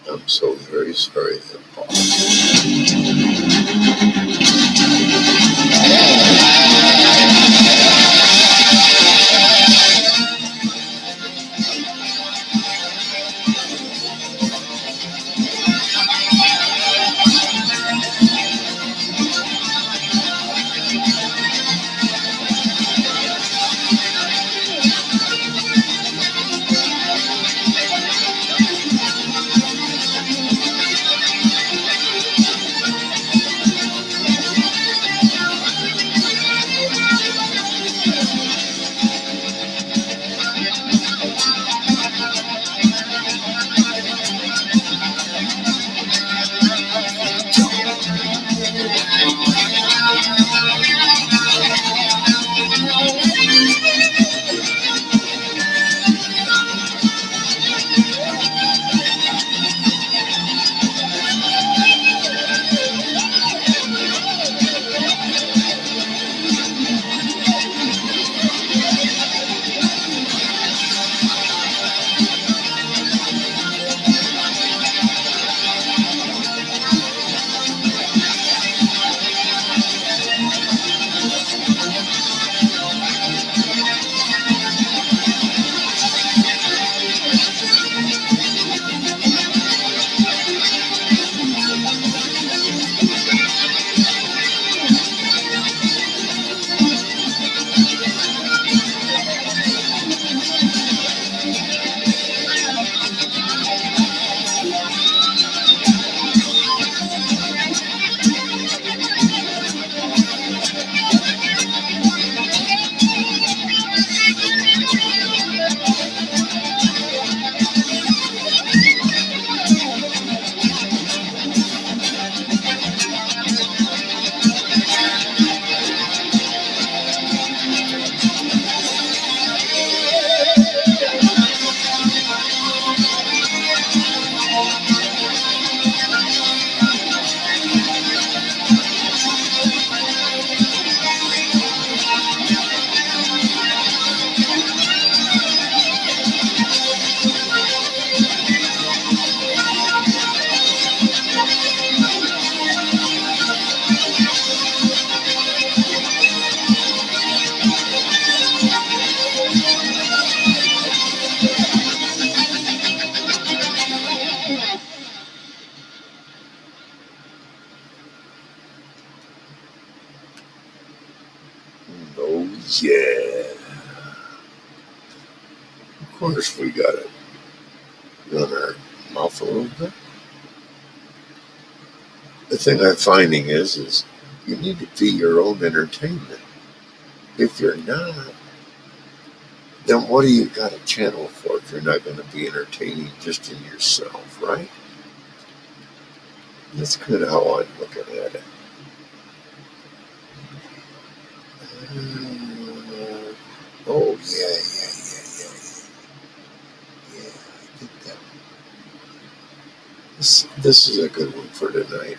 I'm so very sorry that Paul. Oh, yeah. Of course, we got to run our mouth a little bit. The thing I'm finding is you need to be your own entertainment. If you're not, then what do you got a channel for if you're not going to be entertaining just in yourself, right? That's kind of how I'm looking at it. Oh, yeah. Yeah, I think that this is a good one for tonight.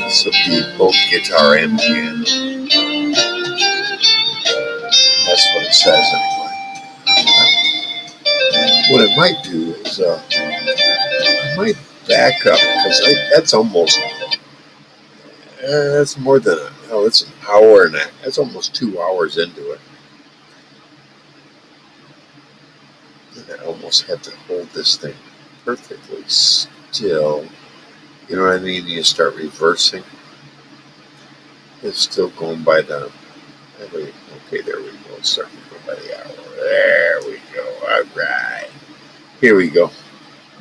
So be both guitar and piano. That's what it says anyway. What I might do is I might back up because that's almost that's more than it's an hour and that's almost 2 hours into it. And I almost had to hold this thing perfectly still. You know what I mean? You start reversing. It's still going by the. Okay, there we go. It's starting to go by the hour. There we go. All right. Here we go.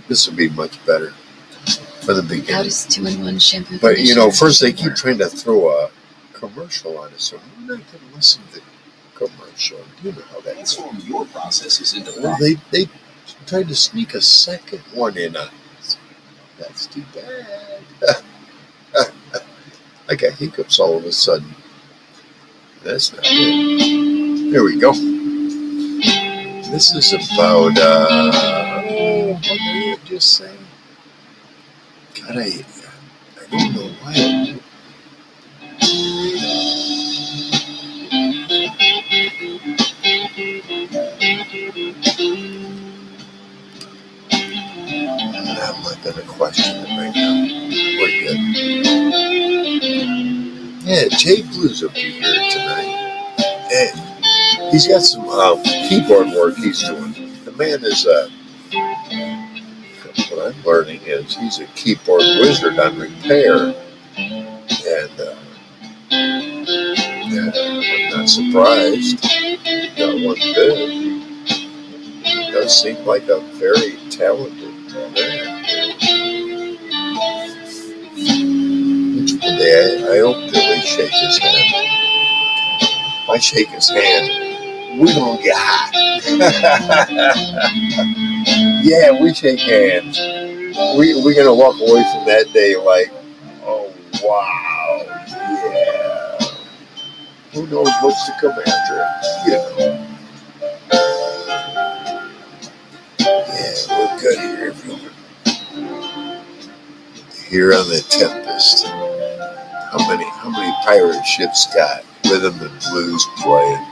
This will be much better for the beginning. How does 2-in-1 shampoo? But first they keep trying to throw a commercial on us, so I'm not going to listen to commercial. You know how that goes. Transform your processes into Well, they tried to sneak a second one in on us. That's too bad. I got hiccups all of a sudden. That's not good. There we go. This is about, what did I just say? God, I don't know why. I'm not going to question it right now. We're good. Yeah, Jay Blues will be here tonight. And he's got some keyboard work he's doing. The man is, what I'm learning is he's a keyboard wizard on repair. And I'm not surprised. Not one bit. He does seem like a very talented man. One day I hope that we shake his hand. If I shake his hand, we're going to get hot. Yeah, we shake hands. We're going to walk away from that day like, oh, wow, yeah. Who knows what's to come after it, you know. Yeah, we're good here, everyone. Here on the Tempest. How many pirate ships got rhythm and blues playing?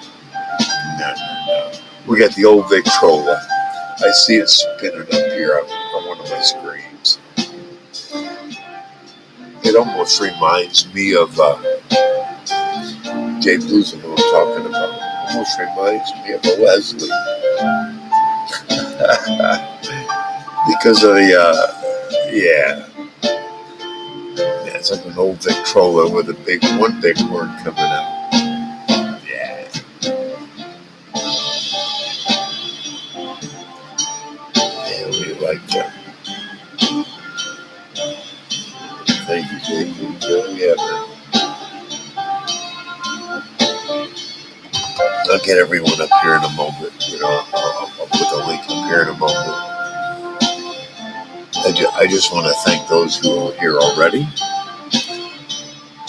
No. We got the old Victrola. I see it spinning up here on one of my screens. It almost reminds me of Jay Blues and who I'm talking about. Almost reminds me of a Leslie. Because of the, yeah, it's like an old Victrola with one big horn coming out. Yeah. Yeah, we like that. Thank you, Jay Blues. Yeah, man. I'll get everyone up here in a moment. You know, I'll put the link up here in a moment. I just want to thank those who are here already.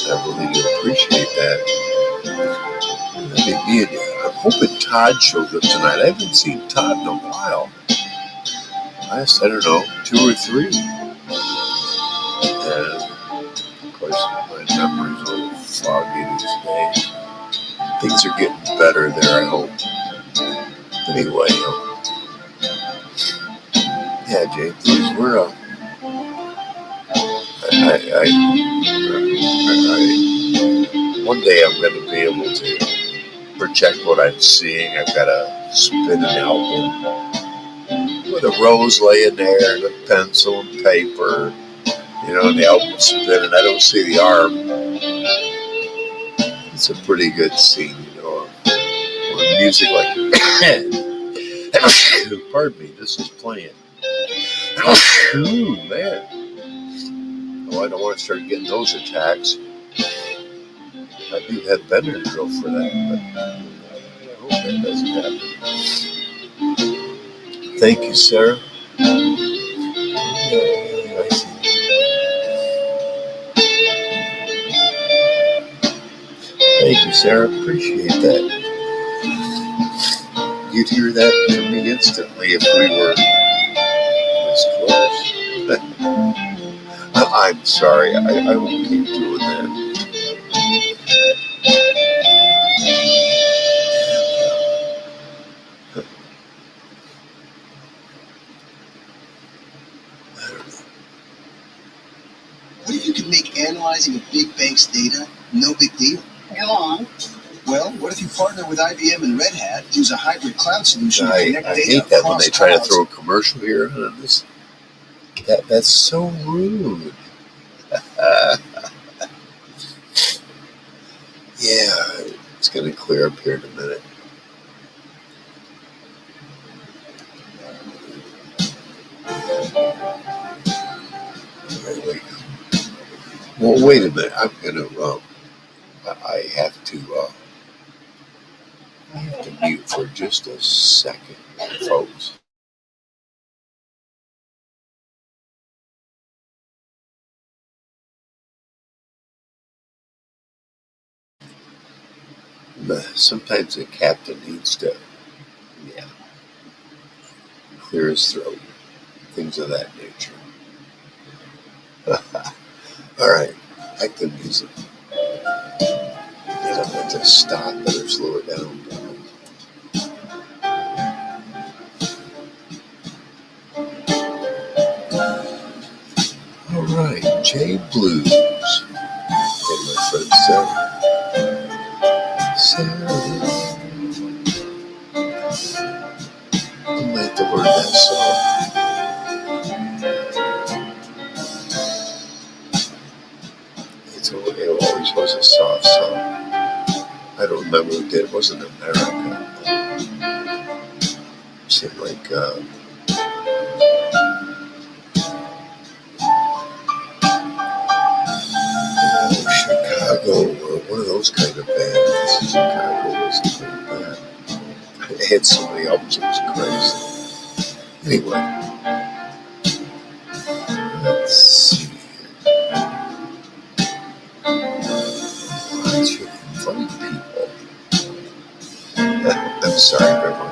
I really do appreciate that. I'm hoping Todd shows up tonight. I haven't seen Todd in a while. Last, I don't know, 2 or 3. And of course, my memory's a little foggy these days. Things are getting better there, I hope. Anyway, yeah, Jay, please, we're one day I'm going to be able to project what I'm seeing. I've got a spinning album with a rose laying there and a pencil and paper, you know, and the album's spinning. I don't see the arm. It's a pretty good scene, you know, with music like, pardon me, this is playing. Ooh, man. Oh, I don't want to start getting those attacks. I do have Benadryl for that, but I hope that doesn't happen. Thank you, Sarah. I see. Thank you, Sarah. Appreciate that. You'd hear that from me instantly if we were this close. I'm sorry. I won't keep doing that. What if you could make analyzing a big bank's data no big deal? Go on. Well, what if you partner with IBM and Red Hat, use a hybrid cloud solution to connect I data hate that when they try clouds? to throw a commercial here on this. That's so rude. Yeah, it's going to clear up here in a minute. Well, wait a minute. I'm going to, I have to I have to mute for just a second, folks. Sometimes the captain needs to, yeah, clear his throat, things of that nature. All right, back to music. I don't have to stop it or slow it down. All right, J Blues. And my friend Sarah. Sarah. I'm going to have to learn that song. It always was a soft song. I don't remember who did it. It wasn't America. It seemed like Chicago or one of those kind of bands. Chicago was a great band. It had so many albums, it was crazy. Anyway, let's see. I should invite people. I'm sorry, everyone.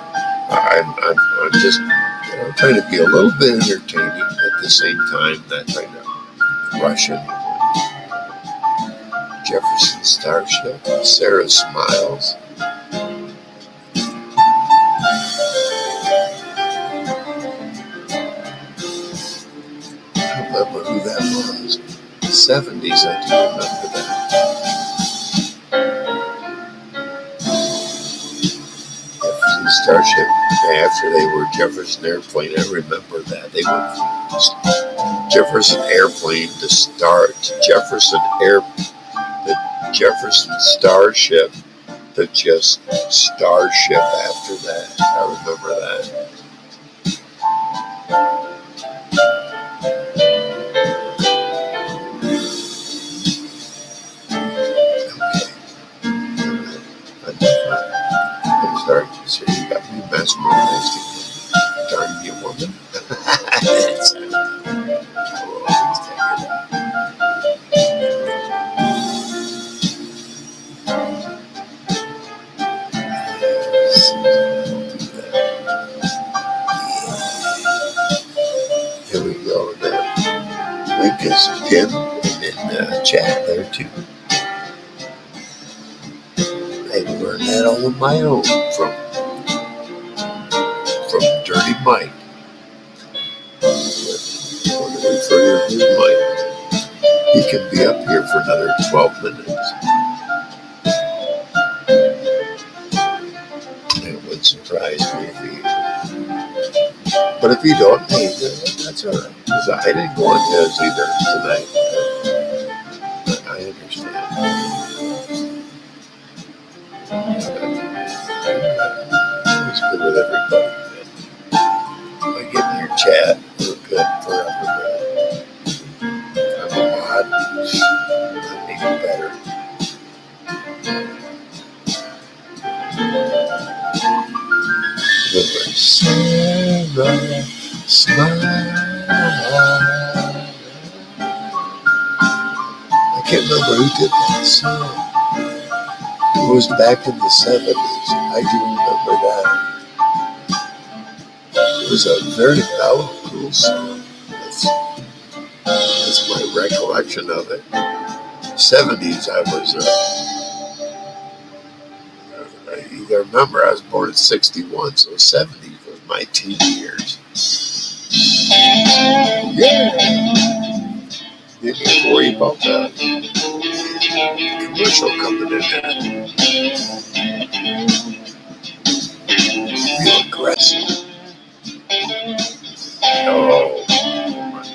I'm just trying to be a little bit entertaining at the same time, not trying to rush it. Jefferson Starship, Sarah Smiles. I don't remember who that was. The 70s, I do remember that. Jefferson Starship, after they were Jefferson Airplane, I remember that. They went from Jefferson Airplane to the Jefferson Starship to just Starship after that. I remember that. I'm sorry to say you got me mesmerized again. Darn you, woman. That's I will always take it. Here we go. The link is pinned and in the chat there too. I learned that all on my own from Dirty Mike. When I refer to his Mike, he can be up here for another 12 minutes. It would surprise me if he. But if you don't, hey, that's all right. Because I didn't go on his either tonight. But I understand. It's good with everybody. I get in your chat, we're good for everybody. I'm a mod. I'm even better. Sarah, smile. I can't remember who did that song. It was back in the 70s. I do remember that. It was a very cool song. That's my recollection of it. 70s, I was. You gotta remember, I was born in 61, so 70s was my teen years. Yeah. Didn't have to worry about the commercial coming in there. Real aggressive. Oh,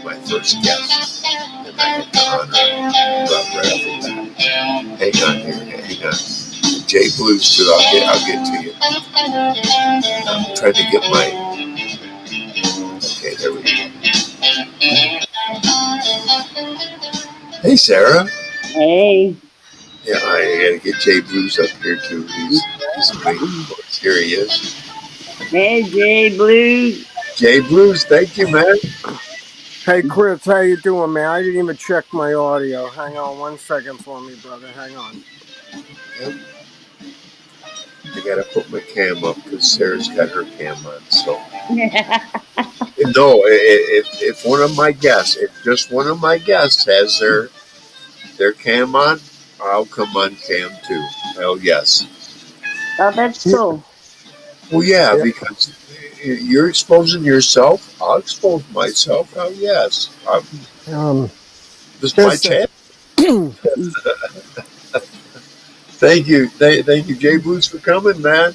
my first guest. And I had the honor of rapping that. Hang on here, hang on. J Blues too, I'll get to you. I'm trying to get my. Okay, there we go. Hey, Sarah. Hey. Yeah, I gotta get J Blues up here too. Somebody, here he is. Hey, Jay Blues. Jay Blues, thank you, man. Hey Chris, how you doing, man? I didn't even check my audio. Hang on 1 second for me, brother. Hang on. Yep. I gotta put my cam up because Sarah's got her cam on. So no, if one of my guests, if just one of my guests has their cam on, I'll come on cam too. Hell yes. Oh, that's cool. Well, yeah, Yeah. because you're exposing yourself. I'll expose myself. Hell yes. This is my Just chance. Thank you, thank you, Jay Blues, for coming, man.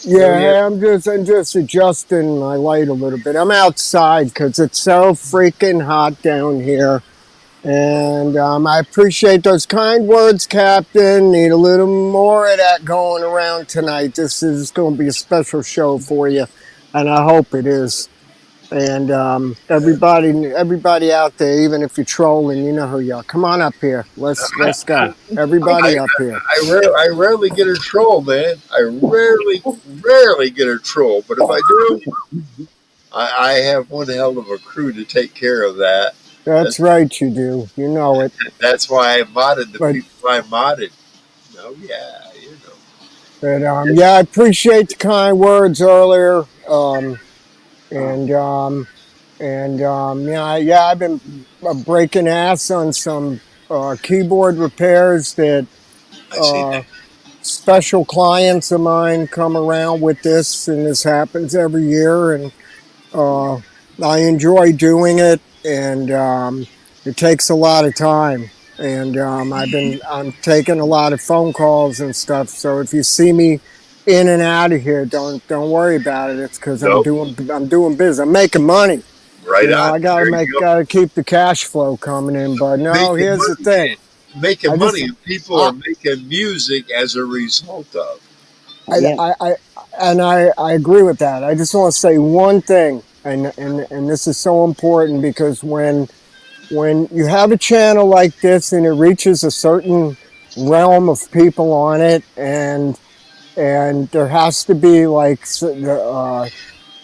yeah, hey, I'm just adjusting my light a little bit. I'm outside because it's so freaking hot down here. And I appreciate those kind words, Captain. Need a little more of that going around tonight. This is going to be a special show for you, and I hope it is. And everybody out there, even if you're trolling, you know who you are. Come on up here. Let's go. Everybody up here. I rarely get a troll, man. I rarely get a troll. But if I do, I have one hell of a crew to take care of that. That's right, you do. You know it. That's why I modded the But people I modded. Oh yeah, you know. yeah, I appreciate the kind words earlier. And yeah, I've been breaking ass on some keyboard repairs that I see that. special clients of mine come around with this, and this happens every year, and uh, I enjoy doing it, and it takes a lot of time. And I'm taking a lot of phone calls and stuff. So if you see me in and out of here, don't worry about it. It's because Nope. I'm doing business. I'm making money. Right You know, on. I gotta keep the cash flow coming in. But no, Making here's money, the thing. making I just money, and people are making music as a result of. Yep. I agree with that. I just want to say one thing, and this is so important because when you have a channel like this and it reaches a certain realm of people on it, and there has to be like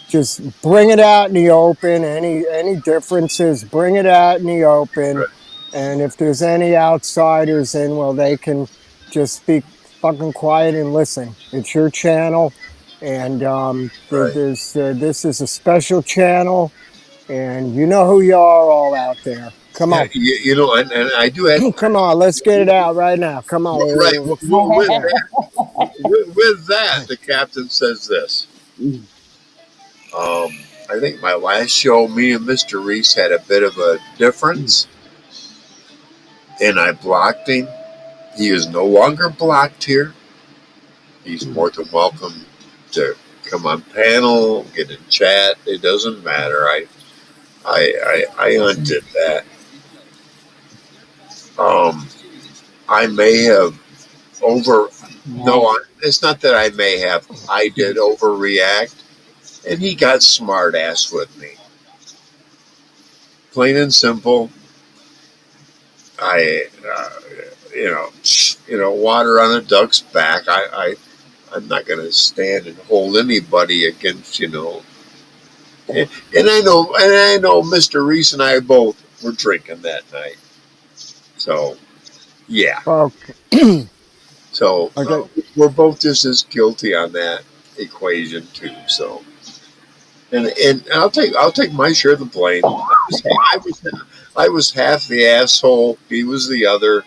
just bring it out in the open. Any differences, bring it out in the open. Right. And if there's any outsiders in, well, they can just be fucking quiet and listen. It's your channel, and Right. this is a special channel, and you know who you are all out there. Come Yeah, on, you know, and I do have. come on, let's get it out right now. Come on. Right. With that, the captain says this. I think my last show, me and Mr. Reese had a bit of a difference, and I blocked him. He is no longer blocked here. He's more than welcome to come on panel, get in chat. It doesn't matter. I undid that. I may have over. No, it's not that I may have. I did overreact, and he got smart ass with me. Plain and simple. I, water on a duck's back. I'm not going to stand and hold anybody against, And I know, Mr. Reese and I both were drinking that night. So, yeah. Okay. So Okay. we're both just as guilty on that equation too. So, and I'll take my share of the blame. I was half the asshole. He was the other.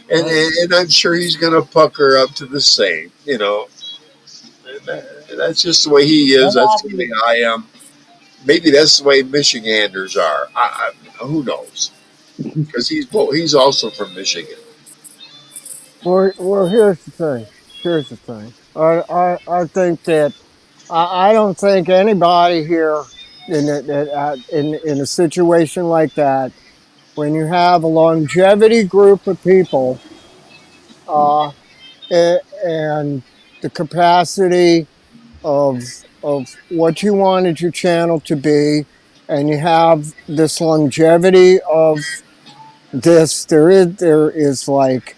And I'm sure he's going to pucker up to the same, And that's just the way he is. That's the way I am. Maybe that's the way Michiganders are. Who knows? Because he's also from Michigan. Well, here's the thing. Here's the thing. I think that I don't think anybody here in a situation like that, when you have a longevity group of people, uh, and the capacity of what you wanted your channel to be, and you have this longevity of this, there is like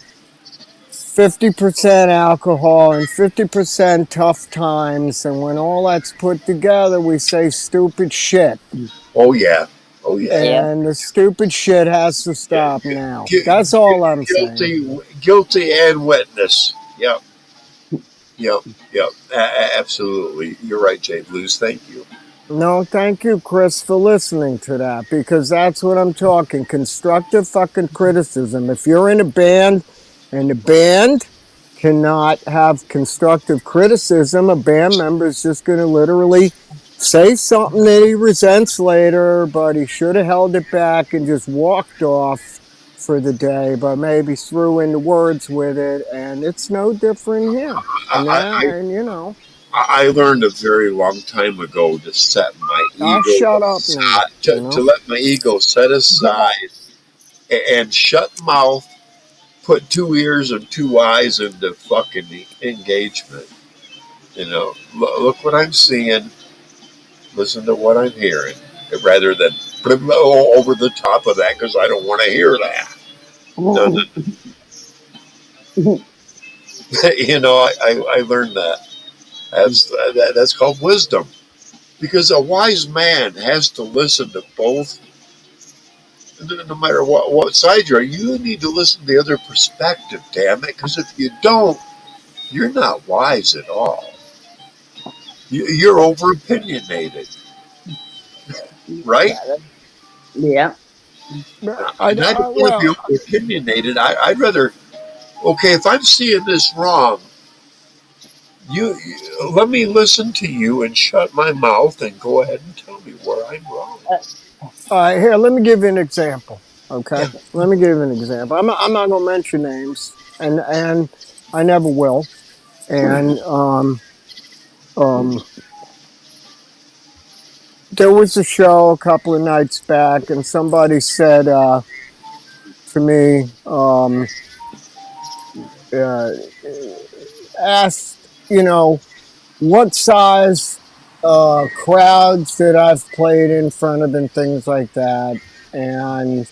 50% alcohol and 50% tough times. And when all that's put together, we say stupid shit. Oh yeah. Oh yeah. Yeah. And the stupid shit has to stop now. That's all I'm saying. Guilty and witness. Yep. Yep. Yep. Absolutely. You're right, Jay Blues. Thank you. No, thank you, Chris, for listening to that, because that's what I'm talking. Constructive fucking criticism. If you're in a band and the band cannot have constructive criticism, a band member is just going to literally say something that he resents later, but he should have held it back and just walked off for the day, but maybe threw in the words with it, and it's no different here. And you know. I learned a very long time ago to set my I'll ego shut up now. to let my ego set aside and shut mouth, put 2 ears and 2 eyes into fucking engagement. Look what I'm seeing, listen to what I'm hearing, rather than over the top of that because I don't want to hear that. No. I learned that. That's called wisdom. Because a wise man has to listen to both, no matter what side you're on. You need to listen to the other perspective, damn it. Because if you don't, you're not wise at all. You're over opinionated, right? Yeah. I don't want to be over opinionated. I'd rather, okay, if I'm seeing this wrong, you let me listen to you and shut my mouth and go ahead and tell me where I'm wrong. Here, let me give you an example. Okay, Yeah. let me give you an example. I'm not gonna mention names, and I never will. And there was a show a couple of nights back, and somebody said to me, asked, what size crowds that I've played in front of and things like that, and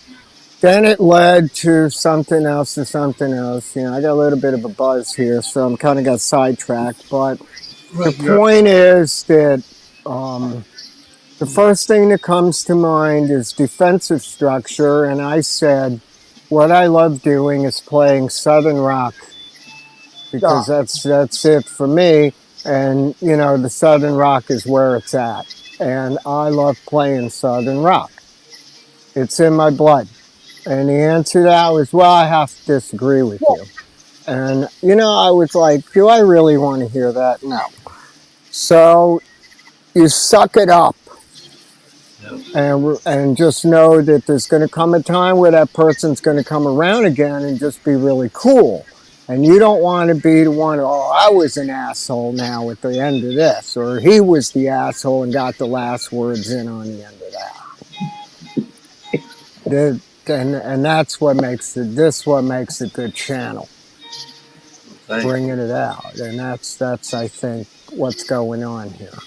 then it led to something else to something else. I got a little bit of a buzz here, so I'm kind of got sidetracked. But the point is that the first thing that comes to mind is defensive structure. And I said, what I love doing is playing Southern rock because that's it for me. And, the Southern rock is where it's at. And I love playing Southern rock. It's in my blood. And the answer to that was, well, I have to disagree with you. And, I was like, do I really want to hear that? No. So you suck it up. And just know that there's going to come a time where that person's going to come around again and just be really cool. And you don't want to be the one, oh, I was an asshole now at the end of this. Or he was the asshole and got the last words in on the end of that. And that's what makes a good channel. Bringing it out. And that's I think, what's going on here.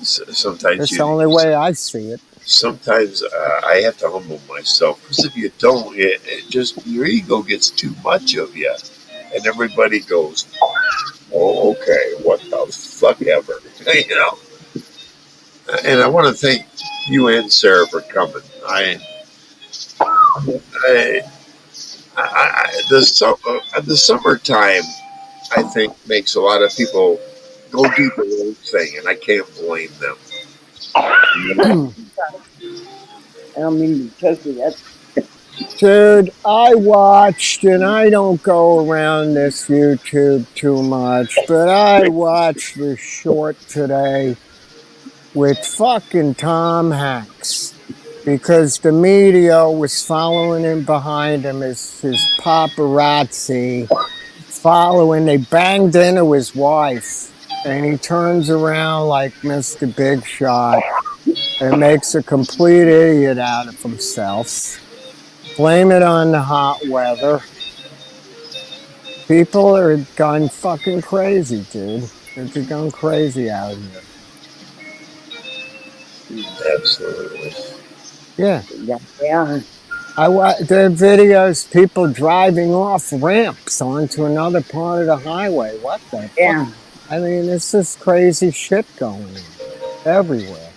Sometimes it's the only way I see it. Sometimes I have to humble myself, because if you don't, it just, your ego gets too much of you, and everybody goes, "Oh, okay, what the fuck ever," And I want to thank you and Sarah for coming. The summertime, I think, makes a lot of people go do their own thing, and I can't blame them. I don't mean to choke you. Dude, I watched, and I don't go around this YouTube too much, but I watched the short today with fucking Tom Hanks, because the media was following him behind him, his paparazzi following. They banged into his wife, and he turns around like Mr. Big Shot and makes a complete idiot out of himself. Blame it on the hot weather. People are gone fucking crazy, dude. They're gone crazy out here. Absolutely. Yeah. Yeah. There are videos people driving off ramps onto another part of the highway. What the fuck? Yeah. I mean, this is crazy shit going on everywhere.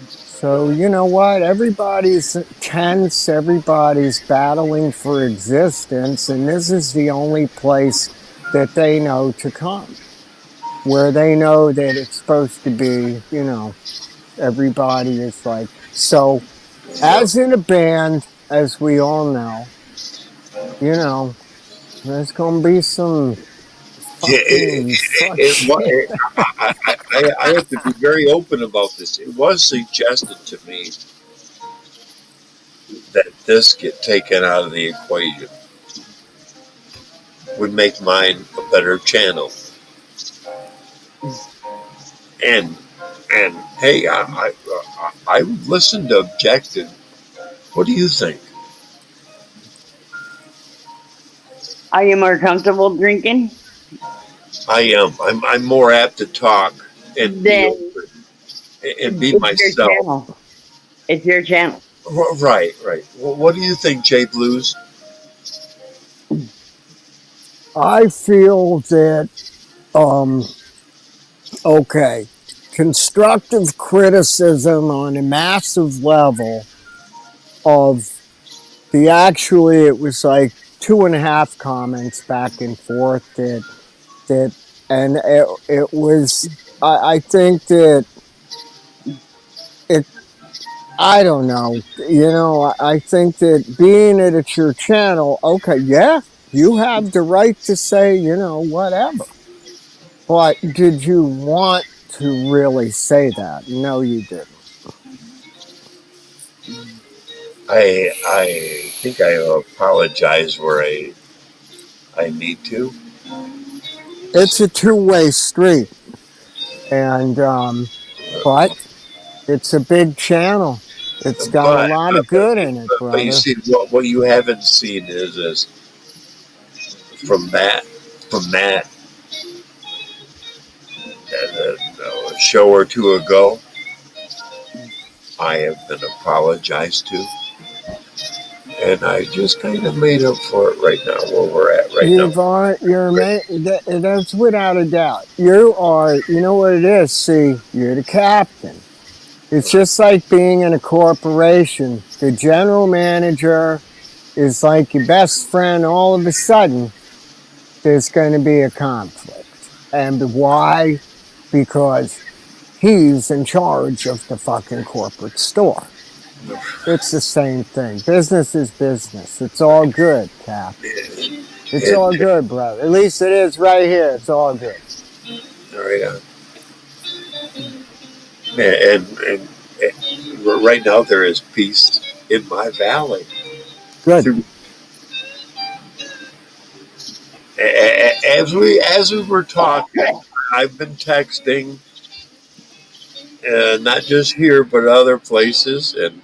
So, you know what? Everybody's tense, everybody's battling for existence, and this is the only place that they know to come, where they know that it's supposed to be, everybody is like. So, Yep. as in a band, as we all know, there's going to be some Yeah, fucking fuck shit. I have to be very open about this. It was suggested to me that this get taken out of the equation would make mine a better channel. And and hey, I listened to Objective. What do you think? Are you more comfortable drinking? I am. I'm more apt to talk and be Then open and be it's your myself. channel. It's your channel. Right, right. Well, what do you think, Jay Blues? I feel that, um, okay, constructive criticism on a massive level of it was like 2.5 comments back and forth and it was, I think that it, I don't know, I think that being that it's your channel, okay, yeah, you have the right to say, whatever. But did you want to really say that? No, you didn't. I think I apologize where I need to. It's a two-way street, and but it's a big channel. It's got a But lot of good in it, but you brother. see what you haven't seen is from that a show or two ago. I have been apologized to, and I just kind of made up for it right now where we're at right now. That's without a doubt. You are. You know what it is. See, you're the captain. It's just like being in a corporation. The general manager is like your best friend. All of a sudden, there's going to be a conflict. And why? Because he's in charge of the fucking corporate store. It's the same thing. Business is business. It's all good, Cap. It's all good, brother. At least it is right here. It's all good. All right, and right now there is peace in my valley. Good. As we were talking, I've been texting, not just here but other places, and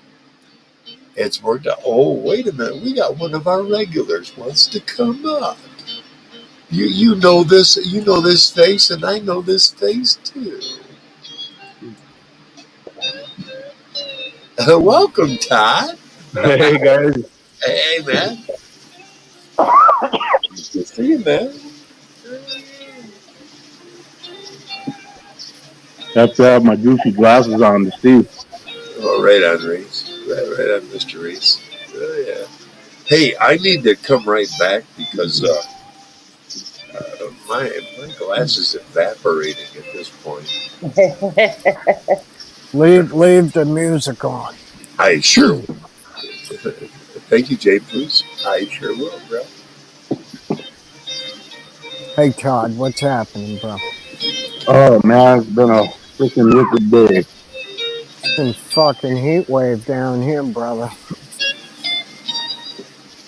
it's worked out. Oh, wait a minute, we got one of our regulars wants to come up. You know this face, and I know this face too. Welcome, Todd. Hey guys, Hey, man. Good for you, man. have to have my goofy glasses on to see. Oh, right on, Reese. Right on, Mr. Reese. Oh, yeah. Hey, I need to come right back because my glass is evaporating at this point. Leave the music on. I sure will. Thank you, Jay Bruce. I sure will, bro. Hey, Todd, what's happening, bro? Oh man, it's been a freaking wicked day. It's been fucking heat wave down here, brother.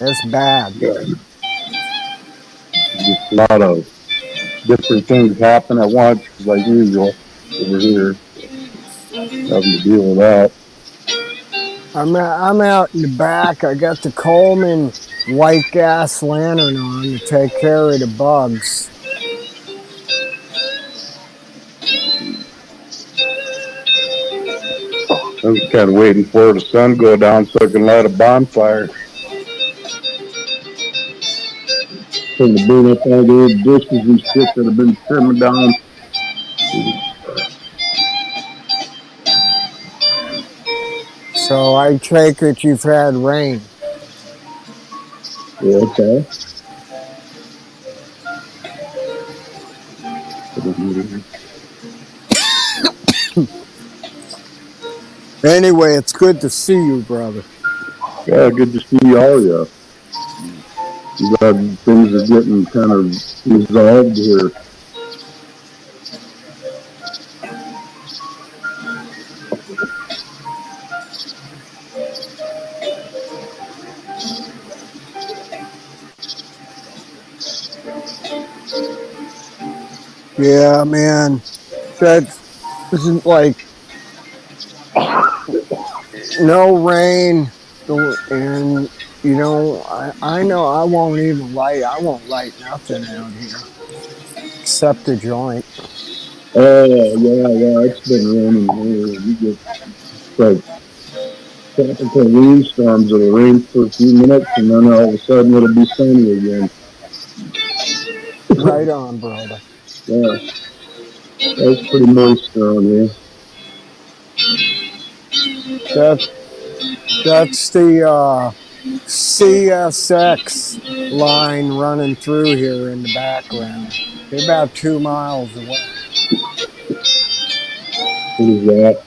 It's bad. Just a lot of different things happen at once, like usual over here. Having to deal with that. I'm out in the back. I got the Coleman white gas lantern on to take care of the bugs. I was kind of waiting for the sun to go down so I can light a bonfire. trying to burn up all the old bushes and shit that have been trimming down. So I take it you've had rain. Yeah, okay. Anyway, it's good to see you, brother. Yeah, good to see all of you. Glad things are getting kind of resolved here. Yeah, man. That isn't like no rain, and you know, I know I won't even light. I won't light nothing out here except a joint. Oh, yeah, it's been raining here. You get like tropical rainstorms. It'll rain for a few minutes and then all of a sudden it'll be sunny again. Right on, brother. Yeah, that's pretty moist around here. That's the CSX line running through here in the background. They're about 2 miles away. What is that?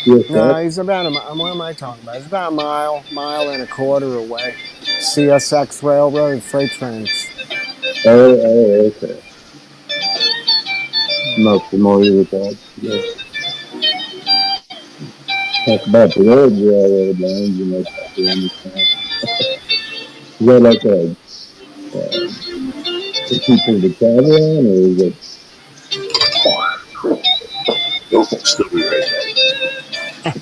No, CSX? he's about what am I talking about? He's about a mile and a quarter away. CSX Railroad freight trains. Oh, okay. I'm not familiar with that. Yeah. Talk about the roads railroad lines, you know, is that like a for people to travel on, or is it? Nope, still be right back.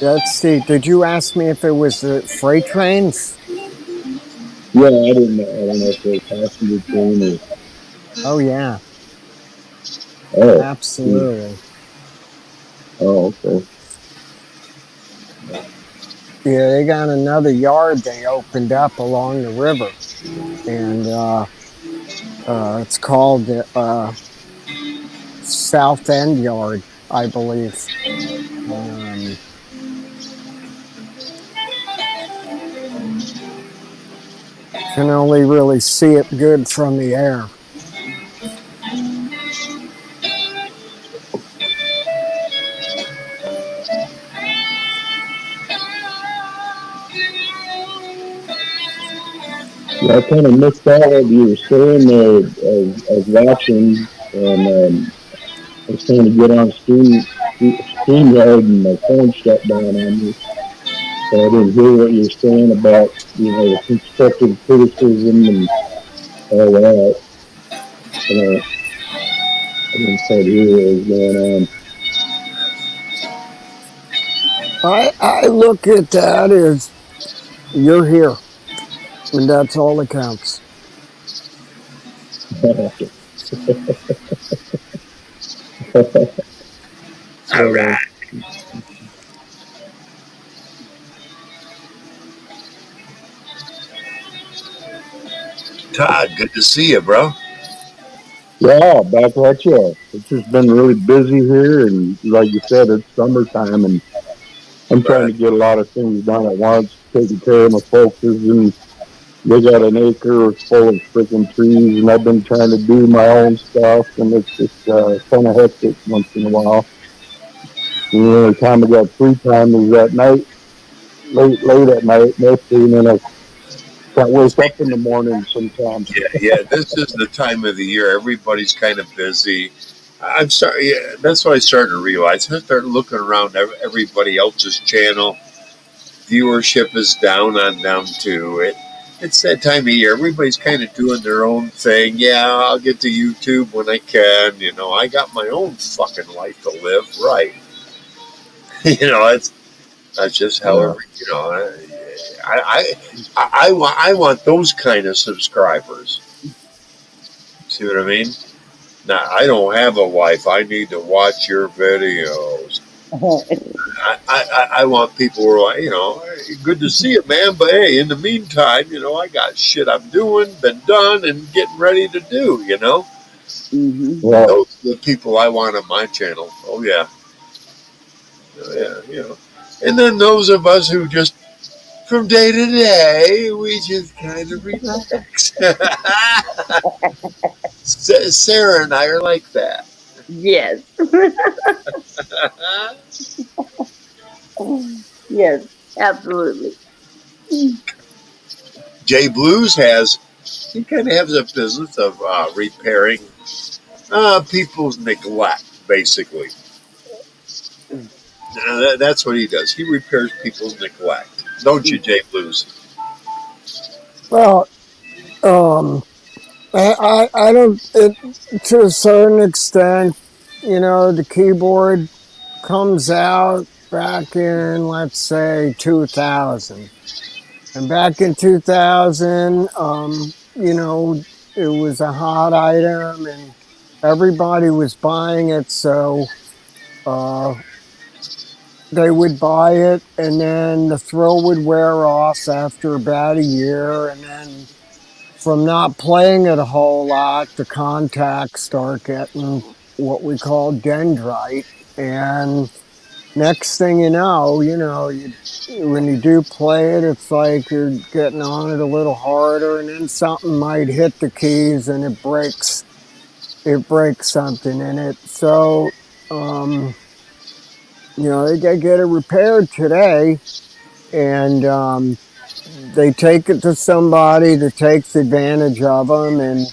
Let's see. Did you ask me if it was the freight trains? Yeah, I didn't know. I don't know if they're passenger train or. Oh yeah, Oh, absolutely. oh, okay. Yeah, they got another yard they opened up along the river, and it's called the South End Yard, I believe. Can only really see it good from the air. Yeah, I kind of missed all of you were saying there. I was watching, and I was trying to get on StreamYard, and my phone shut down on me. So I didn't hear what you were saying about, you know, the constructive criticism and all that. I didn't quite hear what was going on. I look at that as you're here, and that's all that counts. All right. Todd, good to see you, bro. Yeah, back at you. It's just been really busy here, and like you said, it's summertime, and I'm trying to get a lot of things done at once, taking care of my folks, and they got an acre full of freaking trees, and I've been trying to do my own stuff, and it's just kind of hectic once in a while. And the only time I got free time is at night, late at night, mostly, and then I can't wake up in the morning sometimes. Yeah. This is the time of the year. Everybody's kind of busy. I'm sorry. Yeah, that's what I started to realize. I started looking around everybody else's channel. Viewership is down too. It's that time of year. Everybody's kind of doing their own thing. Yeah, I'll get to YouTube when I can. You know, I got my own fucking life to live. Right. You know, that's just how you know. I want those kind of subscribers. See what I mean? Now I don't have a wife. I need to watch your videos. I want people who are like, "Hey, good to see you, man. But hey, in the meantime, I got shit I'm doing, been done, and getting ready to do. Hmm. Yeah. Those are the people I want on my channel. Oh, yeah. Oh, yeah. And then those of us who just, from day to day, we just kind of relax. Sarah and I are like that. Yes. Yes, absolutely. Jay Blues he kind of has a business of repairing people's neglect, basically. That's what he does. He repairs people's neglect. Don't you, Jay Blues? Well, um, I don't, to a certain extent, the keyboard comes out back in, let's say, 2000. And back in 2000, it was a hot item and everybody was buying it. So, uh, they would buy it and then the thrill would wear off after about a year. And then from not playing it a whole lot, the contacts start getting what we call dendrite. And next thing when you do play it, it's like you're getting on it a little harder, and then something might hit the keys and it breaks something in it. So, um, they get it repaired today, and they take it to somebody that takes advantage of them, and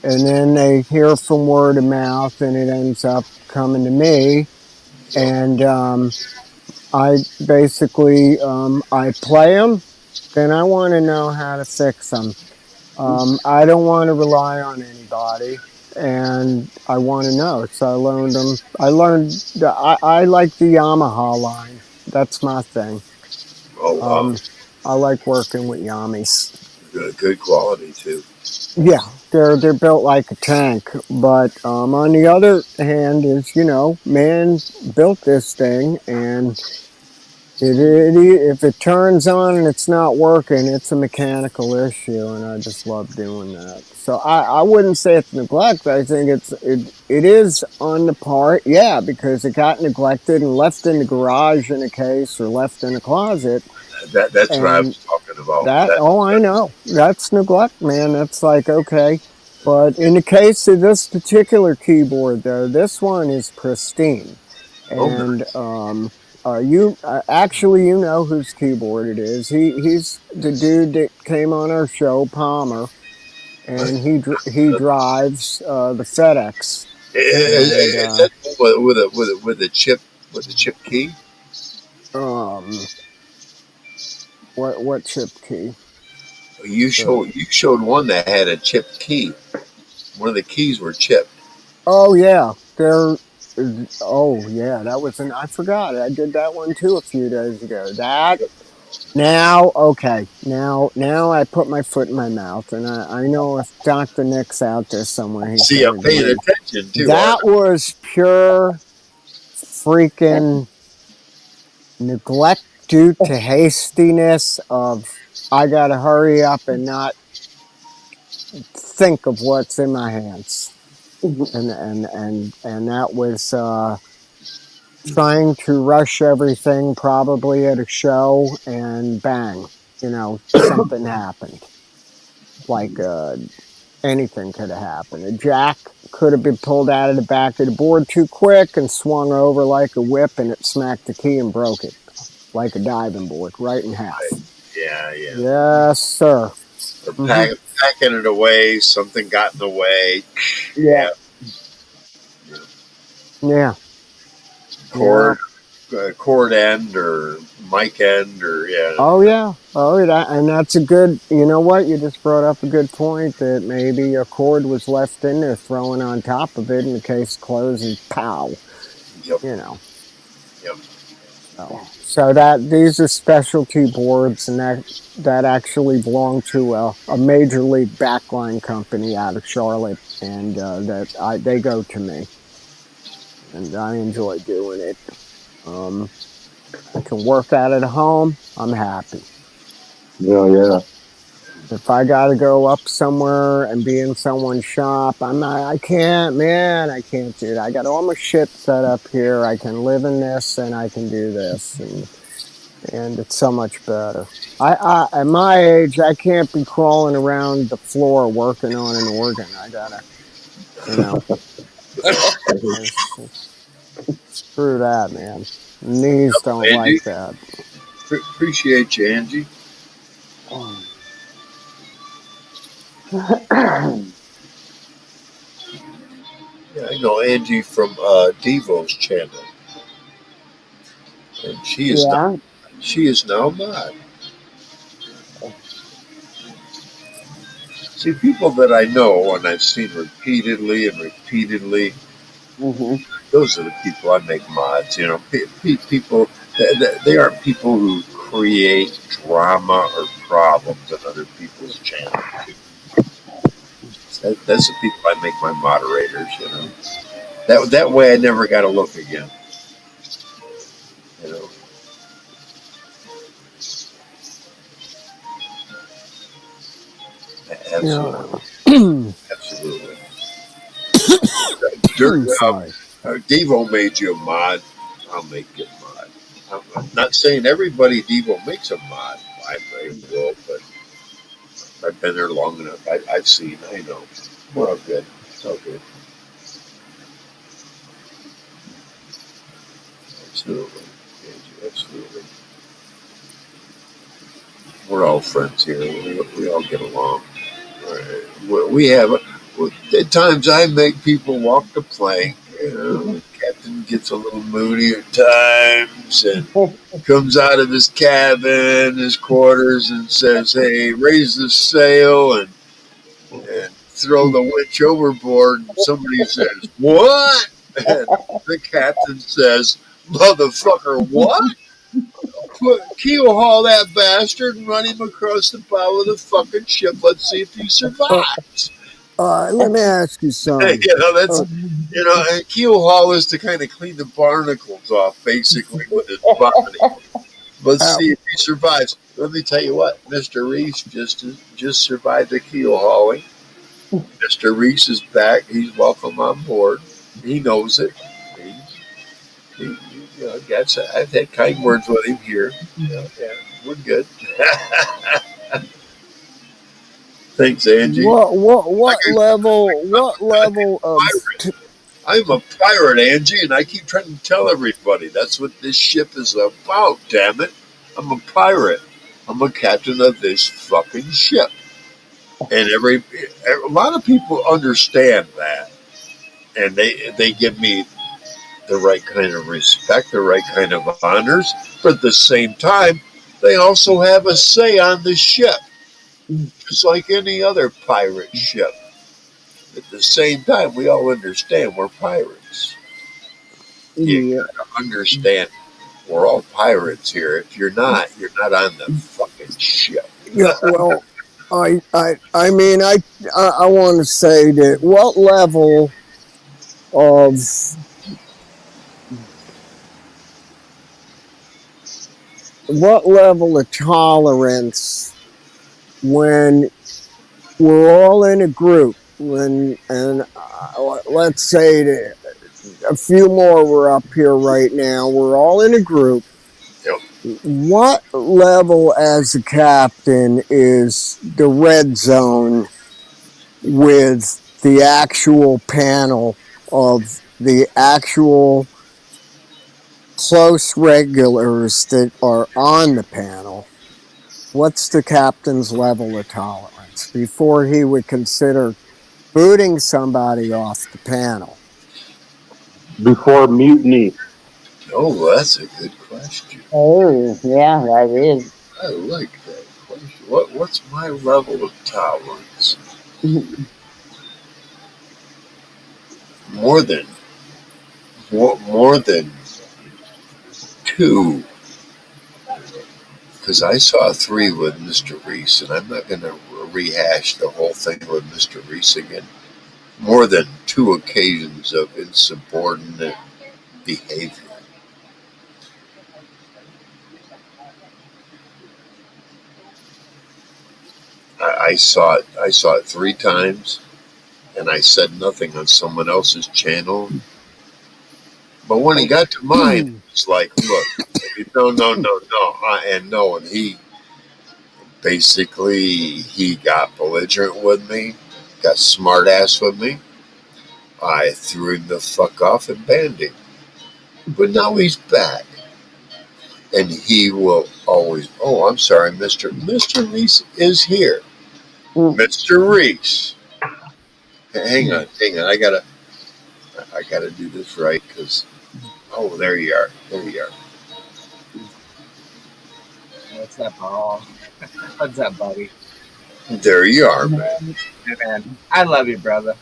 then they hear from word of mouth, and it ends up coming to me, Yep. and I basically I play them, then I want to know how to fix them. I don't want to rely on anybody, and I want to know. So I learned them. I like the Yamaha line. That's my thing. Oh, wow. Um, I like working with Yamis. Good quality, too. Yeah, they're built like a tank. But on the other hand, man built this thing, and if it turns on and it's not working, it's a mechanical issue, and I just love doing that. So I wouldn't say it's neglect. I think it is on the part, yeah, because it got neglected and left in the garage in a case or left in a closet, That's what I and was talking about. that, oh, I That know, that's neglect, man. That's like, okay. But in the case of this particular keyboard, though, this one is pristine. oh, And nice. you actually, whose keyboard it is. He's the dude that came on our show, Palmer, and he drives the FedEx. And Is that with a chip key? um, what chip key? You showed one that had a chip key. One of the keys were chipped. Oh yeah, there. Oh yeah, that was an. I forgot. I did that one too a few days ago. That now, okay, now I put my foot in my mouth, and I know if Doctor Nick's out there somewhere, he's See, going I'm to paying agree. attention too, aren't That was pure freaking neglect due to hastiness. Of I got to hurry up and not think of what's in my hands, and that was. Trying to rush everything probably at a show and bang, something happened. Like anything could have happened. A jack could have been pulled out of the back of the board too quick and swung over like a whip, and it smacked the key and broke it like a diving board right in half. I? Yeah, yeah. Yes, sir. Or Hmm. packing it away. Something got in the way. Yeah, Yeah. yeah, yeah. Cord, cord end or mic end or yeah. Oh yeah. Oh yeah. And that's a good. You know what? You just brought up a good point that maybe a cord was left in there, thrown on top of it, and the case closed, and pow. Yep. You know. Yep. So that these are specialty boards, and that actually belong to a major league backline company out of Charlotte, and they go to me, and I enjoy doing it. I can work out at home. I'm happy. Yeah. If I got to go up somewhere and be in someone's shop, I'm not. I can't, man. I can't do that. I got all my shit set up here. I can live in this, and I can do this, and it's so much better. At my age, I can't be crawling around the floor working on an organ. I gotta, you know, screw that, man. Knees don't Angie, like that. appreciate you, Angie. Yeah, I know Angie from Devo's channel, and Yeah. she is now mine. See, people that I know and I've seen repeatedly and repeatedly, Hmm. those are the people I make mods. You know, people, they aren't people who create drama or problems on other people's channels. That's the people I make my moderators. You know, that way I never got to look again. You know, absolutely, Yeah. absolutely. Dirt, Sorry. Devo made you a mod. I'll make you a mod. I'm not saying everybody Devo makes a mod. I will, but I've been there long enough. I've seen. I know. We're all good. It's all good. Absolutely. Absolutely. We're all friends here. We all get along. We have. At times, I make people walk the plank. You know, Captain gets a little moody at times and comes out of his cabin, his quarters, and says, "Hey, raise the sail and throw the winch overboard." And somebody says, "What?" And the captain says, "Motherfucker, what? Keel haul that bastard and run him across the bow of the fucking ship. Let's see if he Uh, survives." Let me ask you something. That's and keel haul is to kind of clean the barnacles off, basically, with his body. Let's Uh, see if he survives. Let me tell you what, Mr. Reese just survived the keel hauling. Mr. Reese is back. He's welcome on board. He knows it. I've had kind words with him here. Yeah, we're good. Thanks, Angie. what level of I'm a pirate, Angie, and I keep trying to tell everybody that's what this ship is about. Damn it, I'm a pirate. I'm a captain of this fucking ship, and a lot of people understand that, and they give me the right kind of respect, the right kind of honors, but at the same time, they also have a say on the ship, just like any other pirate ship. At the same time, we all understand we're pirates. You yeah, gotta understand we're all pirates here. If you're not on the fucking ship. yeah, well, I mean, I want to say that of what level of tolerance when we're all in a group let's say that a few more were up here right now. We're all in a group. Yep. What level as a captain is the red zone with the actual panel of the actual close regulars that are on the panel? What's the captain's level of tolerance before he would consider booting somebody off the panel? Before mutiny. Oh, that's a good question. Oh, yeah, that is. I like that question. What's my level of tolerance? More than more than two, because I saw three with Mr. Reese, and I'm not going to rehash the whole thing with Mr. Reese again. More than two occasions of insubordinate behavior. I saw it. I saw it 3 times, and I said nothing on someone else's channel. But when he got to mine, it's like, look, no, no, no, no, and no, and he got belligerent with me, got smart ass with me. I threw him the fuck off and banned him. But now he's back. And he will always, oh, I'm sorry, Mr. Reese is here. Mr. Reese. Hang on. I gotta do this right because, oh, there you are. There you are. What's up, Paul? What's up, buddy? There you are, man. Hey, man, I love you, brother.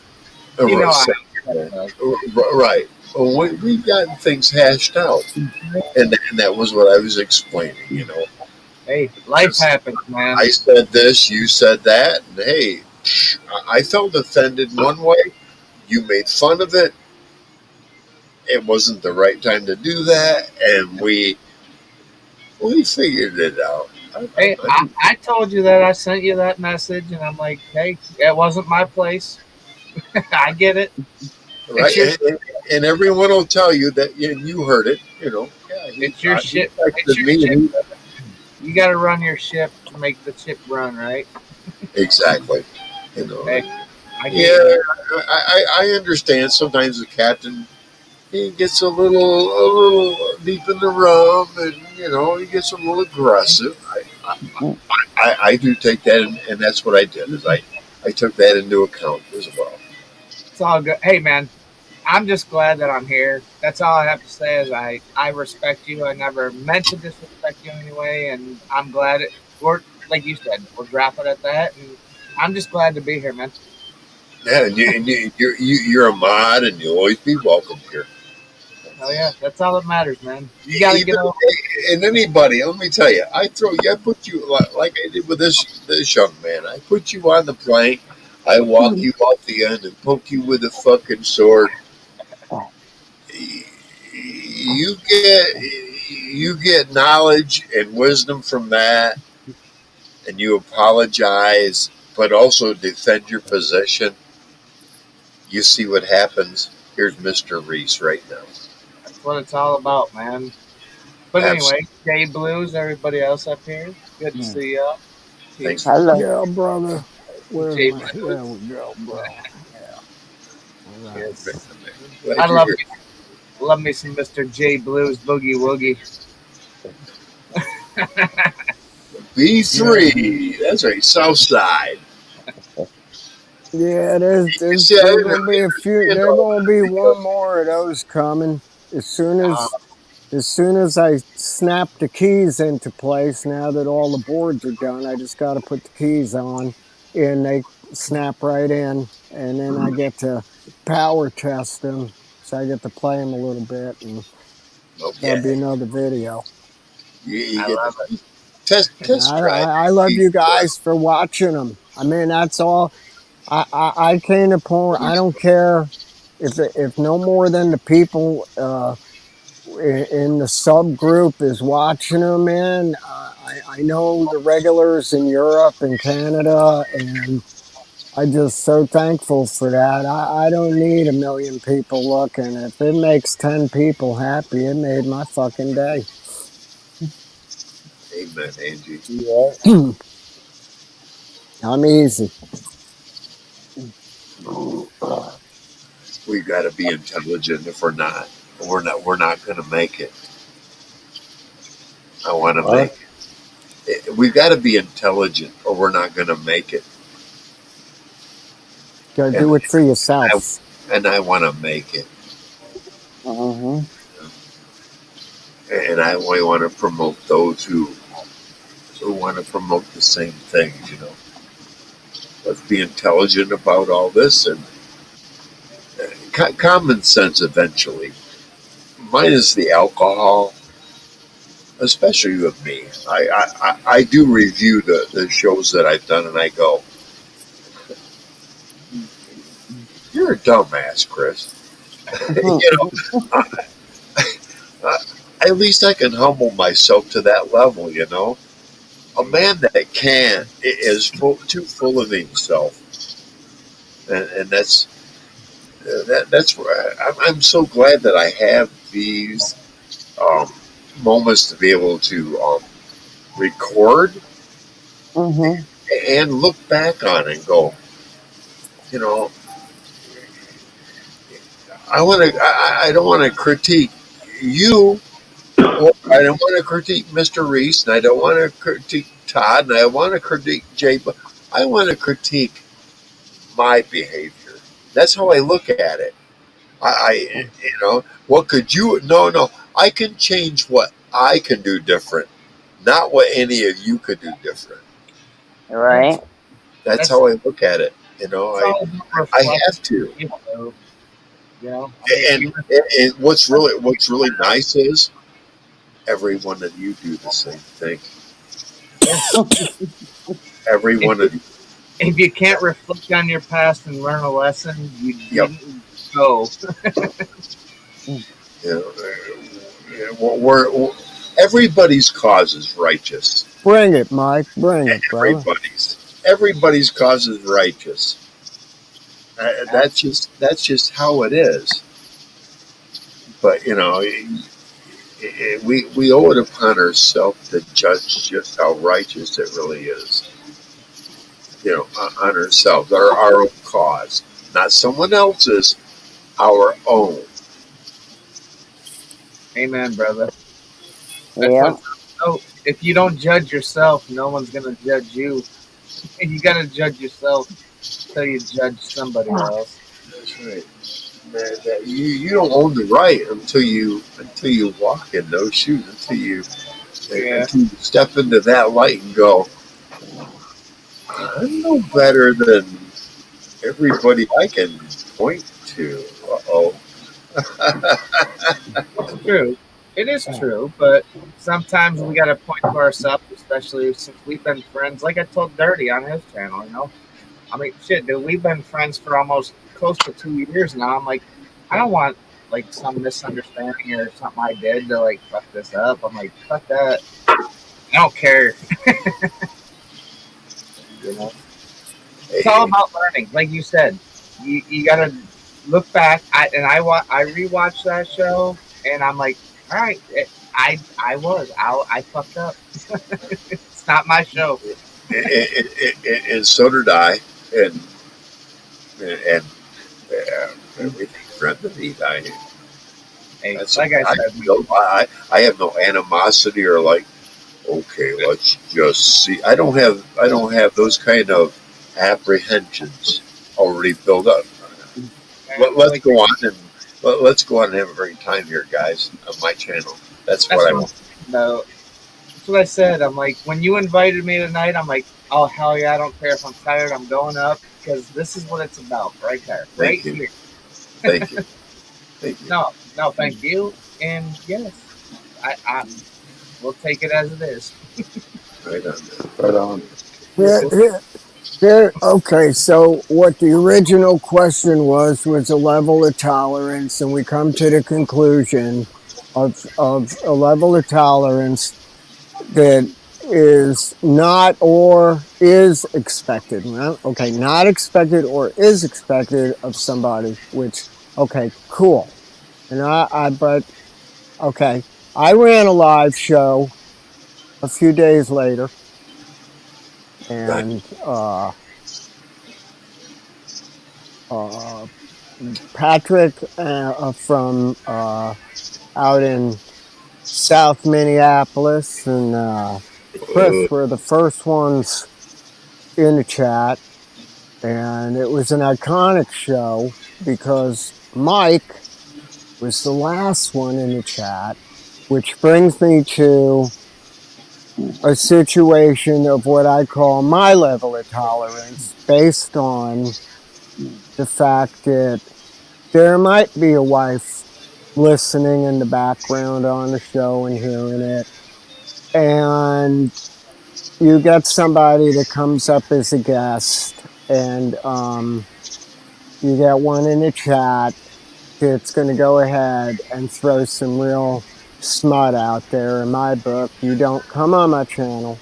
Right, You know right. Well, we've gotten things hashed out, and that was what I was explaining. You know, hey, life happens, man. I said this, you said that, and hey, I felt offended one way. You made fun of it. It wasn't the right time to do that, and we figured it out. Hey, I told you that. I sent you that message, and I'm like, hey, it wasn't my place. I get it. Right, and everyone will tell you that, and you heard it. You know, yeah, it's your ship. It's your ship. You got to run your ship to make the ship run, right? Exactly. You know. Hey, I understand. Sometimes the captain, he gets a little deep in the rum, and you know, he gets a little aggressive. I do take that, and that's what I did. Is I took that into account as well. It's all good. Hey, man, I'm just glad that I'm here. That's all I have to say. Is I respect you. I never meant to disrespect you anyway, and I'm glad we're, like you said, we're dropping at that, and I'm just glad to be here, man. Yeah, and you're a mod, and you'll always be welcome here. Oh yeah, that's all that matters, man. You gotta get over. And anybody, let me tell you, I put you like I did with this young man. I put you on the plank. I walk you off the end and poke you with a fucking sword. You get knowledge and wisdom from that, and you apologize, but also defend your position. You see what happens. Here's Mr. Reese right now. That's what it's all about, man. But anyway, Jay Blues, everybody else up here, good to see y'all. Thanks. Hello. Yeah, brother. Jay There we go, bro. Yeah. Yes. I love me some Mr. J Blues Boogie Woogie. B3, that's right, South Side. Yeah, there's gonna be a few. There's gonna be one more of those coming as soon as I snap the keys into place. Now that all the boards are done, I just got to put the keys on, and they snap right in, and then I get to power test them. So I get to play them a little bit, and that'll be another video. I love it. Test I love you guys for watching them. I mean, that's all. I came to point. I don't care if no more than the people in the subgroup is watching them. Man, I know the regulars in Europe and Canada, and I'm just so thankful for that. I don't need 1 million people looking. If it makes 10 people happy, it made my fucking day. Amen, Angie. Yeah. I'm easy. We got to be intelligent. If we're not going to make it. I want to make it. We got to be intelligent, or we're not going to make it. Gotta do it for yourself. And I want to make it. And I only want to promote those who want to promote the same things, you know. Let's be intelligent about all this, and common sense eventually, minus the alcohol, especially with me. I do review the shows that I've done, and I go, you're a dumbass, Chris. You know, at least I can humble myself to that level, you know. A man that can't is too full of himself, and that's where I'm so glad that I have these um, moments to be able to record Mhm. and look back on and go, you know, I don't want to critique you, or I don't want to critique Mr. Reese, and I don't want to critique Todd, and I want to critique Jay, but I want to critique my behavior. That's how I look at it. What could you? No, no, I can change what I can do different, not what any of you could do different. Right. That's That's how I look at it. it's all about I reflection. have to. I mean, if And, you and what's really nice is every one of you do the same thing. Every if one of you. if you can't reflect on your past and learn a lesson, you Yep. didn't go. You know, everybody's cause is righteous. Bring it, Mike. Bring it, brother. Everybody's cause is righteous. That's just how it is. But we owe it upon ourselves to judge just how righteous it really is. On ourselves, our own cause, not someone else's, our own. Amen, brother. Yeah. Oh, if you don't judge yourself, no one's gonna judge you. And you gotta judge yourself until you judge somebody else. That's right. That you don't own the right until you walk in those shoes, until you step into that light and go, I'm no better than everybody I can point to. Uh-oh. It's true. It is true, but sometimes we gotta point to ourselves, especially since we've been friends. Like I told Dirty on his channel. I mean, shit, dude, we've been friends for almost close to 2 years now. I'm like, I don't want like some misunderstanding or something I did to like fuck this up. I'm like, fuck that. I don't care. You know, it's all about learning. Like you said, you gotta look back. I rewatched that show, and I'm like, all right, I fucked up. It's not my show. And so did I, and everything friend me. Hey, That's like I said, I have no animosity or like, okay, let's just see. I don't have those kind of apprehensions already built up. Let's go on and let's go on and have a great time here, guys, on my channel. That's what I want. No, that's what I said. I'm like, when you invited me tonight, I'm like, oh hell yeah, I don't care if I'm tired. I'm going up because this is what it's about, right there, right Thank you. here. Thank you. Thank you. No, thank you, and yes, I we'll take it as it is. Right on. Right on. Okay, so what the original question was a level of tolerance, and we come to the conclusion of a level of tolerance that is not or is expected. Well, okay, not expected or is expected of somebody, which, okay, cool. But, okay, I ran a live show a few days later, and Patrick from out in South Minneapolis and Chris were the first ones in the chat, and it was an iconic show because Mike was the last one in the chat, which brings me to a situation of what I call my level of tolerance based on the fact that there might be a wife listening in the background on the show and hearing it, and you get somebody that comes up as a guest, and you get one in the chat that's going to go ahead and throw some real smut out there. In my book, you don't come on my channel.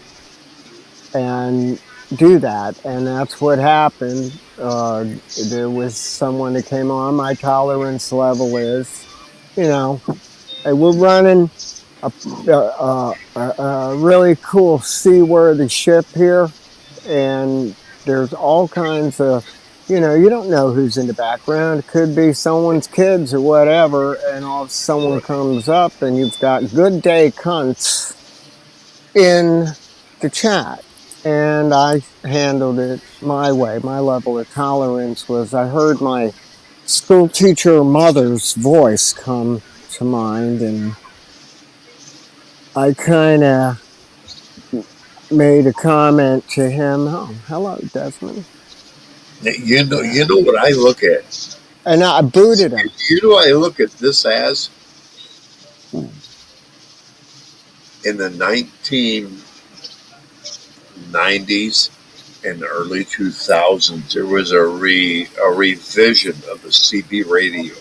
and do that. And that's what happened. There was someone that came on. My tolerance level is, you know, hey, we're running a really cool seaworthy ship here, and there's all kinds of, you don't know who's in the background. It could be someone's kids or whatever, and all someone comes up, and you've got good day cunts in the chat. And I handled it my way. My level of tolerance was, I heard my school teacher mother's voice come to mind, and I kind of made a comment to him. Oh, hello, Desmond. You know what I look at? And I booted him. You know what I look at this as? In the 1990s and the early 2000s, there was a revision of the CB radio.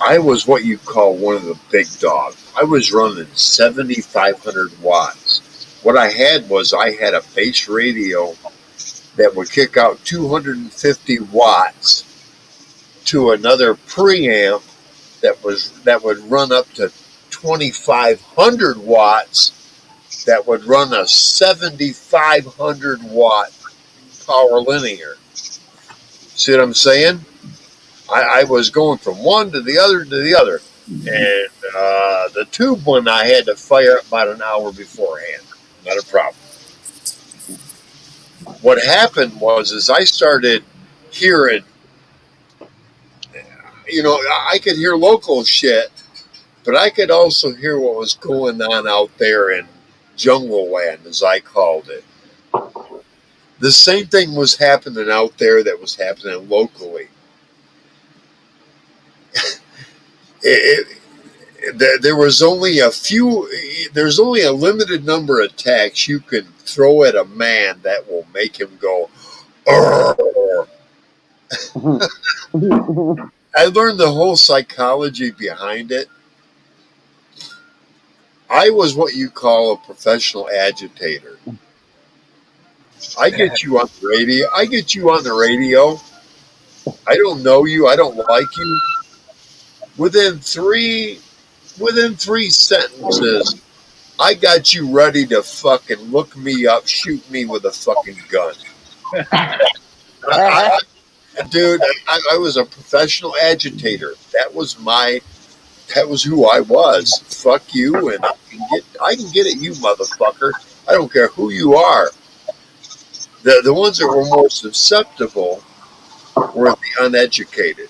I was what you call one of the big dogs. I was running 7,500 watts. What I had a base radio that would kick out 250 watts to another preamp that would run up to 2,500 watts that would run a 7,500 watt power linear. See what I'm saying? I was going from one to the other to the other. And the tube one I had to fire about an hour beforehand. Not a problem. What happened was I started hearing, I could hear local shit, but I could also hear what was going on out there in Jungle Land, as I called it. The same thing was happening out there that was happening locally. There was only there's only a limited number of attacks you can throw at a man that will make him go, "Arr." I learned the whole psychology behind it. I was what you call a professional agitator. I get you on the radio. I don't know you. I don't like you. Within three sentences, I got you ready to fucking look me up, shoot me with a fucking gun. Dude, I was a professional agitator. That was who I was. Fuck you, and I can get at you, motherfucker. I don't care who you are. The ones that were more susceptible were the uneducated.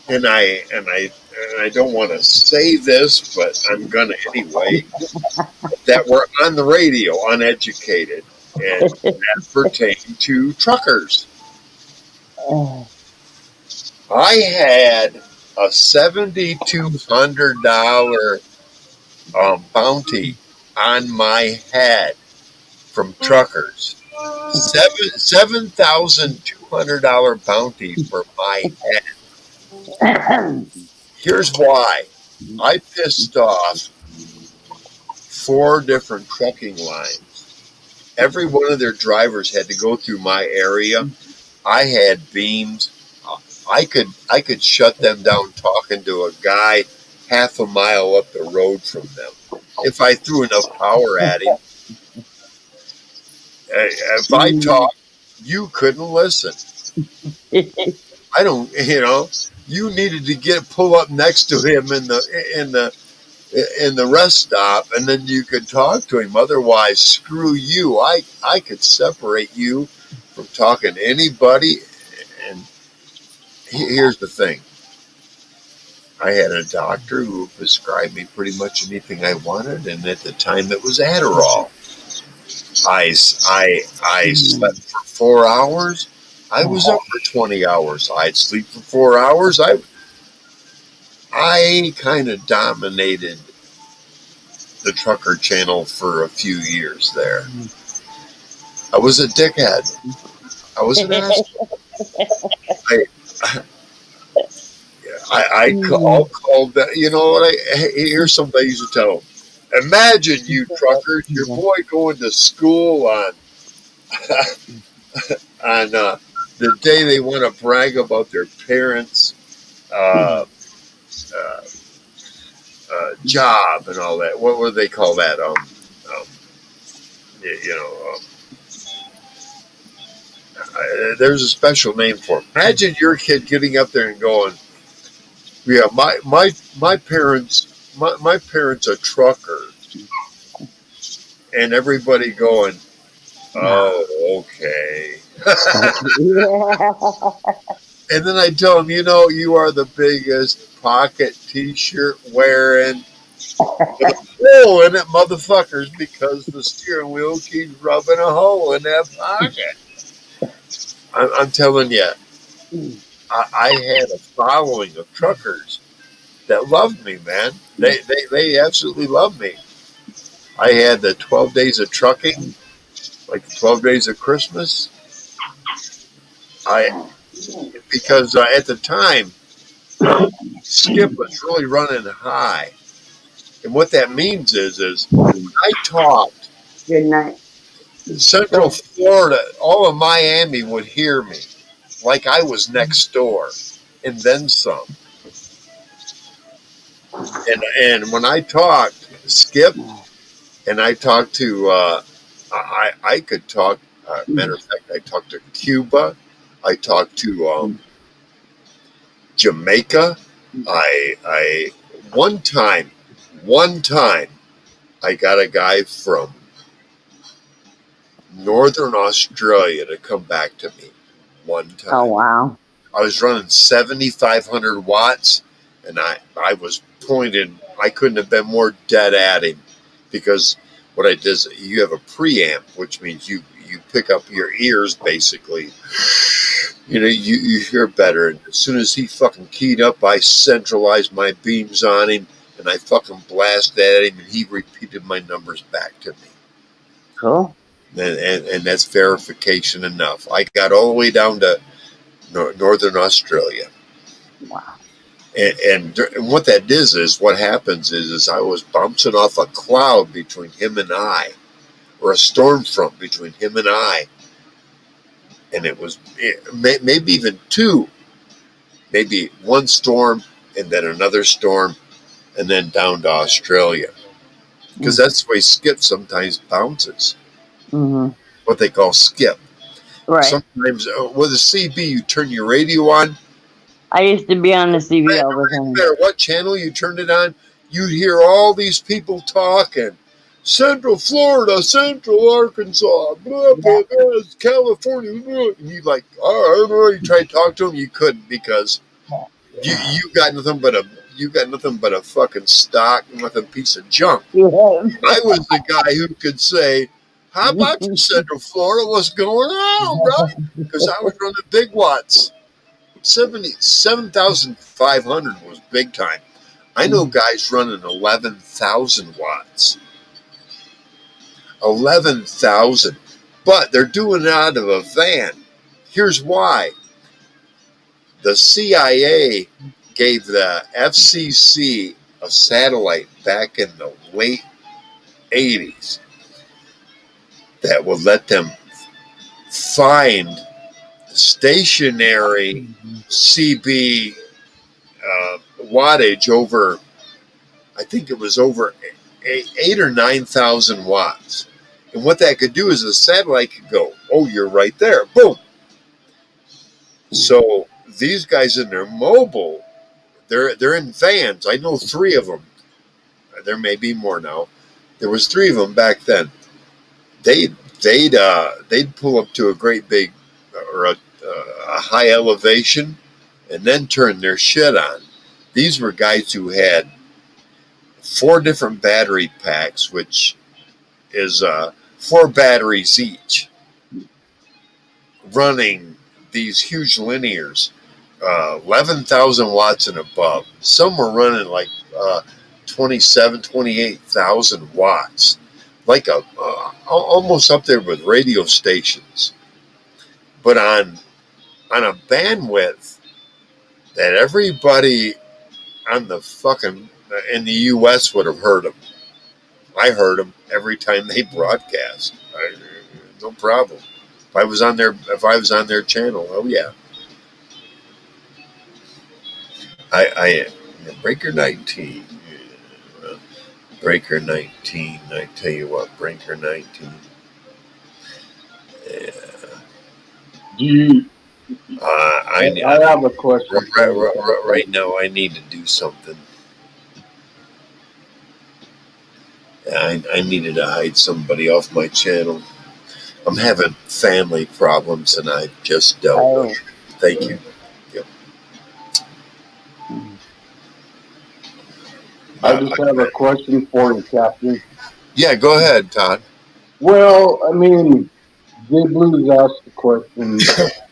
And I don't want to say this, but I'm gonna anyway. That were on the radio, uneducated, and that pertained to truckers. I had a $7,200 bounty on my head from truckers. $7,200 bounty for my head. Here's why. I pissed off 4 different trucking lines. Every one of their drivers had to go through my area. I had beams. I could shut them down talking to a guy half a mile up the road from them if I threw enough power at him. If I talked, you couldn't listen. I don't, you needed to pull up next to him in the rest stop, and then you could talk to him. Otherwise, screw you. I could separate you from talking to anybody. And here's the thing. I had a doctor who prescribed me pretty much anything I wanted, and at the time it was Adderall. I slept for 4 hours. I was up for 20 hours. I'd sleep for 4 hours. I kind of dominated the trucker channel for a few years there. I was a dickhead. I was an asshole. I called that. You know what? Here's something I used to tell them. Imagine you truckers, your boy going to school on on the day they want to brag about their parents' uh, uh, job and all that. What would they call that? You know, there's a special name for it. Imagine your kid getting up there and going, "Yeah, my parents, my parents are truckers," and everybody going, "Oh, okay." And then I tell them, you are the biggest pocket T-shirt wearing with a hole in it, motherfuckers, because the steering wheel keeps rubbing a hole in that pocket. I'm telling you, I had a following of truckers that loved me, man. They absolutely loved me. I had the 12 days of trucking, like the 12 days of Christmas. Because at the time, Skip was really running high. And what that means is when I talked, Good night. Central Florida, all of Miami would hear me like I was next door, and then some. And when I talked, Skip, and I talked to, I could talk. Matter of fact, I talked to Cuba. I talked to Jamaica. I one time, I got a guy from Northern Australia to come back to me one time. Oh, wow. I was running 7,500 watts, and I was pointed. I couldn't have been more dead at him, because what I did is you have a preamp, which means you pick up your ears basically. You hear better. And as soon as he fucking keyed up, I centralized my beams on him, and I fucking blasted at him, and he repeated my numbers back to me. Cool. And that's verification enough. I got all the way down to Northern Australia. Wow. And what that is what happens is I was bouncing off a cloud between him and I, or a storm front between him and I. And it was maybe even two, maybe one storm and then another storm, and then down to Australia. Because that's the way Skip sometimes bounces. Mm-hmm. What they call skip. Right. Sometimes with a CB, you turn your radio on. I used to be on the CB all the No time. matter what channel you turned it on, you'd hear all these people talking. Central Florida, Central Arkansas, blah, blah, blah, California, blah. And you'd like, I don't know. You try to talk to them, you couldn't, because you got nothing but a fucking stock, nothing piece of junk. Yeah. I was the guy who could say, "How about you, Central Florida? What's going on, bro?" Because I was running big watts. 7,500 was big time. I know guys running 11,000 watts. 11,000. But they're doing it out of a van. Here's why. The CIA gave the FCC a satellite back in the late 80s that would let them find stationary CB wattage over, I think it was over 8 or 9,000 watts. And what that could do is the satellite could go, oh, you're right there, boom. So these guys in their mobile, they're in vans. I know 3 of them. There may be more now. There was 3 of them back then. They'd pull up to a great big, or a high elevation, and then turn their shit on. These were guys who had 4 different battery packs, which is 4 batteries each, running these huge linears, 11,000 watts and above. Some were running like 28,000 watts, like almost up there with radio stations, but on a bandwidth that everybody on the fucking in the U.S. would have heard of. I heard them every time they broadcast. No problem. If I was on their channel, oh yeah. I Breaker 19. Breaker 19. I tell you what, Breaker 19. Yeah. Do you? I I have a question. right now. I need to do something. I needed to hide somebody off my channel. I'm having family problems, and I just dealt with it. Thank you. Yep. I just have a question for you, Captain. Yeah, go ahead, Todd. Well, I mean, Jay Blues asked the question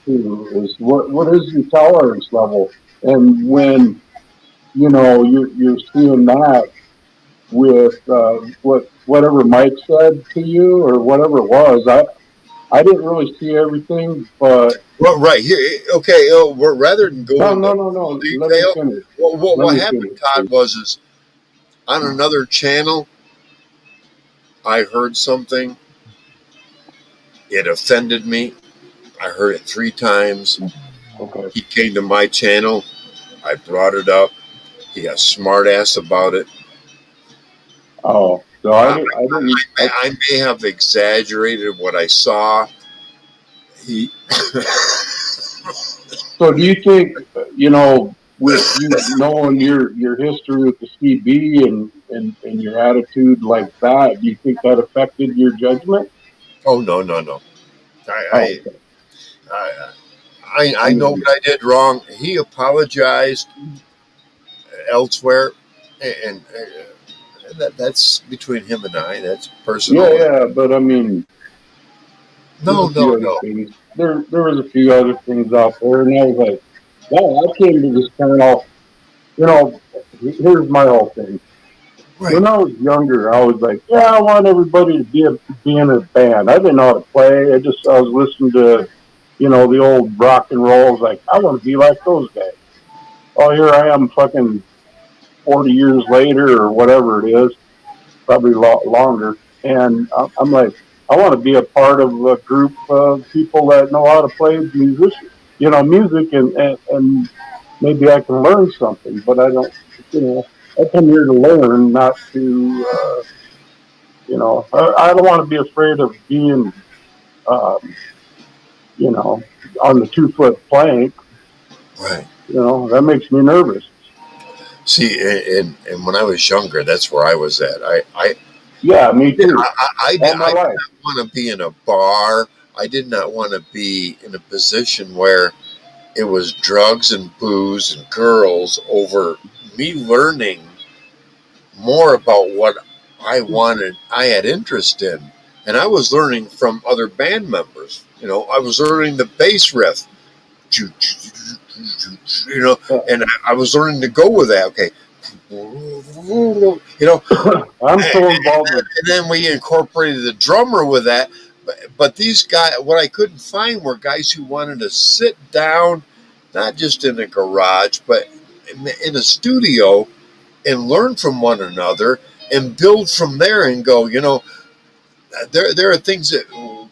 too: is what is your tolerance level? And when you're seeing that with whatever Mike said to you or whatever it was, I didn't really see everything, but Well, right here. Okay. Rather than go into no. Let me detail, finish. what happened, Todd, was on another channel, I heard something. It offended me. I heard it 3 times. Okay. He came to my channel. I brought it up. He got smart ass about it. Oh, so I didn't. I may have exaggerated what I saw. He. So do you think, with you knowing your history with the CB and your attitude like that, do you think that affected your judgment? Oh no. Oh, I okay. I, I know what I did wrong. He apologized elsewhere, and that's between him and I. That's personal. Yeah, but I mean, there's No, a few other things. There was a few other things out there, and I was like, wow, I came to this channel. Here's my whole thing. Right. When I was younger, I was like, yeah, I want everybody to be in a band. I didn't know how to play. I was listening to, the old rock and rolls. Like, I want to be like those guys. Oh, here I am, fucking 40 years later or whatever it is, probably a lot longer. And I'm like, I want to be a part of a group of people that know how to play music, and maybe I can learn something. But I don't, I come here to learn, not to. I don't want to be afraid of being, um, on the 2-foot plank. Right. That makes me nervous. See, and when I was younger, that's where I was at. Yeah, me too. I All my did life. not want to be in a bar. I did not want to be in a position where it was drugs and booze and girls over me learning more about what I had interest in. And I was learning from other band members. I was learning the bass riff, and I was learning to go with that. Okay. I'm so involved with. And then we incorporated the drummer with that. But these guys, what I couldn't find were guys who wanted to sit down, not just in a garage, but in a studio and learn from one another and build from there and go, there are things that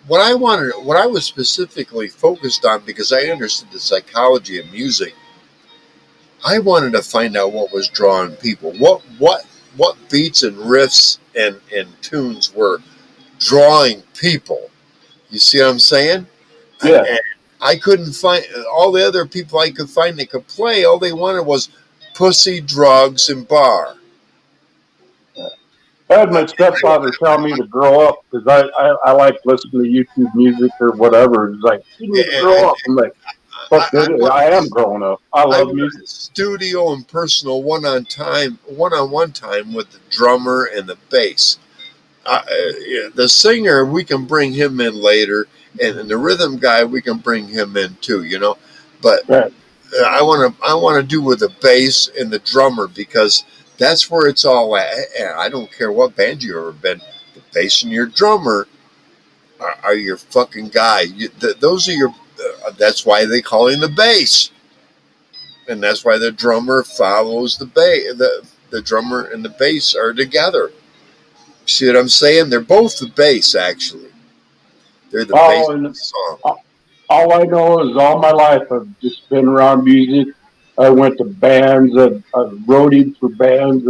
what I was specifically focused on, because I understood the psychology of music. I wanted to find out what was drawing people, what beats and riffs and tunes were drawing people. You see what I'm saying? Yeah. I couldn't find all the other people I could find that could play. All they wanted was pussy, drugs, and bar. I had my stepfather tell me to grow up because I like listening to YouTube music or whatever. He's like, you need to grow up. I'm like, fuck it, I am growing up. I love music. Studio and personal one-on-one time with the drummer and the bass. The singer, we can bring him in later, and the rhythm guy, we can bring him in too. But right. I want to do with the bass and the drummer, because that's where it's all at. And I don't care what band you've ever been. The bass and your drummer are your fucking guy. Those are your. That's why they call him the bass, and that's why the drummer follows the bass. The drummer and the bass are together. See what I'm saying? They're both the bass, actually. They're the bass Oh, of and the song. all I know is all my life I've just been around music. I went to bands. I've roadied for bands.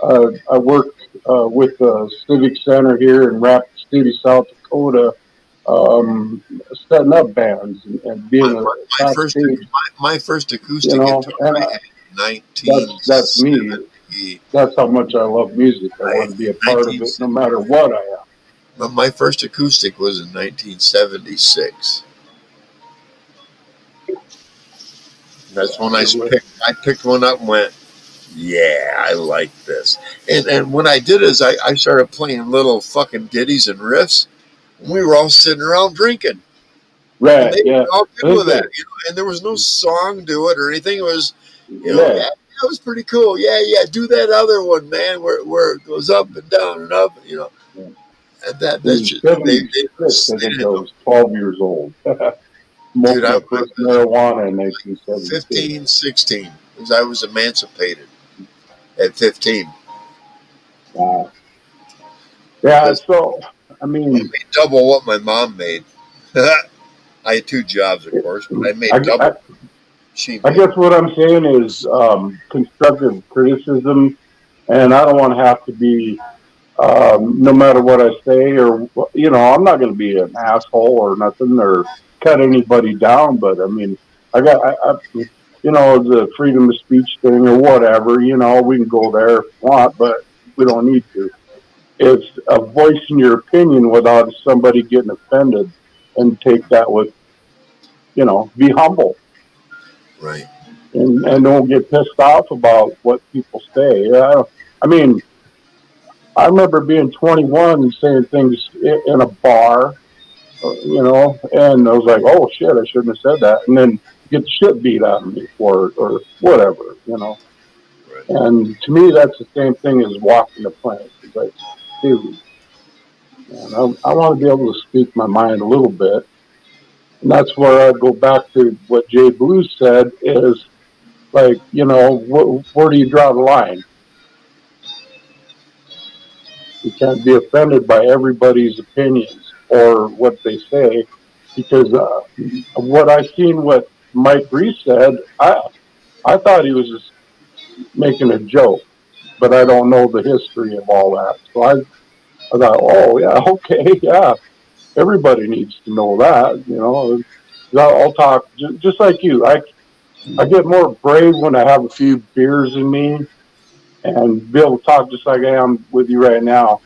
I worked with the Civic Center here in Rapid City, South Dakota, setting up bands and being My, a my first backstage. my first You acoustic know, guitar and I had in that's me. 1970. That's how much I love music. I I, want to be a part of it, no 1970. matter what I am. My first acoustic was in 1976. That's when I picked one up and went, yeah, I like this. And what I did is I started playing little fucking ditties and riffs. And we were all sitting around drinking, and Right? they Yeah. were all good That's with that. it. And there was no song to it or anything. It was, Yeah. yeah, that was pretty cool. Yeah, yeah, do that other one, man, where it goes up and down and up. And that's In just '76, I they think I didn't know. was 12 years old. Dude, Smoked I my first was marijuana in 1976. 15, 16, because I was emancipated at 15. Wow. Yeah. Because So, I I mean, made double what my mom made. I had two jobs, of course, but I made I, I, double she I made. guess what I'm saying is constructive criticism, and I don't want to have to be, no matter what I say, or, I'm not going to be an asshole or nothing or cut anybody down, but I mean, the freedom of speech thing or whatever, we can go there if we want, but we don't need to. It's a voicing your opinion without somebody getting offended, and take that with, be humble, Right. and don't get pissed off about what people say. Yeah, I mean, I remember being 21 and saying things in a bar, and I was like, oh shit, I shouldn't have said that, and then get the shit beat out of me for it or whatever. Right. And to me, that's the same thing as walking the plank. It's like, dude, man, I want to be able to speak my mind a little bit. And that's where I go back to what Jay Blue said is like, where do you draw the line? You can't be offended by everybody's opinions or what they say because what I seen what Mike Reese said, I thought he was just making a joke, but I don't know the history of all that. So I thought, oh yeah, okay, yeah, everybody needs to know that. I'll talk just like you. I get more brave when I have a few beers in me and be able to talk just like I am with you right now.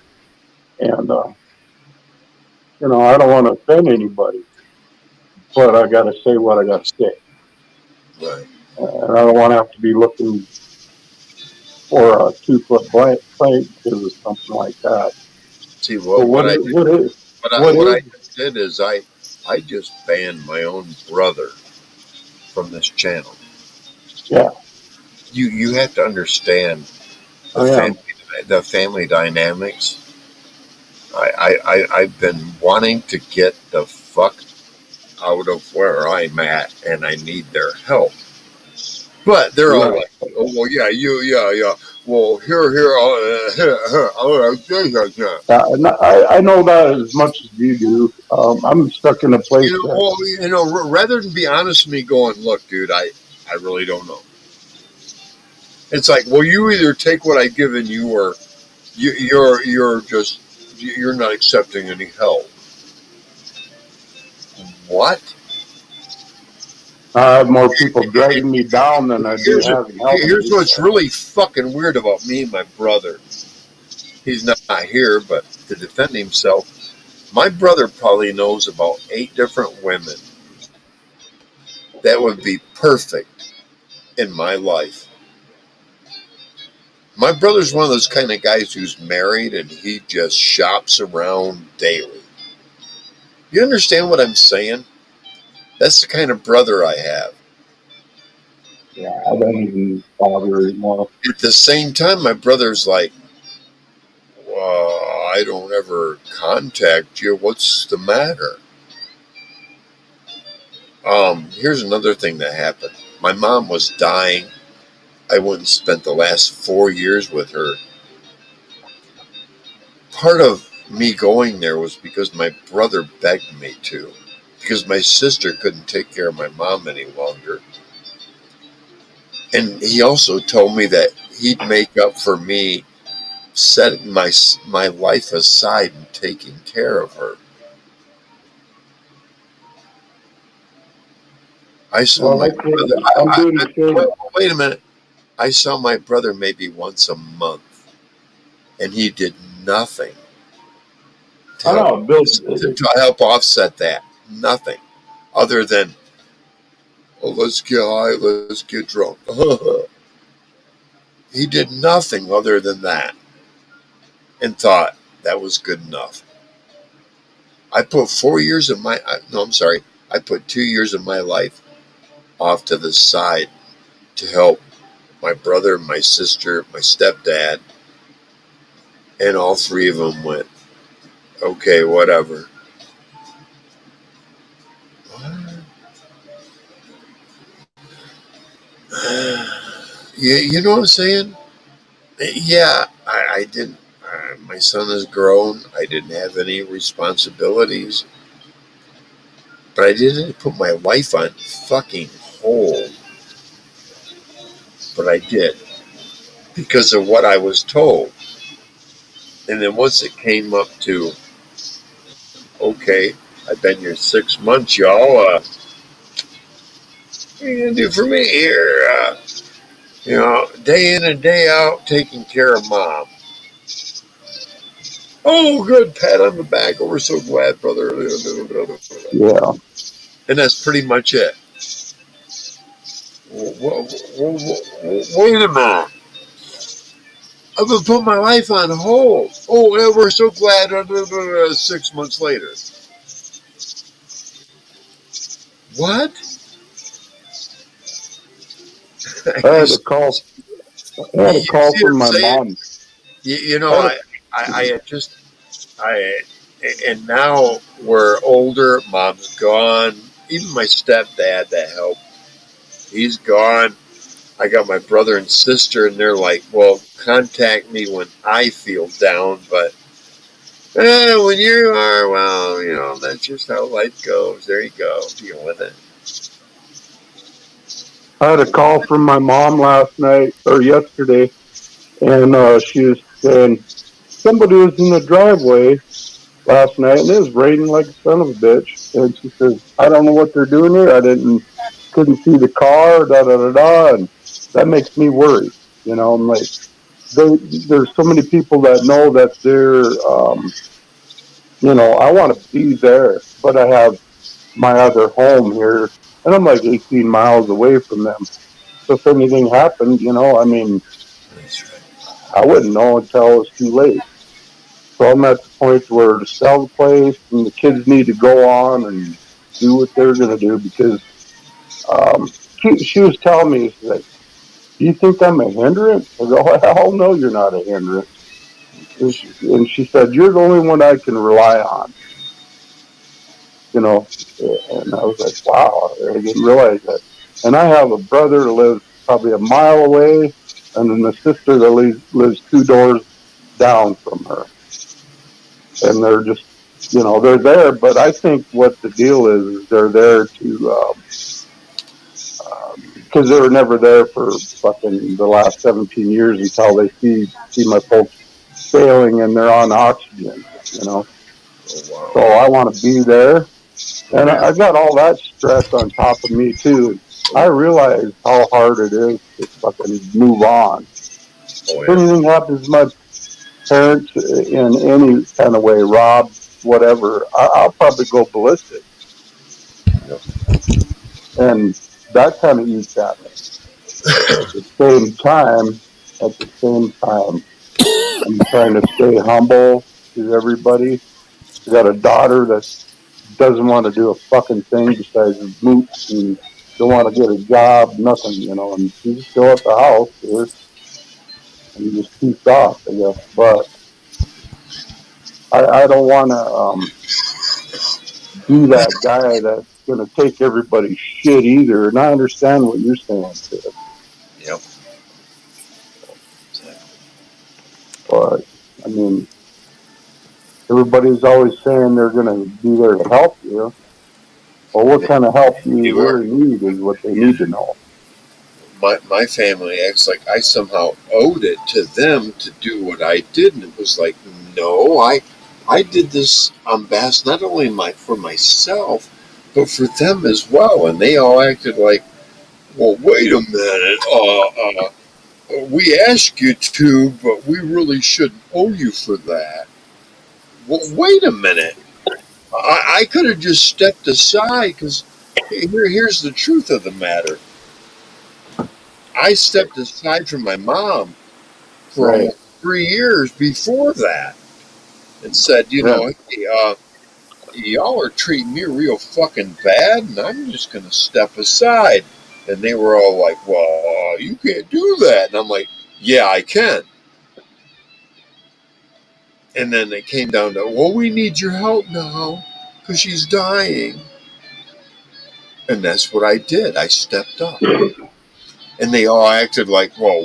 And I don't want to offend anybody, but I got to say what I got to say. Right. And I don't want to have to be looking for a 2 foot plank because of something like that. See So what I did. what What I is just did is I just banned my own brother from this channel. yeah, You have to understand the I am. family dynamics. I've been wanting to get the fuck out of where I'm at, and I need their help. But they're all Right. like, "Oh well, yeah, yeah. Well, here, I know that as much as you do. I'm stuck in a place that, rather than be honest with me, going, look, dude, I really don't know. It's like, well, you either take what I've given you, or you're not accepting any help. What? I have more people dragging me down than I do Here's having helping here's me. what's really fucking weird about me and my brother. He's not here, but to defend himself, my brother probably knows about 8 different women that would be perfect in my life. My brother's one of those kind of guys who's married and he just shops around daily. You understand what I'm saying? That's the kind of brother I have. Yeah, I don't even bother anymore. At the same time, my brother's like, I don't ever contact you. What's the matter? Here's another thing that happened. My mom was dying. I went and spent the last 4 years with her. part of me going there was because my brother begged me to, because my sister couldn't take care of my mom any longer. And he also told me that he'd make up for me setting my life aside and taking care of her. I saw Well, my that's what brother. I'm doing the same. Wait a minute. I saw my brother maybe once a month, and he did nothing to I help know, Bill. to help offset that. Nothing other than, oh, let's get high, let's get drunk. He did nothing other than that, and thought that was good enough. I put 4 years of my no, I'm sorry. I put 2 years of my life off to the side to help my brother, my sister, my stepdad, and all three of them went, okay, whatever. You know what I'm saying? Yeah, I didn't. My son has grown. I didn't have any responsibilities, but I didn't put my life on fucking hold. But I did because of what I was told. And then once it came up to, okay, I've been here 6 months, y'all. What are you gonna do for me here? Day in and day out, taking care of mom. Oh, good, pat on the back. Oh, we're so glad, brother. Yeah. And that's pretty much it. Wait a minute. I've been putting my life on hold. Oh, yeah, we're so glad. 6 months later. What? I you, had a call. I had a you call see what from I'm my saying? mom. You I know, had a, I had just, I, and now we're older. Mom's gone. Even my stepdad that helped, he's gone. I got my brother and sister, and they're like, well, contact me when I feel down, but when you are, well, that's just how life goes. There you go. Deal with it. I had a call from my mom last night or yesterday, and she was saying somebody was in the driveway last night, and it was raining like a son of a bitch. And she says, "I don't know what they're doing here. Couldn't see the car. Da da da da." And that makes me worry. I'm like, there's so many people that know that they're, I want to be there, but I have my other home here, and I'm like 18 miles away from them. So if anything happened, I mean, That's right. I wouldn't know until it's too late. So I'm at the point where to sell the place and the kids need to go on and do what they're going to do because she was telling me, she's like, do you think I'm a hindrance? I go, hell no, you're not a hindrance. And she said, you're the only one I can rely on, you know. And I was like, wow, I didn't realize that. And I have a brother that lives probably a mile away and then a sister that lives two doors down from her. And they're just, they're there. But I think what the deal is they're there to, because they were never there for fucking the last 17 years until they see my folks failing and they're on oxygen. Oh, wow. So I want to be there. Oh, And yeah. I got all that stress on top of me too. I realize how hard it is to fucking move on. Oh, If yeah. anything happens to my parents in any kind of way, Rob, whatever, I'll probably go ballistic. Yep. And that kind of eats at me. But at the same time, I'm trying to stay humble to everybody. I got a daughter that doesn't want to do a fucking thing besides mooch and don't want to get a job, nothing. And she's still at the house here and just keeps off, I guess. But I don't want to be that guy that's going to take everybody's shit either. And I understand what you're saying, Chris. Yep. Exactly. But I mean, everybody's always saying they're going to be there to help you. Well, what kind of help They you were. really need is what they need to know. My family acts like I somehow owed it to them to do what I did, and it was like, no, I did this on behalf not only for myself, but for them as well, and they all acted like, well, wait a minute, we asked you to, but we really shouldn't owe you for that. Well, wait a minute, I could have just stepped aside because here's the truth of the matter. I stepped aside from my mom for Right. almost 3 years before that and said, Yeah. hey, y'all are treating me real fucking bad, and I'm just going to step aside. And they were all like, well, you can't do that. And I'm like, yeah, I can. And then it came down to, well, we need your help now because she's dying. And that's what I did. I stepped up. And they all acted like, well,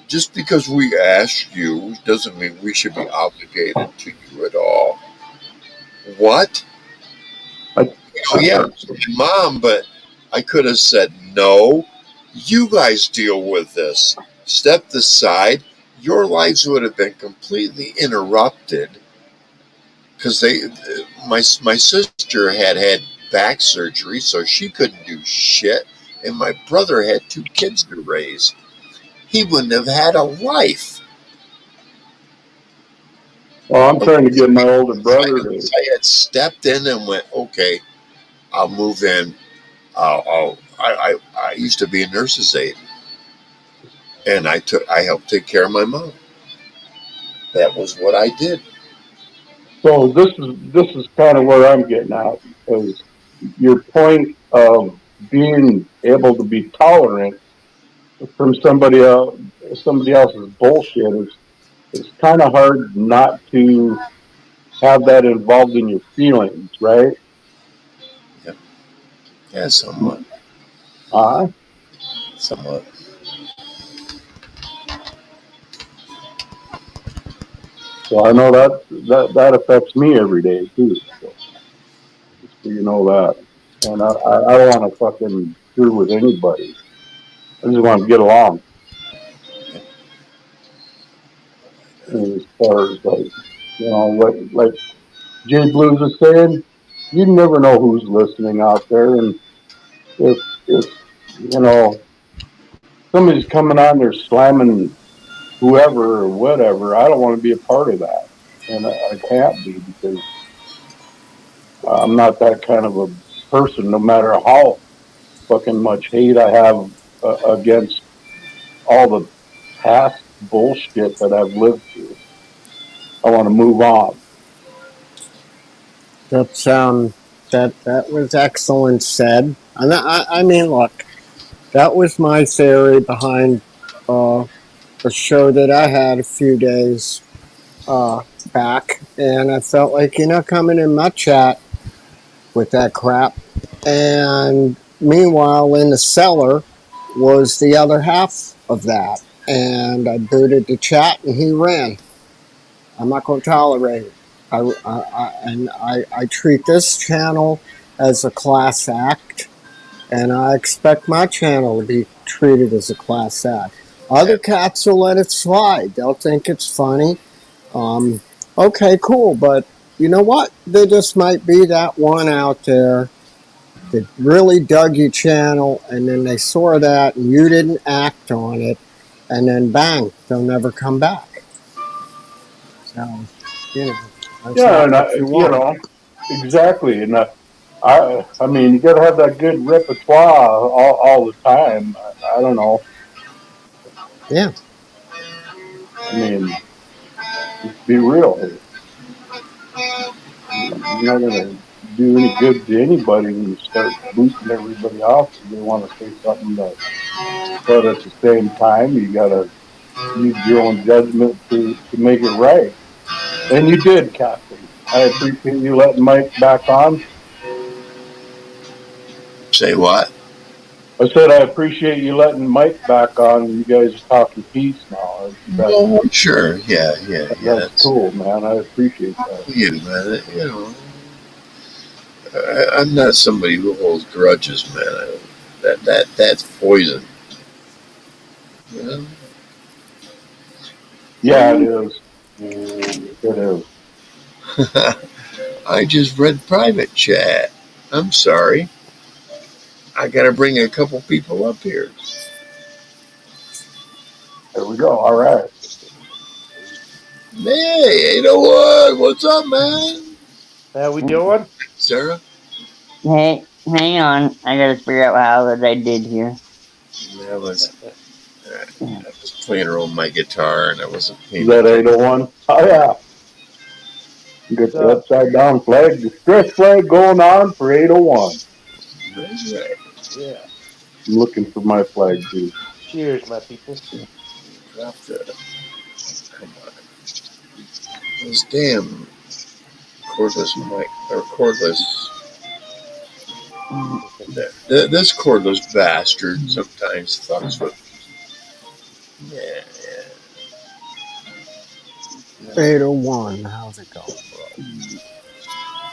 just because we asked you doesn't mean we should be obligated to you at all. What? I, Yeah, it's my mom, but I could have said, no, you guys deal with this. Stepped aside. Your lives would have been completely interrupted because my sister had back surgery, so she couldn't do shit, and my brother had 2 kids to raise. He wouldn't have had a life. well, I'm trying to get my older brother to. I had stepped in and went, okay, I'll move in. I used to be a nurse's aide, and I helped take care of my mom. That was what I did. So this is kind of where I'm getting at, is your point of being able to be tolerant from somebody else's bullshit is it's kind of hard not to have that involved in your feelings, right? Yeah, yeah, somewhat, Uh, somewhat. so I know that affects me every day too. So just so you know that, and I don't want to fucking screw with anybody. I just want to get along. And as far as like Jay Blues is saying, you never know who's listening out there, and if you know somebody's coming on there slamming whoever or whatever, I don't want to be a part of that, and I can't be because I'm not that kind of a person. No matter how fucking much hate I have against all the past bullshit that I've lived through, I want to move on. That's that was excellent said. And I mean, look, that was my theory behind uh, a show that I had a few days uh, back, and I felt like coming in my chat with that crap, and meanwhile in the cellar was the other half of that, and I booted the chat, and he ran. I'm not going to tolerate it. I treat this channel as a class act, and I expect my channel to be treated as a class act. Other cats will let it slide. They'll think it's funny. Okay, cool, but you know what? There just might be that one out there that really dug your channel, and then they saw that, and you didn't act on it, and then bang, they'll never come back. So, that's Yeah, not and what you want. exactly, and I mean, you got to have that good repertoire all the time. I don't know. Yeah. I mean, just be real here. You're not going to do any good to anybody when you start booting everybody off because they want to say something but at the same time, you got to use your own judgment to make it right. And you did, Captain. I appreciate you letting Mike back on. Say what? I said I appreciate you letting Mike back on. You guys are talking peace now. Oh, sure. Yeah, yeah, yeah. That's cool, man. I appreciate that. You, man. I'm not somebody who holds grudges, man. That's poison. You know? Yeah, it is. It is. I just read private chat. I'm sorry. I got to bring a couple people up here. There we go. All right. Hey, 801, what's up, man? How we doing? Sarah? Hey, hang on. I gotta figure out how that I did here. I was playing around my guitar and I wasn't Is paying that attention. 801? Oh, yeah. You got the upside down flag, the stretch flag going on for 801. That's right. Yeah. I'm looking for my flag, too. Cheers, my people. Drop the. Come on. This damn cordless mic, or cordless. This cordless bastard sometimes fucks with. Yeah, 801. How's it going, bro?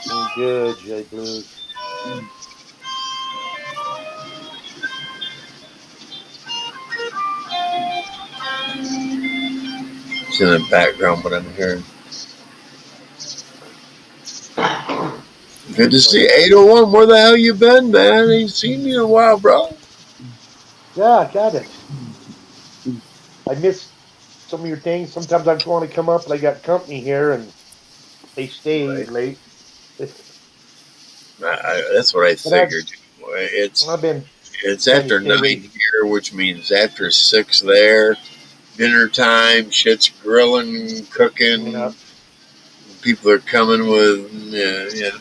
Doing good, J Blues. it's in the background what I'm hearing. Good to see 801. Where the hell you been, man? Ain't seen you in a while, bro. Yeah, I got it. I missed some of your things. Sometimes I just want to come up, but I got company here, and they stay Right. late. That's what I But I've figured. It's I've been it's trying to after stay 9 away. here, which means after 6 there. Dinner time, shit's grilling, Yeah, cooking. People are coming with, yeah.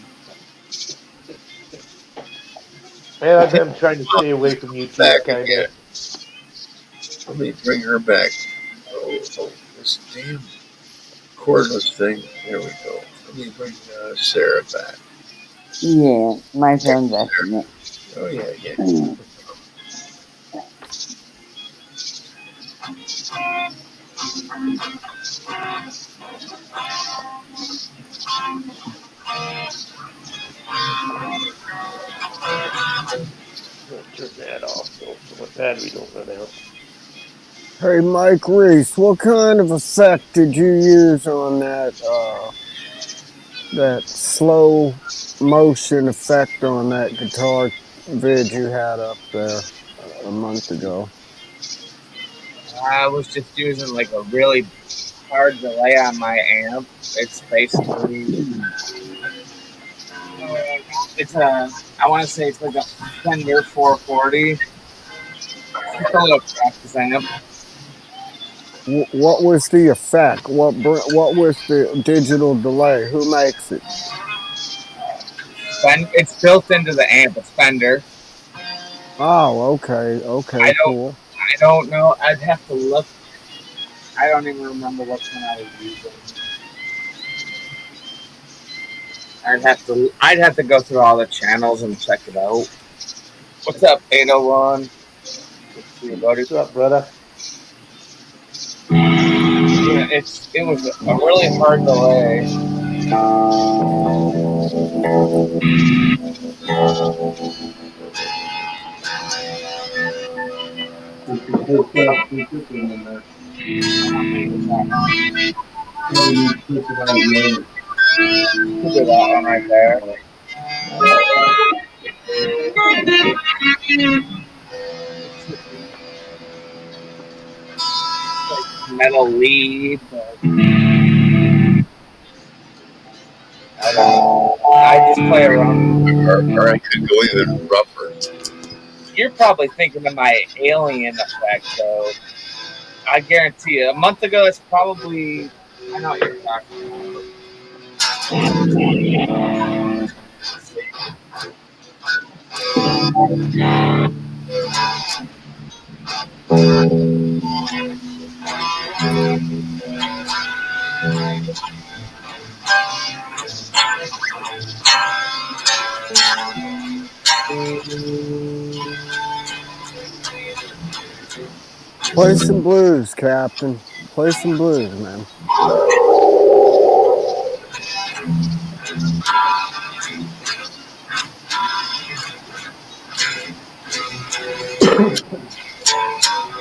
and I've been trying to stay away from YouTube, Back kind again. of. Let me bring her back. Oh, this damn cordless thing. There we go. Let me bring Sarah back. Yeah, my phone's acting up. Oh, yeah. Turn that off though, so my battery don't run out. Hey, Mike Reese, what kind of effect did you use on that slow motion effect on that guitar vid you had up there a month ago? I was just using like a really hard delay on my amp. It's basically it's a I want to say it's like a Fender 440. It's a little practice amp. What was the effect? What was the digital delay? Who makes it? It's built into the amp. It's Fender. Oh, okay, cool. I don't know. I'd have to look. I don't even remember which one I was using. I'd have to go through all the channels and check it out. What's up, 801? Good to see you, buddy. What's up, brother? Yeah, it was a really hard delay. Look at that one right there. Like metal lead. I don't know. I just play around. Or I could go even rougher. You're probably thinking of my alien effect, though. I guarantee you, a month ago, it's probably. I know what you're talking about. Play some blues, Captain. Play some blues, man.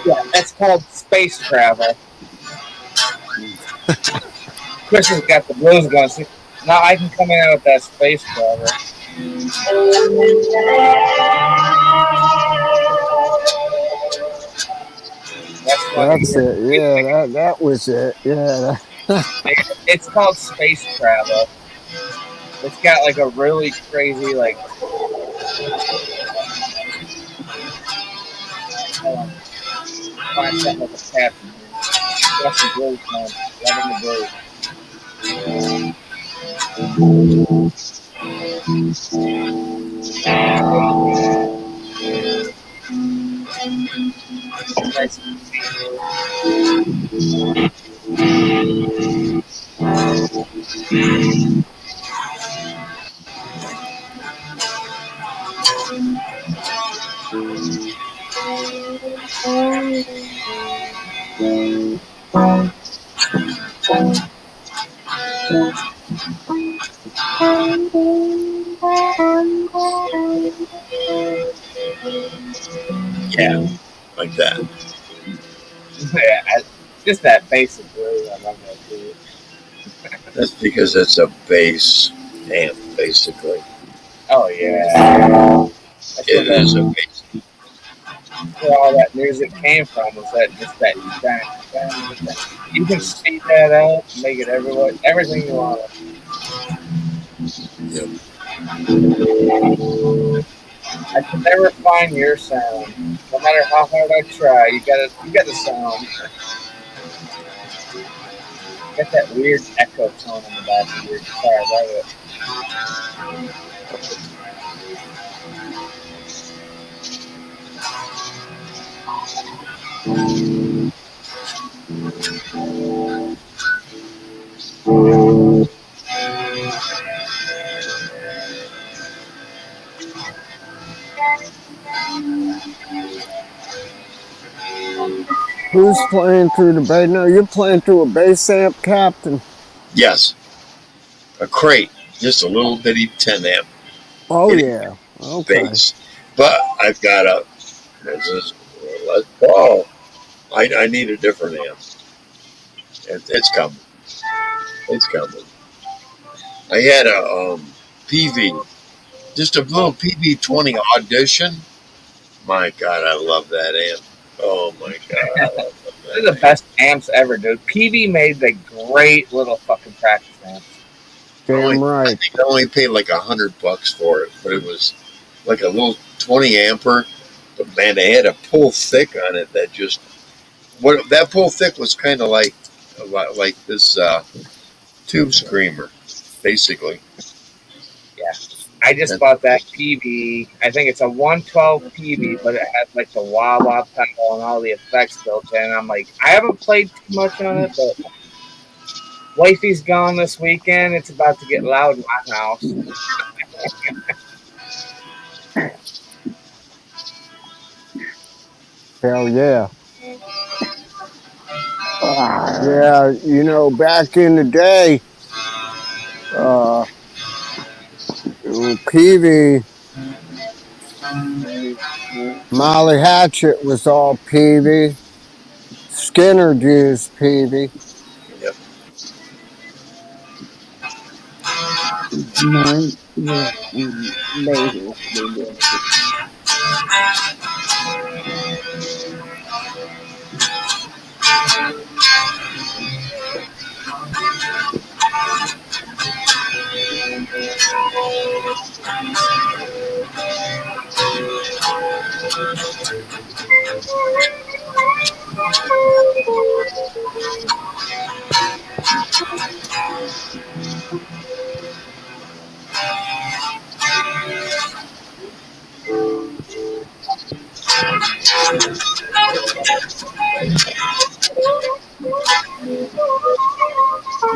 Yeah, that's called space travel. Chris has got the blues going. See, now I can come in with that space travel. That's funny. That's it. Yeah, that was it. Yeah. It's called space travel. It's got like a really crazy like. Find something with a captain here. Got some blues, man. Loving the blues. Nice. Yeah, like that. Yeah, just that basic blues. I love that too. That's because it's a bass amp, basically. Oh yeah, that's It is a bass. where all that music came from. Was that just that bang, bang, bang. You can speed that up, make it everywhere, everything you want. Yep. I can never find your sound. No matter how hard I try, you got the sound. You got that weird echo tone in the back of your guitar. I love it. Who's playing through the bass? No, you're playing through a bass amp, Captain. Yes, a crate, just a little bitty 10 amp Oh hitting yeah. Okay. bass. But I've got a. This is Les Paul. I need a different amp. It's coming. It's coming. I had a PV, just a little PV-20 audition. My God, I love that amp. Oh my God, I love They're that the amp. best amps ever, dude. PV made the great little fucking practice amps. Damn I right. think I only paid like $100 for it, but it was like a little 20 amper. But man, they had a pull thick on it that just what that pull thick was kind of like this tube screamer, basically. Yeah. I just And bought that PV. I think it's a 112 PV, but it has like the wah wah pedal and all the effects built in. I'm like, I haven't played too much on it, but wifey's gone this weekend. It's about to get loud in my house. Hell yeah. Yeah, back in the day, uh, Peavy, Molly Hatchet was all Peavy. Skinner used Peavy. yep. No, yeah, bases they did.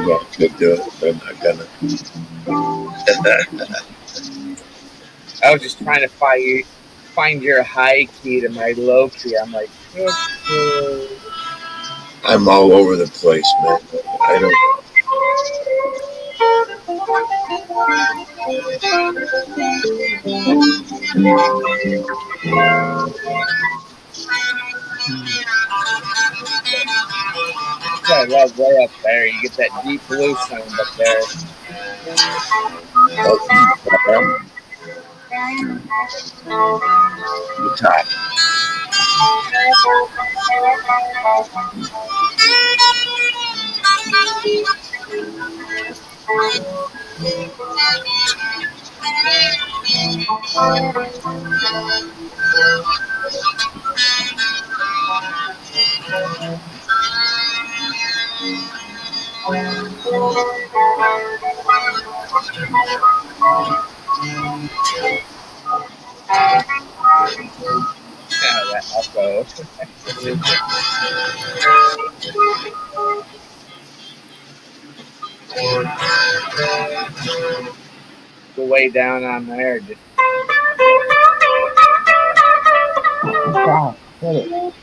Yeah, could do it, but I'm not gonna. I was just trying to find your high key to my low key. I'm like, okay. I'm all over the place, man. I don't. That's what I love way up there. You get that deep blue sound up there. The top. That echo. Go way down on there. Just Stop. Hit it.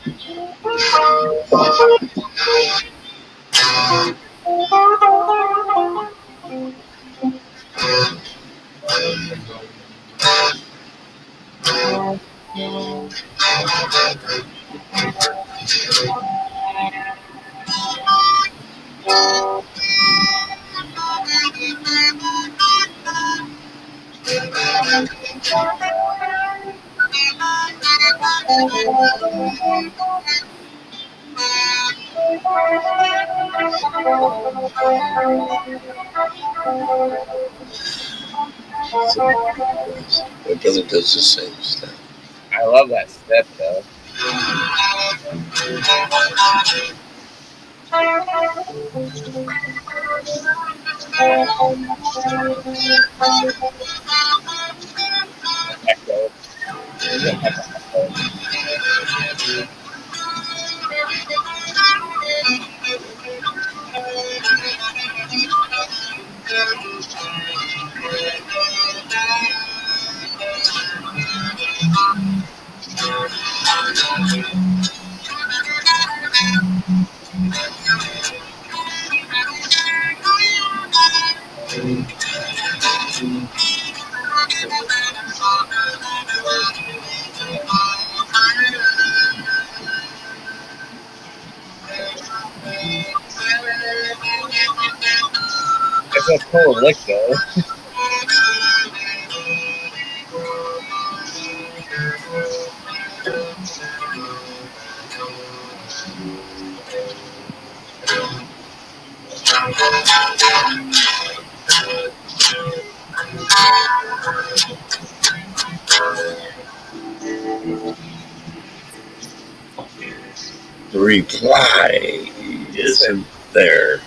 My brother does the same stuff. I love that step though. Echo. Yeah, echo. It's a cool lick though. The reply isn't there.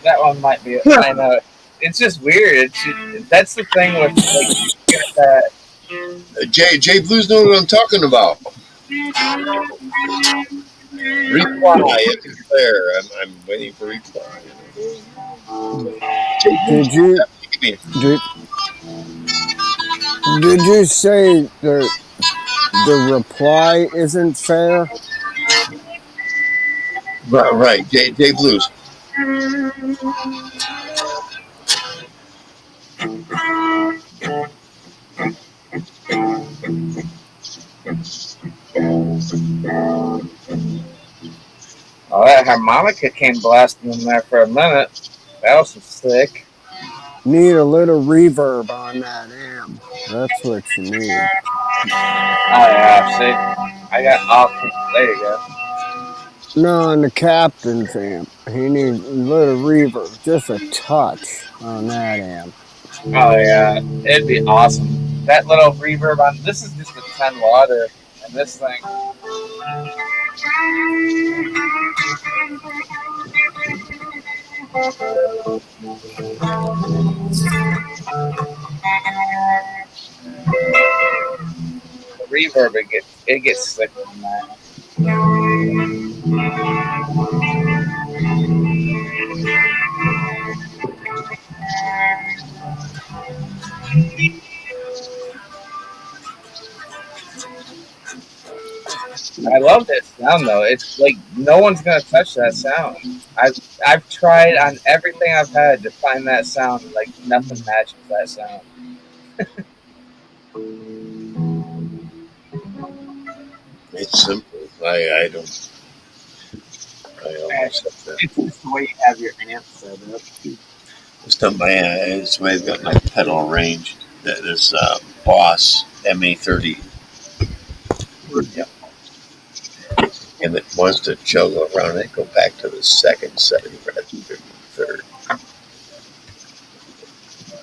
That one might be. I know. It's just weird. That's the thing with like you got that. Jay Blues know what I'm talking about. Reply isn't there. I'm waiting for reply. Jay Blues, Did you give me. did did you say the reply isn't fair? Right. Jay Blues. Oh, that harmonica came blasting in there for a minute. That was sick. Need a little reverb on that amp. That's what you need. Oh yeah, see, I got all. There you go. No, on the captain's amp. He needs a little reverb, just a touch on that amp. Oh yeah, it'd be awesome. That little reverb on this is just a 10 water, and this thing. The reverb it gets sick on that. I love that sound though. It's like no one's gonna touch that sound. I've tried on everything I've had to find that sound. Like nothing matches that sound. It's simple. I almost have to. It's just the way you have your amp set up. It's done by. It's the way I've got my pedal arranged. This Boss MA30. Yeah. And it wants to juggle around it, go back to the second setting rather than the third.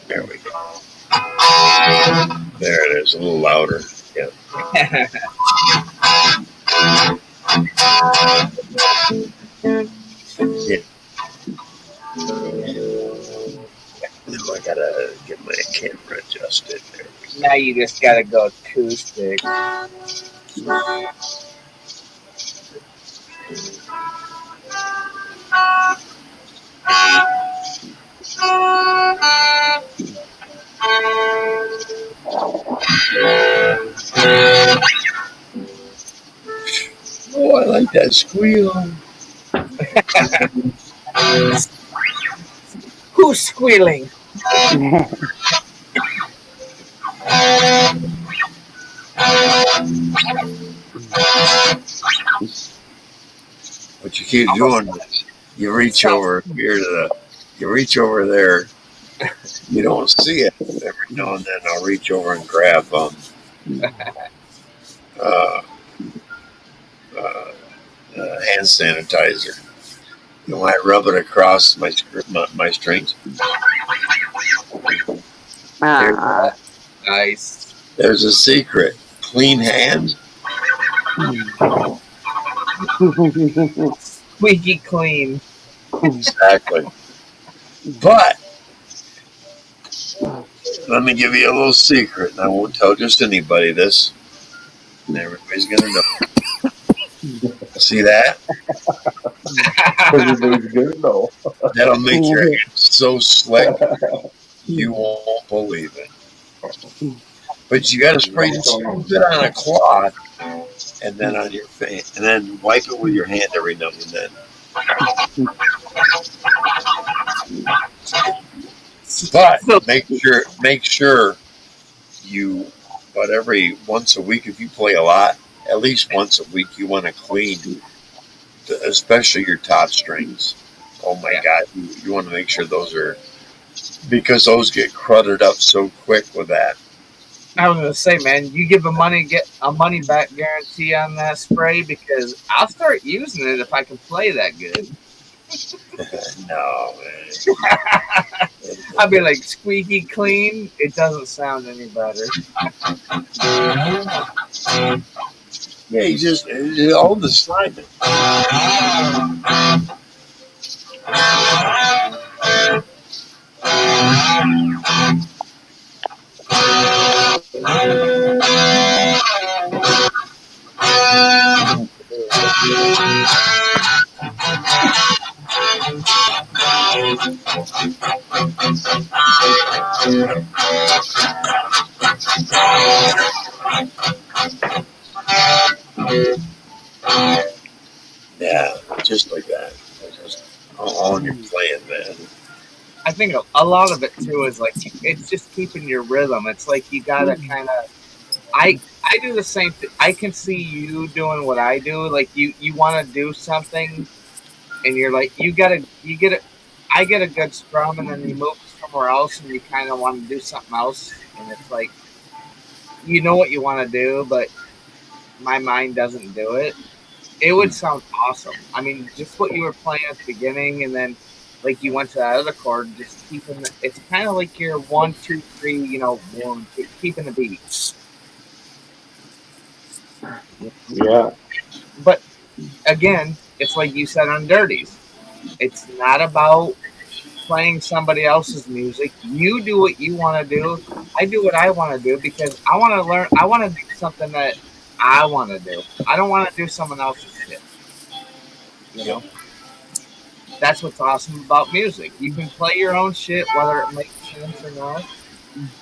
There we go. There it is, a little louder. Yeah. Yeah. Now I gotta get my camera adjusted. There we Now you just gotta go acoustic. go. Oh, I like that squeal. Who's squealing? What you keep doing is you reach over here you reach over there. You don't see it. Every now and then I'll reach over and grab uh, uh, hand sanitizer. You know, I rub it across my strings. Ah. Nice. There's a secret. Clean hands. Squeaky clean. Exactly. But let me give you a little secret, and I won't tell just anybody this. And everybody's gonna know. See that? Everybody's gonna know. That'll make your hands so slick you won't believe it. But you got to spray it on a cloth, and then on your face, and then wipe it with your hand every now and then. But make sure you, about every once a week, if you play a lot, at least once a week, you want to clean, especially your top strings. Oh my God, you want to make sure those are, because those get crudted up so quick with that. I was gonna say, man, you get a money back guarantee on that spray because I'll start using it if I can play that good. No, man. I'll be like squeaky clean. It doesn't sound any better. Yeah, you just all the slide. Yeah, just like that. Just on your plan, man. I think a lot of it too is like it's just keeping your rhythm. It's like you gotta kind of. I do the same thing. I can see you doing what I do. Like you want to do something, and you're like you get it. I get a good strum, and then you move somewhere else, and you kind of want to do something else, and it's like you know what you want to do, but my mind doesn't do it. It would sound awesome. I mean, just what you were playing at the beginning, and then like you went to that other chord, just keeping. It's kind of like your 1, 2, 3. You know, keeping the beat. Yeah. But again, it's like you said on Dirties. It's not about playing somebody else's music. You do what you want to do. I do what I want to do because I want to learn. I want to do something that I want to do. I don't want to do someone else's shit. You know? That's what's awesome about music. You can play your own shit, whether it makes sense or not.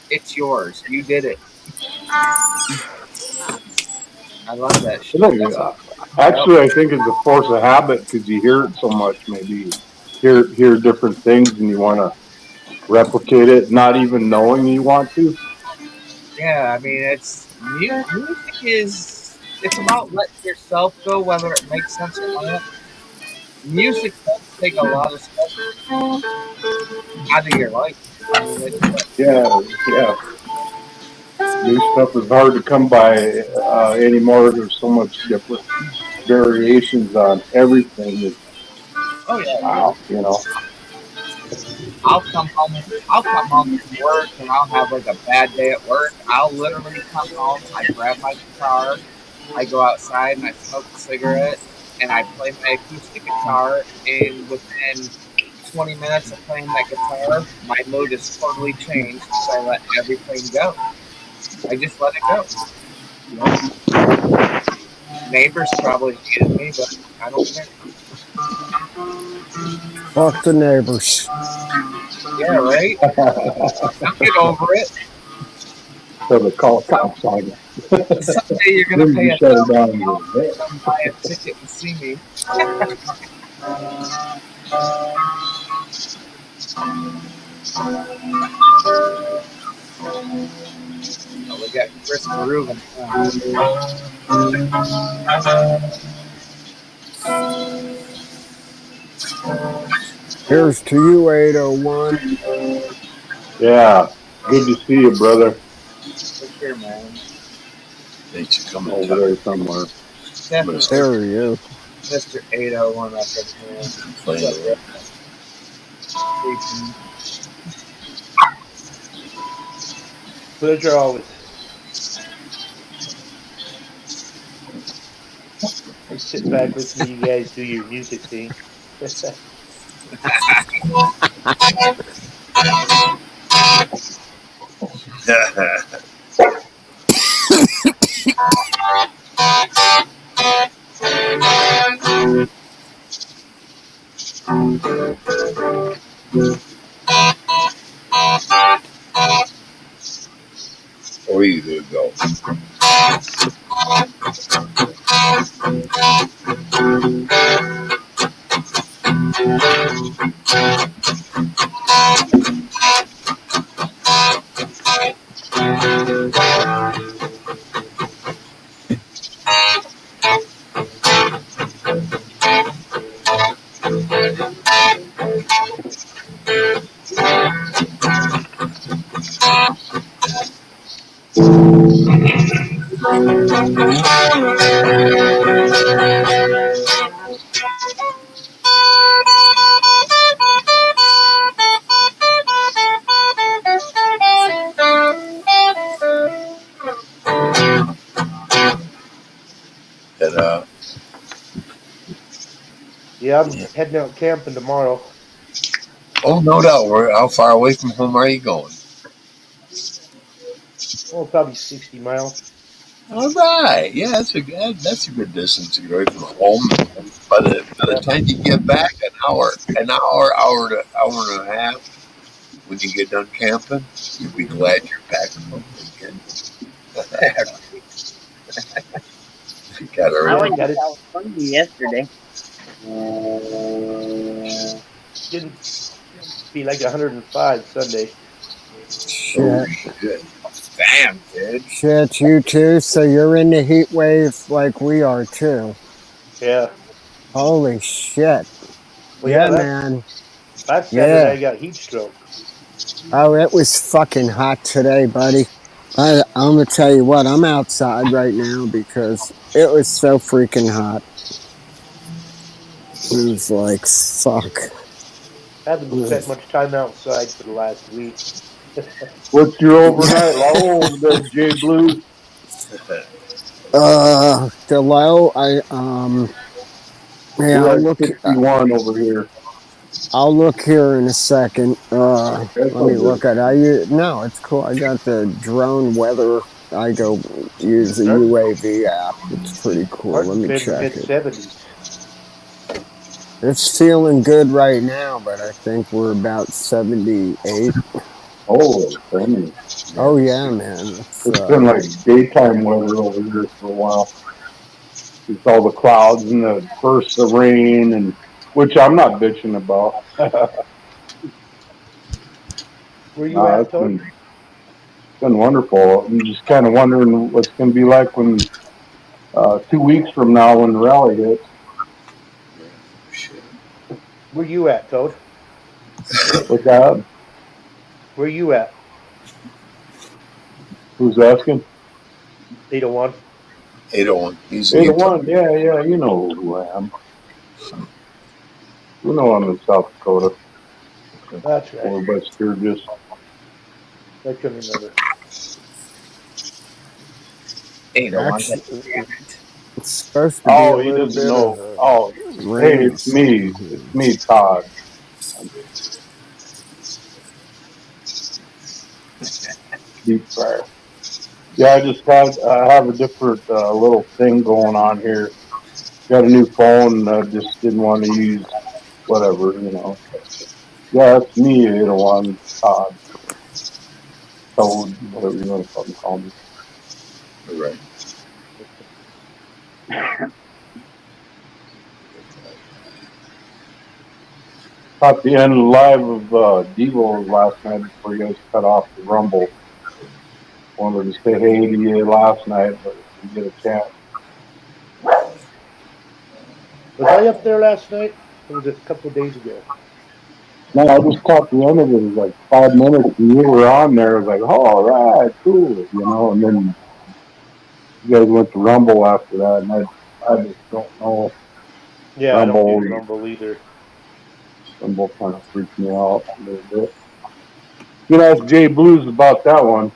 It's yours. You did it. I love that shit. Actually, I think it's a force of habit because you hear it so much. Maybe you hear different things and you want to replicate it, not even knowing you want to. Yeah, I mean, music is it's about letting yourself go, whether it makes sense or not. Music does take a lot of stuff out of your life. I mean, Yeah, yeah. New stuff is hard to come by anymore. There's so much different variations on everything. It's, oh yeah, wow, you know. I'll come home from work and I'll have like a bad day at work. I'll literally come home, I grab my guitar, I go outside and I smoke a cigarette and I play my acoustic guitar, and within 20 minutes of playing that guitar, my mood is totally changed because I let everything go. I just let it go. You know, neighbors probably hated me, but I don't care. Fuck the neighbors. Yeah, right. I'll get over it. So they call cops on you. Someday you're gonna Then pay you a shut it thousand down. And dollars go, to come buy a ticket and see me. Oh, we got Chris grooving. Here's to you, 801. yeah, good to see you, brother. For sure, man. Thanks for coming, Over Tucker. there somewhere. Definitely There he is. Mr. 801 up in here. What's up, bro? Sleeping. Pleasure always. I sit back listening to you guys do your music thing. Or you could go. And, Yeah, I'm heading out camping tomorrow. oh, no doubt. How far away from home are you going? Oh, probably 60 miles. All right. Yeah, that's a good distance to go away from home. By the Yeah. time you get back, hour and a half, when you get done camping, you'll be glad you're back home again. You got I Yeah, everything. went to got it. California yesterday. Didn't be like 105 Sunday. Oh, Shit. shit. Damn, kid. Shit, you too. So you're in the heat wave like we are too. Yeah. Holy shit. Well, yeah, Yeah, man. last Saturday Yeah. I got heat stroke. Oh, it was fucking hot today, buddy. I'm gonna tell you what, I'm outside right now because it was so freaking hot. It was like, fuck. Haven't spent much time outside for the last week. What's your overnight low over there, Jay Blue? The low, yeah, We're at 61 over here. I'll look here in a second. That's Let all me good. look at. No, it's cool. I got the drone weather. I go use the Starting, UAV app. It's pretty cool. Let starting to me be in the check mid it. 70s. It's feeling good right now, but I think we're about 78. Oh, funny. Oh yeah, man. It's been like daytime weather over here for a while. It's all the clouds and the bursts of rain, and which I'm not bitching about. Where you No, at, Toad? it's been wonderful. I'm just kind of wondering what's going to be like when 2 weeks from now when the rally hits. Shit. Where you at, Toad? What's that? Where you at? Who's asking? 801. 801. He's in Utah. 801. Yeah, yeah. You know who I am. You know I'm in South Dakota, That's right. over by Sturgis. I couldn't remember. 801. Actually, it's supposed to be a Oh, he little doesn't bit of know. Oh, hey, rain or it's me. something It's here. me, Todd. Deep fryer. Yeah, I just had have a different little thing going on here. Got a new phone. Just didn't want to use whatever. Yeah, it's me, 801 Todd, Toad, whatever you want to fucking call me. Right. Caught the end live of Devo last night before you guys cut off the Rumble. Wanted to say hey to you last night, but didn't get a chance. Was I up there last night? Or was it a couple of days ago? No, I just caught the end of it. It was like 5 minutes, and you were on there. I was like, oh, all right, cool. And then you guys went to Rumble after that, and I just don't know. Yeah, I don't do Rumble either. Rumble kind of freaked me out a little bit. You know, ask Jay Blues about that one.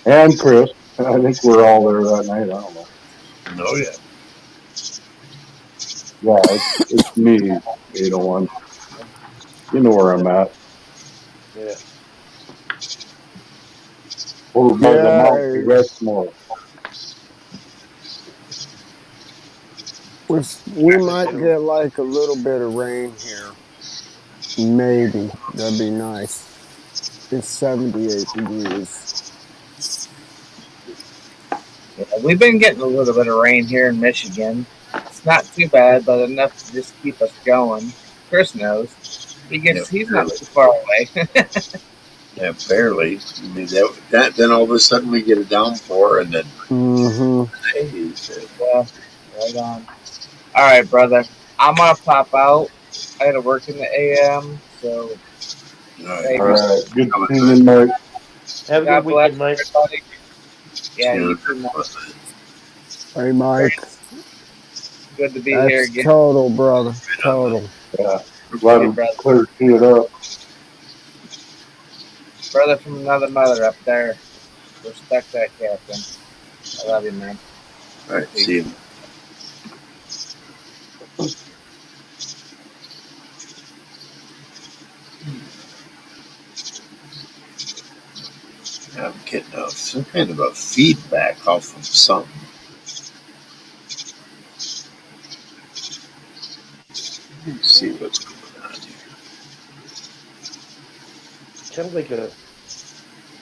And Chris. I think we're all there that night. I don't know. No, yeah. Yeah, it's me, 801. You know where I'm at. Yeah. Over by the Yeah, Mount Rushmore. we might get like a little bit of rain here. Maybe. That'd be nice. It's 78 degrees. Yeah, we've been getting a little bit of rain here in Michigan. It's not too bad, but enough to just keep us going. Chris knows. He's not too far away. Yeah, barely. I mean, then all of a sudden we get a downpour, and then Yeah, right on. All right, brother. I'm gonna pop out. I gotta work in the AM, so All right. Good seeing you, Mike. Have a God good weekend, bless Mike. everybody. Yeah, you too, Mike. Hey, Mike. Good to be here That's again. total, brother. Total. Yeah. Glad we cleared it up. Brother from another mother up there. Respect that, Captain. I love you, man. All right, see you. I'm getting some kind of a feedback off of something. Let's see what's going on here. Sounds like a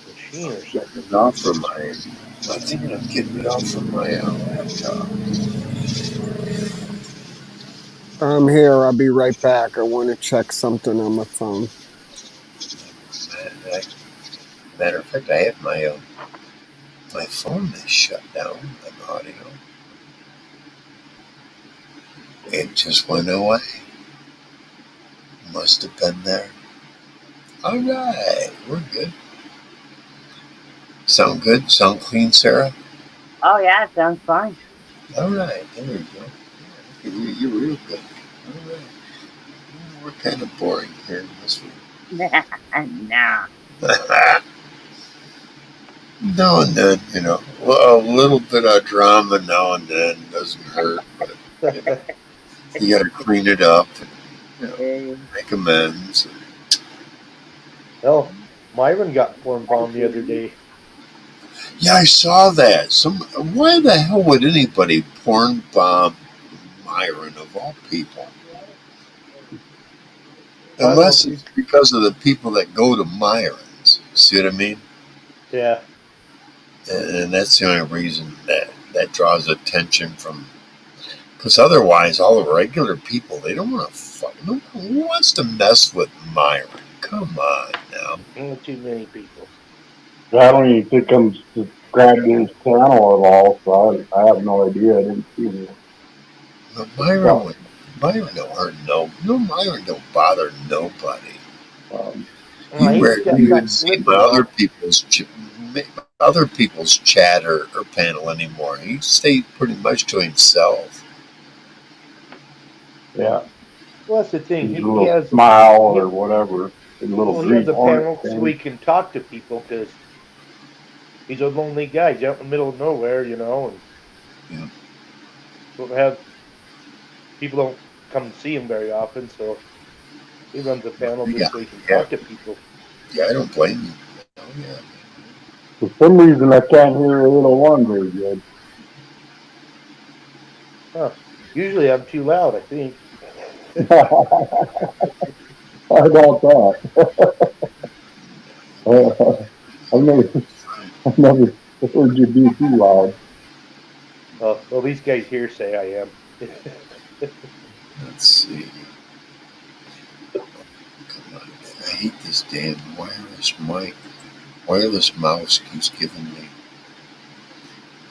machine or something. Get off from I think I'm getting it off from my laptop. I'm here. I'll be right back. I want to check something on my phone. Matter of fact, I have my phone is shut down on audio. It just went away. Must have been there. All right, we're good. Sound good? Sound clean, Sarah? Oh yeah, sounds fine. All right, there we go. You're real good. All right. We're kind of boring here in this one. Nah. Now and then, well, a little bit of drama now and then doesn't hurt, but you got to clean it up and make amends. Hell, Myron got form bombed the other day. Yeah, I saw that. Why the hell would anybody porn bomb Myron of all people? Unless it's because of the people that go to Myron's. See what I mean? Yeah. And that's the only reason that draws attention from. Because otherwise, all the regular people, they don't want to fuck. Who wants to mess with Myron? Come on now. Not too many people. I don't even think I'm subscribed to his channel at all, so I have no idea. I didn't see him. But Well, Myron don't hurt Myron don't bother nobody. You He's rarely got even something see flipping though. other people's chat or panel anymore. He stays pretty much to himself. yeah, Well, that's the thing. his He little has smile he, or whatever, his little he has green a hornet panel so thing. he can talk to people because he's a lonely guy. He's out in the middle of nowhere, and Yeah. don't have people don't come and see him very often. So he runs a panel Yeah, just so he can yeah, talk to people. yeah. I don't blame you. Oh yeah. For some reason, I can't hear 801 very good. Huh. Usually I'm too loud, I think. How about that? I've never, I've never heard you be too loud. Well, these guys here say I am. Let's see. Come on. I hate this damn wireless mouse keeps giving me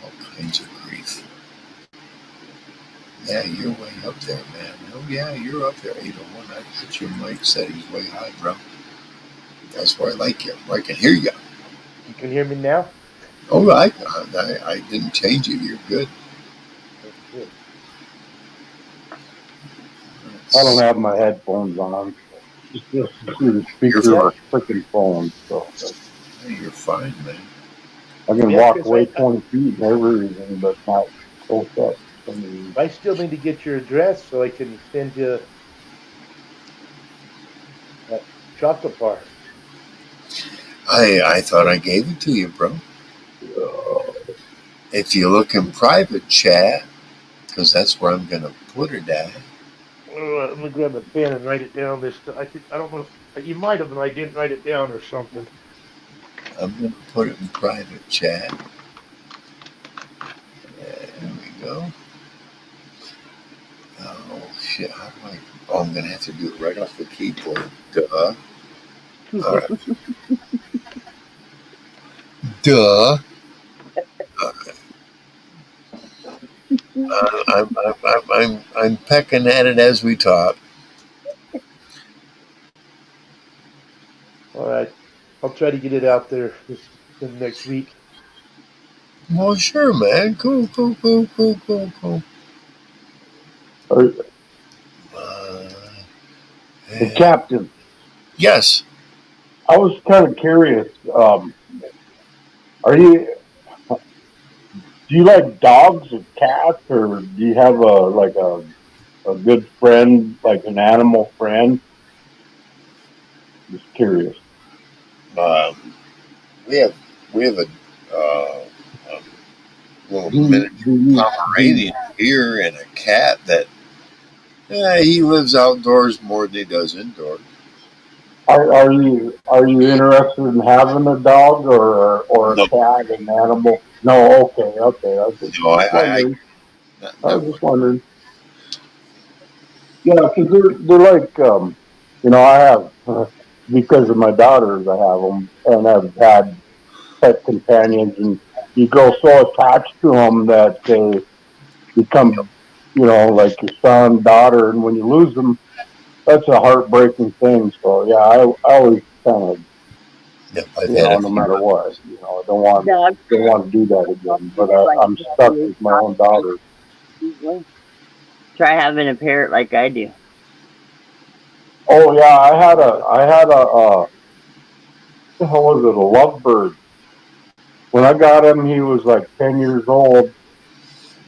all kinds of grief. Yeah, you're way up there, man. Oh yeah, you're up there. 801. I put your mic settings way high, bro. That's where I like you. Where I can hear you. You can hear me now? Oh, I didn't change it. You're good. That's good. I don't have my headphones on. Just through the You're speaker Yeah, of a freaking phone. So you're fine, man. I can yeah, walk Chris, away 20 feet and everything, but not close up. I still need to get your address so I can send you that chocolate bar. I thought I gave it to you, bro. If you look in private chat, because that's where I'm gonna put it at. Let me grab a pen and write it down. I don't know. You might have, and I didn't write it down or something. I'm gonna put it in private chat. There we go. Oh shit! How do I? Oh, I'm gonna have to do it right off the keyboard. Duh. All right. Duh. I'm pecking at it as we talk. All right, I'll try to get it out there in the next week. Well, sure, man. Cool. Or, Uh, the captain, yes. I was kind of curious. Are you? Do you like dogs or cats, or do you have a good friend, like an animal friend? Just curious. Um, we have a um, little Do you, miniature do you, do you, Pomeranian here and a cat that he lives outdoors more than he does indoors. are you interested in having a dog or a No, cat, an animal? No, okay. I was no, just wondering. I no. was just wondering. Yeah, because they're like I have because of my daughters, I have them, and I've had pet companions, and you grow so attached to them that they become, like your son, daughter, and when you lose them, that's a heartbreaking thing. So yeah, I always kind of, Yep, I've had a no few. matter what, I Dogs don't are want to do that again. But just like I'm stuck you. with my own daughter. Try having a parrot like I do. Oh yeah, what the hell was it? A lovebird. When I got him, he was like 10 years old,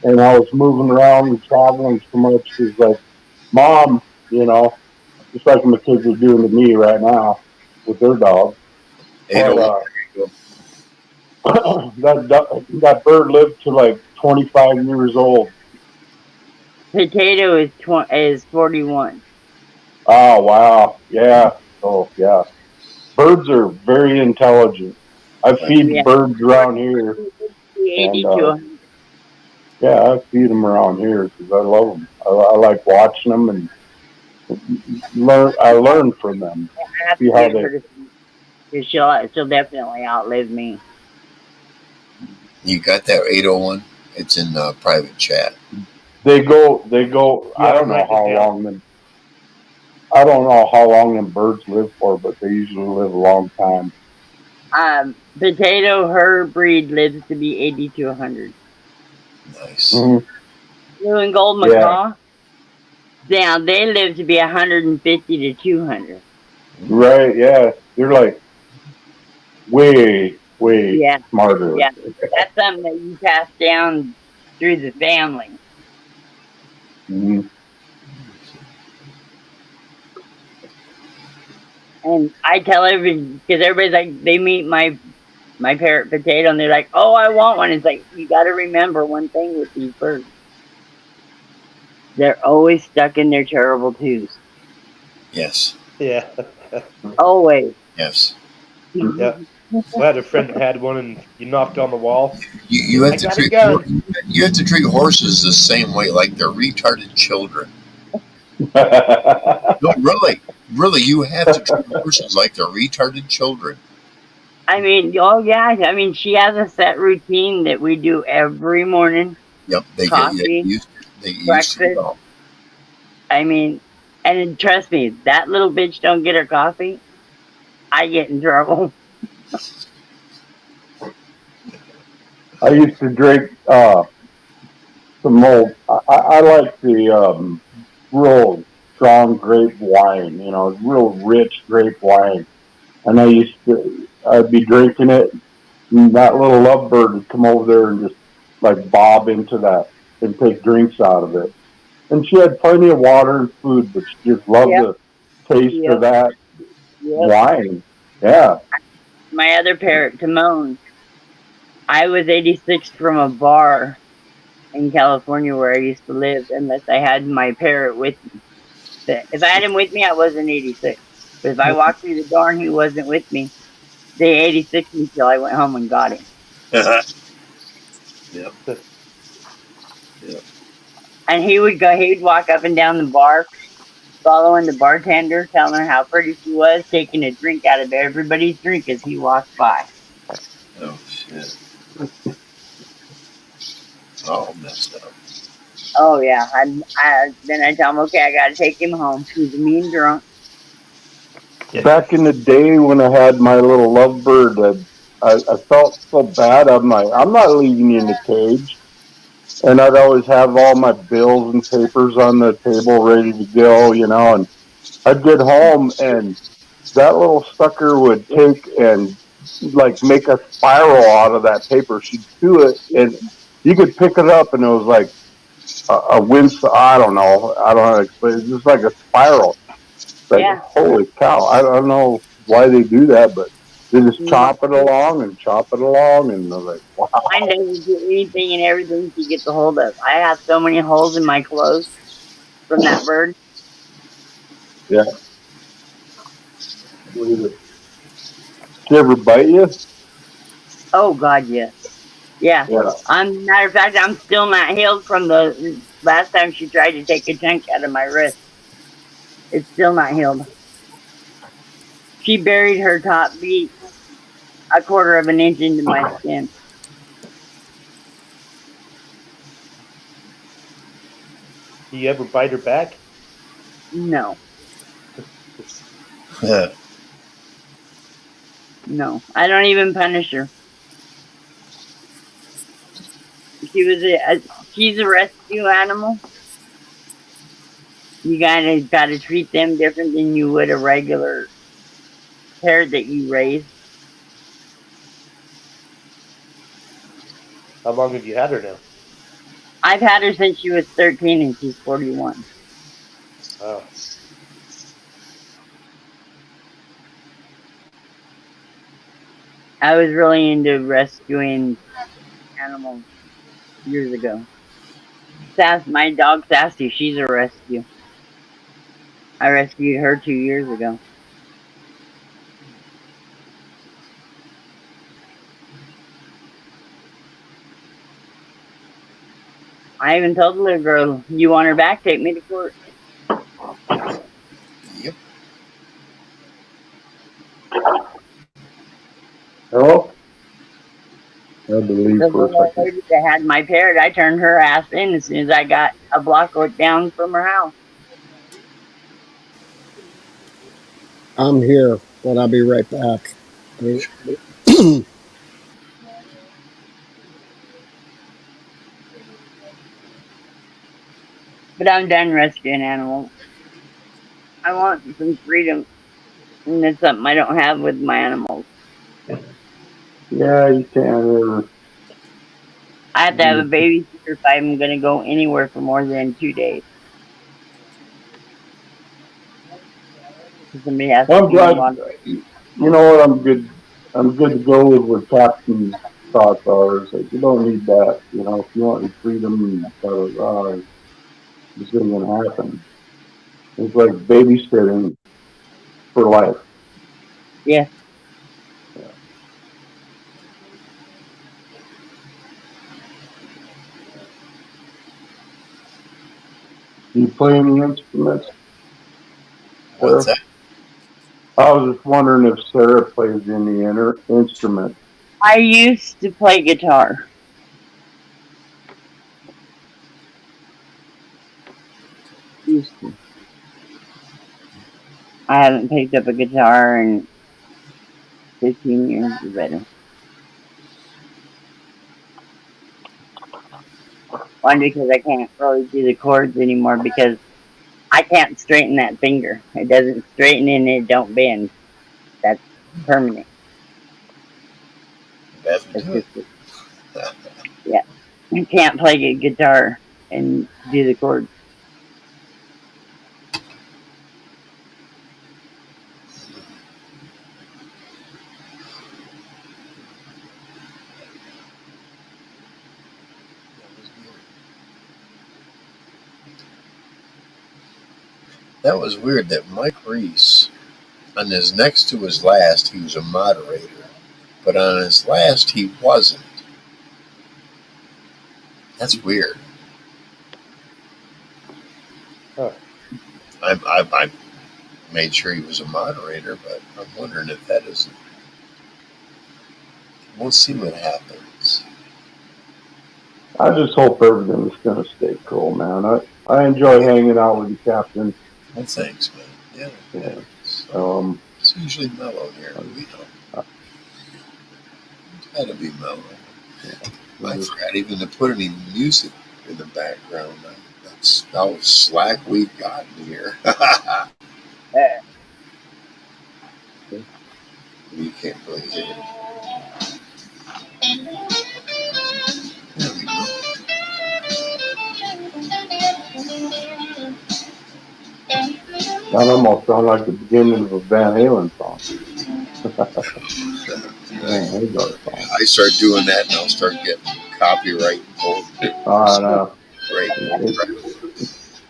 and I was moving around and traveling so much. He's like, "Mom," just like my kids are doing to me right now with their dog. But 801. that bird lived to like 25 years old. Potato is 41. Oh wow, yeah. Oh yeah. Birds are very intelligent. I Like, feed Yeah. birds around here, and 80 to 100. yeah, I feed them around here because I love them. I like watching them and learn. I learn from them. I have See to how get they. her to sleep because she'll definitely outlive me. you got that 801? It's in private chat. They go. They go. Yeah, I write it down. I don't know how long them birds live for, but they usually live a long time. Potato, her breed lives to be 80 to 100. Nice. Hmm. Blue and gold Yeah. macaw, now they live to be 150 to 200. Right. Yeah. They're like way Yeah, smarter. yeah. That's something that you pass down through the family. Mhm. And I tell everybody, because everybody's like, they meet my parrot Potato, and they're like, "Oh, I want one." It's like, you got to remember one thing with these birds: they're always stuck in their terrible twos. Yes. Yeah, Always. Yes. yeah. I had a friend that had one, and you knocked on the wall. You I have to got a treat gun. you have to treat horses the same way, like they're retarded children. No, really, really, you have to treat horses like they're retarded children. I mean, oh yeah. I mean, she has a set routine that we do every morning: Yep, they get coffee, used they get used to it breakfast. all. I mean, and trust me, that little bitch don't get her coffee, I get in trouble. I used to drink some old. I like the real strong grape wine. You know, real rich grape wine. And I'd be drinking it, and that little lovebird would come over there and just like bob into that and take drinks out of it. And she had plenty of water and food, but she just loved Yep, the taste of yep, that yep. wine. Yeah. My other parrot, Timon, I was 86 from a bar in California where I used to live, unless I had my parrot with me. If I had him with me, I wasn't 86. But if I walked through the door and he wasn't with me, they 86 me till I went home and got him. Yep, yep. And he'd walk up and down the bar, following the bartender, telling her how pretty she was, taking a drink out of everybody's drink as he walked by. Oh shit. All messed up. Oh yeah, then I tell him, okay, I gotta take him home. He's a mean drunk. Back in the day when I had my little lovebird, I felt so bad. I'm not leaving you in the cage. And I'd always have all my bills and papers on the table ready to go, and I'd get home and that little sucker would take and like make a spiral out of that paper. She'd chew it and you could pick it up and it was like a wind. I don't know. I don't know how to explain it. It's just like a spiral. Like, Yeah, holy cow. I don't know why they do that, but they just chop it along and chop it along. And they're like, wow. mine doesn't do anything and everything she gets a hold of. I have so many holes in my clothes from that bird. Yeah. Did she ever bite you? Oh God, yes. Yeah. Yeah. Matter of fact, I'm still not healed from the last time she tried to take a chunk out of my wrist. It's still not healed. She buried her top beak a quarter of an inch into my skin. Do you ever bite her back? No, no, I don't even punish her. She's a rescue animal. You gotta treat them different than you would a regular parrot that you raise. How long have you had her now? I've had her since she was 13 and she's 41. Oh, I was really into rescuing animals years ago. My dog Sassy, she's a rescue. I rescued her 2 years ago. I even told the little girl, "You want her back? Take me to court." Yep. Hello? I had to leave The for a little old second. lady that had my parrot, I turned her ass in as soon as I got a block down from her house. I'm here, but I'll be right back. But I'm done rescuing animals. I want some freedom, and it's something I don't have with my animals. Yeah, you can't. I have to have a babysitter if I'm going to go anywhere for more than 2 days. Somebody has to I'm be glad. moderate. You know what? I'm good. I'm good to go with what Captain's thoughts are. It's like you don't need that. You know, if you want your freedom, this isn't gonna happen. It's like babysitting for life. Yeah. Do you play any instruments, What's Sarah? that? I was just wondering if Sarah plays any instrument. I used to play guitar. Used to. I haven't picked up a guitar in 15 years or better. One, because I can't really do the chords anymore because I can't straighten that finger. It doesn't straighten and it don't bend. That's permanent. That'll It's do it. just, yeah. You can't play a guitar and do the chords. That was weird that Mike Reese, on his next to his last, he was a moderator, but on his last, he wasn't. That's weird. Huh. I made sure he was a moderator, but I'm wondering if that isn't. We'll see what happens. I just hope everything's gonna stay cool, man. I enjoy hanging out with you, Captain. Well, thanks, man. Yeah, yeah. Yeah. It's, Um, it's usually mellow here. We know. It's got to be mellow. I just, forgot even to put any music in the background. That's how slack we've gotten here. You can't really hear it. There we go. that almost sounds like the beginning of a Van Halen song. Van I, Hagar song. I start doing that and I'll start getting copyright pulled. Uh, Right. it,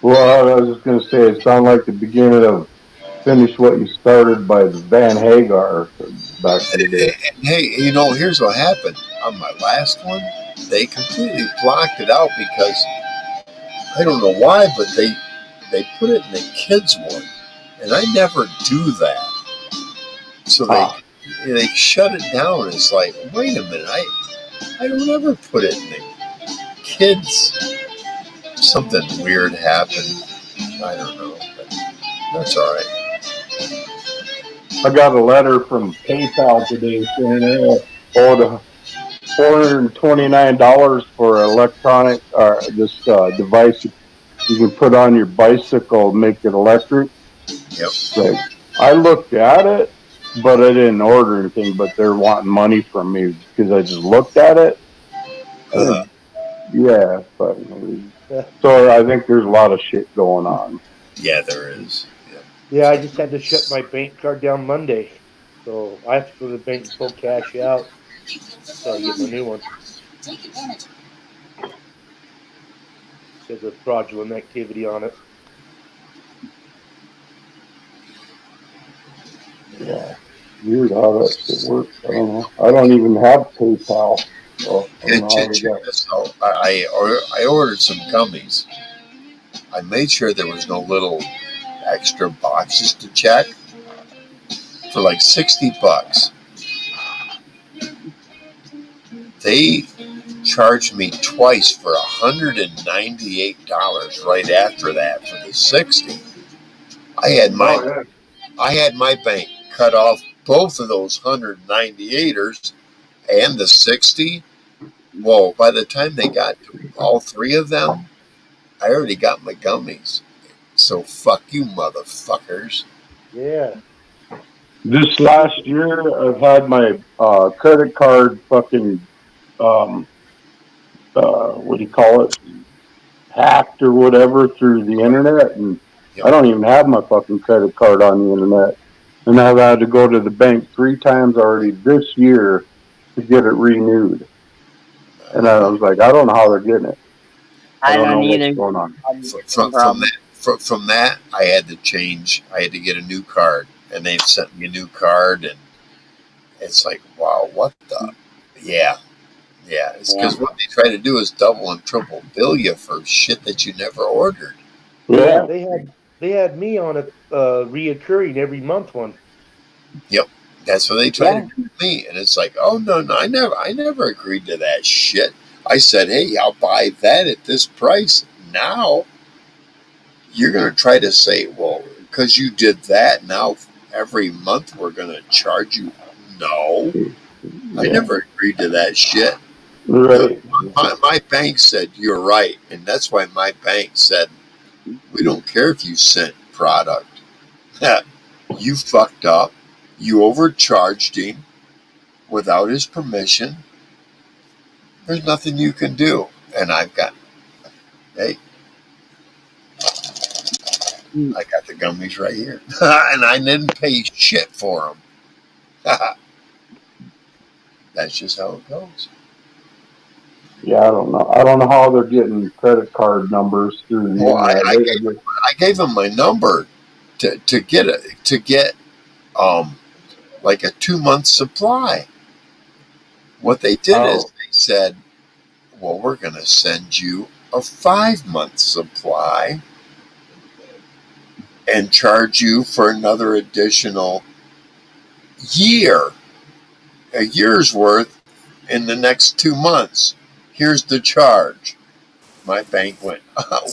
well, I was just gonna say it sounded like the beginning of "Finish What You Started" by the Van Hagar back in the day. And hey, here's what happened on my last one. They completely blocked it out because I don't know why, but they put it in the kids one, and I never do that. So Ah, they shut it down. It's like, wait a minute, I don't ever put it in the kids. Something weird happened. I don't know, but that's all right. I got a letter from PayPal today saying I owed $429 for electronic this device you can put on your bicycle, make it electric. Yep. Like I looked at it, but I didn't order anything. But they're wanting money from me because I just looked at it. Uh, Yeah, but Yeah. so I think there's a lot of shit going on. yeah, there is. Yeah. Yeah, I just had to shut my bank card down Monday. So I have to go to the bank and pull cash out till I get my new one because of fraudulent activity on it. Yeah, weird how that shit works. I don't know. I don't even have PayPal. Well, I don't know how we check got. this out. I ordered some gummies. I made sure there was no little extra boxes to check for like $60. They charged me twice for $198 right after that for the 60. I had my Oh yeah. I had my bank cut off both of those 198ers and the 60. Well, by the time they got to all three of them, I already got my gummies. So fuck you, motherfuckers. Yeah. This last year, I've had my credit card fucking um, what do you call it, hacked or whatever through the internet, and I Yep. don't even have my fucking credit card on the internet. And I've had to go to the bank 3 times already this year to get it renewed. And I was like, I don't know how they're getting it. I I don't know don't what's either. going on. From that, I had to change. I had to get a new card, and they sent me a new card, and it's like, wow, what the? Yeah, yeah. It's Yeah. because what they try to do is double and triple bill you for shit that you never ordered. Yeah, Yeah, they had me on a reoccurring every month one. Yep, that's what they try to Yeah. do with me, and it's like, oh no, no, I never agreed to that shit. I said, hey, I'll buy that at this price. Now you're gonna try to say, well, because you did that, now every month we're gonna charge you. No, I yeah, never agreed to that shit. The, right. my bank said you're right, and that's why my bank said we don't care if you sent product. You fucked up. You overcharged him without his permission. There's nothing you can do. And I've got, hey, Mm. I got the gummies right here, and I didn't pay shit for them. That's just how it goes. Yeah, I don't know. I don't know how they're getting credit card numbers through the Well, internet. I gave them my number to get like a 2 month supply. What they did is Oh, they said, well, we're going to send you a 5 month supply and charge you for another additional year, a year's worth in the next 2 months. Here's the charge. My bank went,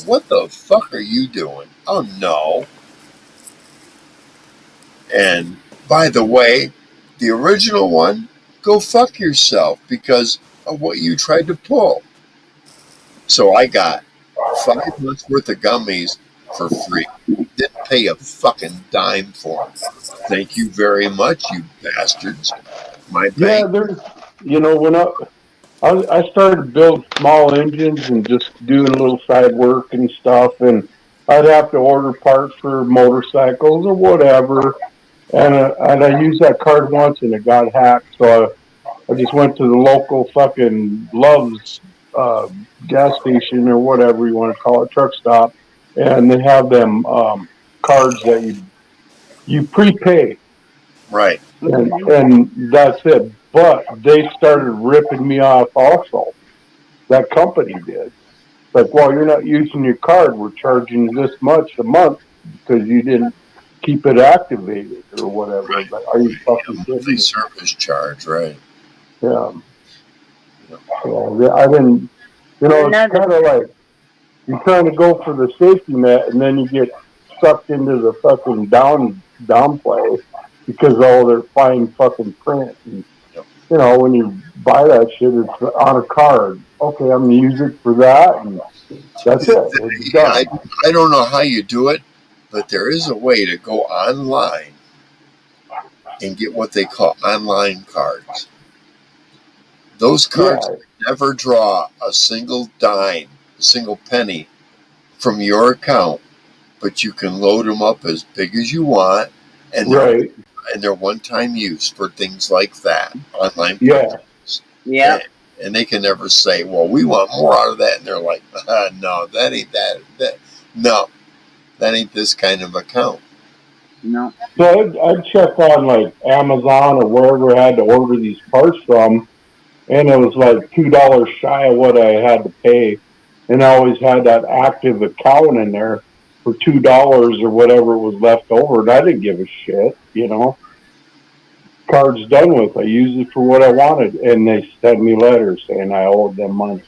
what the fuck are you doing? Oh no. And by the way, the original one, go fuck yourself because of what you tried to pull. So I got 5 months worth of gummies for free. Didn't pay a fucking dime for them. Thank you very much, you bastards. My yeah. bank. There's, when I started to build small engines and just doing little side work and stuff, and I'd have to order parts for motorcycles or whatever. And I used that card once and it got hacked, so I just went to the local fucking Love's uh, gas station or whatever you want to call it, truck stop, and they have them cards that you prepay, Right. and that's it. But they started ripping me off also. That company did. Like, well, you're not using your card. We're charging you this much a month because you didn't keep it activated or whatever. Right. But are you A fucking monthly kidding me? service charge, right? Yeah. You know, So I didn't. It's Another. kind of like you're trying to go for the safety net, and then you get sucked into the fucking downplay because all their fine fucking print. And you know. when you buy that shit, it's on a card. Okay, I'm gonna use it for that, and that's it. It's I, done. I don't know how you do it, but there is a way to go online and get what they call online cards. Those Yeah, cards never draw a single dime, a single penny from your account, but you can load them up as big as you want, and right. they're one-time use for things like that, online Yeah, purchases. Yep. And they can never say, "Well, we want more out of that," and they're like, "No, that ain't that. No, that ain't this kind of account." No. so I'd check on like Amazon or wherever I had to order these parts from, and it was like $2 shy of what I had to pay, and I always had that active account in there for $2 or whatever was left over, and I didn't give a shit, you know. Card's done with. I used it for what I wanted, and they sent me letters saying I owed them money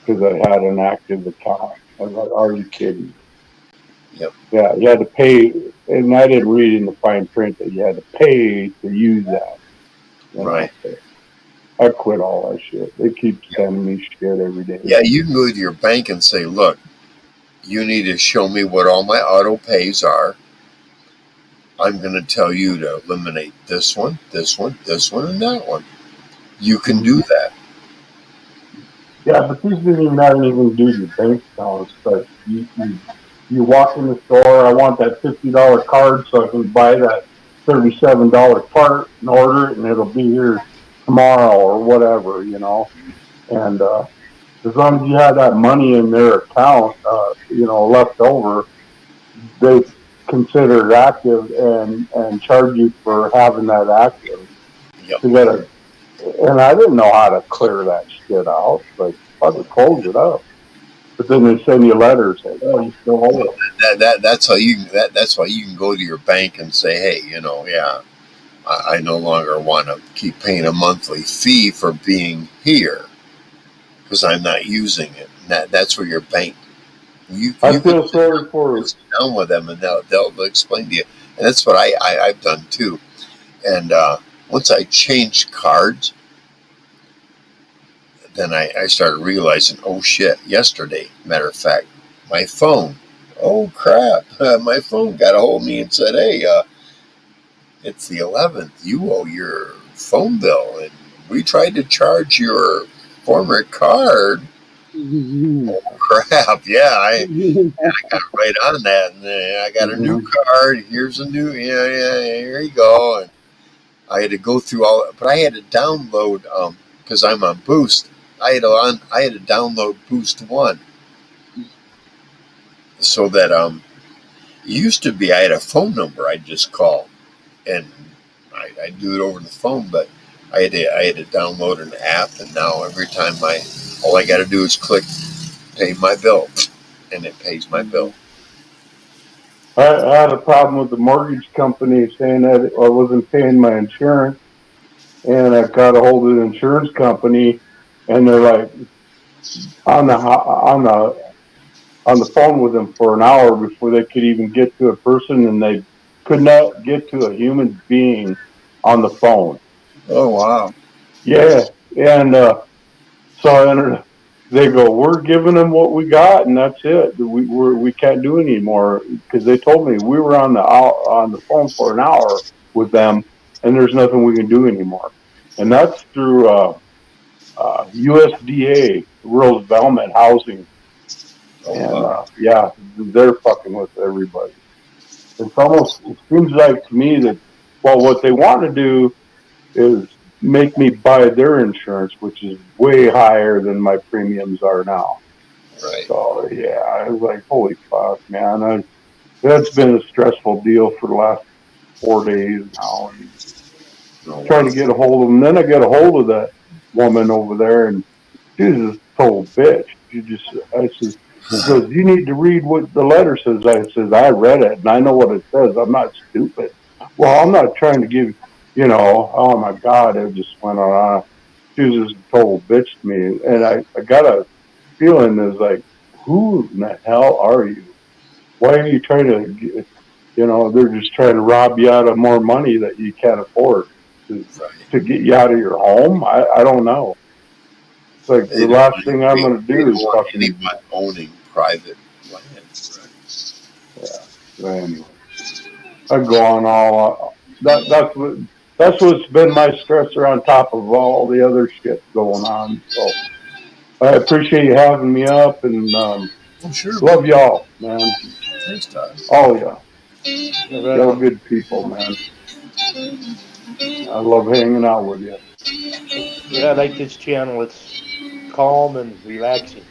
because I had an active account. I was like, "Are you kidding me?" Yep. Yeah, you had to pay, and I didn't read in the fine print that you had to pay to use that. You know, Right. so I quit all that shit. They keep Yep. sending me shit every day. Yeah, you can go to your bank and say, look, you need to show me what all my auto pays are. I'm going to tell you to eliminate this one, this one, this one, and that one. You can Mhm. do that. Yeah, but these didn't even do your bank accounts. But you walk in the store. I want that $50 card so I can buy that $37 part and order it, and it'll be here tomorrow or whatever, you know. And as long as you have that money in their account, left over, they consider it active and charge you for having that active. Yep. You gotta, and I didn't know how to clear that shit out. Like, fucking close it up. But then they send you letters saying, "Oh, you still owe it." That's why you can go to your bank and say, hey, yeah, I no longer want to keep paying a monthly fee for being here because I'm not using it. And that's where your bank. You I can feel sorry for. sit down with them and they'll explain to you. And that's what I've done too. And once I changed cards, then I started realizing, oh shit, yesterday, matter of fact, my phone, oh crap, my phone got a hold of me and said, hey, it's the 11th, you owe your phone bill. And we tried to charge your former card. Crap, yeah, I got right on that. And I got a new Mhm. card. Here's a new, yeah, here you go. And I had to go through all, but I had to download because I'm on Boost. I had to download Boost One so that it used to be I had a phone number I'd just call and I'd do it over the phone, but I had to download an app, and now every time all I got to do is click pay my bill, and it pays my bill. I had a problem with the mortgage company saying that I wasn't paying my insurance, and I got a hold of the insurance company, and they're like on the phone with them for an hour before they could even get to a person, and they could not get to a human being on the phone. Oh wow! Yeah, and so I entered. They go, "We're giving them what we got, and that's it. We can't do any more," because they told me we were on the phone for an hour with them, and there's nothing we can do anymore. And that's through USDA, Rural Development Housing, Oh and wow! yeah, they're fucking with everybody. It seems like to me that, well, what they want to do is make me buy their insurance, which is way higher than my premiums are now. Right. So yeah, I was like, holy fuck, man. That's been a stressful deal for the last 4 days now, and Oh trying wow! to get a hold of them. Then I get a hold of that woman over there, and she's a total bitch. I said, she goes, you need to read what the letter says. I says, I read it and I know what it says. I'm not stupid. Well, I'm not trying to give, oh my God, it just went on. She was just a total bitch to me. And I got a feeling is like, who in the hell are you? Why are you trying to, they're just trying to rob you out of more money that you can't afford to, Right. to get you out of your home? I don't know. It's like They the don't, last thing I'm going to they do don't is want fucking, anyone owning private land. Right. yeah. Anyway, I go on all, that's what's been my stressor on top of all the other shit going on. So I appreciate you having me up, and Oh sure, man. love y'all, man. Thanks, Todd. All y'all. Yeah, right Y'all on. good people, man. I love hanging out with you. Yeah, I like this channel. It's calm and relaxing.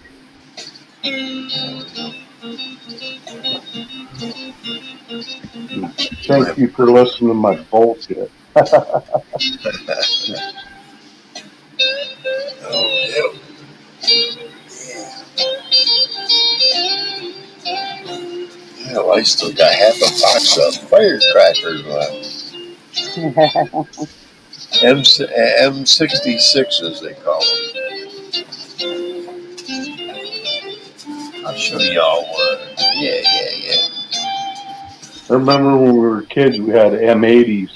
Thank you for listening to my bullshit. Oh, yeah. Hell, I still got half a box of firecrackers left. M66s, they call them. I'll show y'all one. Yeah. I remember when we were kids, we had M80s.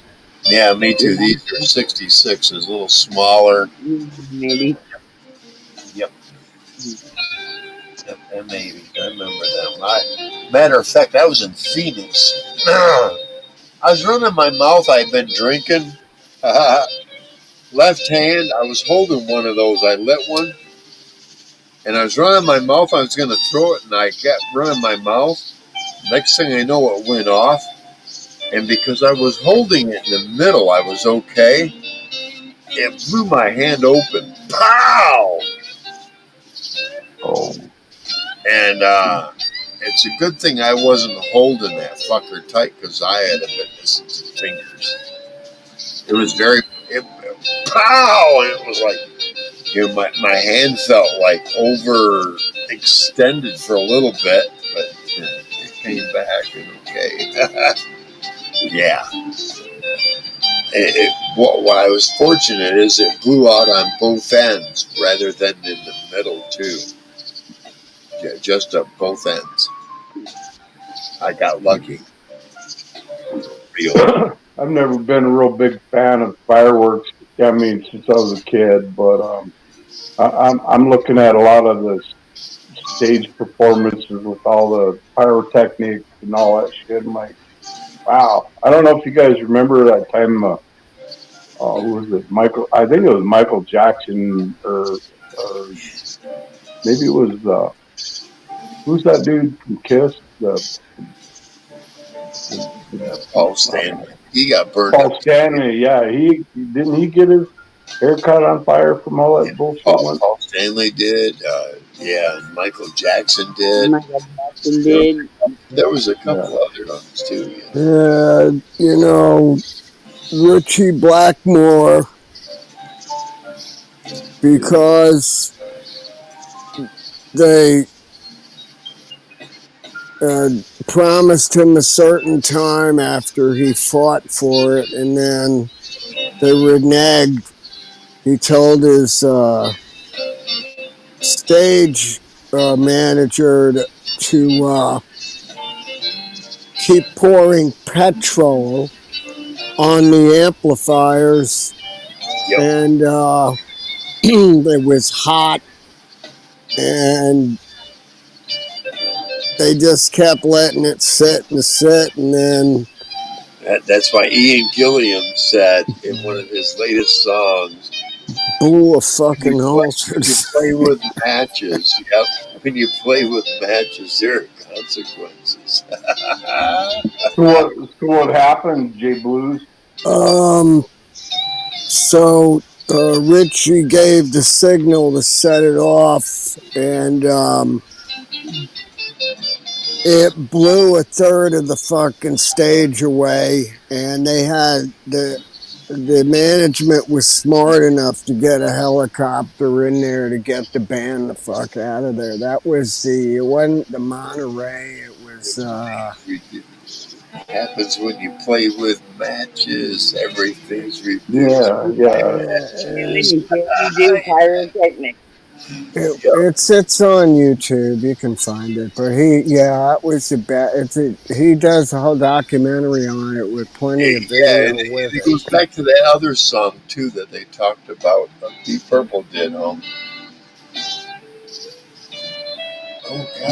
Yeah, me too. These are 66s, a little smaller. Maybe. Yep, yep, M80s. I remember them. Matter of fact, I was in Phoenix. I was running my mouth. I'd been drinking. Left hand, I was holding one of those. I lit one, and I was running my mouth. I was going to throw it, and I kept running my mouth. Next thing I know, it went off. And because I was holding it in the middle, I was okay. It blew my hand open. Pow! Oh, And it's a good thing I wasn't holding that fucker tight because I had a bit missing some fingers. It was pow! And it was like, my hand felt like overextended for a little bit, but it came back and okay. Yeah. What I was fortunate is it blew out on both ends rather than in the middle too. Yeah, just at both ends. I got lucky. Real. I've never been a real big fan of fireworks. I mean, since I was a kid, but I'm looking at a lot of the stage performances with all the pyrotechnics and all that shit. I'm like, wow. I don't know if you guys remember that time. Who was it? Michael. I think it was Michael Jackson, or maybe it was who's that dude from Kiss? The Paul Stanley. He got burned up. Paul Stanley. Yeah, he didn't he get his hair caught on fire from all that bullshit. Paul Stanley did. Yeah, Michael Jackson did. Michael Jackson did. There was a couple other ones too. Richie Blackmore, because they promised him a certain time after he fought for it, and then they reneged. He told his stage manager to keep pouring petrol on the amplifiers, and it was hot, and they just kept letting it sit, and then that's why Ian Gilliam said in one of his latest songs, blew a fucking hole. When you play with matches, when you play with matches, there are consequences. So what happened, Jay Blues? So Richie gave the signal to set it off, and it blew a third of the fucking stage away, and they had the management was smart enough to get a helicopter in there to get the band the fuck out of there. That was it wasn't the Monterey, it was Happens when you play with matches. Everything's Yeah. You do pyrotechnics. It's on YouTube. You can find it. But it was he does a whole documentary on it with plenty of video and with it goes back to that other song too that they talked about. Deep Purple did. You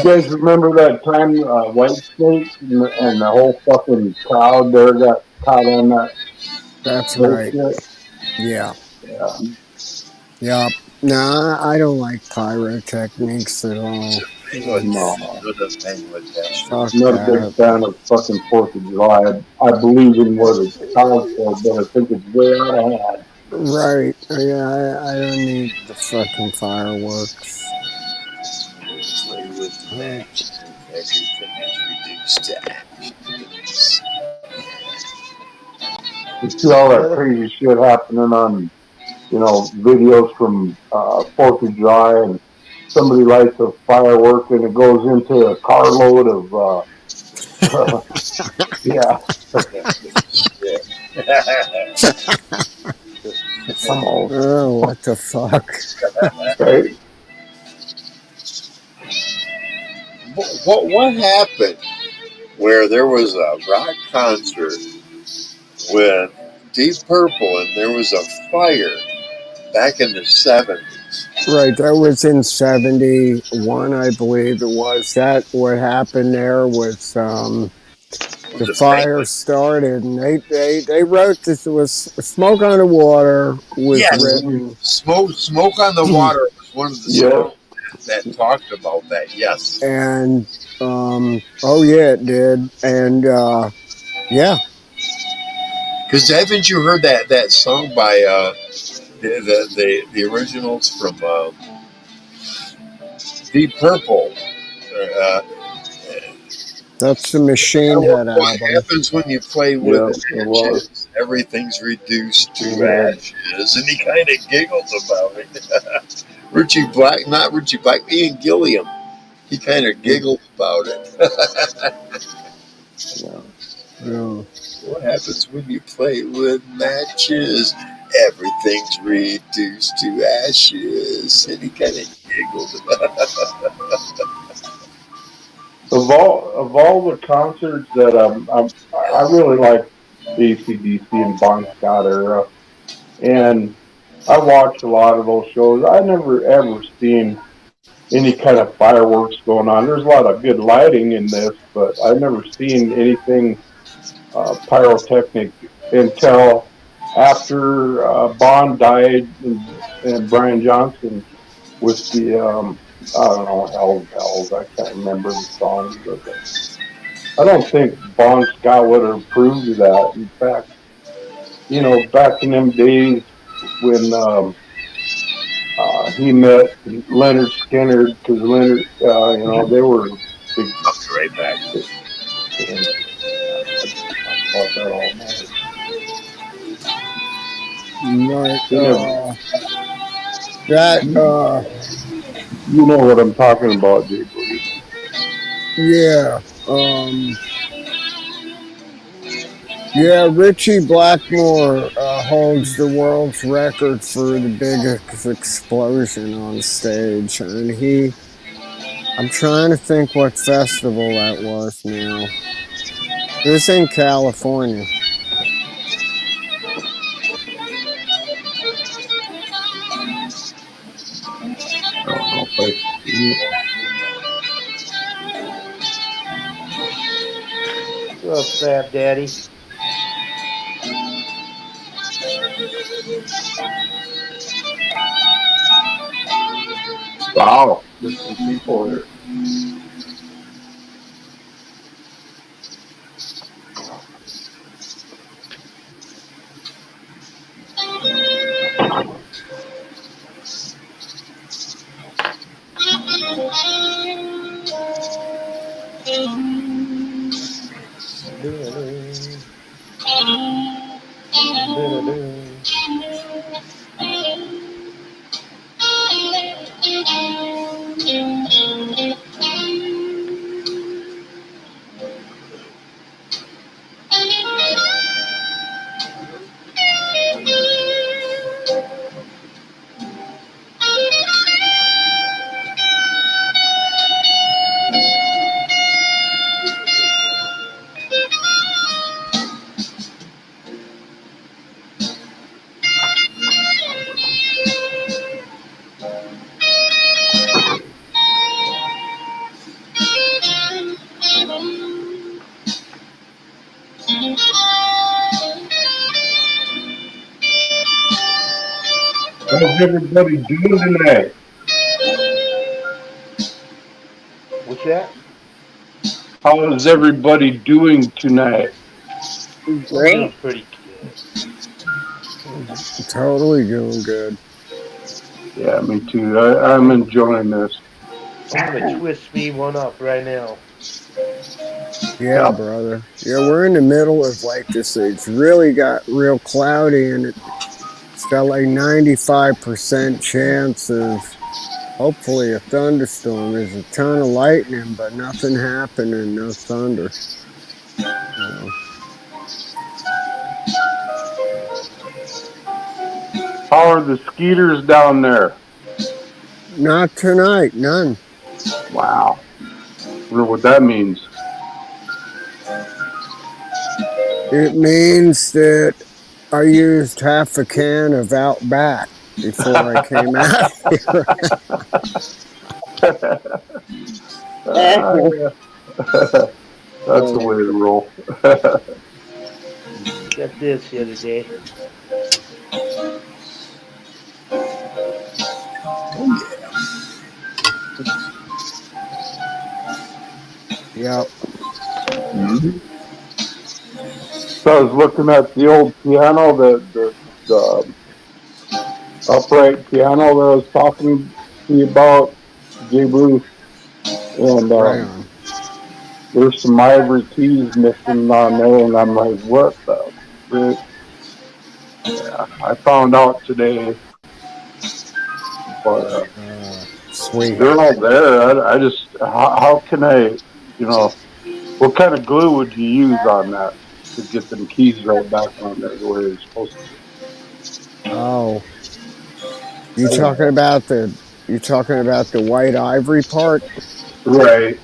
guys remember that time White Snake and the whole fucking crowd there got caught on that? That's right. Yeah. No, I don't like pyrotechnics at all. No. Not a big fan of fucking 4th of July. I believe in what it's called for, but I think it's way out of hand. Right. Yeah, I don't need the fucking fireworks. Play with matches. Everything is reduced to action. You see all that crazy shit happening on videos from 4th of July, and somebody lights a firework and it goes into a carload of yeah, Yeah. almost Oh, what the fuck? right. What happened where there was a rock concert with Deep Purple and there was a fire back in the 70s? Right, that was in 71, I believe it was. That what happened there was Was the it fire Franklin? started, and they wrote this. It was Smoke on the Water was Yes. written. Smoke on the Water was one of the Yes. songs that talked about that. Yes. And oh yeah, it did. And yeah, Because haven't you heard that song by the originals from Deep Purple? Uh, that's the Machine Head what album. happens when you play with Yeah, it was. matches? Everything's reduced to Machine Head. ashes, and he kind of giggles about it. Richie Black, not Richie Black, Ian Gilliam. He kind of giggled about it. Yeah. Yeah. What happens when you play with matches? Everything's reduced to ashes, and he kind of giggled about Of all the concerts that I really like AC/DC and Bon Scott era, and I watched a lot of those shows. I never ever seen any kind of fireworks going on. There's a lot of good lighting in this, but I've never seen anything pyrotechnic until after Bond died, and Brian Johnson with the I don't know, Hell's Bells. I can't remember the songs, but I don't think Bon Scott would have approved of that. In fact, back in them days when he met Leonard Skinner, because Leonard, they were big it. I'll be right back. fans. I could talk about that all night. Right. They never, That you know what I'm talking about, Jay Boogie. yeah. Um Yeah, Richie Blackmore holds the world's record for the biggest explosion on stage, and I'm trying to think what festival that was now. It was in California. I don't know if I see it. What's up, Fab Daddy? Wow, there's some people here. How's everybody doing tonight? What's that? How is everybody doing tonight? I'm doing Great. pretty good. Totally doing good. Yeah, me too. I'm enjoying this. I'm gonna twist me one up right now. Yeah, Yeah. brother. Yeah, we're in the middle of like this. It's really got real cloudy, and it's got like 95% chance of hopefully a thunderstorm. There's a ton of lightning, but nothing happening, no thunder. How are the skeeters down there? Not tonight, none. Wow. Wonder what that means. It means that I used half a can of Outback before I came out here. Yeah. That's the way to roll. Got this the other day. Yep. Mm-hmm. So I was looking at the old piano, the upright piano that I was talking to you about, Jay Bruce, and Right on. there's some ivory keys missing on there, and I'm like, what the frick? Yeah, I found out today, but Sweet. they're all there. I just, how can what kind of glue would you use on that to get them keys right back on there the way they're supposed to be? Oh, you talking about the white ivory part? Right.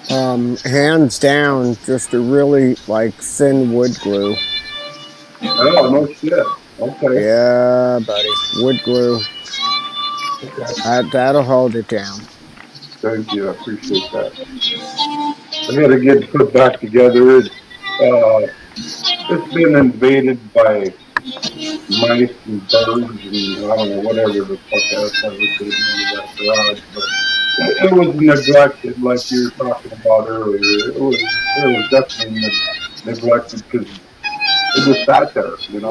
Hands down, just a really like thin wood glue. Oh, no shit. Okay. Yeah, buddy, wood glue. Okay. That'll hold it down. Thank you. I appreciate that. I got to get put back together. It's been invaded by mice and birds and I don't know whatever the fuck else ever came into that garage, but it was neglected, like you were talking about earlier. It was definitely neglected because it just sat there, and I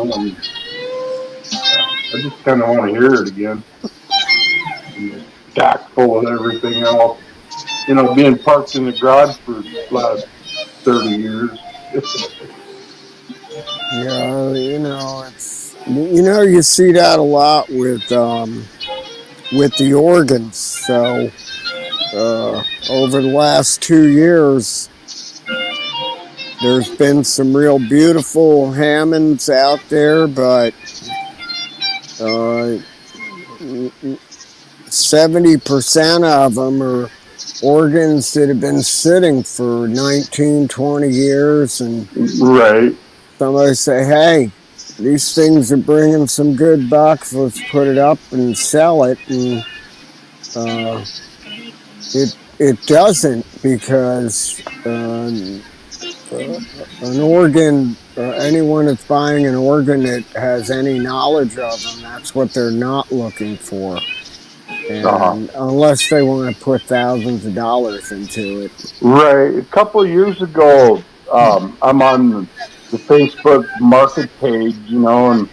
just kind of want to hear it again. And stack full of everything else, being parked in the garage for the last 30 years. Yeah, you see that a lot with the organs. So over the last 2 years, there's been some real beautiful Hammonds out there, but 70% of them are organs that have been sitting for 19, 20 years. And Right. somebody say, hey, these things are bringing some good bucks. Let's put it up and sell it. And it doesn't because an organ, anyone that's buying an organ that has any knowledge of them, that's what they're not looking for. And unless they want to put thousands of dollars into it. Right. A couple of years ago, I'm on the Facebook market page, and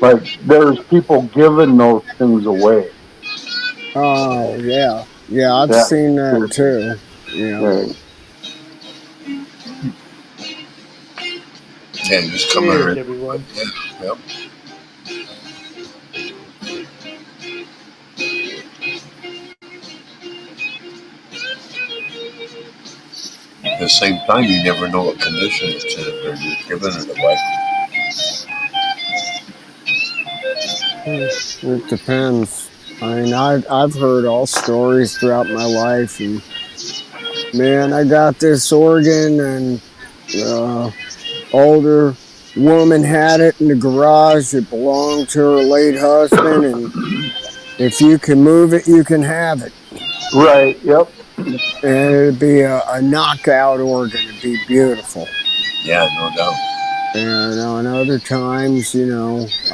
like there's people giving those things away. Oh yeah, I've Yeah. seen that too. Yeah. Right. And just coming Cheers, in. everyone. Yep. At the same time, you never know what condition it's in. They're just giving it away. It depends. I mean, I've heard all stories throughout my life, and man, I got this organ, and older woman had it in the garage. It belonged to her late husband, and if you can move it, you can have it. Right. Yep. And it'd be a knockout organ. It'd be beautiful. Yeah, no doubt. And on other times,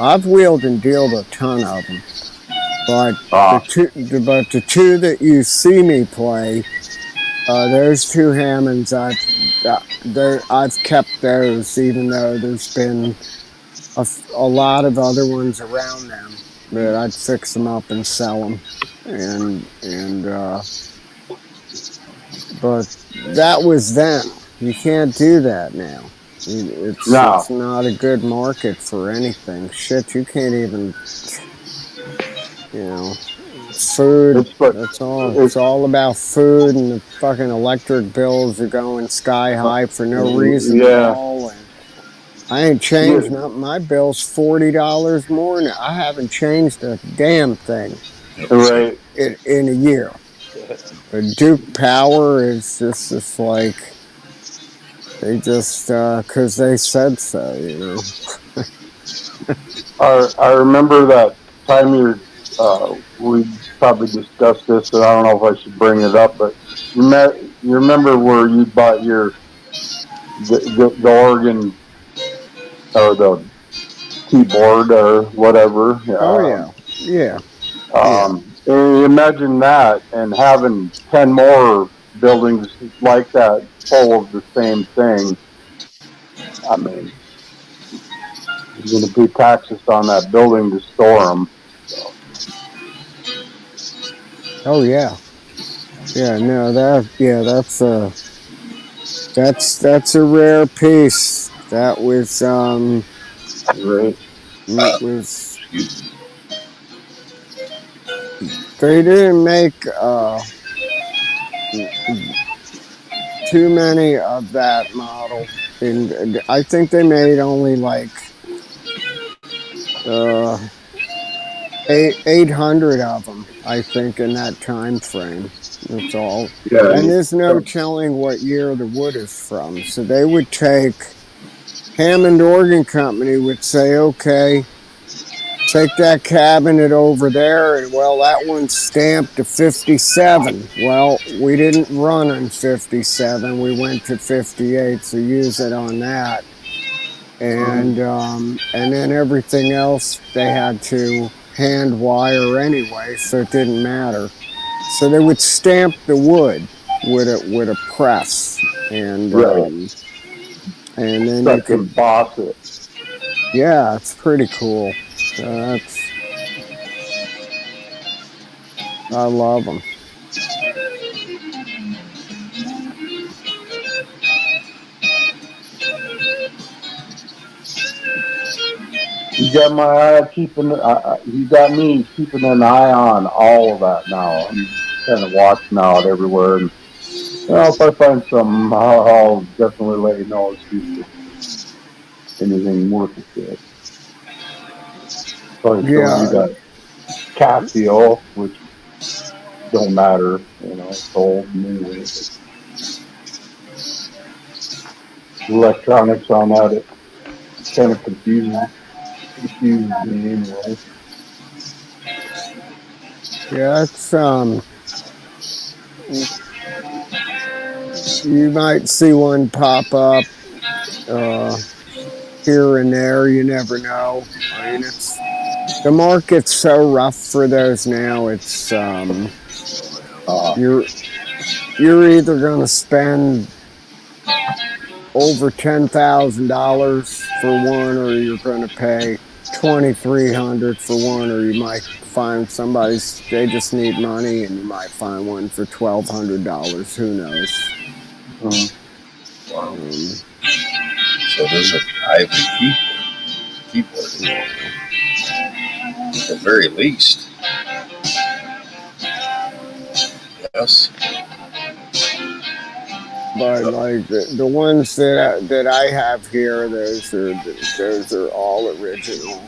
I've wheeled and dealed a ton of them. But the two that you see me play, those two Hammonds, I've kept those, even though there's been a lot of other ones around them. But I'd fix them up and sell them, but that was then. You can't do that now. It's not a good market for anything. Shit, you can't even, food. That's all. It's all about food, and the fucking electric bills are going sky high for no reason at all. And I ain't changed. My bill's $40 more now. I haven't changed a damn thing Right. in a year. But Duke Power is just like they just because they said so. I remember that time we probably discussed this, and I don't know if I should bring it up, but you remember where you bought the organ or the keyboard or whatever. Oh yeah. Imagine that and having 10 more buildings like that full of the same thing. I mean, you're going to pay taxes on that building to store them. So. Oh yeah. Yeah, no, that's a rare piece. That was Right. They didn't make too many of that model, and I think they made only like 800 of them. I think in that time frame. That's all. Yeah. And there's no telling what year the wood is from. So they would take Hammond Organ Company would say, okay, take that cabinet over there, and well, that one's stamped to 57. Well, we didn't run on 57. We went to 58, so use it on that. And then everything else they had to hand wire anyway, so it didn't matter. So they would stamp the wood with a press, and then you could emboss it. Yeah, it's pretty cool. I love them. You got my eye you got me keeping an eye on all of that now. I'm kind of watching out everywhere, and if I find something, I'll definitely let you know. See if anything worth it. Probably showing you that Casio, which don't matter, it's old anyway. Electronics on that, it's kind of confusing me anyway. Yeah, it's you might see one pop up here and there. You never know. I mean, the market's so rough for those now. It's you're either going to spend over $10,000 for one, or you're going to pay $2,300 for one, or you might find they just need money, and you might find one for $1,200. Who knows? Wow. So those are private keyboards, at the very least. Yes. But like the ones that I have here, those are all original.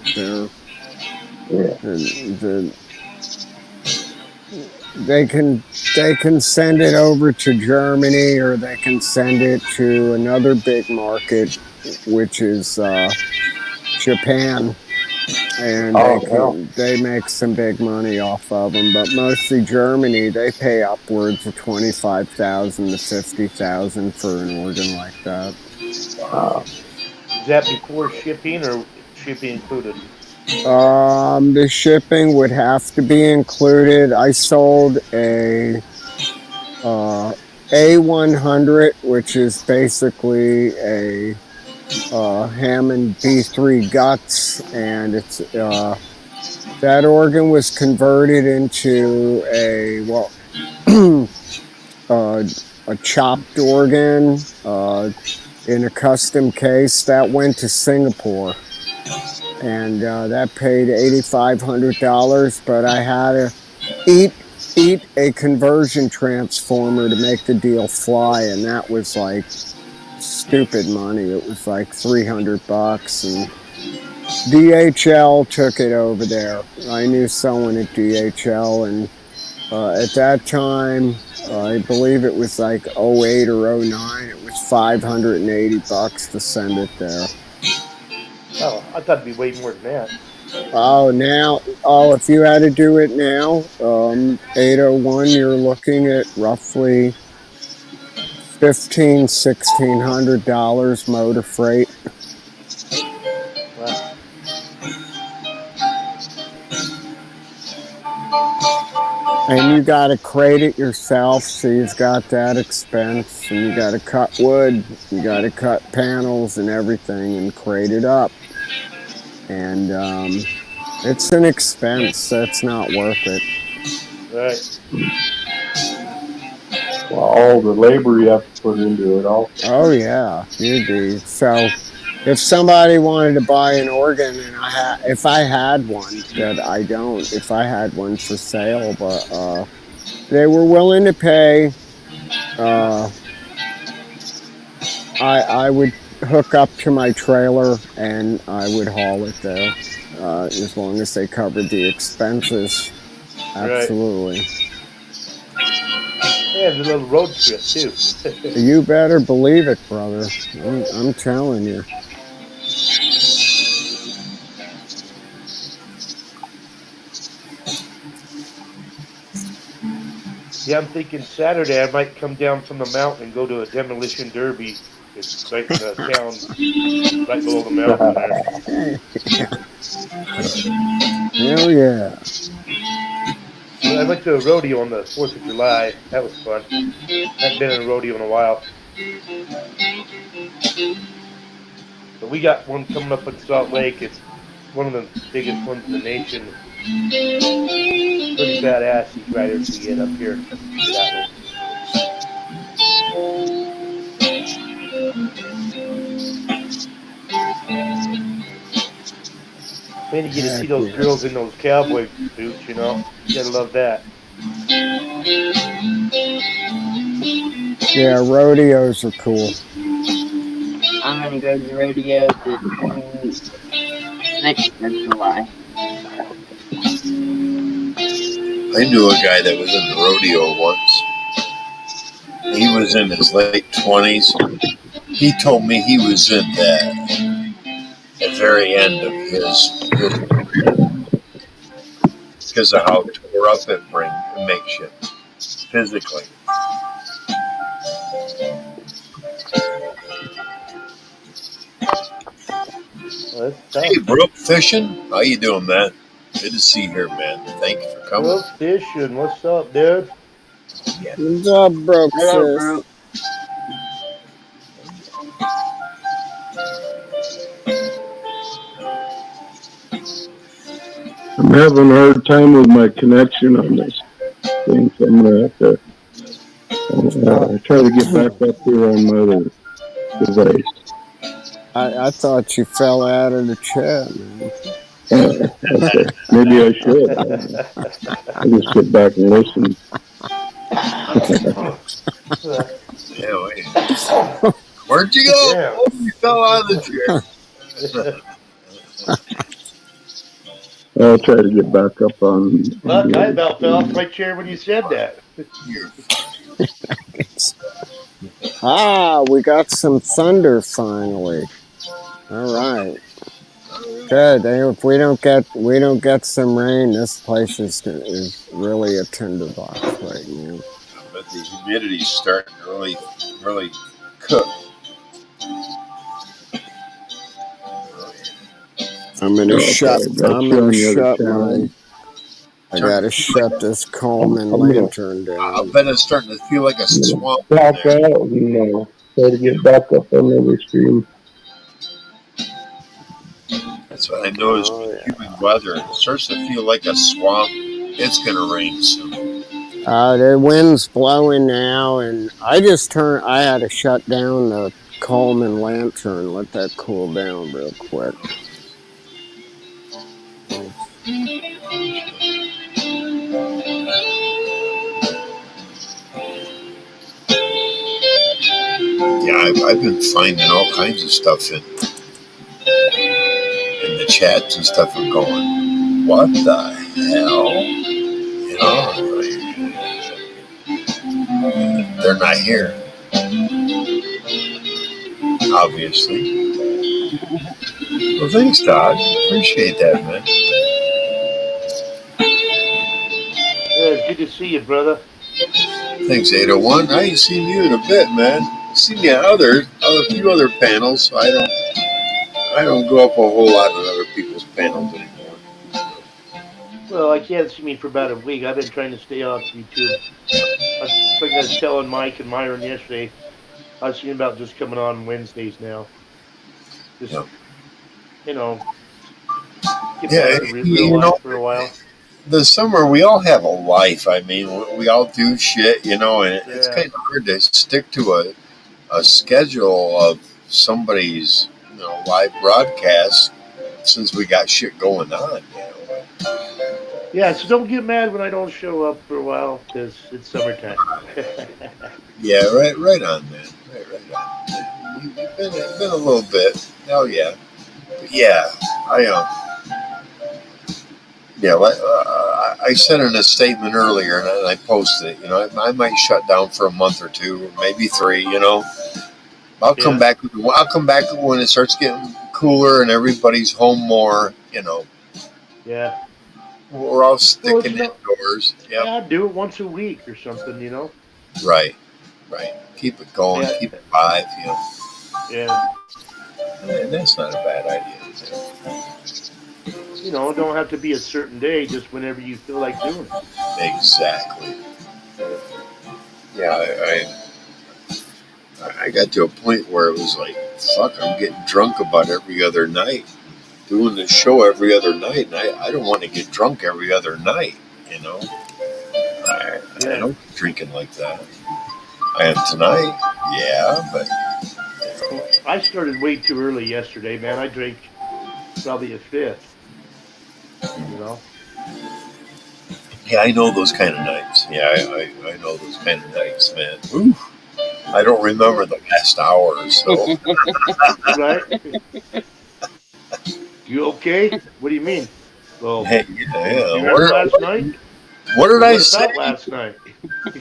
They can send it over to Germany, or they can send it to another big market, which is Japan, and they make some big money off of them. But mostly Germany, they pay upwards of $25,000 to $50,000 for an organ like that. Is that before shipping, or shipping included? The shipping would have to be included. I sold a A100, which is basically a Hammond B3 guts, and it's that organ was converted into a chopped organ. in a custom case that went to Singapore, and that paid $8,500. But I had to eat a conversion transformer to make the deal fly, and that was like stupid money. It was like $300, and DHL took it over there. I knew someone at DHL, and at that time, I believe it was like 08 or 09. It was $580 to send it there. Oh, I thought it'd be way more than that. If you had to do it now, 801, you're looking at roughly $1,600 motor freight. Wow. And you got to crate it yourself, so you've got that expense. And you got to cut wood, you got to cut panels and everything and crate it up. And it's an expense that's not worth it. Right. Well, all the labor you have to put into it all. Oh yeah, you do. So if somebody wanted to buy an organ, and if I had one, that I don't, if I had one for sale, but they were willing to pay, I would hook up to my trailer and I would haul it there, as long as they covered the expenses. Absolutely. Right. Yeah, the little road trip too. You better believe it, brother. I'm telling you. Yeah, I'm thinking Saturday I might come down from the mountain and go to a demolition derby. It's right in the town, right below the mountain there. Hell yeah. I went to a rodeo on the 4th of July. That was fun. Hadn't been in a rodeo in a while. But we got one coming up in Salt Lake. It's one of the biggest ones in the nation. Pretty badass, these riders we get up here. That Man, you get to see those girls in those cowboy boots, you know. You gotta love that. Yeah, rodeos are cool. I'm gonna go to the rodeo the 26th of July. I knew a guy that was in the rodeo once. He was in his late 20s. He told me he was in the very end of his because of how tore up it makes you physically. Well, hey, Brooke Fishing, how you doing, man? Good to see you here, man. Thank you for coming. Brooke Fishing, what's up, dude? Yeah. What's up, Brooke? Hello, Brooke. I'm having a hard time with my connection on this thing, so I'm going to have to try to get back up here on my other device. I thought you fell out of the chair, man. Okay. Maybe I should. I'll just sit back and listen. Yeah, wait. Where'd you go? Yeah. Oh, you fell out of the chair. I'll try to get back up on. Look, I about fell off my chair when you said that. We got some thunder finally. All right. Good. If we don't get some rain, this place is really a tinderbox right now. But the humidity's starting to really cook. I'm gonna shut my. I gotta shut this Coleman lantern down. I bet it's starting to feel like a swamp. Back out and try to get back up on the other stream. That's what I noticed with humid weather. It starts to feel like a swamp. It's gonna rain soon. The wind's blowing now, and I had to shut down the Coleman lantern. Let that cool down real quick. Yeah, I've been finding all kinds of stuff in the chats and stuff and going, what the hell? You know, they're not here, obviously. Well, thanks, Todd. Appreciate that, man. Yeah, it's good to see you, brother. Thanks, 801. I ain't seen you in a bit, man. I've seen you at a few other panels, so I don't go up a whole lot on other people's panels anymore. Well, I can't see me for about a week. I've been trying to stay off YouTube. It's like I was telling Mike and Myron yesterday. I was thinking about just coming on Wednesdays now. Just, Yeah. you know, get Yeah, back to real life for a while. The summer we all have a life. I mean, we all do shit, you know, and it's Yeah. kind of hard to stick to a schedule of somebody's, live broadcast since we got shit going on. Yeah, so don't get mad when I don't show up for a while because it's summertime. Yeah, right on, man. Right on. You've been a little bit. Oh yeah, but yeah. Yeah, I said in a statement earlier, and I posted it. I might shut down for a month or two, or maybe 3. I'll come back. I'll come back when it starts getting cooler and everybody's home more. Yeah. We're all sticking indoors. Yep. Yeah, do it once a week or something, Right. Keep it going. Yeah. Keep it live. Yeah. And that's not a bad idea. Don't have to be a certain day, just whenever you feel like doing it. Exactly. Yeah, I got to a point where it was like, fuck, I'm getting drunk about every other night, doing the show every other night, and I don't want to get drunk every other night, I don't be drinking like that. I am tonight, yeah, but... I started way too early yesterday, man. I drank probably a fifth, Yeah, I know those kind of nights. Yeah, I know those kind of nights, man. Ooh, I don't remember the last hour or so. Right? You okay? What do you mean? Well, Hey, you remember last night? What did I say? About last night?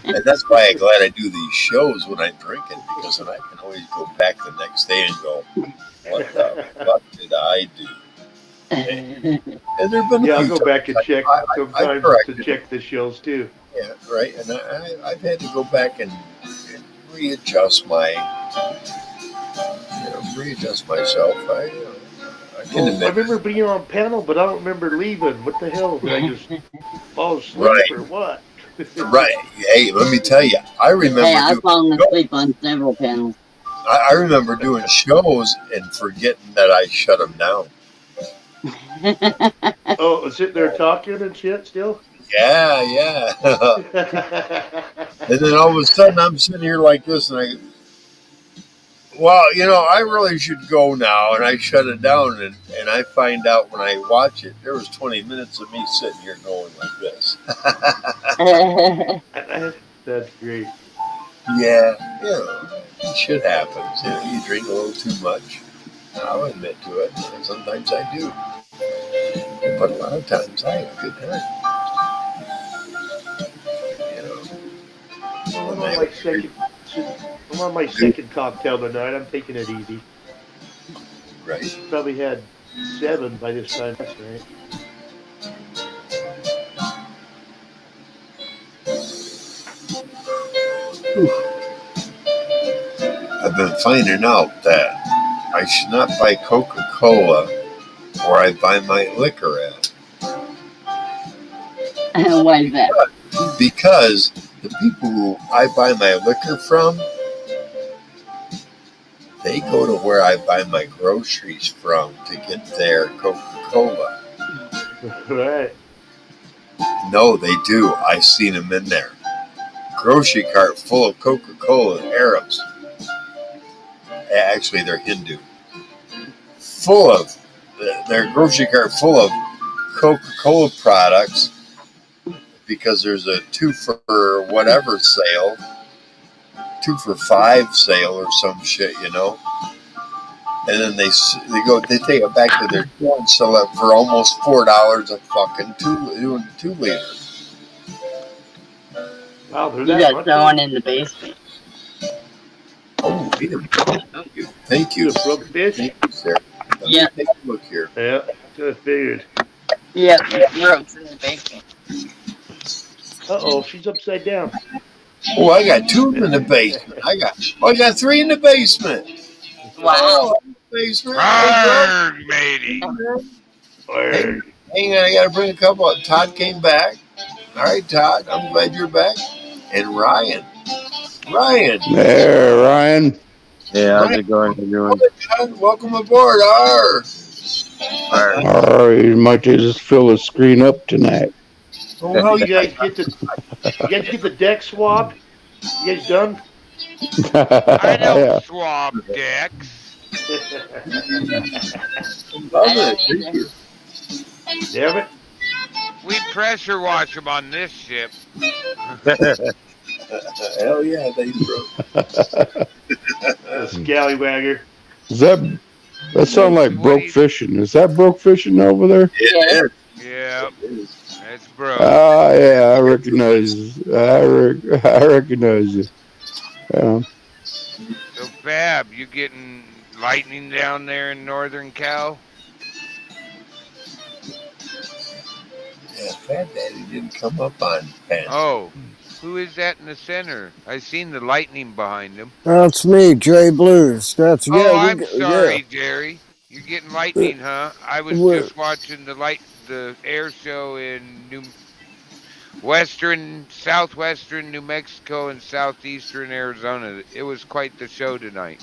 And that's why I'm glad I do these shows when I'm drinking, because then I can always go back the next day and go, what the fuck did I do? And there've been I'll go back and check sometimes to check the shows too. Yeah, right. And I've had to go back and readjust myself. I remember being on panel, but I don't remember leaving. What the hell? Did I just fall asleep or what? Right. Hey, let me tell you, I remember. Hey, I've fallen asleep on several panels. I remember doing shows and forgetting that I shut them down. Oh, sitting there talking and shit still? Yeah. And then all of a sudden I'm sitting here like this and I really should go now, and I shut it down and I find out when I watch it, there was 20 minutes of me sitting here going like this. That's great. Yeah, shit happens. You drink a little too much. I'll admit to it. Sometimes I do. But a lot of times I have a good time. I'm on my second cocktail tonight. I'm taking it easy. Right. Probably had 7 by this time last night. I've been finding out that I should not buy Coca-Cola where I buy my liquor at. Why is that? Because the people who I buy my liquor from, they go to where I buy my groceries from to get their Coca-Cola. Right. No, they do. I seen them in there. Grocery cart full of Coca-Cola Arabs. Actually, they're Hindu. Full of their grocery cart full of Coca-Cola products because there's a 2 for whatever sale, 2 for 5 sale or some shit, And then they take it back to their store and sell it for almost $4 a fucking 2 liter. Wow, they're You that got much. someone in the basement. Oh, thank You you, a broke fish? thank you, sir. Let Yeah. me take a look here. Yeah, so I figured. Yeah, Brooks in the basement. She's upside down. Oh, I got 2 in the basement. I got 3 in the basement. Wow. Oh, in the basement. Hey, bro. Arr, matey. Hey, Arg. hang on. I got to bring a couple. Todd came back. All right, Todd. I'm glad you're back. And Ryan. Ryan. There, Ryan. Yeah, how's Ryan. it going? How you doing? Todd, welcome aboard. Arr. Alright. All right, you might just fill the screen up tonight. Oh, hell You yeah. guys get the deck swabbed? You guys done? I don't Yeah. swab decks. Love I don't it. Thank either. you. Damn it. We pressure wash them on this ship. Hell yeah, thanks, bro. A scallywagger. Is that sound like What do broke you? fishing? Is that broke fishing over there? It Yeah, is. that's bro. Ah, yeah, I recognize. I recognize you. Yeah. So Fab, you getting lightning down there in Northern Cal? Yeah, Fat Daddy didn't come up on pen. Oh, who is that in the center? I seen the lightning behind him. That's me, Jay Blues. That's Oh, yeah, I'm yeah. sorry, Jerry. You're getting lightning, huh? I was We- just watching the air show in southwestern New Mexico and southeastern Arizona. It was quite the show tonight.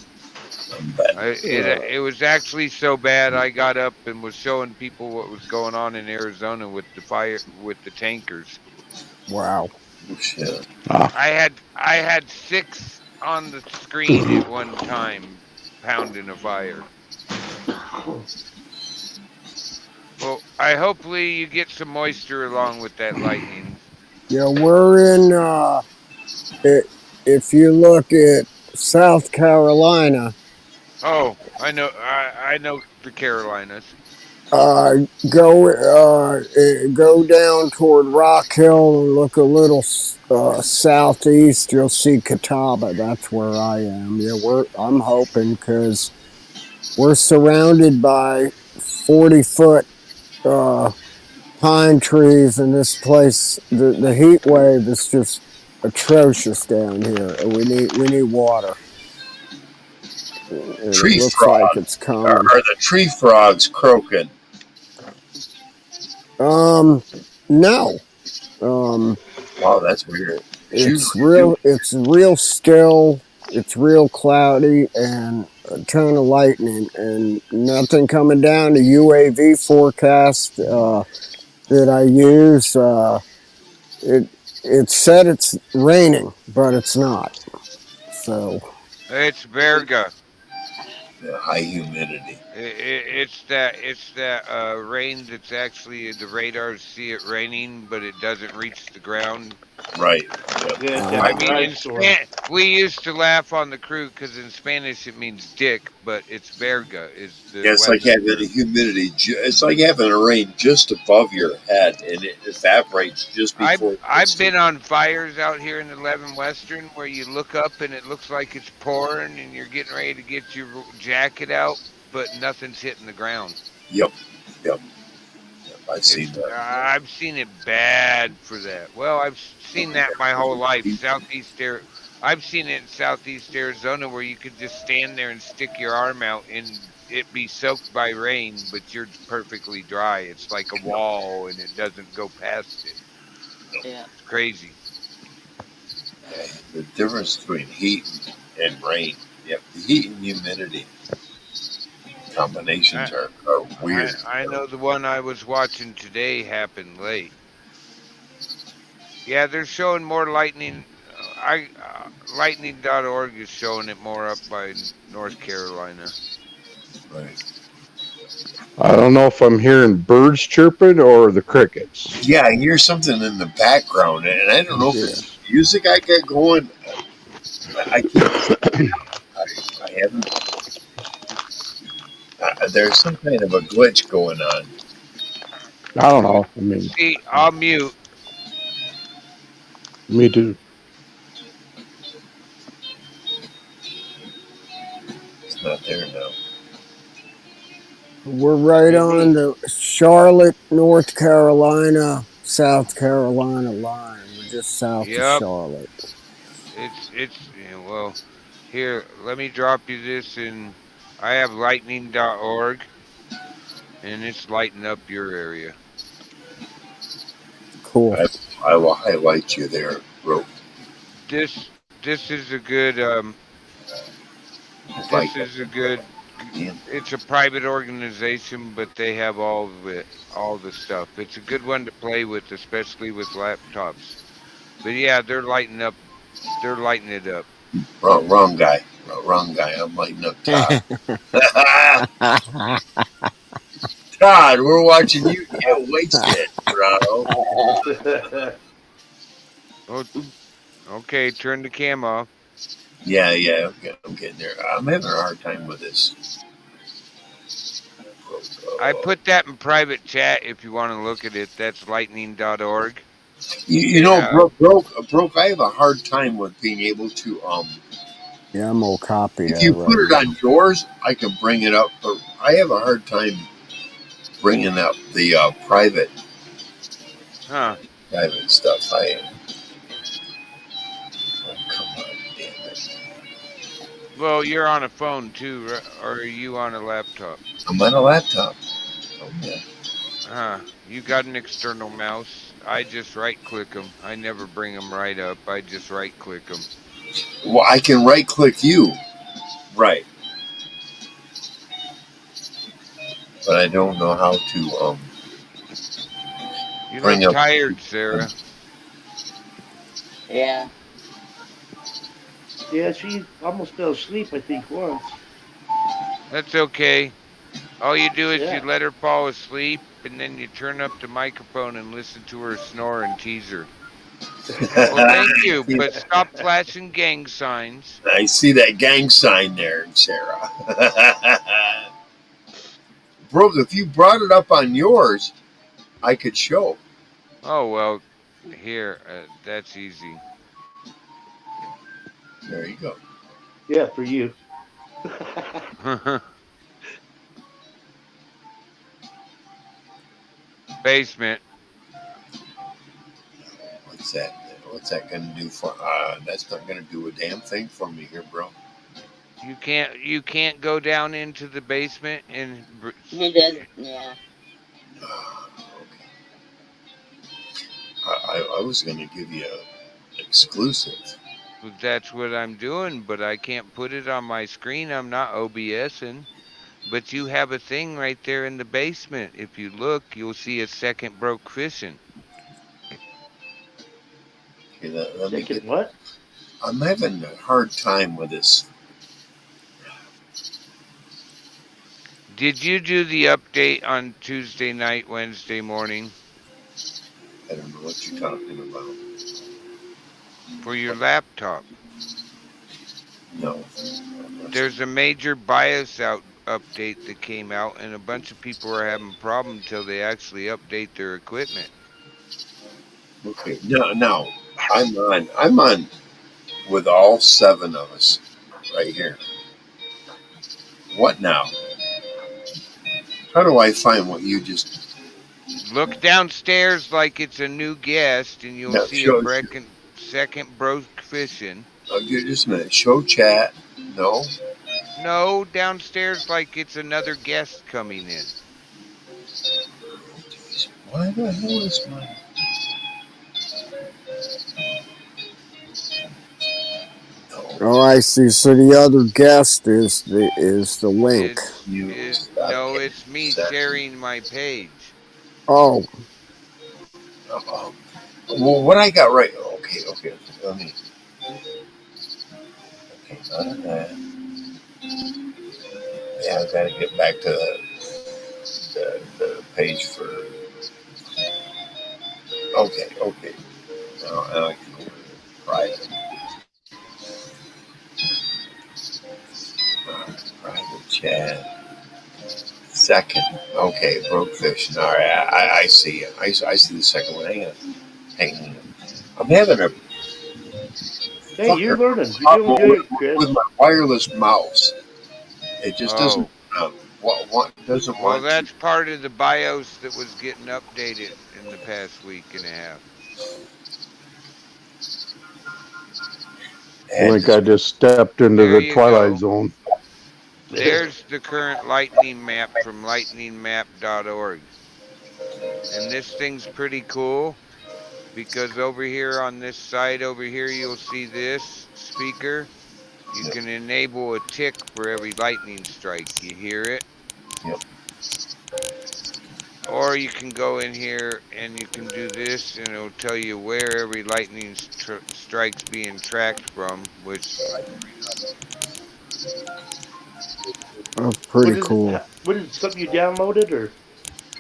I'm back. It was actually so bad. I got up and was showing people what was going on in Arizona with the tankers. Wow. Oh, shit. I had 6 on the screen at one time pounding a fire. Well, hopefully you get some moisture along with that lightning. Yeah, we're in. If you look at South Carolina, Oh, I know. I know the Carolinas. go down toward Rock Hill and look a little southeast. You'll see Catawba. That's where I am. Yeah, I'm hoping because we're surrounded by 40-foot pine trees, and this place, the heat wave is just atrocious down here. We need water, and Tree it looks frog. like it's coming. Are the tree frogs croaking? No. Wow, that's weird. It's real still. It's real cloudy and a ton of lightning and nothing coming down. The UAV forecast that I use, it said it's raining, but it's not. So It's Verga. The high humidity. It's that rain that's actually the radars see it raining, but it doesn't reach the ground. Right. Yeah, Uh, that I mean, dry storm. we used to laugh on the crew because in Spanish it means dick, but it's verga. Is the Yeah, it's like weather. having a humidity. It's like having a rain just above your head, and it evaporates just before. I've been on fires out here in 11 Western where you look up and it looks like it's pouring and you're getting ready to get your jacket out, but nothing's hitting the ground. Yep. I've seen that. I've seen it bad for that. Well, I've seen that my whole life. I've seen it in southeast Arizona where you could just stand there and stick your arm out and it be soaked by rain, but you're perfectly dry. It's like a wall and it doesn't go past it. Yeah. It's crazy. The difference between heat and rain. Yep. The heat and humidity combinations are weird. I know the one I was watching today happened late. Yeah, they're showing more lightning. Lightning.org is showing it more up by North Carolina. Right. I don't know if I'm hearing birds chirping or the crickets. Yeah, I hear something in the background, and I don't know if it's Yes. music I got going. I can't. I, I haven't. There's some kind of a glitch going on. I don't know. I mean, See, I'll mute. me too. It's not there now. We're right Hey, on me. the Charlotte, North Carolina, South Carolina line. We're just south of Yep, Charlotte. it's well. Here, let me drop you this, and I have lightning.org, and it's lighting up your area. Cool. I, I will highlight you there, bro. This is a good If I this get is a good. in. It's a private organization, but they have all of it, all the stuff. It's a good one to play with, especially with laptops. But yeah, they're lighting up. They're lighting it up. Wrong guy. Wrong guy. I'm lighting up Todd. Todd, we're watching you get wasted, bro. Oh, okay. Turn the cam off. Yeah. I'm getting there. I'm having a hard time with this. I put that in private chat if you want to look at it. That's lightning.org. You They know, have. broke. I have a hard time with being able to Yeah, I'm gonna copy If that you put right it on now. yours, I can bring it up, but I have a hard time bringing up the Huh. private stuff. Oh, come on, damn it! Well, you're on a phone too, or are you on a laptop? I'm on a laptop. Oh yeah. Huh. You got an external mouse. I just right click them. I never bring them right up. I just right click them. Well, I can right click you, right? But I don't know how to You bring look up. tired, Sarah. Yeah. Yeah, she almost fell asleep, I think, once. That's okay. All you do is you Yeah. let her fall asleep, and then you turn up the microphone and listen to her snore and tease her. Well, thank you, but stop flashing gang signs. I see that gang sign there, Sarah. Brooke, if you brought it up on yours, I could show. Oh, well, here, that's easy. There you go. Yeah, for you. Basement. What's that? What's that going to do for? That's not going to do a damn thing for me here, bro. You can't go down into the basement and He does. Yeah. Okay. I was going to give you an exclusive. that's what I'm doing, but I can't put it on my screen. I'm not OBSing. But you have a thing right there in the basement. If you look, you'll see a second broke fishing. Okay, let me Second get. what? I'm having a hard time with this. Did you do the update on Tuesday night, Wednesday morning I don't know what you're talking about. for your laptop? No. There's a major BIOS update that came out, and a bunch of people are having problems until they actually update their equipment. Okay. No. No. I'm on with all seven of us right here. What now? How do I find what you just? Look downstairs like it's a new guest, and you'll No. see a Show. second broke fishing. Just a minute. Show chat. No. No, downstairs like it's another guest coming in. Why the hell is my? No. Oh, I see. So the other guest is the link. You stop No, getting it's me second. sharing my page. Oh, Uh, well, what I got right? Okay. Let me. Uh, yeah, I gotta get back to the page for. Okay, okay. Now I can go to private. Private chat. Second. Okay, broke fish. All right, I see it. I see the second one. Hang on. I'm having a Hey, you're fucker learning. You're doing problem good, with Chris. my wireless mouse. It just doesn't. Oh, Doesn't well, want to. that's part of the BIOS that was getting updated in the past week and a half. I And think I just stepped into There the you twilight go. zone. There's the current lightning map from lightningmap.org. And this thing's pretty cool because over here on this side over here, you'll see this speaker. You can enable a tick for every lightning strike. You hear it? yep. Or you can go in here and you can do this and it'll tell you where every lightning strike's being tracked from, which That's pretty cool. What is it? Something you downloaded or?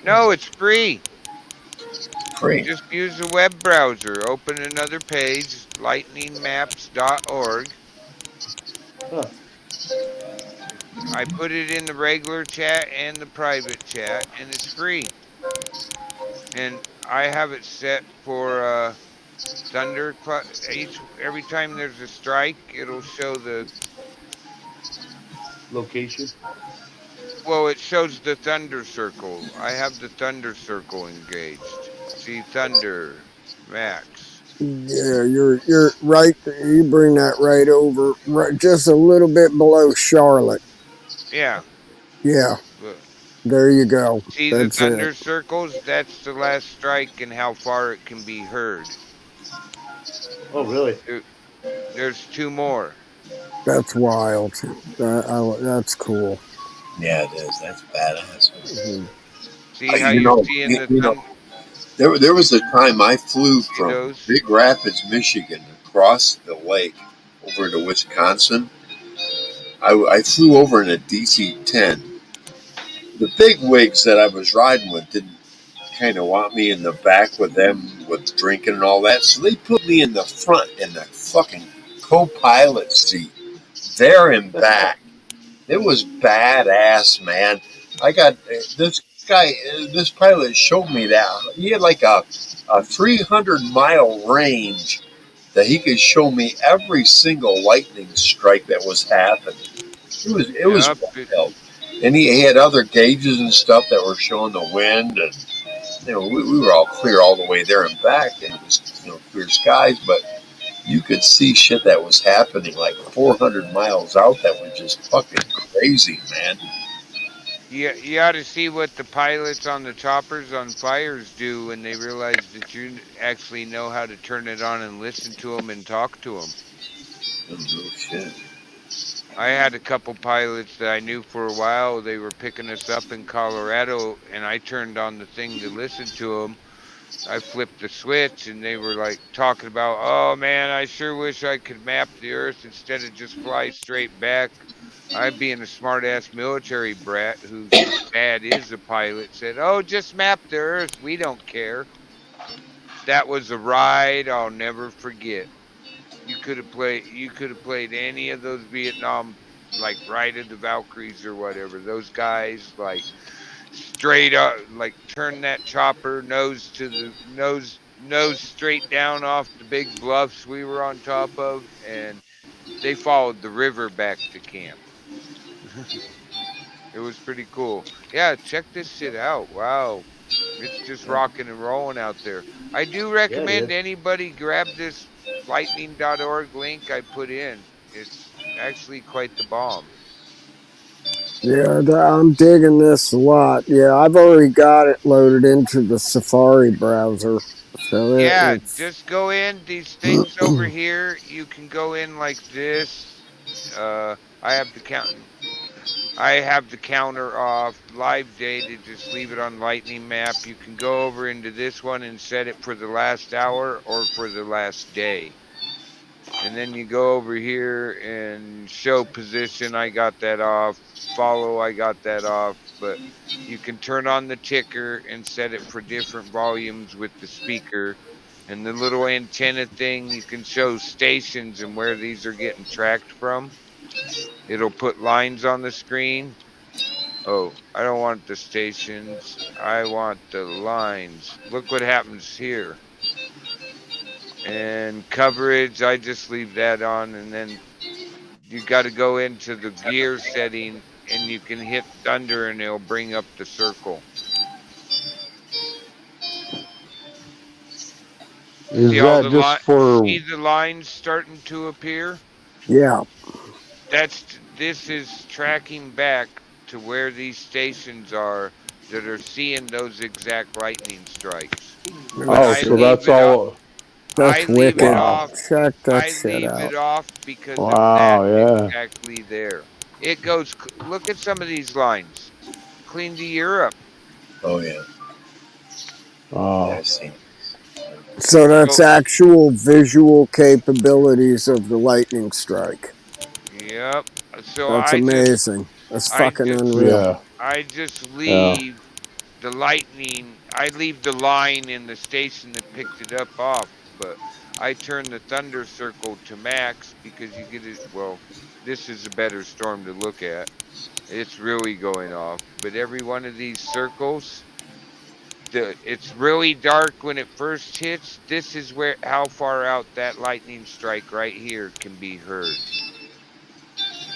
no, it's free. Free. Just use a web browser. Open another page, lightningmaps.org. Huh. I put it in the regular chat and the private chat, and it's free. And I have it set for thunder. Every time there's a strike, it'll show the Location. well, it shows the thunder circle. I have the thunder circle engaged. See thunder max. Yeah, you're right. You bring that right over, right, just a little bit below Charlotte. Yeah. Yeah, Look. there you go. See the That's it. thunder circles? That's the last strike and how far it can be heard. Oh, really? There, there's two more. That's wild. That's cool. Yeah, it is. That's badass. Hmm. See how You you're know, seeing the there was a time I flew see from those? Big Rapids, Michigan, across the lake over to Wisconsin. I flew over in a DC-10. The big wigs that I was riding with didn't kind of want me in the back with them with drinking and all that, so they put me in the front in the fucking co-pilot seat, there and back. It was badass, man. I got this guy, this pilot showed me that he had like a 300-mile range that he could show me every single lightning strike that was happening. It was Yep. wild. And he had other gauges and stuff that were showing the wind, and we were all clear all the way there and back, and it was clear skies, but you could see shit that was happening like 400 miles out that was just fucking crazy, man. You ought to see what the pilots on the choppers on fires do when they realize that you actually know how to turn it on and listen to them and talk to them. Oh, no shit. I had a couple pilots that I knew for a while. They were picking us up in Colorado, and I turned on the thing to listen to them. I flipped the switch, and they were like talking about, "Oh man, I sure wish I could map the Earth instead of just fly straight back." I, being a smart ass military brat whose dad is a pilot, said, "Oh, just map the Earth. We don't care." That was a ride I'll never forget. You could have played any of those Vietnam, like Ride of the Valkyries or whatever. Those guys like straight up, like turn that chopper nose to the nose straight down off the big bluffs we were on top of, and they followed the river back to camp. It was pretty cool. Yeah, check this shit out. Wow. It's just Yeah, rocking and rolling out there. I do yeah, it recommend is. anybody grab this lightning.org link I put in. It's actually quite the bomb. Yeah, I'm digging this a lot. Yeah, I've already got it loaded into the Safari browser, so Yeah, it's just go in these things over here. You can go in like this. I have the counter off live data. Just leave it on lightning map. You can go over into this one and set it for the last hour or for the last day. And then you go over here and show position. I got that off. Follow. I got that off. But you can turn on the ticker and set it for different volumes with the speaker. And the little antenna thing, you can show stations and where these are getting tracked from. It'll put lines on the screen. Oh, I don't want the stations. I want the lines. Look what happens here. And coverage, I just leave that on. And then you got to go into the gear setting and you can hit thunder and it'll bring up the circle. See Is all that the just for? see the lines starting to appear? Yeah. This is tracking back to where these stations are that are seeing those exact lightning strikes. But Oh, I so leave that's it off. all. I That's leave it wicked. Wow. off. Check that I shit leave out. it off because of that Wow. Yeah. exactly there. It goes. Look at some of these lines. Clean to Europe. Oh yeah, yeah, Oh. I've seen. So that's So, actual visual capabilities of the lightning strike. yep. So That's amazing. That's I fucking just, unreal. Yeah. I just Yeah. leave the lightning. I leave the line in the station that picked it up off, but I turn the thunder circle to max because you get it. Well, this is a better storm to look at. It's really going off, but every one of these circles, it's really dark when it first hits. This is where how far out that lightning strike right here can be heard.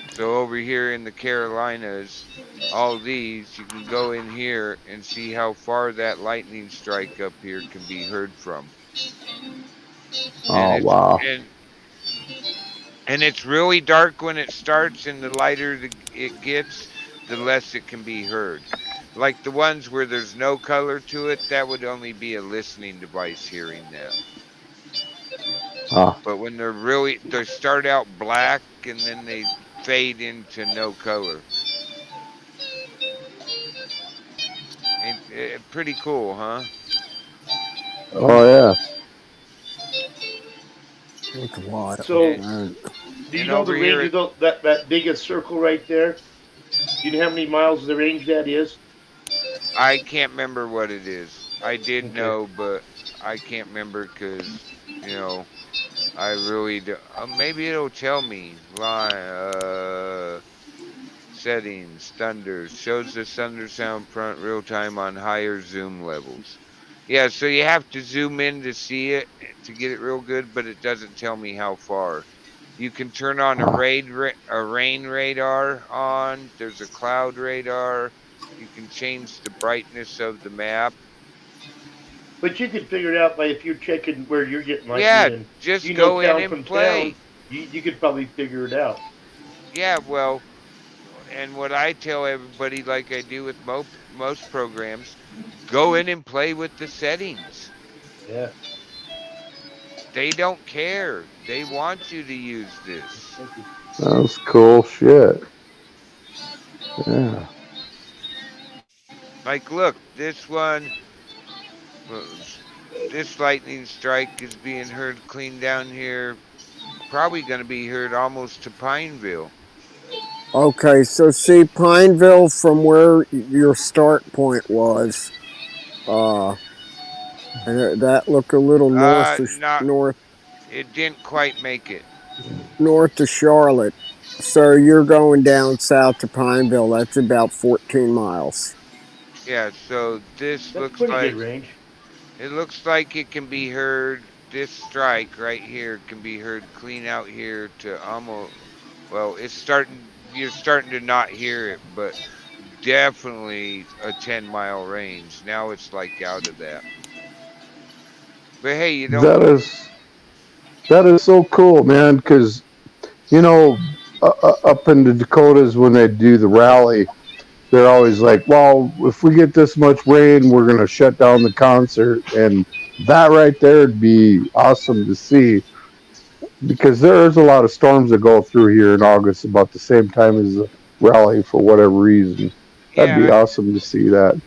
So over here in the Carolinas, all these, you can go in here and see how far that lightning strike up here can be heard from. And Oh it's wow. and and it's really dark when it starts, and the lighter it gets, the less it can be heard. Like the ones where there's no color to it, that would only be a listening device hearing that. Ah. But when they start out black and then they fade into no color. Pretty cool, huh? Oh Oh yeah. yeah. That's wild, So, And, man. do you and know the over here, range of that biggest circle right there? Do you know how many miles of the range that is? I can't remember what it is. I did Okay. know, but I can't remember because, you know, I really do. Maybe it'll tell me. Settings, thunder, shows the thunder sound front real time on higher zoom levels. Yeah, so you have to zoom in to see it to get it real good, but it doesn't tell me how far. You can turn on Ah. a rain radar on. There's a cloud radar. You can change the brightness of the map. But you could figure it out by if you're checking where you're getting lightning Yeah, and just you know go in town and from town, play. you could probably figure it out. Yeah, well, and what I tell everybody, like I do with most programs, go in and play with the settings. Yeah. They don't care. They want you to use this. Thank you. That's cool shit. Yeah. Like, look, uh, this lightning strike is being heard clean down here. Probably going to be heard almost to Pineville. Okay, so see Pineville from where your start point was, uh, and that look a little Not north it didn't quite make it. north of Charlotte. So you're going down south to Pineville. That's about 14 miles. Yeah, so this That's looks pretty good like range. it looks like it can be heard. This strike right here can be heard clean out here to almost. Well, it's starting. You're starting to not hear it, but definitely a 10-mile range. Now it's like out of that. But hey, you don't. That is that is so cool, man. Because you know, up in the Dakotas when they do the rally, they're always like, "Well, if we get this much rain, we're gonna shut down the concert." And that right there would be awesome to see because there's a lot of storms that go through here in August about the same time as the rally for whatever reason. That'd be Yeah, awesome to see that.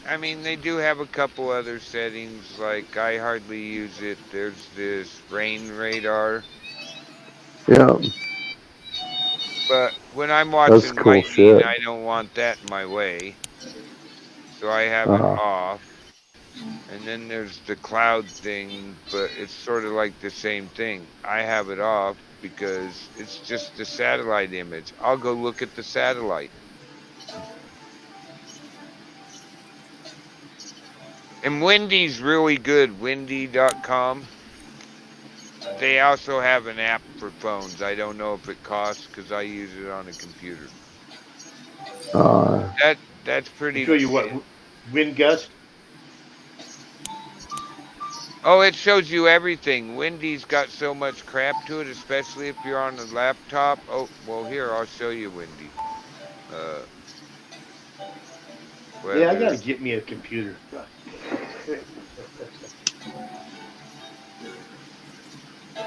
I mean they do have a couple other settings. Like I hardly use it. There's this rain radar. Yeah, But when I'm that's watching cool lightning, shit. I don't want that in my way, so I have it Uh, off. And then there's the cloud thing, but it's sort of like the same thing. I have it off because it's just the satellite image. I'll go look at the satellite. And Windy's really good, windy.com. They also have an app for phones. I don't know if it costs because I use it on a computer. uh, That's They pretty. show you what wind gust. Oh, it shows you everything. Windy's got so much crap to it, especially if you're on a laptop. Oh, well, here I'll show you Windy. Uh, Yeah, I got to weather. get me a computer.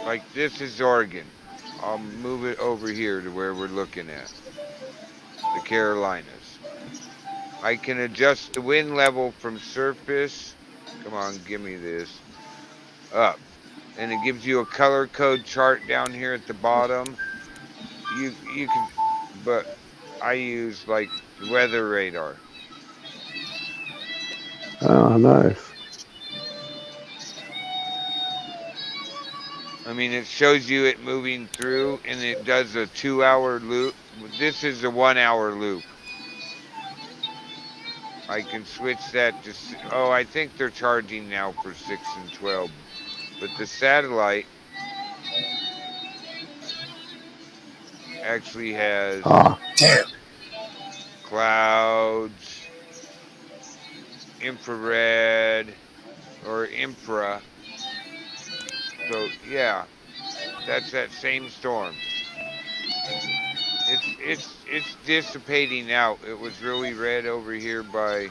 Like this is Oregon. I'll move it over here to where we're looking at the Carolinas. I can adjust the wind level from surface. Come on, give me this up, and it gives you a color code chart down here at the bottom. You can, but I use like the weather radar. oh, nice. I mean, it shows you it moving through, and it does a 2 hour loop. This is a 1 hour loop. I can switch that to. Oh, I think they're charging now for 6 and 12, but the satellite actually has Ah, Damn. clouds, infrared, or infra. So yeah, that's that same storm. It's dissipating out. It was really red over here by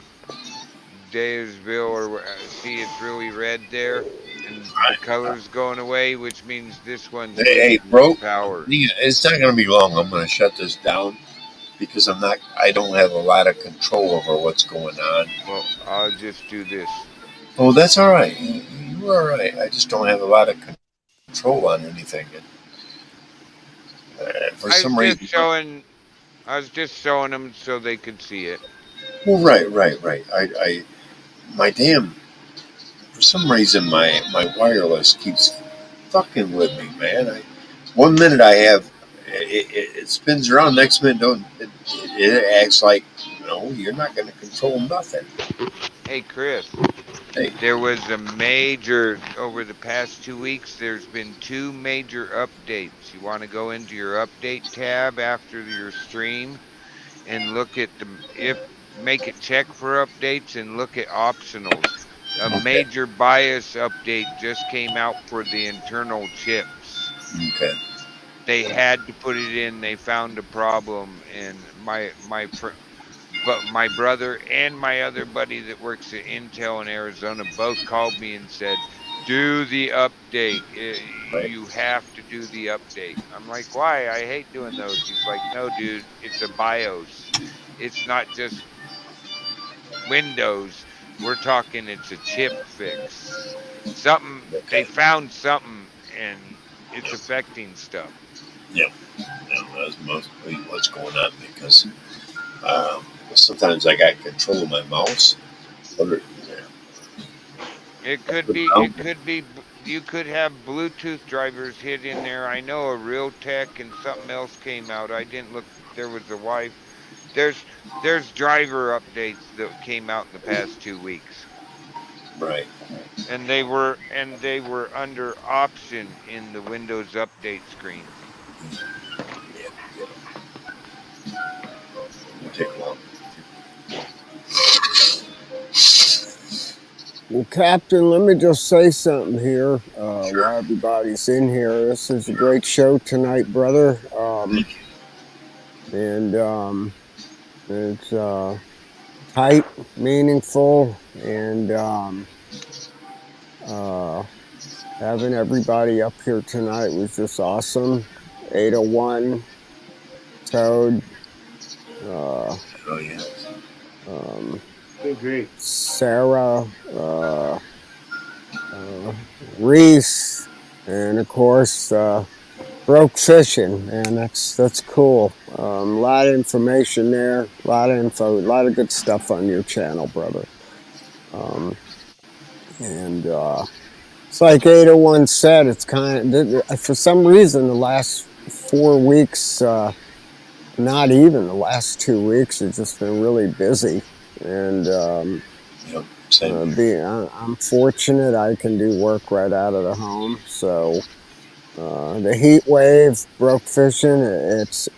Dayersville, or see, it's really red there, and the color's going away, which means this one's Hey, losing its bro, power. it's not going to be long. I'm going to shut this down because I don't have a lot of control over what's going on. Well, I'll just do this. Oh, that's all right. You're all right. I just don't have a lot of control on anything. And, for I was some just reason, showing. I was just showing them so they could see it. well, right. My damn, for some reason, my wireless keeps fucking with me, man. 1 minute I have it spins around, next minute don't it acts like no, you're not going to control nothing. Hey, Chris. Hey, There was a major over the past 2 weeks. There's been two major updates. You want to go into your update tab after your stream and look at the if make it check for updates and look at optionals. A okay, major BIOS update just came out for the internal chips. okay, They had to put it in. They found a problem, and but my brother and my other buddy that works at Intel in Arizona both called me and said, "Do the update. right, You have to do the update." I'm like, "Why? I hate doing those." He's like, "No, dude, it's a BIOS. It's not just Windows. We're talking it's a chip fix. Something they okay. found something and it's affecting stuff." Yeah, yeah, that's mostly what's going on because um, sometimes I got control of my mouse. Other, yeah, It could be, you could have Bluetooth drivers hid in there. I know a Realtek and something else came out. I didn't look, there was a wife. There's, there's driver updates that came out in the past 2 weeks. right. And they were under option in the Windows update screen. Yeah, yeah. It'll take long. Well, Captain, let me just say something here Sure. while everybody's in here. This is a great show tonight, brother. And it's tight, meaningful, and uh, having everybody up here tonight was just awesome. 801, Toad, uh, Oh yeah. um, Been great. Sarah, Reese, and of course, Broke fishing, man. That's cool. A lot of information there, a lot of info, a lot of good stuff on your channel, brother. Um, and it's like 801 said. It's kind of for some reason the last 4 weeks, not even the last 2 weeks, it's just been really busy. And Yep, same here. I'm fortunate I can do work right out of the home, so. The heat wave broke fishing. It's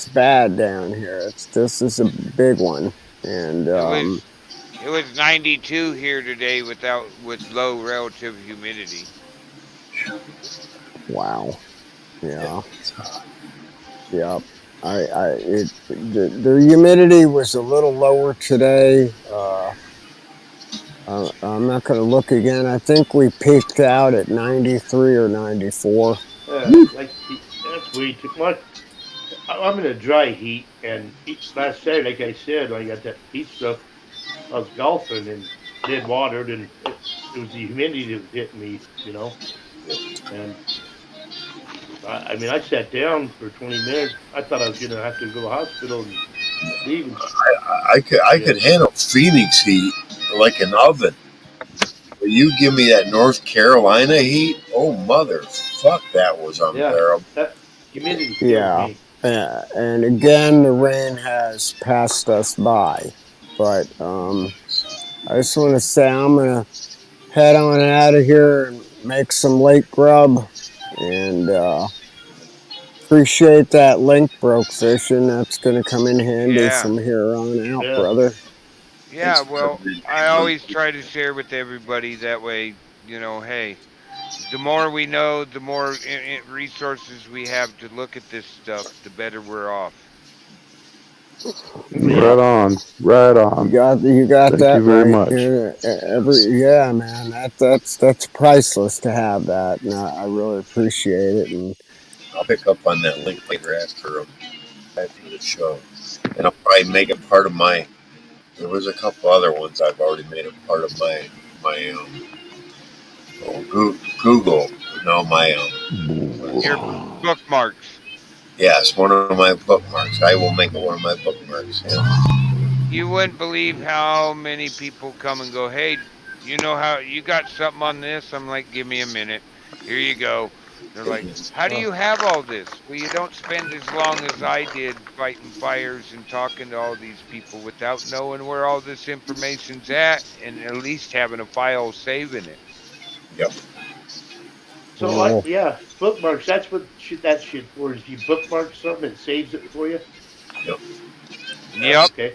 bad down here. This is a big one, and It was it was 92 here today with low relative humidity. wow, Yeah, yeah, it's hot. yep. The humidity was a little lower today. I'm not going to look again. I think we peaked out at 93 or 94. That's way too much. I'm in a dry heat, and last Saturday, like I said, when I got that heat stroke, I was golfing and dead watered, and it was the humidity that was hitting me, And I mean, I sat down for 20 minutes. I thought I was gonna have to go to the hospital and leave. And I could yeah, handle Phoenix heat like an oven. But you give me that North Carolina heat, oh mother fuck, that was yeah, unbearable. that humidity kills Yeah, me. and again, the rain has passed us by, but I just want to say I'm gonna head on out of here and make some lake grub. And appreciate that link broke fishing. That's going to come in handy Yeah. from here on out, Yeah. brother. Yeah, Thanks for well, coming in. I Really always appreciate try to share with everybody that way, hey, the more we know, the more resources we have to look at this stuff, the better we're off. Yep, Right on. Right on. you got Thank you that very right. much. Yeah, man. That's priceless to have that, and I really appreciate it. And I'll pick up on that link later after the show, and I'll probably make it part of my. There was a couple other ones I've already made it part of my Google. No, my what is Your it? bookmarks. Yes, one of my bookmarks. I will make it one of my bookmarks. Yeah. You wouldn't believe how many people come and go, hey, you know how you got something on this? I'm like, give me a minute. Here you go. They're like, how do Uh, you have all this? Well, you don't spend as long as I did fighting fires and talking to all these people without knowing where all this information's at and at least having a file saving it. Yep. so oh, yeah, bookmarks. That's what that shit for. Is if you bookmark something, it saves it for you. Yep. Yep. Okay.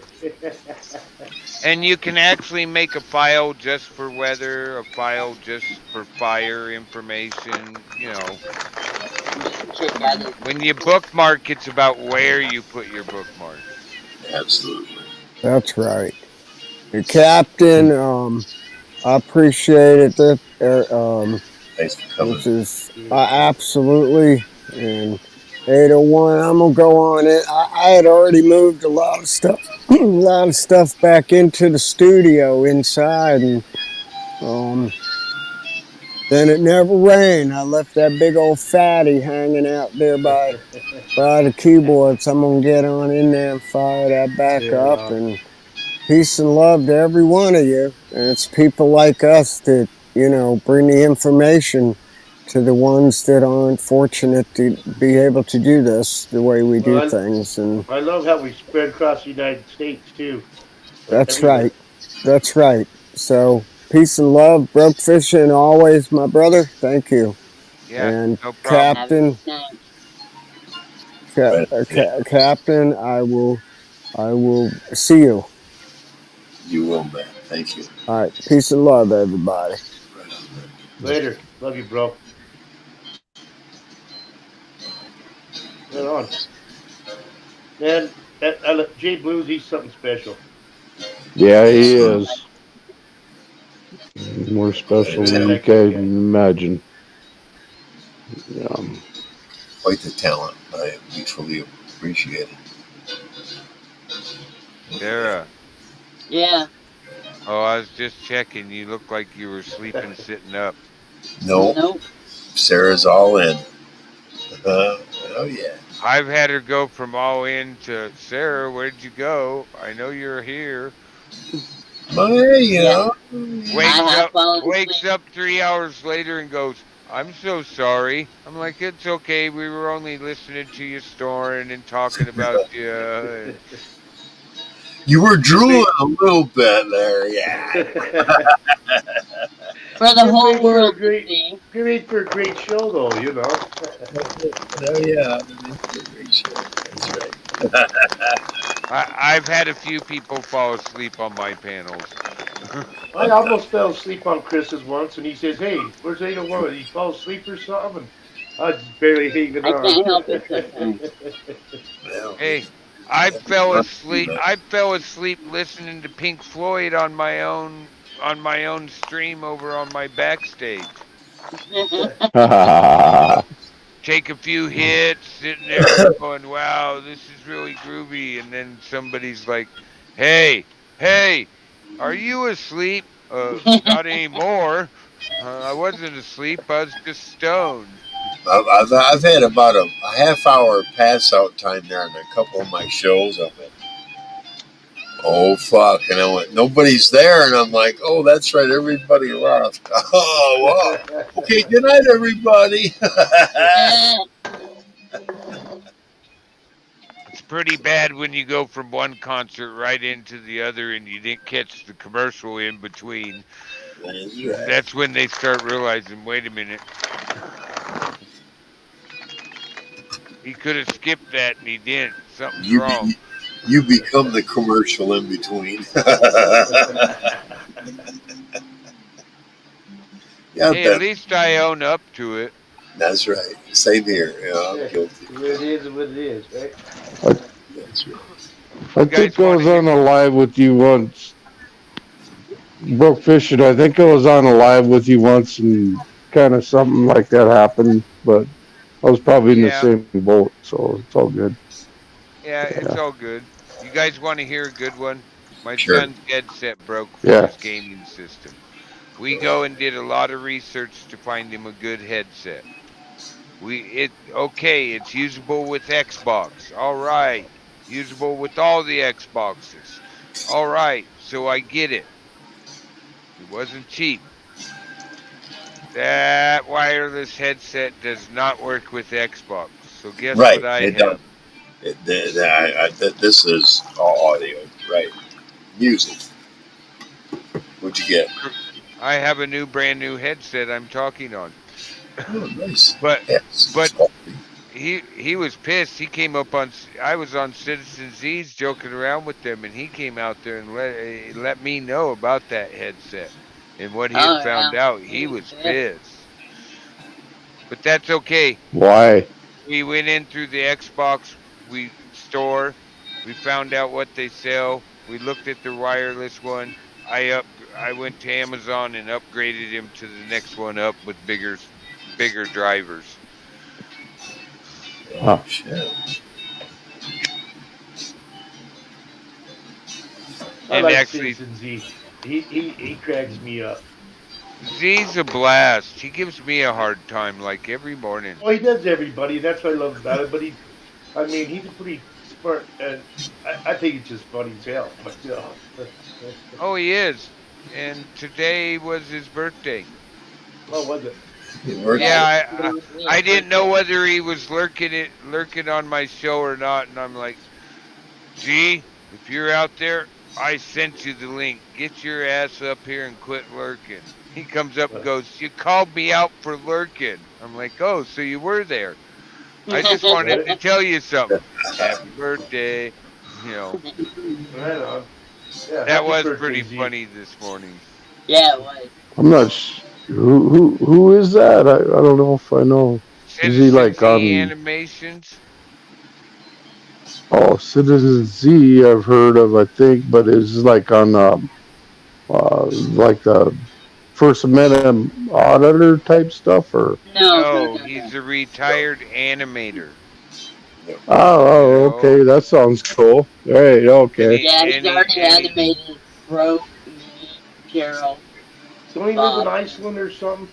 And you can actually make a file just for weather, a file just for fire information. When you bookmark, it's about where you put your bookmark. Absolutely. that's right. The captain. I appreciate it. Thanks for coming. This is absolutely and 801. I'm gonna go on it. I had already moved a lot of stuff, a lot of stuff back into the studio inside, and um, then it never rained. I left that big old fatty hanging out there by the keyboards. I'm gonna get on in there and fire that back up. Yeah. And peace and love to every one of you. And it's people like us that, bring the information to the ones that aren't fortunate to be able to do this the way we do Well, things. And I love how we spread across the United States too, that's right. everywhere. That's right. So peace and love, broke fishing always, my brother. Thank you. Yeah, And no problem. Captain, Right. Captain, I will see you. You will, man. Thank you. All right. Peace and love, everybody. Right on, man. Later. Love you, bro. Right on. Man, Jay Blues, he's something special. Yeah, he Yes, is. More He's a special real than you heck of a can guy. imagine. quite the talent. We truly appreciate it. Sarah. Yeah. Oh, I was just checking. You look like you were sleeping sitting up. No, Nope. Sarah's all in. Oh yeah. I've had her go from all in to Sarah. Where'd you go? I know you're here. Well, hey, Yeah, Wakes I have up, fallen wakes asleep. up 3 hours later and goes, "I'm so sorry." I'm like, "It's okay. We were only listening to you snoring and talking about you." And you were just drooling be, a little bit there, yeah. For the It whole made for a world to great, see. it made for a great show, though. You know. Oh yeah, that's a great show. That's right. I've had a few people fall asleep on my panels. I almost fell asleep on Chris's once, and he says, "Hey, where's 801? Did he fall asleep or something?" And I was just barely hanging I on. can't help it sometimes. Well, Hey, I fell fun to do asleep. that. I fell asleep listening to Pink Floyd on my own stream over on my backstage. Take a few hits, sitting there going, "Wow, this is really groovy." And then somebody's like, "Hey, hey, are you asleep?" Not anymore. I wasn't asleep. I was just stoned. I've had about a half hour pass out time there on a couple of my shows. I went, oh fuck, and I went, nobody's there, and I'm like, oh, that's right, everybody left. Oh, wow. Okay, good night, everybody. It's pretty bad when you go from one concert right into the other and you didn't catch the commercial in between. That's right. That's when they start realizing, wait a minute, he could have skipped that and he didn't. Something's You wrong. be, you become the commercial in between. Yeah, Hey, at Ben. least I own up to it. That's right. Same here. Yeah, I'm Yeah, guilty. what it is, what it is, right? I, That's right. I You think guys I want to was hear? on a live with you once, broke fishing. I think I was on a live with you once, and kind of something like that happened. But I was probably in the Yeah, same boat, so it's all good. yeah, it's Yeah, all good. You guys want to hear a good one? My Sure. son's headset broke for yeah. his gaming system. We go and did a lot of research to find him a good headset. Okay, it's usable with Xbox. All right. Usable with all the Xboxes. All right. So I get it. It wasn't cheap. That wireless headset does not work with Xbox. So guess what Right. I It does. have? This is all audio. Right. Music. What'd you get? I have a new brand new headset I'm talking on. Oh, nice. But Yes. but It's all- he was pissed. He came up on I was on Citizen Z's joking around with them, and he came out there and let me know about that headset and what he had Oh yeah, found out. he He was was pissed. pissed, but that's okay. Why? We went in through the Xbox we store. We found out what they sell. We looked at the wireless one. I went to Amazon and upgraded him to the next one up with bigger drivers. Oh, Huh. shit. I And like actually, Citizen Z. He cracks me up. Z's a blast. He gives me a hard time like every morning. Oh, he does everybody. That's what I love about it. But I mean, he's a pretty smart, and I think it's just funny as hell. But Oh, he is. And today was his birthday. what was it? It worked. Yeah, Yeah, today was I his didn't know birthday. whether he was lurking on my show or not, and I'm like, Z, if you're out there, I sent you the link. Get your ass up here and quit lurking. He comes up and goes, you called me out for lurking. I'm like, oh, so you were there. I just wanted Right, to tell you something. Happy birthday. You know, right on. Yeah, that happy was birthday, pretty Z. funny this morning. Yeah, it was. I'm not. Who is that? I don't know if I know. Is he Citizen like Z on? Animations. Oh, Citizen Z. I've heard of. I think, but it's like on like the First Amendment auditor type stuff, or No, no, No, no, no. he's a retired animator. No. You okay, know, that sounds cool. Right, and okay. he Yeah, he's and he already and he, animated Rogue, me, Carol, Don't he live in Bob. Iceland or something?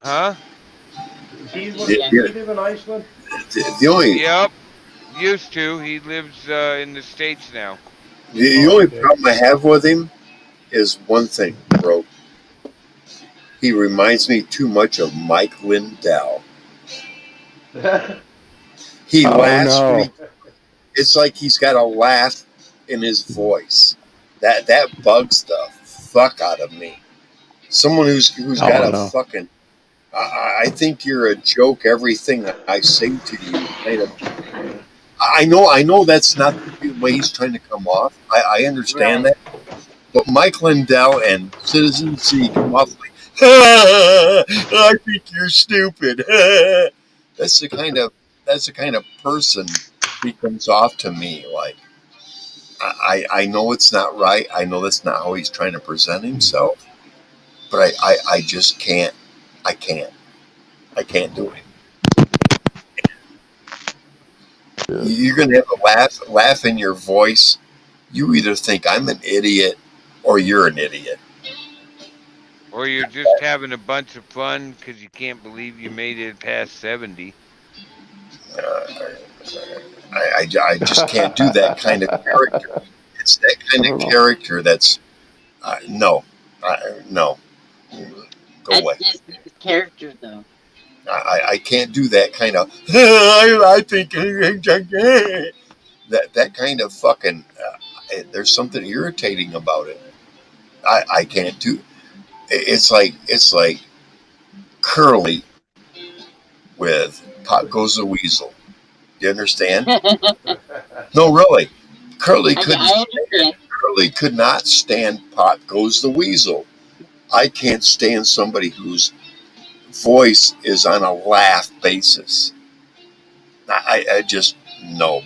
huh? The, Does he live in Iceland? the only Yep, used to. He lives in the States now. the Oh, only okay. problem I have with him is one thing, bro. He reminds me too much of Mike Lindell. He Oh laughs when no. he. It's like he's got a laugh in his voice. That bugs the fuck out of me. Someone who's got Oh a no. fucking. I think you're a joke. Everything I say to you, kind of. I know that's not the way he's trying to come off. I understand Right. that. But Mike Lindell and Citizen C come off like, I think you're stupid. that's the kind of that's the kind of person he comes off to me like. I know it's not right. I know that's not how he's trying to present himself. But I just can't. I can't. I can't do it. Good. You're gonna have a laugh in your voice. You either think I'm an idiot or you're an idiot. Or you're just having a bunch of fun because you can't believe you made it past 70. Uh, I just can't do that kind of character. It's that I kind of don't know. character that's no, no, go That's away. just his character, though. I can't do that kind of. I think that kind of fucking. There's something irritating about it. I can't do. It's like Curly with Pop Goes the Weasel. You understand? I No, really. Curly couldn't. understand. Curly could not stand Pop Goes the Weasel. I can't stand somebody whose voice is on a laugh basis. I just no.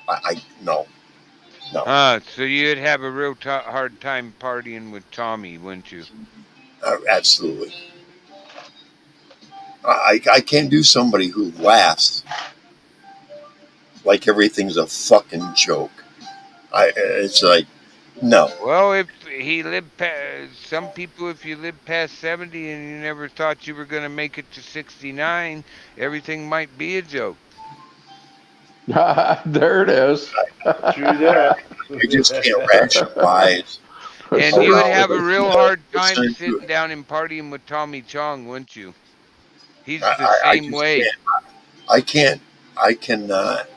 I no, no. So you'd have a real hard time partying with Tommy, wouldn't you? Absolutely. I can't do somebody who laughs like everything's a fucking joke. It's like no. Well, if he lived past, some people, if you lived past 70 and you never thought you were going to make it to 69, everything might be a joke. There it is. True that. I just can't rationalize And you would around have a real hard time listening to sitting it. down and partying with Tommy Chong, wouldn't you? He's the I same just way. can't. I can't. I cannot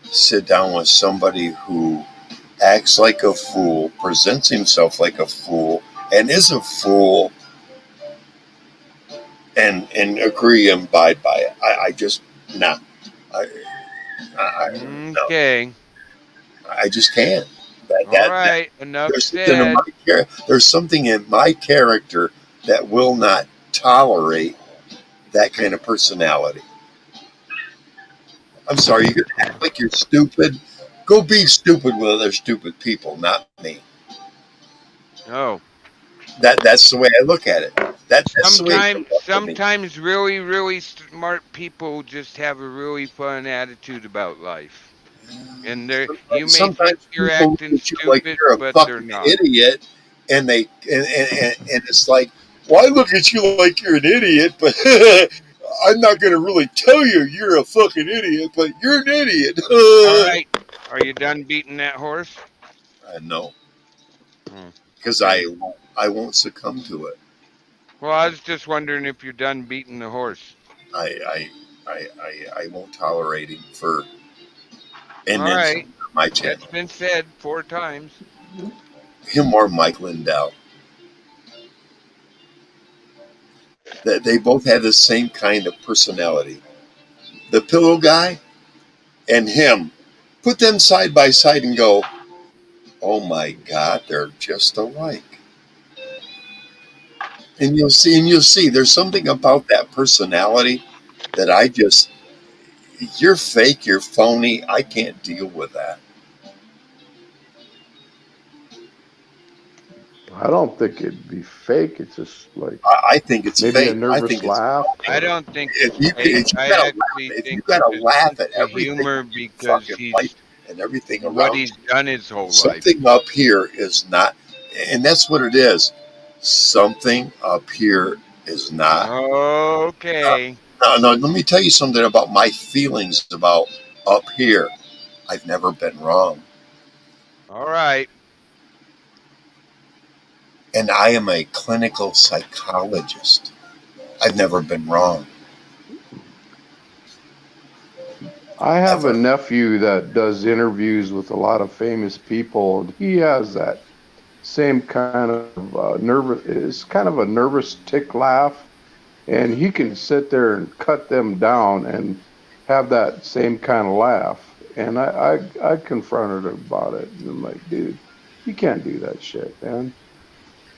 sit down with somebody who acts like a fool, presents himself like a fool, and is a fool, and agree and abide by it. I just no. I, no. Okay. I just can't. All right. Enough said. There's something in my character that will not tolerate that kind of personality. I'm sorry, you can act like you're stupid. Go be stupid with other stupid people, not me. Oh. That's the way I look at it. That's the way it Sometimes, comes up to me. sometimes really, really smart people just have a really fun attitude about life. And you may think Sometimes you're people look acting at you like stupid, you're a but they're fucking not. idiot, and and it's like, well, I look at you like you're an idiot, but I'm not going to really tell you you're a fucking idiot, but you're an idiot. All right. Are you done beating that horse? No, Hmm. because Okay. I won't succumb to it. Well, I was just wondering if you're done beating the horse. I I won't tolerate him for an All inch right. on my That's channel. been said 4 times. Him or Mike Lindell. That they both have the same kind of personality. The pillow guy and him. Put them side by side and go, oh my God, they're just alike. And you'll see there's something about that personality that I just you're fake, you're phony. I can't deal with that. I don't think it'd be fake. It's just like I think it's maybe a fake. I nervous think it's laugh. I Or don't think it's fake. if you I gotta laugh, actually if you think he gotta just laugh thinks at of everything humor in your because fucking life he's and everything what around he's you, done his whole life. something up here is not, and that's what it is. Something up here is not. Okay. No, let me tell you something about my feelings about up here. I've never been wrong. All right. And I am a clinical psychologist. I've never been wrong, I have a ever. nephew that does interviews with a lot of famous people, and he has that same kind of nervous, it's kind of a nervous tick laugh, and he can sit there and cut them down and have that same kind of laugh. And I confronted him about it, and I'm like, dude, you can't do that shit, man.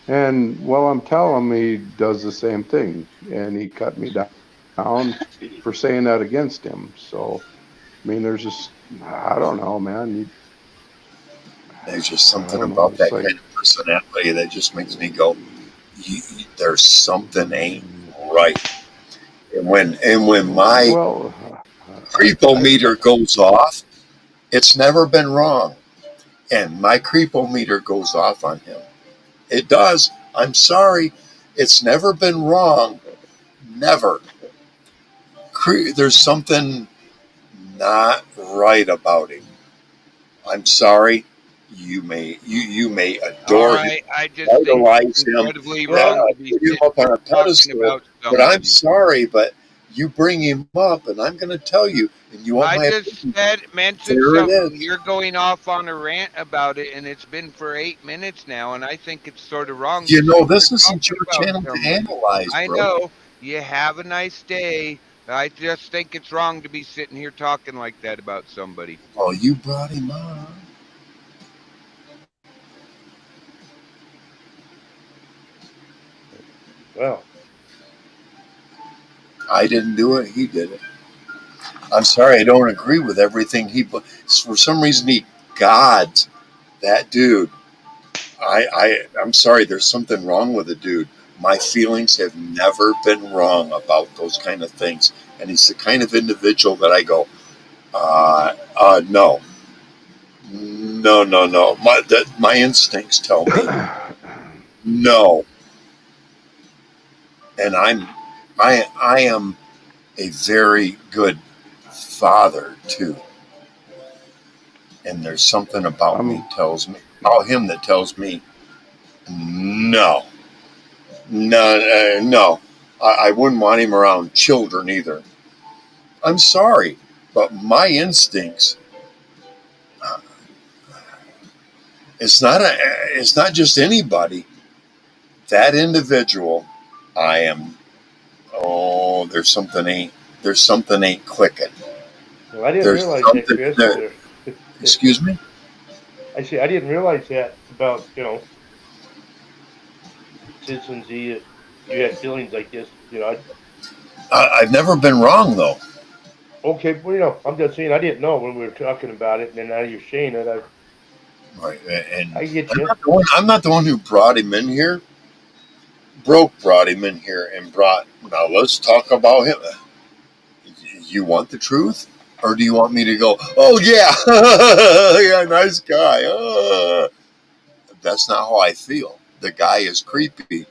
And well, I'm telling him he does the same thing, and he cut me down for saying that against him. So, I mean, there's just, I don't know, man. There's just I something don't know. about It's that like, kind of personality that just makes me go, there's something ain't right. And when my well, creepometer goes off, it's never been wrong. And my creepometer goes off on him. It does. I'm sorry. It's never been wrong. Never. There's something not right about him. I'm sorry. You may All adore him, right. I just think it's idolize him, incredibly wrong to be put him sitting up on a talking pedestal. about But I'm somebody. sorry, but you bring him up, and I'm going to tell you, and you want I my just opinion. mentioned There it something. is. You're going off on a rant about it, and it's been for 8 minutes now, and I think it's sort of wrong to You sit know, there this isn't talking your about channel to somebody. analyze, I bro. know. You have a nice day. I just think it's wrong to be sitting here talking like that about somebody. Oh, you brought him up. Well, I didn't do it. He did it. I'm sorry. I don't agree with everything he. For some reason, he gods that dude. I'm sorry. There's something wrong with the dude. My feelings have never been wrong about those kind of things, and he's the kind of individual that I go, no, no. My instincts tell me no, and I am a very good father too. And there's something I'm about him that tells me no, no. I wouldn't want him around children either. I'm sorry, but my instincts. It's not just anybody. That individual, I am. Oh, there's something ain't clicking. well, I didn't There's realize that, something Chris. there. Excuse me. I see. I didn't realize that about Citizen Z. That you had feelings like this. I've never been wrong though. Okay, well, I'm just saying I didn't know when we were talking about it, and then now you're saying it. Right, and I get you. I'm not the one who brought him in here. Broke brought him in here and brought. Now let's talk about him. You want the truth, or do you want me to go? Oh yeah, yeah, nice guy. That's not how I feel. The guy is creepy.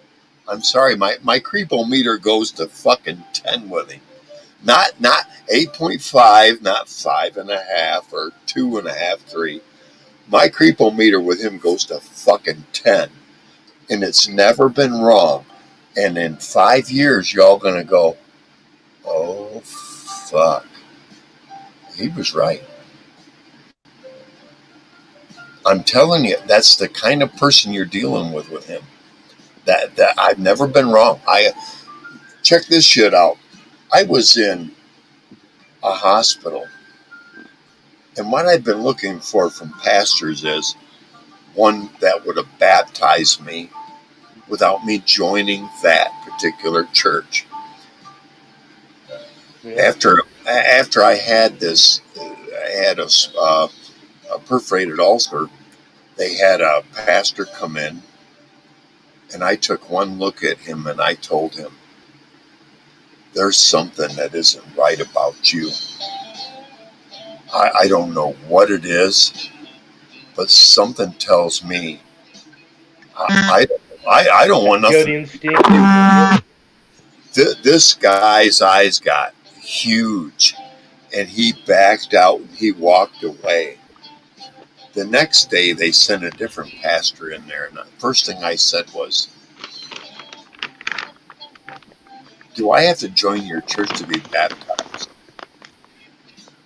I'm sorry, my creepometer goes to fucking 10 with him. Not 8.5, not 5.5 or 2.5, 3. My creepometer with him goes to fucking 10, and it's never been wrong. And in 5 years, y'all gonna go, oh fuck, he was right. I'm telling you, that's the kind of person you're dealing with him. That I've never been wrong. I check this shit out. I was in a hospital, and what I've been looking for from pastors is one that would have baptized me without me joining that particular church. Yeah. After I had this, I had a perforated ulcer. They had a pastor come in, and I took one look at him, and I told him, "There's something that isn't right about you. I don't know what it is, but something tells me I, I don't want Gut nothing." instinct. This guy's eyes got huge, and he backed out and he walked away. The next day, they sent a different pastor in there, and the first thing I said was, "Do I have to join your church to be baptized?"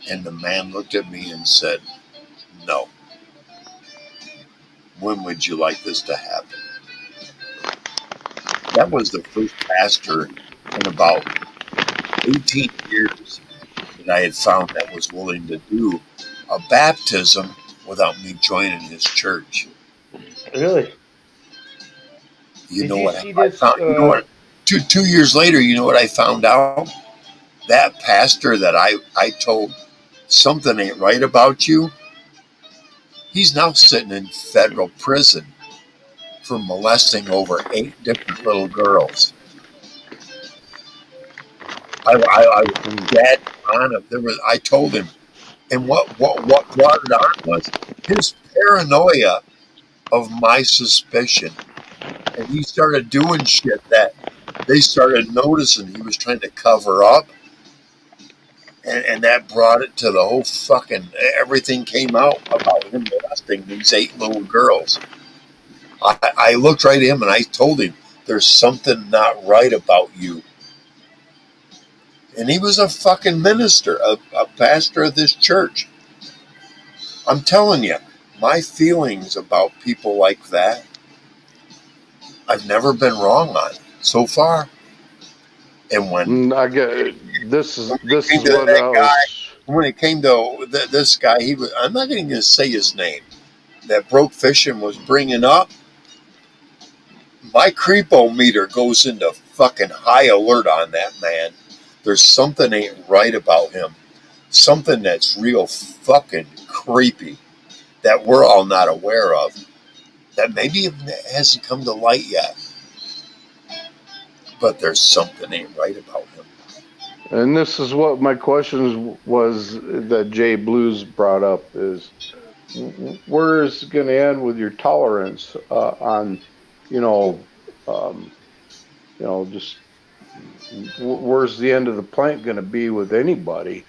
And the man looked at me and said, "No. When would you like this to happen?" That was the first pastor in about 18 years that I had found that was willing to do a baptism without me joining his church. Really? You Did know you what see I this? found? You know what? Two years later, you know what I found out? That pastor that I told something ain't right about you, he's now sitting in federal prison for molesting over 8 different little girls. I was dead on him. I told him, and what brought it on was his paranoia of my suspicion, and he started doing shit that they started noticing he was trying to cover up, and that brought it to the whole fucking everything came out about him molesting these 8 little girls. I looked right at him and I told him, "There's something not right about you." And he was a fucking minister, a pastor of this church. I'm telling you, my feelings about people like that, I've never been wrong on so far. And I get this came is to what that I guy, was. when it came to this guy, he was, I'm not even going to say his name, that Broke Fishing was bringing up, my creepo meter goes into fucking high alert on that man. There's something ain't right about him. Something that's real fucking creepy that we're all not aware of. That maybe it hasn't come to light yet. But there's something ain't right about him. And this is what my questions was that Jay Blues brought up is where is it going to end with your tolerance on, you know, um, just where's the end of the plank going to be with anybody?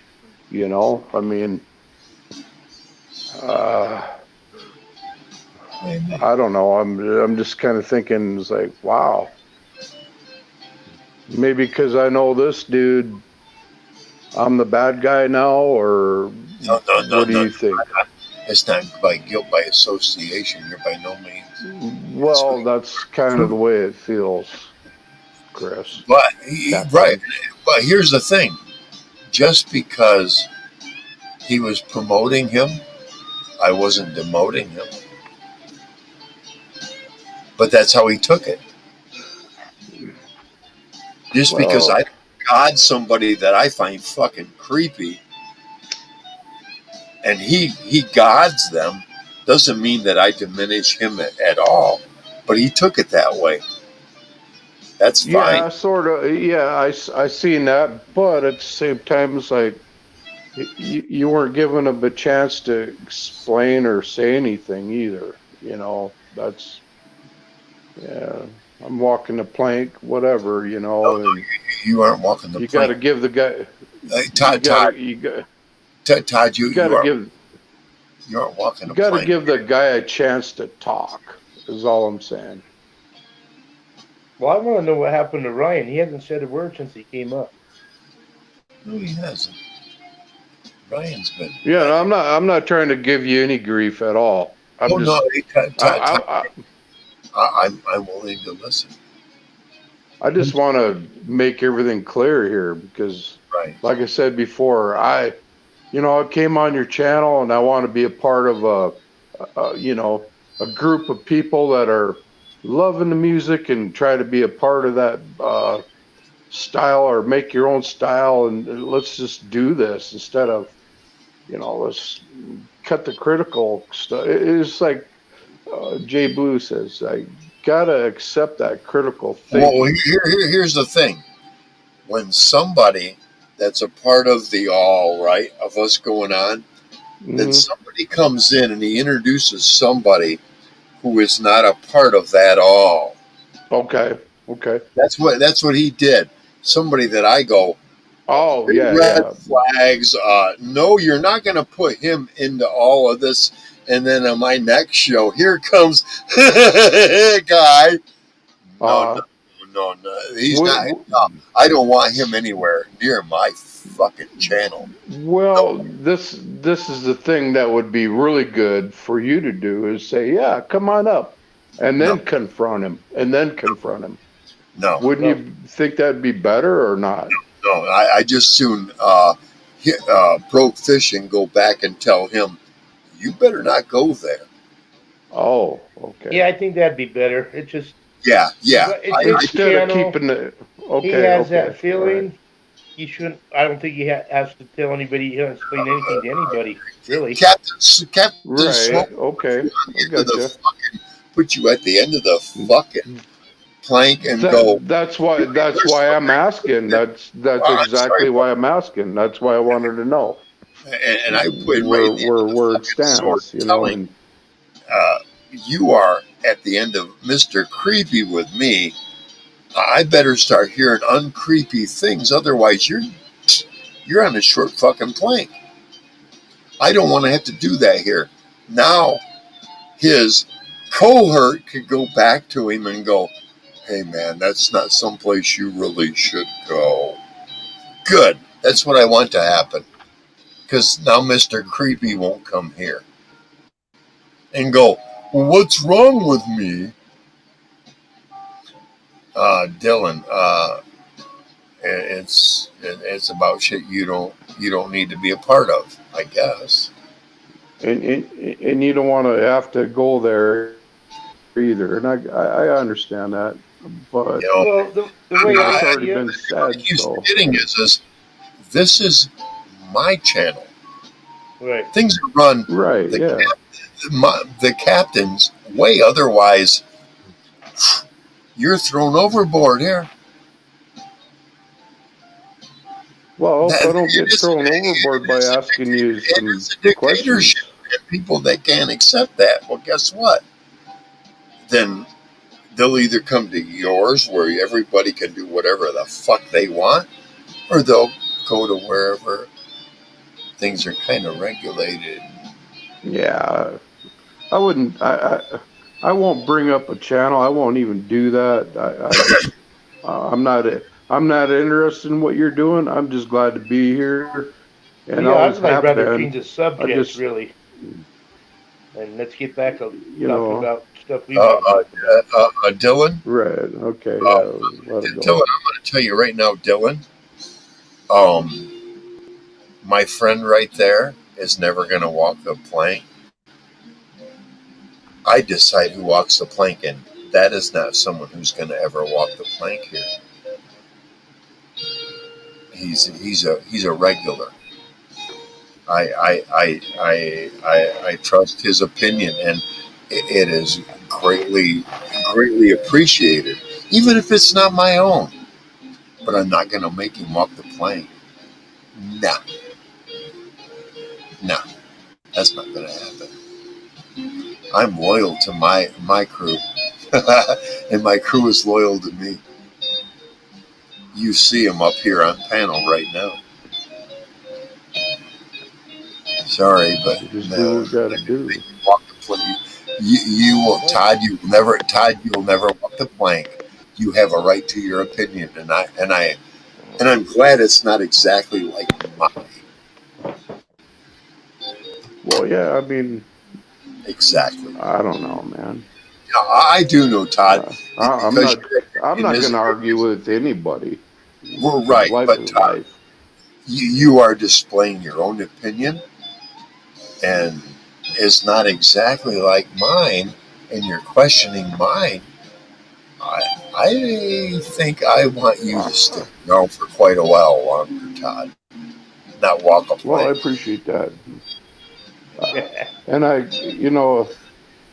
I mean, uh, Maybe. I don't know. I'm just kind of thinking, it's like, wow, maybe because I know this dude, I'm the bad guy now, or No, no, no, what do no. you think? It's not by guilt by association. You're by no means. That's what Well, that's kind of the way it feels, Chris, But right. Captain. But here's the thing: just because he was promoting him, I wasn't demoting him. But that's how he took it. Just because Well, I God somebody that I find fucking creepy, and he gods them, doesn't mean that I diminish him at all. But he took it that way. That's fine. yeah, sort of. Yeah, I seen that, but at the same time, it's like you weren't giving him a chance to explain or say anything either. That's yeah. I'm walking the plank, whatever, No, no, and you aren't walking the you got plank. to give the guy. You Todd, got to Todd, you got Todd, you got to give you aren't walking you the got to plank. give the guy a chance to talk. Is all I'm saying. Well, I want to know what happened to Ryan. He hasn't said a word since he came up. No, he hasn't. Ryan's been. Yeah, no, I'm not trying to give you any grief at all. Oh I'm no, just I Todd, I I, I'm willing to listen. I just want to make everything clear here because, Right. like I said before, I came on your channel and I want to be a part of a group of people that are loving the music and try to be a part of that style or make your own style and let's just do this instead of let's cut the critical stuff. It's like Jay Blue says, I gotta accept that critical Well, thinking. here's the thing. When somebody that's a part of the all, right, of us going on, then Hmm. somebody comes in and he introduces somebody who is not a part of that all. Okay. Okay. That's what he did. somebody that I go, Oh big yeah, red yeah. flags. No, you're not going to put him into all of this. And then on my next show, here comes a guy. No, no, Uh, no, no. He's w- not. w- No, I don't want him anywhere near my fucking channel. No. well, this is the thing that would be really good for you to do is say, yeah, come on up, and No, then confront him, and then confront him. no, Wouldn't Well, you think that'd be better or not? no. I just soon broke fish and go back and tell him, you better not go there. Oh, okay. yeah, I think that'd be better. It just, Yeah, yeah. it's his Instead of channel. keeping it, He okay, has okay, that all right. feeling. He shouldn't. I don't think he has to tell anybody. He doesn't explain anything to anybody, really. Captain Right, Smoke okay, I into the gotcha. fucking put you at the end of the fucking plank and go. That's why I'm asking. That's I'm sorry, exactly why I'm asking. That's why I wanted to know and I put him right where at the end of the where it fucking sword, stands, telling and you are at the end of Mister Creepy with me. I better start hearing uncreepy things, otherwise you're on a short fucking plank. I don't want to have to do that here. Now his cohort could go back to him and go, hey man, that's not someplace you really should go. Good. That's what I want to happen. Because now Mr. Creepy won't come here and go, well, what's wrong with me? Dylan, it's about shit you don't need to be a part of, I guess. and you don't want to have to go there either, and I understand that, but You know, Well, the way I it's I, already see it, been what I said, keep so forgetting is this is my channel. right? Things are run right, the yeah. the captain's way. Otherwise, you're thrown overboard here. Well, if That I don't it get is thrown overboard by asking you it some is a dictatorship, questions, and people that can't accept that, well, guess what? Then they'll either come to yours where everybody can do whatever the fuck they want, or they'll go to wherever things are kind of regulated. yeah, I wouldn't. I won't bring up a channel. I won't even do that. I just I'm not interested in what you're doing. I'm just glad to be here, and Well, yeah, always I'd like have rather been. change the I subject, just really, and let's get back to you talking know about stuff we want to talk about. Dylan, right. Okay, uh, yeah, let it Dylan, go. I'm going to tell you right now, Dylan. Um, my friend right there is never going to walk the plank. I decide who walks the plank, and that is not someone who's going to ever walk the plank here. He's a regular. I trust his opinion, and it is greatly appreciated, even if it's not my own. But I'm not going to make him walk the plank. No, no, that's not going to happen. I'm loyal to my crew, and my crew is loyal to me. You see him up here on panel right now. Sorry, but We just do what no, we got to make do. him walk the plank. You will, Well, Todd. You will never, Todd. You'll never walk the plank. You have a right to your opinion, and I'm glad it's not exactly like mine. Well, yeah. I mean, Exactly. I don't know, man. Now, I do know, Todd, I'm because not. your I'm opinion not is going to argue with anybody. we're Because right, life but is Todd, life. you are displaying your own opinion, and it's not exactly like mine, and you're questioning mine. I, I think I want you to stick Uh, around for quite a while longer, Todd. Not walk a well, I plank. appreciate that. And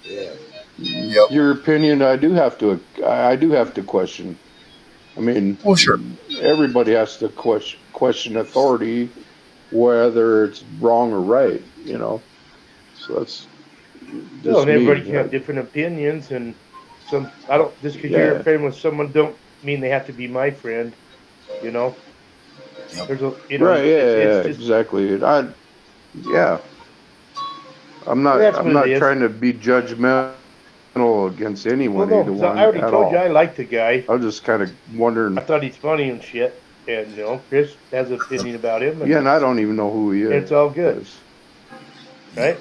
yeah. Yep. your opinion, I do have to question. I Well, sure. mean, everybody has to question authority, whether it's wrong or right. So that's Well, just and everybody me. can have different opinions, and some I don't just because you're a Yeah, friend with someone don't mean they have to be my friend. You know, Yep. there's a Right? Yeah, it's yeah, just exactly. Yeah. I'm that's what it not is. trying to be judgmental against Well, anyone, no, either because I one already at told you all. I liked the guy. I was just kind of I wondering. thought he's funny and shit. And Chris has an opinion about him, Yeah, and I don't even know who he and it's all good, is. right?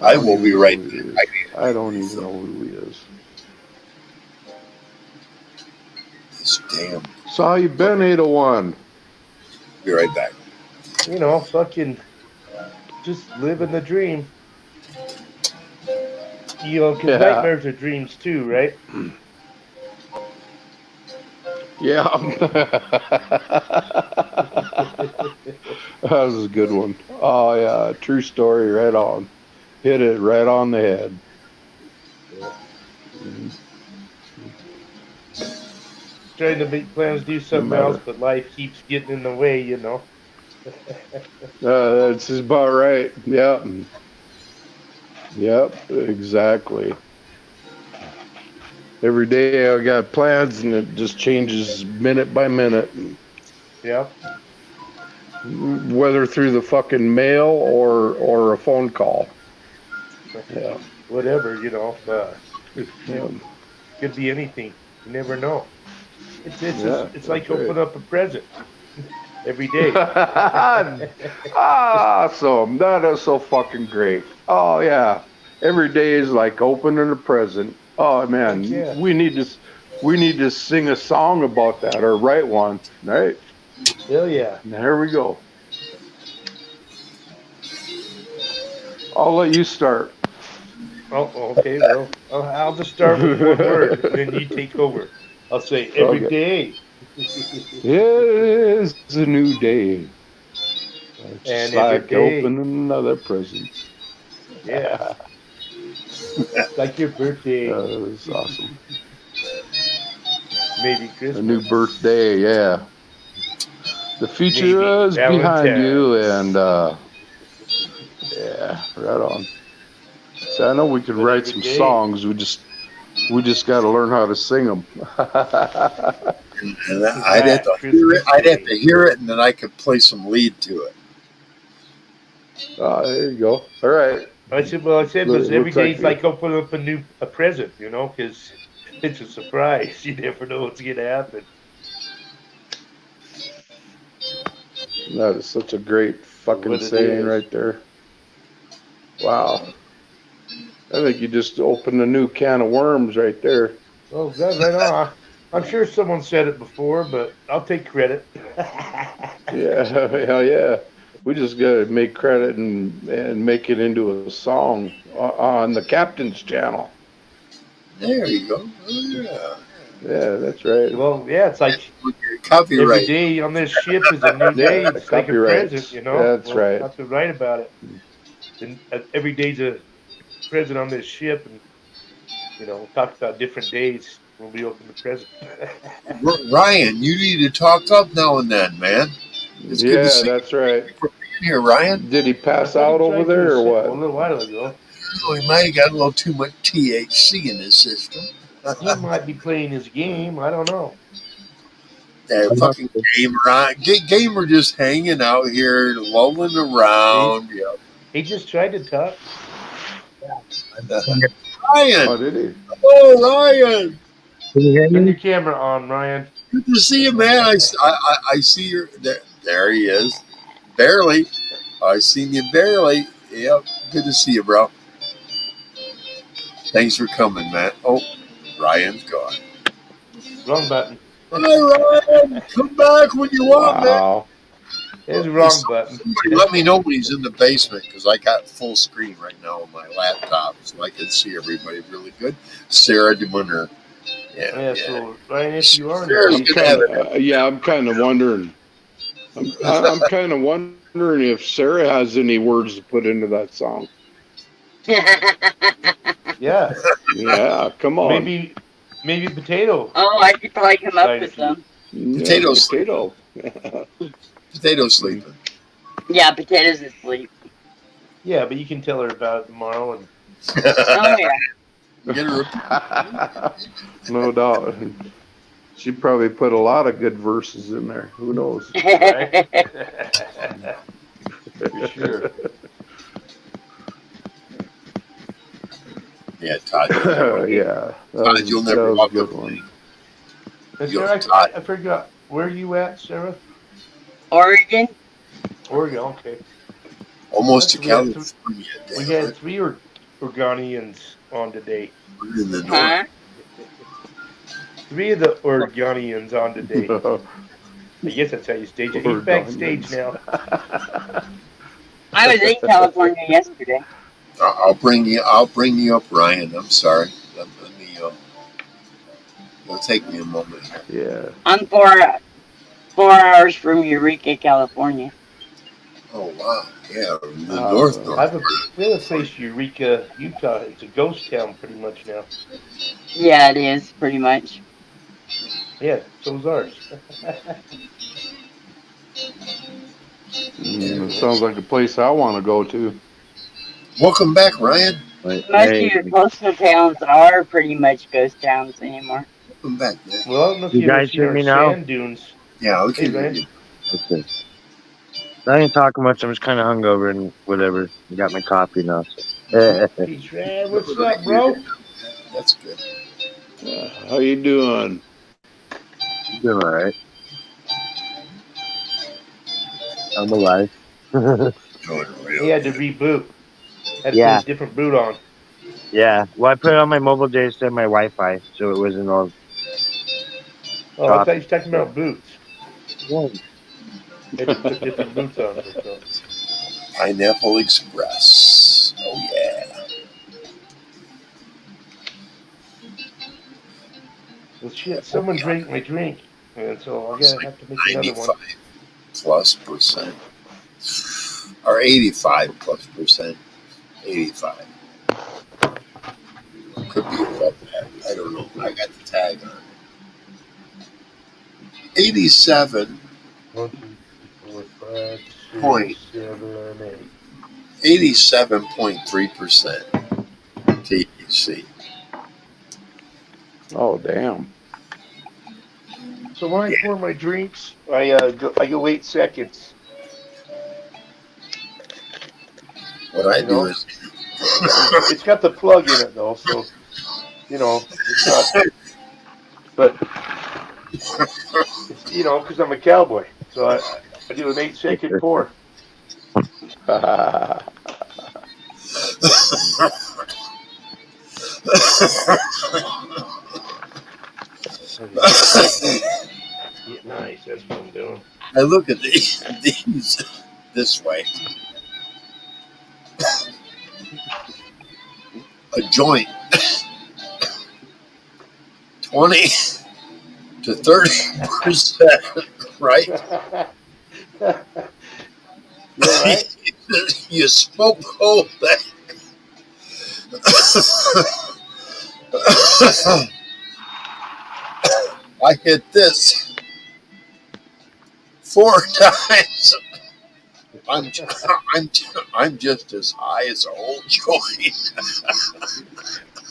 I I don't will even be know right who he back. is. I don't even know who he is. This damn. So how you been, 801? Be right back. Fucking just living the dream. Because Yeah. nightmares are dreams too, right? Yeah. That was a good one. Oh yeah, true story. Right on. Hit it right on the head. Yeah. Mhm. Trying to make plans to do No something else, matter. but life keeps getting in the way, That's about right. Yep. Yep. Exactly. Every day I got plans, and it just changes minute by minute. Yeah. Whether through the fucking mail or a phone call. Yeah. Whatever, Yeah. could be anything. You never know. Yeah. It's like That's right. open up a present every day. Awesome. That is so fucking great. Oh yeah. Every day is like opening a present. Oh Heck man, yeah. we need to sing a song about that or write one. Right? Hell yeah. There we go. I'll let you start. Oh, okay. Well, I'll just start with one word, and then you take over. I'll say every Okay. day. It is a new day. Just And every like day. opening another present. Yes. Like your birthday. That's awesome. Maybe A new Christmas. birthday, yeah. The Maybe future is behind you, and Valentine's. yeah, right on. So I know we could But write every some day. songs. We just got to learn how to sing them. And I'd have That to hear it. Christmas I'd have Day. to hear it, and then I could play some lead to it. There you go. All right. I said, but every Looks like day's like opening up a present, because it's a surprise. You never know what's gonna happen. that is such a great fucking What it saying is. right there. Wow. I think you just opened a new can of worms right there. Oh, God, right on. I'm sure someone said it before, but I'll take credit. Yeah, hell yeah. We just gotta make credit and make it into a song on the Captain's channel. There you go. Oh, yeah. Yeah, that's right. Well, yeah, it's like every Copyright. day on this ship is a new day. Yeah, It's like a present, copyrights. That's We'll right. have to write about it. And every day's a present on this ship, and we'll talk about different days when we open the present. Ryan, you need to talk up now and then, man. It's good to Yeah, see that's right. you for being here, Ryan. Did he I pass thought he out over tried to a, there or sec- a what? little while ago. Oh, he might have got a little too much THC in his system. He might be playing his game. I don't know. That fucking gamer, gamer just hanging out here, lolling He around. Yep. he just tried to talk. Oh, Ryan, did he? oh Ryan, Can you hear Turn me? your camera on, Ryan. good to see you, man. I see your there. There he is, barely. I seen you barely. Yep, good to see you, bro. Thanks for coming, man. Oh, Ryan's gone. Wrong button. Hi, Ryan. Come back when you want, man. Wow. There's the Hey, wrong button. somebody let me know when he's in the basement because I got full screen right now on my laptop, so I can see everybody really good. Sarah doing her, Yeah, yeah. so Ryan, if you are in the Sarah's I'm gonna basement, have kind it. of yeah. I'm kind of wondering. I'm kind of wondering if Sarah has any words to put into that song. yeah, Yeah, come on. maybe potato Oh, I could probably come up write a with few. some. Yeah, Potato sleeping. potato. Potato sleeping. Yeah, potatoes asleep. Yeah, but you can tell her about it tomorrow, and Oh yeah. Get her. No doubt. She probably put a lot of good verses in there. Who knows? Right? For sure. Yeah, Todd, you'll never, Yeah, Todd, you'll that never was a walk good up. one. Sarah, Todd, I forgot. Where are you at, Sarah? Oregon? Oregon, okay. almost to So we had California, we damn had it. 3 Oregonians on today. We're in the north. Huh? 3 of the Oregonians on today. I guess that's how you stage it. He's backstage Oregonians. now. I was in California yesterday. I'll bring you. I'll bring you up, Ryan. I'm sorry. Let me. It'll take me a moment here. Yeah. I'm 4 hours from Eureka, California. Oh wow, yeah, the north Uh, north. We have a place, Eureka, Utah. It's a ghost town pretty much now. Yeah, it is, pretty much. Yeah, so's ours. it sounds like a place I want to go to. Welcome back, Ryan. Most of your coastal towns are pretty much ghost towns anymore. Welcome back, man. Well, I don't know if You you've ever guys seen hear our me now? sand dunes. Yeah, we Hey, can hear Ryan. you. Okay. I ain't talking much. I'm just kind of hungover and whatever. I got my coffee now. So. Peach, Ryan, what's up, bro? That's good. How you doing? Doing all right. I'm alive. Doing He real had to good. reboot. Had to Yeah. put a different boot on. Yeah. Well, I put it on my mobile just to my Wi-Fi, so it wasn't all. Oh, I thought you were talking about boots. Yeah. Had to put different boots on for so. Pineapple Express. Oh yeah. Well, shit, someone drank my drink, and so I gotta have to make another one. 95 plus percent, or 85 plus percent. 85. Could be above that. I don't know. I got the tag on. 87. 1, 2, 3, 4, 5, 6, Point. 7, 8. 87.3% THC. Oh, damn. So when I pour my drinks, I go 8 seconds. What I You do know? is It's got the plug in it though, so it's not. But it's because I'm a cowboy, so I do an 8-second pour. Get nice. That's what I'm doing. I look at these this way. A joint, 20 to 30%, right? You're right. You smoke whole thing. I hit this 4 times. I'm just as high as a whole joint.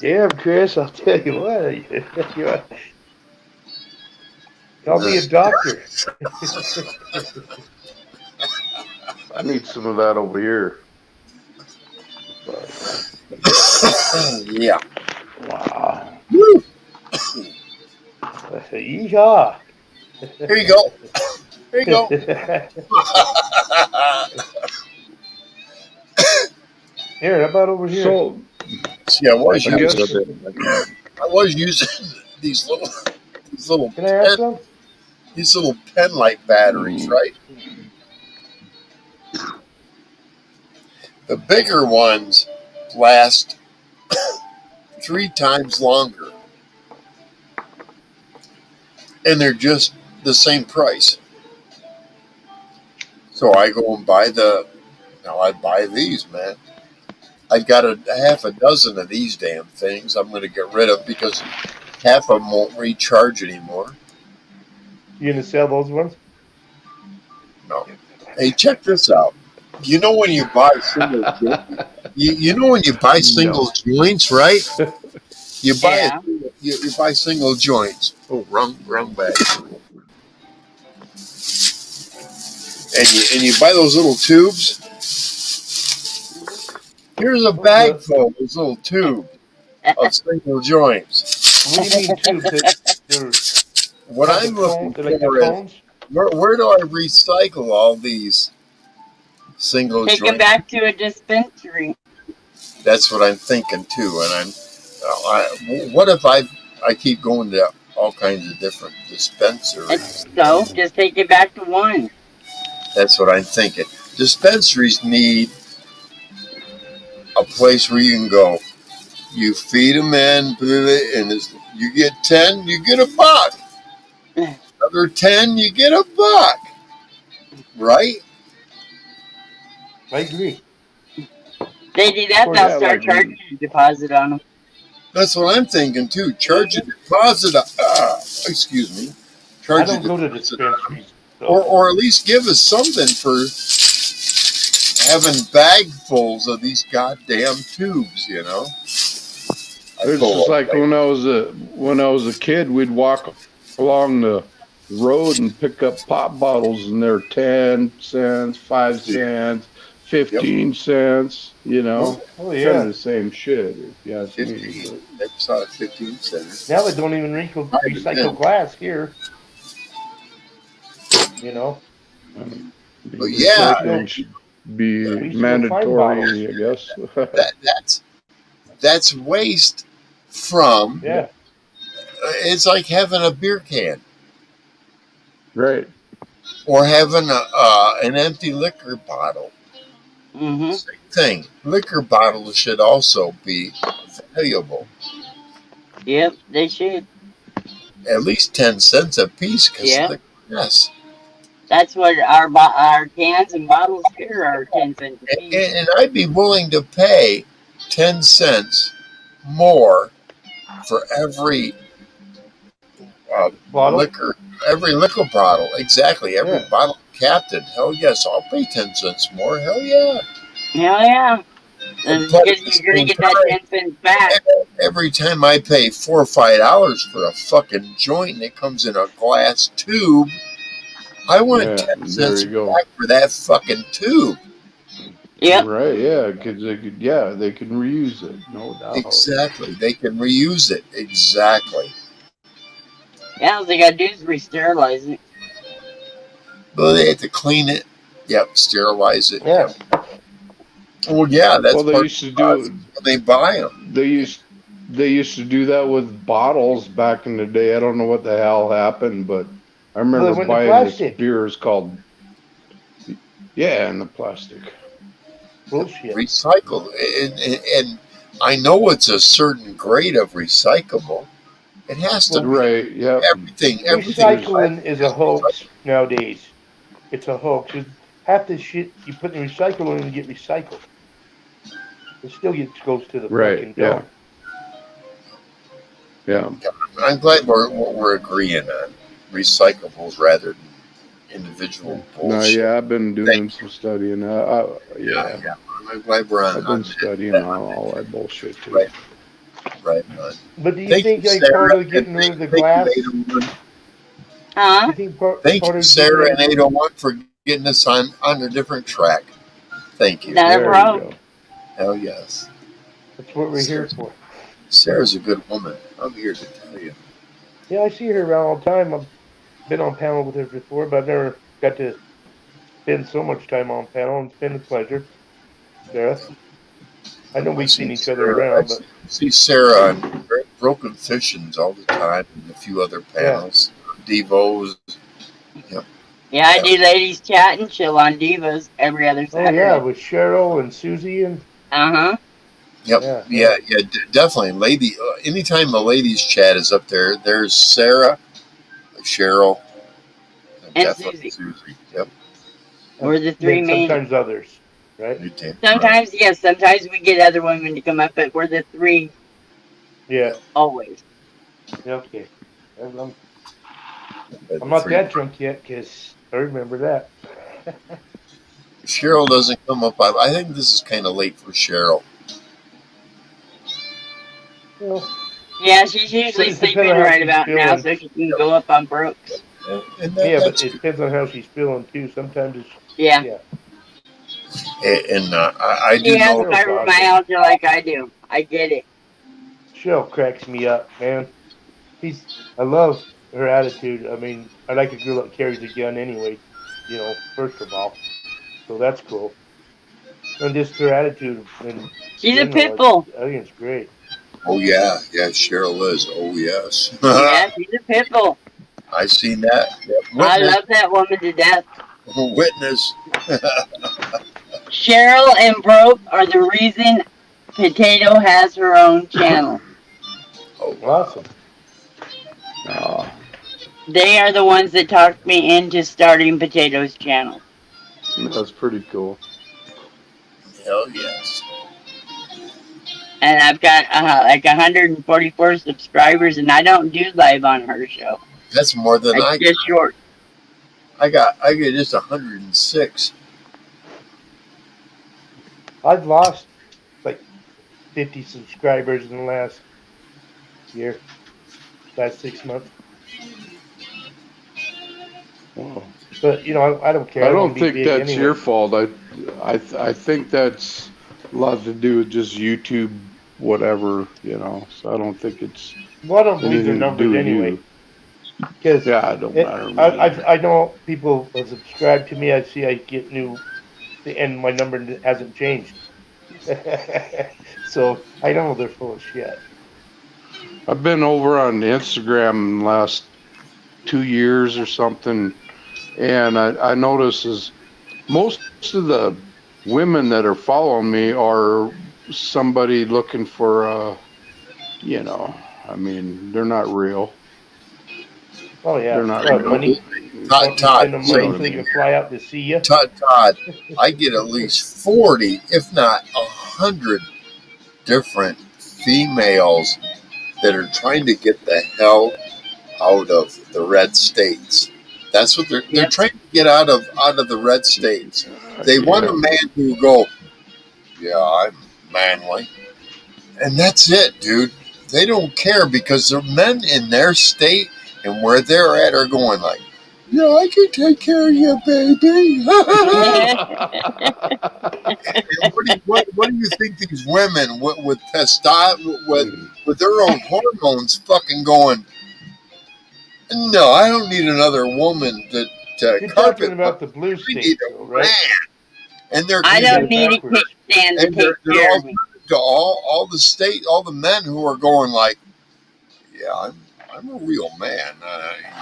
Damn, Chris, I'll tell you what. Call me a doctor. I need some of that over here. Yeah. Wow. Woo. Yeehaw. Here you go. Here you go. Here, how about over here? So, See, I was I using guess these little Can I have some? these little pen light batteries, right? The bigger ones last 3 times longer, and they're just the same price. So I go and buy I buy these, man. I've got a half a dozen of these damn things I'm going to get rid of because half of them won't recharge anymore. You gonna sell those ones? No. Hey, check this out. You know when you buy single joints, you know when you buy single joints, right? You buy Yeah. you buy single joints. Oh, wrong bag. And you buy those little tubes. Here's a bag full of those little tubes of single joints. What do you mean tubes? They're What have the I'm cone, looking like the for is cones. where do I recycle all these single Take them joints? back to a dispensary. That's what I'm thinking too. And what if I keep going to all kinds of different dispensaries? So just take it back to one. That's what I'm thinking. Dispensaries need a place where you can go. You feed them in, and you get 10, you get a buck. Another 10, you get a buck. Right? I agree. They do that, Or they'll Yeah, start like charging a deposit on them. That's what I'm thinking too. Charge a deposit. Excuse me. I Charge a don't go to deposit, dispensaries. So. or at least give us something for having bagfuls of these goddamn tubes. You know. I it's pull just up. like when I was a kid, we'd walk along the road and pick up pop bottles, and they're 10 cents, 5 cents, Yep. 15 cents. You know, Oh kind of yeah. the same shit, if you ask me. 15. But Never saw a 15 center. Now they don't even recycle glass here. You know, But yeah, still recycling should be we still find bottles. mandatory, I guess. that's waste from. Yeah. It's like having a beer can Right. or having an empty liquor bottle. Mm-hmm. Same thing. Liquor bottles should also be valuable. Yep, they should. At least 10 cents a piece. Yeah. Yes. That's what our cans and bottles here are 10 cents a piece. And I'd be willing to pay 10 cents more for every Bottle? every liquor bottle. Exactly. Every Yeah. bottle captain. Hell yes, I'll pay 10 cents more. Hell yeah. Hell yeah. Because you're going to get that 10 cents back. Every time I pay $4 or $5 for a fucking joint and it comes in a glass tube, I want Yeah, 10 there cents you go. back for that fucking tube. Yep. Right, yeah, because they can reuse it, no doubt. Exactly. They can reuse it. Exactly. Yeah, all they got to do is re-sterilize it. But they have to clean it. Yep. Sterilize it. Yeah. Yep. Well, yeah, that's Well, they part used to of the process. do They buy them. they used to do that with bottles back in the day. I don't know what the hell happened, but I Well, remember they went to buying this plastic. beer. It's called in the plastic. Bullshit. Recycled. And I know it's a certain grade of recyclable. It has to be. Right, yep. Everything. Recycling is a hoax nowadays. It's a hoax. Half the shit you put in the recycle don't even get recycled. It still goes to the fucking dump. Yeah. I'm glad we're agreeing on recyclables rather than individual No, bullshit. yeah, I've been doing some studying. Yeah. I'm glad we're on. I've been studying all that bullshit too. Right. But do you Thank think you, like Sarah, part of getting rid of the glass? Huh? You think part Thank you, of Sarah getting and 801, for getting us on a different track. Thank you. Not a There you problem. go. Hell yes. That's what we're here for. Sarah's a good woman. I'm here to tell you. Yeah, I see her around all the time. I've been on panel with her before, but I've never got to spend so much time on panel, and it's been a pleasure. Sarah, I know we've seen each other around, but I see Sarah on Broken Fishings all the time and a few other panels. Devos. Yeah, I do ladies chat and chill on Divas every other oh yeah, Saturday. with Cheryl and Susie and Uh-huh. Yep. Yeah, definitely. Anytime a ladies chat is up there, there's Sarah, Cheryl, and definitely Susie. Yep. We're the three then main. sometimes others, right? Sometimes, yes. Sometimes we get other women to come up, but we're the three Yeah. always. Okay. I'm not that drunk yet, because I remember that. Cheryl doesn't come up. I think this is kind of late for Cheryl. Well, Yeah, she's usually It depends sleeping on how right she's about now, feeling. so she can go up on Brooks. And Yeah, but that's it depends on how she's feeling too. Sometimes it's Yeah. yeah. and I do She has know. Cheryl's awesome. fibromyalgia like I do. I get it. Cheryl cracks me up, man. I love her attitude. I mean, I like a girl that carries a gun anyway. First of all, so that's cool. And just her attitude in She's a general, pit bull. I think it's great. Oh yeah, yeah, Cheryl is. Oh yes, Yeah, she's a pit bull. I seen that. I Witness, love that woman to death. witness. Cheryl and Broke are the reason Potato has her own channel. Oh wow. Awesome. Oh, They are the ones that talked me into starting Potato's channel. That's pretty cool. Hell yes. And I've got like 144 subscribers, and I don't do live on her show. That's more than It's I just got. short. I get just 106. I've lost like 50 subscribers in the last year, last 6 months. Wow. But I don't care. I I want don't to be think big that's anyway. your fault. I think that's a lot to do with just YouTube, whatever, So I don't think it's Well, I don't believe they're anything to do numbered with anyway. you. Because Yeah, it don't matter to me either. I know people that subscribe to me. I see I get new, and my number hasn't changed. So I know they're full of shit. I've been over on Instagram the last 2 years or something, and I notice is most of the women that are following me are somebody looking for I mean, they're not real. Oh yeah, They're not what real. money? Todd, Want me to send them You know money what I so they mean? can fly out to see you? Todd, I get at least 40, if not 100, different females that are trying to get the hell out of the red states. That's what they're Yep. trying to get out of the red states. They want a Yeah. man who go, yeah, I'm manly, and that's it, dude. They don't care because the men in their state and where they're at are going like, yeah, I can take care of you, baby. And what do you think these women with testosterone with their own hormones fucking going? No, I don't need another woman to You're carpet. talking about the blue I need states, though, a right? man, and they're I You got don't it need a backwards. kickstand to and take they're care all of me. to all the men who are going like, yeah, I'm a real man,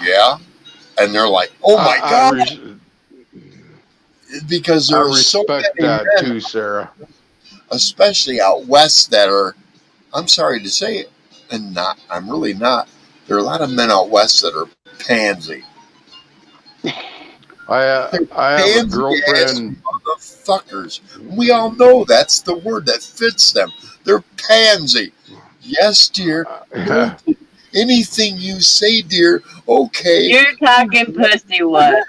yeah, and they're like, oh my I, I, god, res- because I there are so respect many that men, too, Sarah. especially out west, that are, I'm sorry to say it, and I'm really not. There are a lot of men out west that are pansy. They're I have a pansy ass girlfriend. motherfuckers. We all know that's the word that fits them. They're pansy. Yes, dear. No, anything you say, dear. Okay. You're talking pussy what?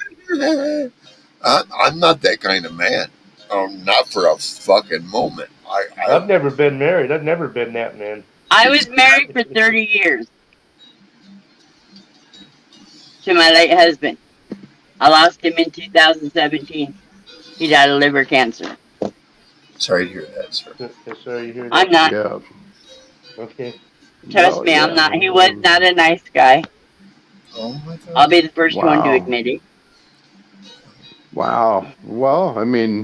I'm not that kind of man. Not for a fucking moment. I've never been married. I've never been that man. I was married for 30 years to my late husband. I lost him in 2017. He died of liver cancer. Sorry to hear that, sir. Sorry you hear that. I'm not. Yeah. Okay. Trust me, I'm not. He was not a nice guy. Oh my God. I'll be the first one to Wow. admit it. Wow. Well, I mean,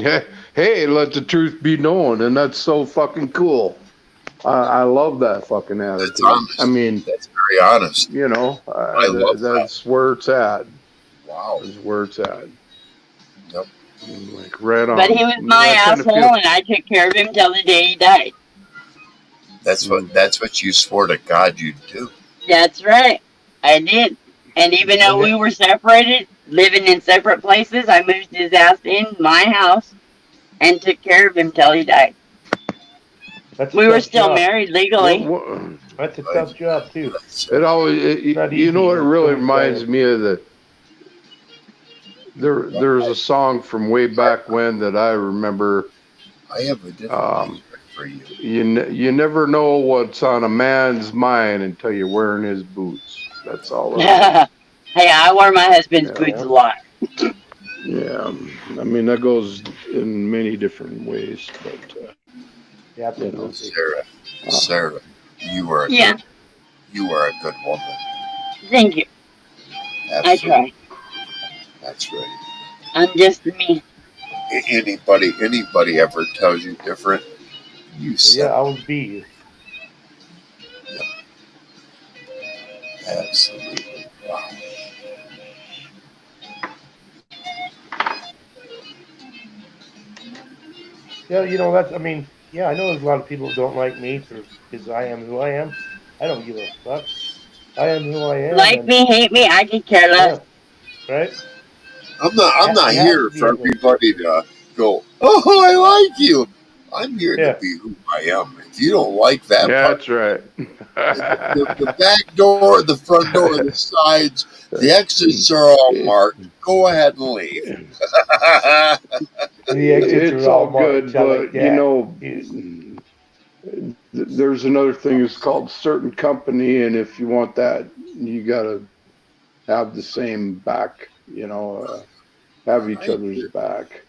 hey, let the truth be known, and that's so fucking cool. I love that fucking attitude. That's honest. I mean, that's very honest. I love that's where it's at. Wow. That's where it's at. Yep. Like right on. But he was my asshole, and I took care of him till the day he died. That's what you swore to God you'd do. That's right. I did. And even though we were separated, living in separate places, I moved his ass in my house and took care of him till he died. We were still married legally. That's a tough job too. It always, you know, what really reminds me of there's a song from way back when that I remember. I have a different for you. You never know what's on a man's mind until you're wearing his boots. That's all it is. Hey, I wear my husband's boots Yeah. a lot. Yeah. I mean, that goes in many different ways, but, you know. Absolutely. Sarah, you are a Yeah, good, you are a good woman. thank you. I Absolutely, try. that's right. I'm just me. Anybody ever tells you different, you Well, yeah, said always be you. absolutely. Wow. Yeah, you know that's. I mean, yeah, I know there's a lot of people who don't like me for because I am who I am. I don't give a fuck. I am who I am, Like and me, hate me, I could care less. yeah, right. I'm not You have to here be for that way. everybody to go, oh, I like you. I'm here to Yeah, be who I am. If you don't like that Yeah, part, that's right. the back door, the front door, the sides, the exits are all marked. Go ahead and leave. the exits are It's all all marked. good, I like but, that. there's another thing. It's called certain company, and if you want that, you got to have the same back. Have each I, other's back.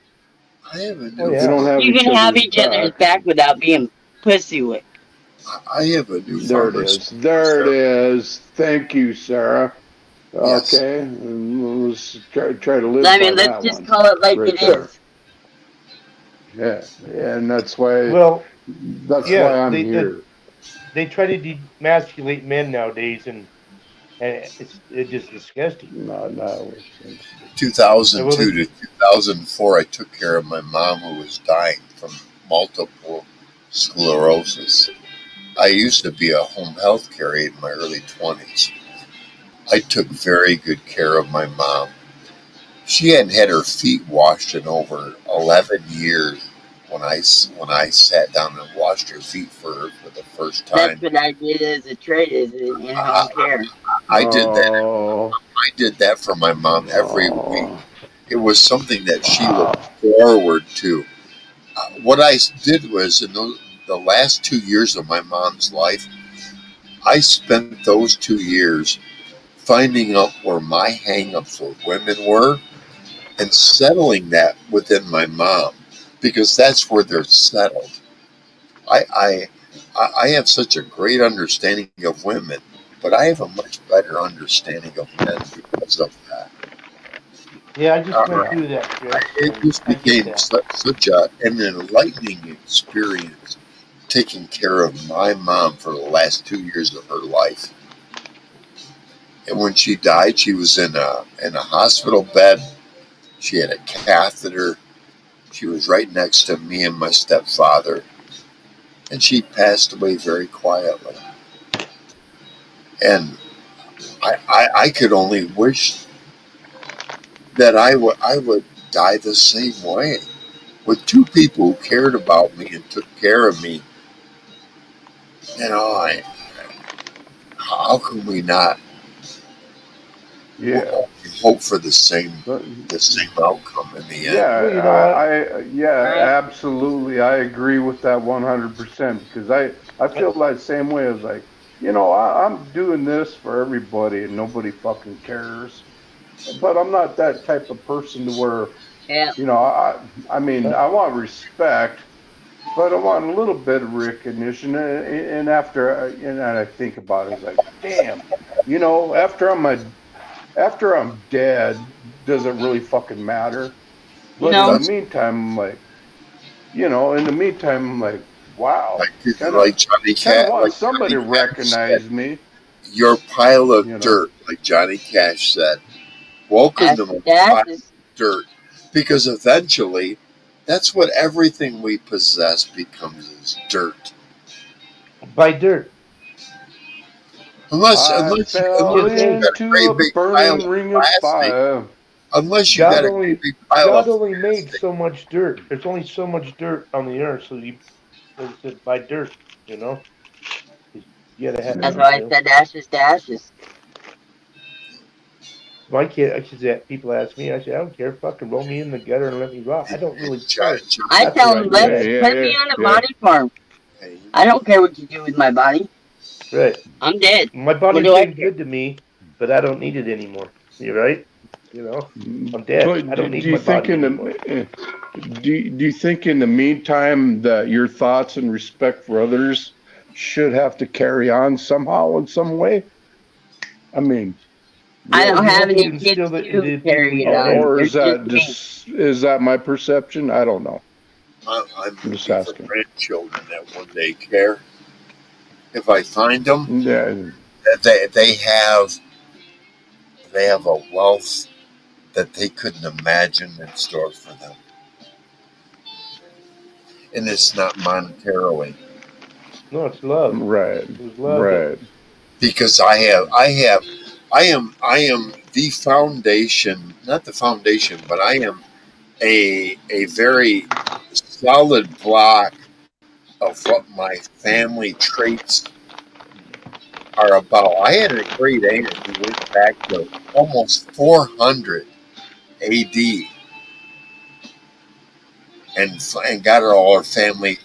I have a Oh new If you yeah. don't phone. have You each can have other's each other's back, back without being pussy whipped. I have a new there it farmer's. is. There it is. Thank you, Sarah. Yes, Okay, and let's try to live I by mean, let's that just one call it like right it there. is. Yeah, and that's why Well, yeah. I'm They here. they try to demasculate men nowadays, and it's just disgusting. No, no. 2002 Well, to 2004, I took care of my mom who was dying from multiple sclerosis. I used to be a home health care aide in my early 20s. I took very good care of my mom. She hadn't had her feet washed in over 11 years when I sat down and washed her feet for her for the first That's time. what I did as a trade, is in home I, care. I did that. Oh, I did that for my mom every week. oh, It was something that she looked wow. forward to. What I did was in the last 2 years of my mom's life, I spent those 2 years finding out where my hangups with women were and settling that within my mom because that's where they're settled. I I I have such a great understanding of women, but I have a much better understanding of men because of that. yeah. I just went Uh, through that, Chris, it and just I get became that. an enlightening experience taking care of my mom for the last 2 years of her life. And when she died, she was in a hospital bed. She had a catheter. She was right next to me and my stepfather, and she passed away very quietly. And I could only wish that I would die the same way with two people who cared about me and took care of me. You know, how can we not Yeah. hope for But, the same outcome in the yeah, end? Well, you know what? Right? absolutely. I agree with that 100% because I feel that same way as like, I'm doing this for everybody and nobody fucking cares. But I'm not that type of person to where, Yeah. I mean, I want respect, but I want a little bit of recognition. And and I think about it, it's like, damn, after I'm dead, does it really fucking matter? But in the No. That's meantime, I'm like, wow, kind of, like Johnny kind of Cat, want like somebody Johnny to Cash said. recognize me, You're a pile of you know. dirt, like Johnny Cash said. Welcome to my Ashes to pile of ashes. dirt. Because eventually, that's what everything we possess becomes is dirt. By dirt. I fell Because Unless you hey, got a into a great big pile burning of ring of plastic, fire. unless you God got a great only big pile God of only made plastic, so much dirt. There's only so much dirt on the earth, so it's by dirt. You know, you gotta have. That's Yeah. why I said ashes to ashes. My kid, I said that people ask me. I said I don't care. Fucking roll me in the gutter and let me rot. I don't really John, care. John, I That's tell where I them, get let's Yeah, at. yeah, put me yeah, on a yeah. body farm. Hey, I don't care what you do with my body. Right. I'm dead. My What body's do I been care? good to me, but I don't need it anymore. You right? You know, I'm dead. So I don't do need you my think body in anymore. the do you think in the meantime that your thoughts and respect for others should have to carry on somehow in some way? I mean, I Well, don't you have hope it any kids instilled it to into people carry it you're on. dead. or There's is just that me. just is that my perception? I don't know. I'm I'm just looking for asking. grandchildren that one day care. If I find them, Yeah, they have a wealth that they couldn't imagine in store for them, and it's not monetarily No, it's love. right, It was love that. right. because I am the foundation, not the foundation, but I am a very solid block of what my family traits are about. I had a great aunt who went back to almost 400 AD and got her all our family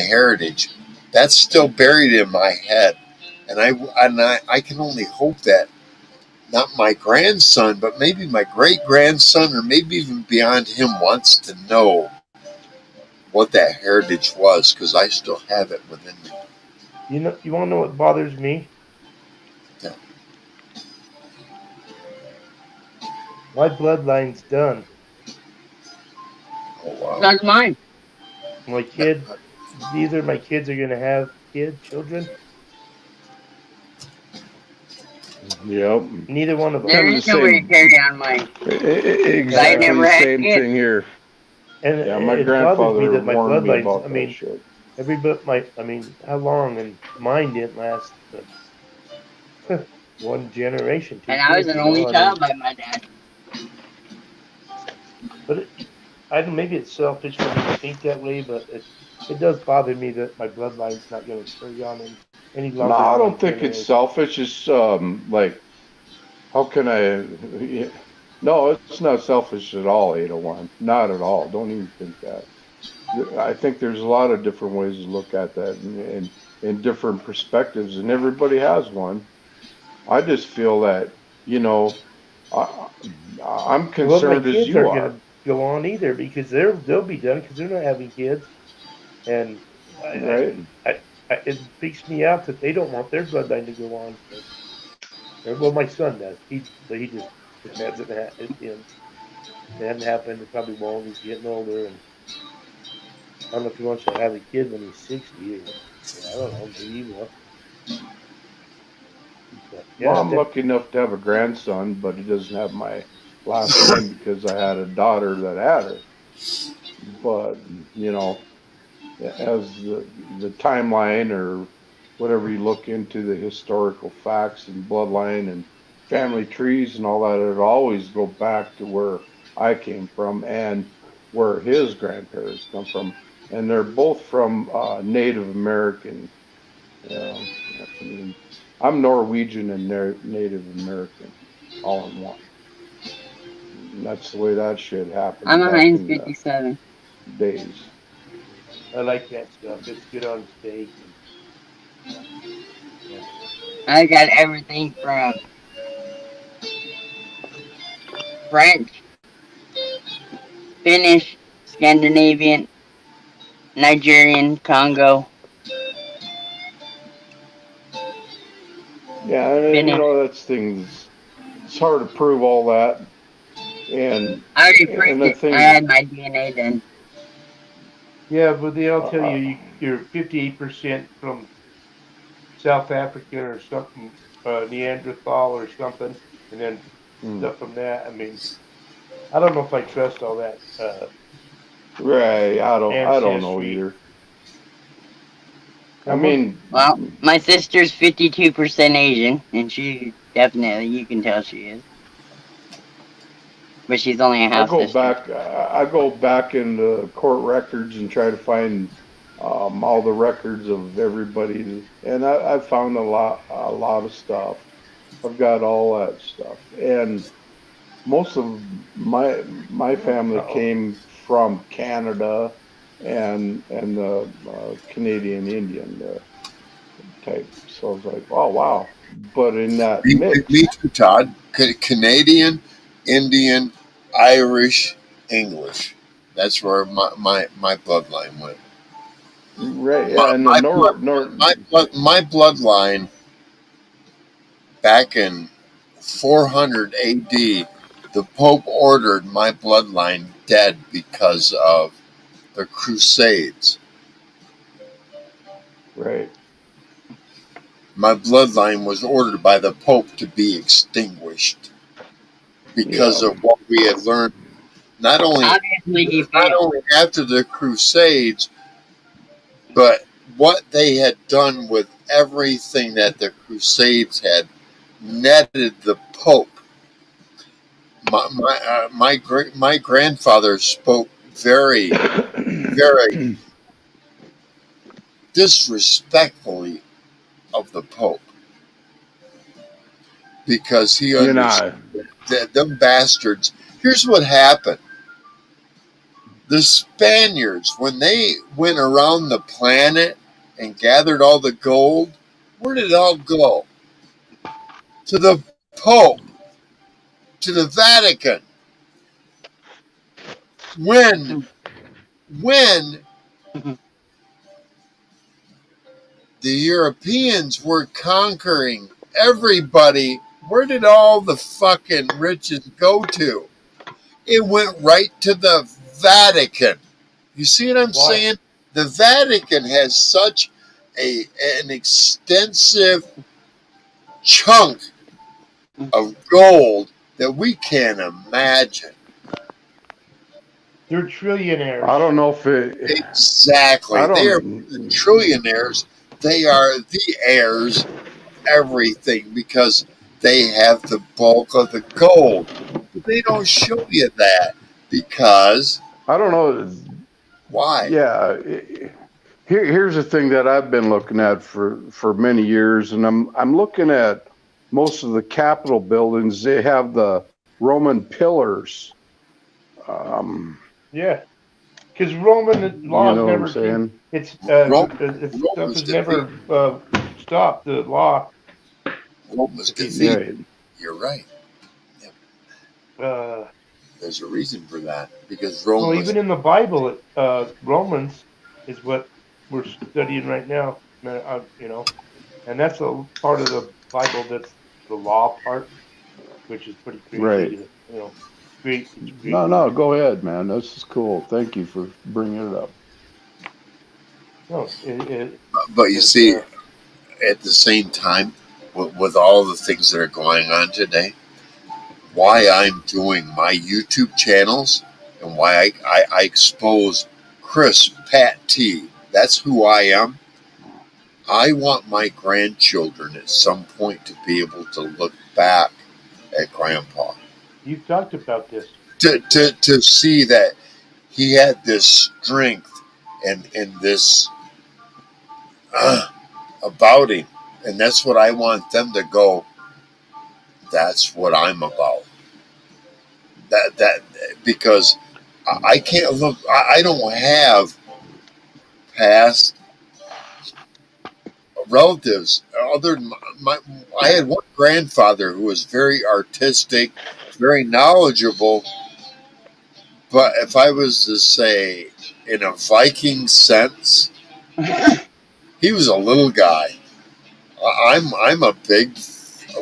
heritage. That's still buried in my head, and I can only hope that not my grandson, but maybe my great grandson, or maybe even beyond him, wants to know what that heritage was because I still have it within me. You know, you want to know what bothers me? Yeah. My bloodline's done. Oh wow. That's mine. My kid, neither of my kids are gonna have children. Yep. Neither one of them. There Kind of the is no way to same. carry on mine. And 'Cause I Exactly never the had same kids. thing here. and Yeah, my it bothers me grandfather that my warned me bloodlines. about I that mean, shit. I mean, how long? And mine didn't last one generation, two And I was kids. an You know, only I mean, child by my dad. but I don't. Maybe it's selfish for me to think that way, but it does bother me that my bloodline's not going to carry on any No, longer I than one don't think it's generation. selfish. It's like, how can I? Yeah. No, it's not selfish at all, 801. Not at all. Don't even think that. I think there's a lot of different ways to look at that and different perspectives, and everybody has one. I just feel that, you know, I, I'm Well, my concerned as kids you aren't going are, to go on either because they'll be done because they're not having kids, and right? it freaks me out that they don't want their bloodline to go on. So, well, my son does. But he just it hasn't it hasn't happened. It probably won't. He's getting older, and I don't know if he wants to have a kid when he's 60 or I don't know. Maybe he will. But Well, yeah, I'm lucky enough to have a grandson, but he doesn't have my last name because I had a daughter that had her. But, you know, as the timeline or whatever you look into the historical facts and bloodline and family trees and all that, it always go back to where I came from and where his grandparents come from, and they're both from Native American. I mean, I'm Norwegian and Native American, all in one. And that's the way that shit I'm happened back in the 157. days. I like that stuff. It's good on steak, and yeah. I got everything from French, Finnish, Scandinavian, Nigerian, Congo, Yeah, and you Finnish. know that's things. It's hard to prove all that, and I already and proved the it. I thing, had my DNA then. Yeah, but they'll tell uh, you you're 58% from South African or something, Neanderthal or something, and then mm, stuff from that. I mean, I don't know if I trust all that right? I don't know ancestry. either. I Now, what? mean, Well, my sister's 52% Asian, and she definitely, you can tell she is. But she's only a half sister. I go back in the court records and try to find all the records of everybody, and I found a lot of stuff. I've got all that stuff, and most of my family Oh, came from Canada and the Canadian Indian type. So I was like, oh wow! But in that Me mix, too, Todd. Canadian, Indian, Irish, English. That's where my bloodline went. right? My, Yeah, and the my, blood, my bloodline back in 400 AD, the Pope ordered my bloodline dead because of the Crusades. right? My bloodline was ordered by the Pope to be extinguished because Yeah, of what we had learned not only Obviously, he not failed. only after the Crusades, but what they had done with everything that the Crusades had netted the Pope. My grandfather spoke very disrespectfully of the Pope because he you understood know, that them bastards. Here's what happened: the Spaniards, when they went around the planet and gathered all the gold, where did it all go? To the Pope, to the Vatican. When when the Europeans were conquering everybody, where did all the fucking riches go to? It went right to the Vatican. You see what I'm Why? saying? The Vatican has such an extensive chunk of gold that we can't imagine. They're trillionaires. I don't know if it. Exactly. I They are the don't. trillionaires. They are the heirs of everything because they have the bulk of the gold. But they don't show you that because I don't know. why? Yeah. Here's the thing that I've been looking at for many years, and I'm looking at most of the Capitol buildings. They have the Roman pillars. Um, Yeah, because Roman you laws know what I'm never keep. saying? It's Rome, stuff was has defeated. never stopped the law. Rome was If you defeated. read, Right. You're right. Yep. uh, There's a reason for that because Rome well, was even in the Bible, Romans is what we're studying right now. And that's a part of the Bible that's the law part, which is pretty crazy Right. to great. It's great No, to no, go ahead, man. This is cool. Thank you for bringing it up. no, it but you because see at the same time with all the things that are going on today, why I'm doing my YouTube channels and why I expose Chris Pat T. That's who I am. I want my grandchildren at some point to be able to look back at Grandpa. you've talked about this. To see that he had this strength and this about him. And that's what I want them to go, that's what I'm about. That because I can't look. I don't have past relatives other than my. I had one grandfather who was very artistic, very knowledgeable. But if I was to say, in a Viking sense, he was a little guy. I'm a big.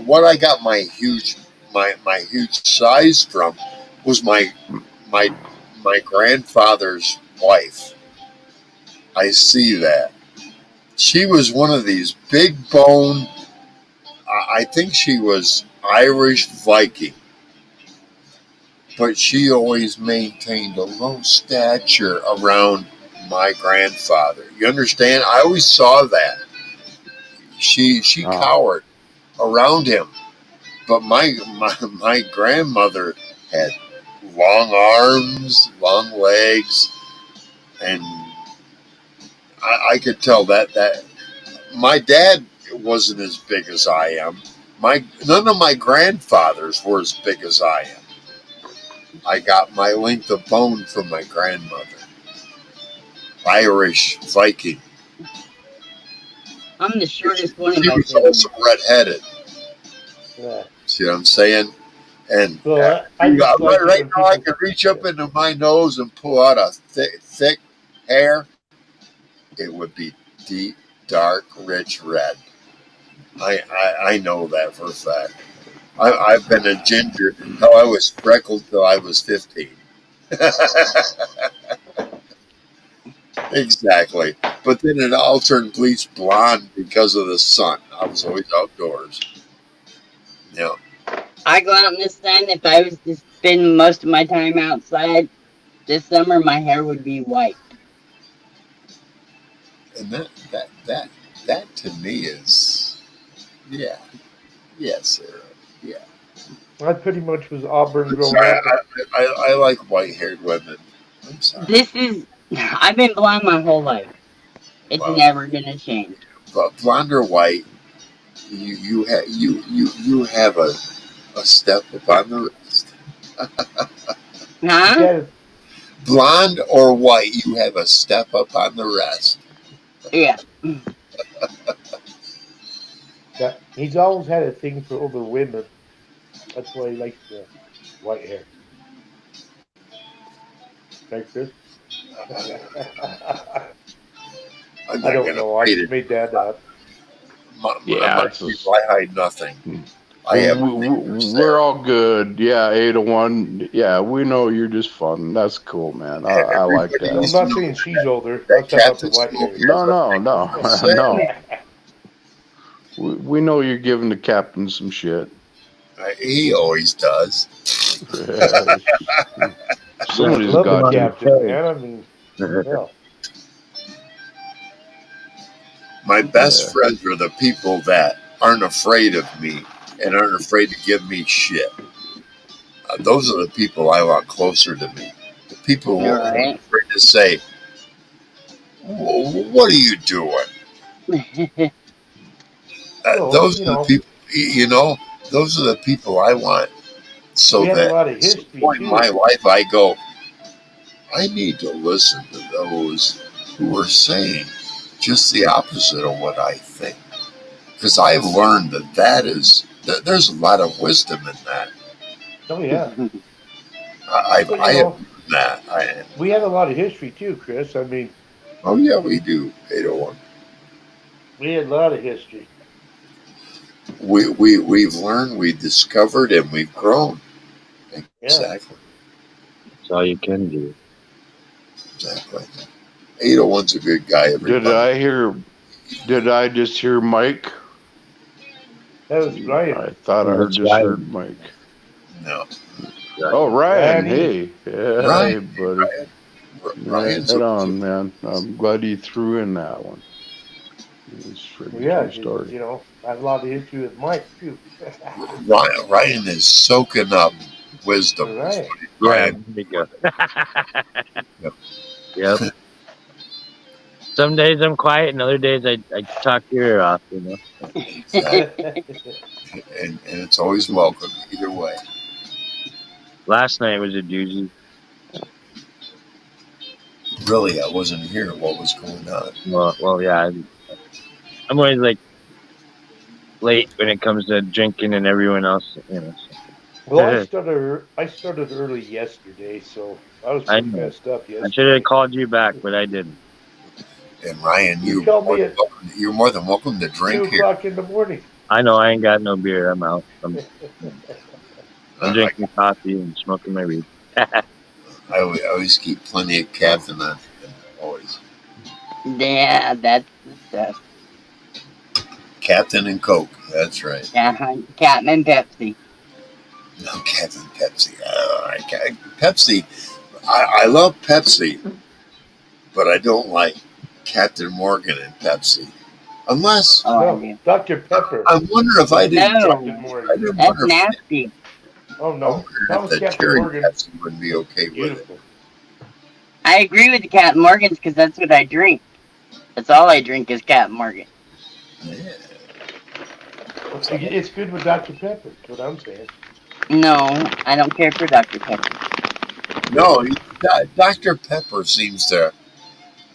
What I got my huge size from was my my grandfather's wife. I see that. She was one of these big bone, I think she was Irish Viking, but she always maintained a low stature around my grandfather. You understand? I always saw that. She Oh, cowered around him. But my grandmother had long arms, long legs, and I could tell that my dad wasn't as big as I am. None of my grandfathers were as big as I am. I got my length of bone from my grandmother. Irish Viking. I'm the shortest one of She my was siblings. also redheaded. Yeah. See what I'm saying? And Well, I just like it right when now, I people. could reach up into my nose and pull out a thick hair. It would be deep, dark, rich red. I know that for a fact. I've been a ginger. Hell, I was freckled till I was 15. Exactly. But then it all turned bleach blonde because of the sun. I was always outdoors. Yeah. I go out in the sun. If I was to spend most of my time outside this summer, my hair would be white. And that to me is, yeah. Yes, Sarah. Yeah. I pretty much was Auburn I'm growing sorry. up. I like white haired women. I'm sorry. This is. I've been blonde my whole life. It's Well, never gonna change. but blonde or white, you have a step upon the rest. You Huh? got Blonde or white, you have a step up on the rest. Yeah. He's always had a thing for older women. That's why he likes the white hair. Like this. I'm I not don't gonna know. I hide just it. made that up. Yeah, My people, I hide nothing. I have a thing for we're Sarah. all good. Yeah, 801. Yeah, we know you're just fun. That's cool, man. And I like everybody that. I'm needs to not know saying she's older. I that was talking about the Captain white Smoke hair. has No, a no, thing no, for Sarah. no. We know you're giving the captain some shit. He always does. I Somebody's love the got to. captain, man. I mean, hell. My Yeah. best friends are the people that aren't afraid of me and aren't afraid to give me shit. Those are the people I want closer to me. The people who All are right. afraid to say, "What are you doing?" Well, Those are the people. Those are the people I want. So we have a that lot of at some history, point in my too. life, I go, I need to listen to those who are saying just the opposite of what I think, because I've learned that there's a lot of wisdom in that. Oh, yeah. But, I have learned that. we have a lot of history, too, Chris. I mean, Oh yeah, we do. 801. we had a lot of history. We've learned, we've discovered, and we've grown. Yeah. Exactly. That's all you can do. Exactly. 801's a good guy, Did everybody. I hear? Did I just hear Mike? That was Ryan. I thought I heard That's just right. heard Mike. No. Oh, Ryan. Ryan, Hey, yeah, Ryan. hey, buddy. Ryan's Right okay. on, man. I'm glad you threw in that one. It's a pretty yeah, true story. I have a lot of history with Mike, too. Ryan is soaking up wisdom. All right. Yeah, Ryan. there you go. Yep. Yep. Some days I'm quiet, and other days I talk your ear off, Exactly. And it's always welcome either way. Last night was a doozy. Really, I wasn't here. What was going on? Well, yeah. I'm always like late when it comes to drinking and everyone else, So. Well, I started early yesterday, so I was I pretty know. messed up I should yesterday. have called you back, but I didn't. And Ryan, You called me at you're more than welcome to 2 drink here. o'clock in the morning. I know I ain't got no beer. I'm out. I'm I drinking coffee and smoking my weed. always keep plenty of Captain on. Always. Yeah, that's the stuff. Captain and Coke. That's right. Captain and Pepsi. No, Captain Pepsi. Pepsi. I love Pepsi, but I don't like Captain Morgan and Pepsi. Unless Oh, I No, do. Dr. Pepper. I wonder if I didn't. No, Captain I Morgan. didn't that's wonder if, nasty. Oh, I no. wonder That if was the Captain cherry Morgan. Pepsi would be okay with it. Beautiful. I agree with the Captain Morgans because that's what I drink. That's all I drink is Captain Morgan. Yeah. It's good with Dr. Pepper. That's what I'm saying. No, I don't care for Dr. Pepper. No, Dr. Pepper seems to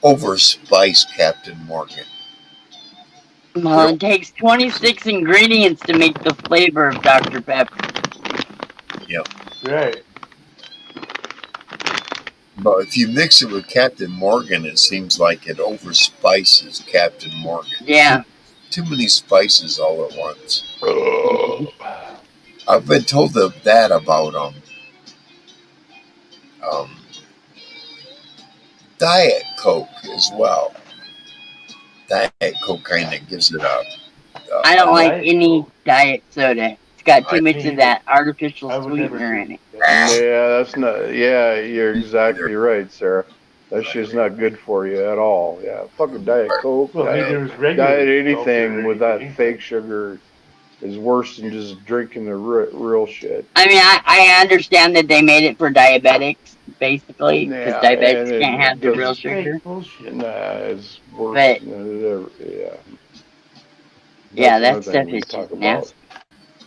over spice Captain Morgan. Well, it takes 26 ingredients to make the flavor of Dr. Pepper. Yep. Right. But if you mix it with Captain Morgan, it seems like it overspices Captain Morgan. Yeah. Too many spices all at once. Oh. I've been told that about um, Diet Coke as well. Diet Coke kind of gives it I don't like Diet any Coke. diet soda. It's got too I much Me of either. that artificial I would never sweetener in drink it. that. Yeah, that's not. Yeah, you're either. exactly right, Sarah. That shit's not good for you at all. Yeah, fucking Diet Coke, Well, diet, neither is regular diet Coke or anything with that anything. fake sugar is worse than just drinking the real shit. I mean, I understand that they made it for diabetics, basically, because Yeah, and diabetics can't have it the real doesn't. sugar. Fake bullshit. Nah, it's worse But than it ever. Yeah, yeah, that's another that thing stuff we is can talk just about. nasty.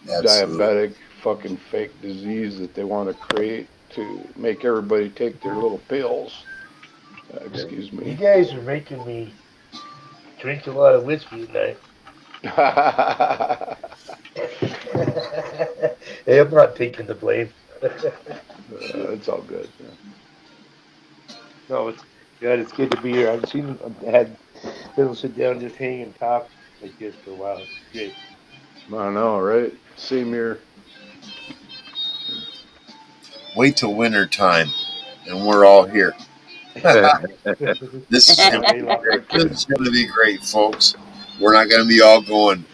Absolutely. Diabetic fucking fake disease that they want to create to make everybody take their little pills. Excuse You me. guys are making me drink a lot of whiskey tonight. Hey, I'm not taking the blame. It's all good. Yeah. No, it's good. It's good to be here. I've had people sit down, just hang and talk like this for a while. It's great. I know, right? Same here. Wait till winter time, and we're all here. This is Oh, gonna hey, be great. Lockhart. This is gonna be great, folks. We're not gonna be all going,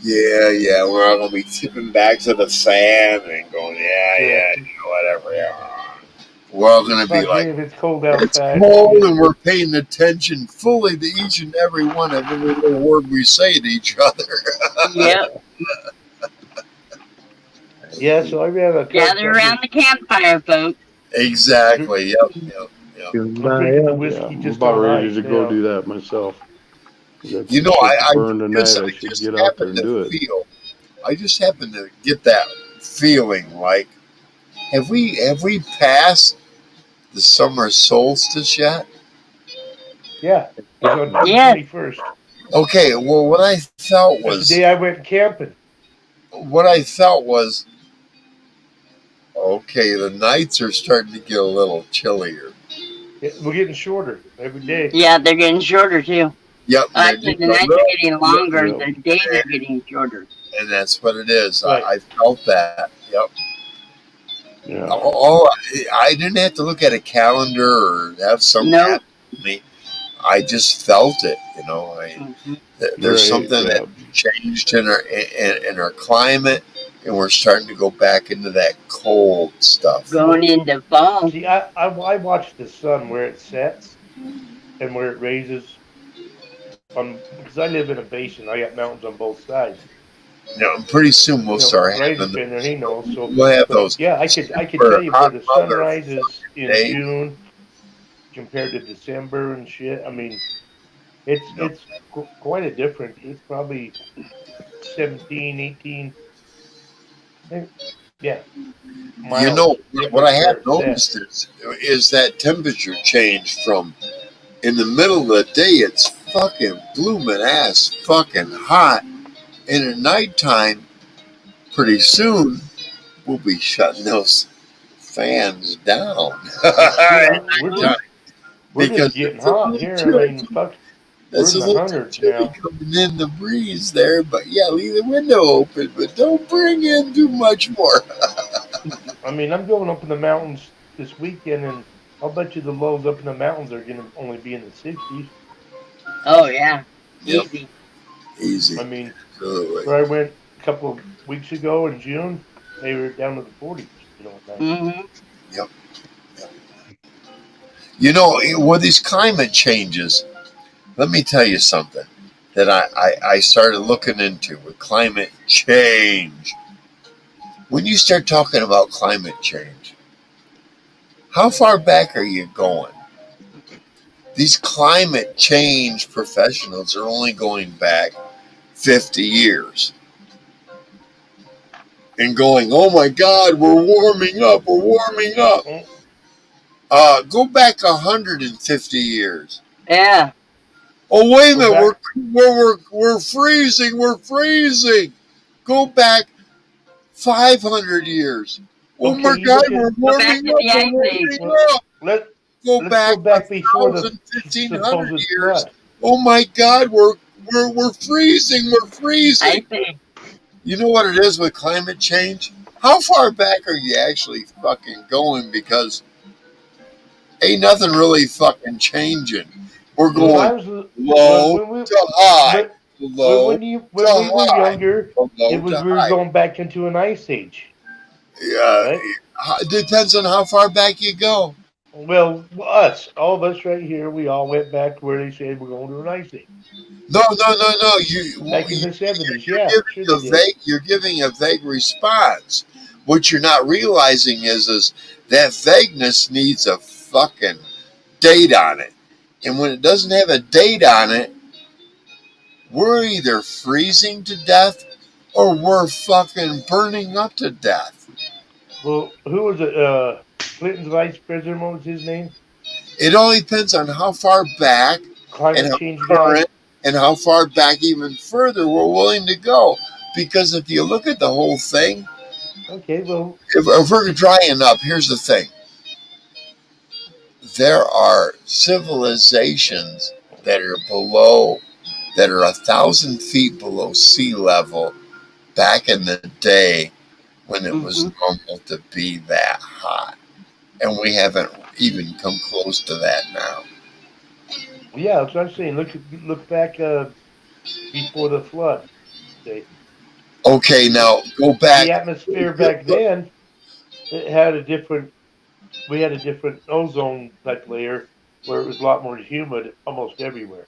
yeah. We're all gonna be tipping back to the fan and going, Yeah. whatever. Yeah. We're all gonna be Fuck me like, if it's cold it's outside. cold, and we're paying attention fully to each and every one of every little word we say to each other. Yep. Yeah, so I ran a Gather around the campfire, folks. Exactly. Yep. I'm drinking the Yeah, whiskey I'm just about on ready ice to go now. do that myself. I got You some know, shit to I burn tonight. I should just get out there happen and to do it. feel. I just happen to get that feeling like have we passed the summer solstice yet? Yeah, it's on June Yes. 21st. Okay, well That's the day I went camping. what I felt was okay, the nights are starting to get a little chillier. We're getting shorter every day. Yeah, they're getting shorter too. Yep, they're Actually, just the a nights are little, getting longer. Yep. The days are getting shorter. and that's what it is. Right. I felt that. Yep. Yeah. I didn't have to look at a calendar or have some Nope. app with me. I just felt it. Mhm. There's Right. something that Yeah. changed in our climate, and we're starting to go back into that cold stuff. Going into fall. See, I watch the sun where it sets and where it raises because I live in a basin. I got mountains on both sides. Pretty soon we'll You know, start Bryce's having been there, he knows. So, we'll have but those yeah, I could tell super you where hot the sun mother rises in days. June compared to December and shit. I mean, it's quite a difference. It's probably 17, 18, yeah, You miles know what I difference where have it sets. noticed is that temperature change from in the middle of the day it's fucking blooming ass fucking hot, and at nighttime pretty soon we'll be shutting those fans down Yeah, at we're nighttime just we're just because getting it's a hot little here. I chilly. mean, fuck, we're It's a in the little too hundreds chilly now. coming in the breeze there, but yeah, leave the window open, but don't bring in too much more. I mean, I'm going up in the mountains this weekend, and I'll bet you the lows up in the mountains are going to only be in the 60s. Oh yeah, Yep, easy. easy. I mean, Absolutely. where I went a couple of weeks ago in June, they were down to the 40s. At night. Hmm. Yep. With these climate changes, let me tell you something that I started looking into with climate change. When you start talking about climate change, how far back are you going? These climate change professionals are only going back 50 years and going, oh my God, we're warming up, we're warming up. Mm, Go back 150 years. Yeah. Oh, wait a Go minute, back. we're freezing, we're freezing. Go back 500 years. Oh Okay, my you God, look at. we're Go back warming to up, the we're Ice Age. warming Well, up. let Go let's go back back before the 1,500 supposed years. flood. Oh my God, we're freezing, we're freezing. Ice Age. You know what it is with climate change? How far back are you actually fucking going? Because ain't nothing really fucking changing. We're When I going was low when we to high, when low to when we were high, younger, it low was to we were high. going back into an ice age, Yeah, right? it depends on how far back you go. Well, us, all of us right here, we all went back to where they said we're going to an ice age. No, no, no, no. Back in the 70s, You're yeah, giving sure they did. you're giving a vague response. What you're not realizing is that vagueness needs a fucking date on it, and when it doesn't have a date on it, we're either freezing to death or we're fucking burning up to death. Well, who was it? Clinton's vice president, what was his name? It only depends on how far back and Climate how change guy. current and how far back even further we're willing to go. Because if you look at the whole thing, Okay, well, if we're drying up, here's the thing: there are civilizations that are below, that are 1,000 feet below sea level back in the day when it was Mm-hmm. normal to be that hot, and we haven't even come close to that now. yeah, that's what I'm saying. Look back before the flood. Say Okay, the now go the back. atmosphere back then it had a different. We had a different ozone type layer where it was a lot more humid almost everywhere.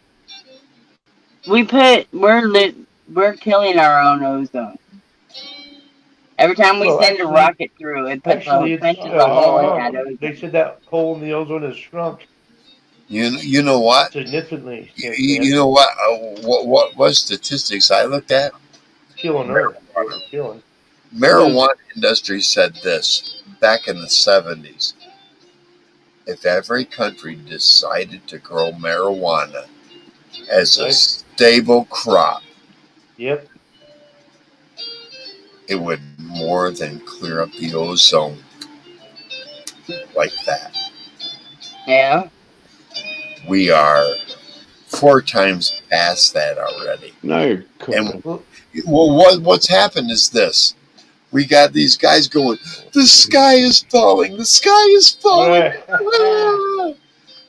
We're killing our own ozone. Every time we Well, send a rocket through, it puts actually, it's punches a hole in that they ozone. said that hole in the ozone has shrunk You know what? significantly since You then, know what? What statistics I looked at? killing Earth. What we're killing. Marijuana industry said this back in the 70s. If every country decided to grow marijuana as a Right? stable crop, Yep. it would more than clear up the ozone like that. Yeah. We are 4 times past that already. Now you're And cooking. Well, what's happened is this. We got these guys going, the sky is falling, the sky is falling. right. Ah!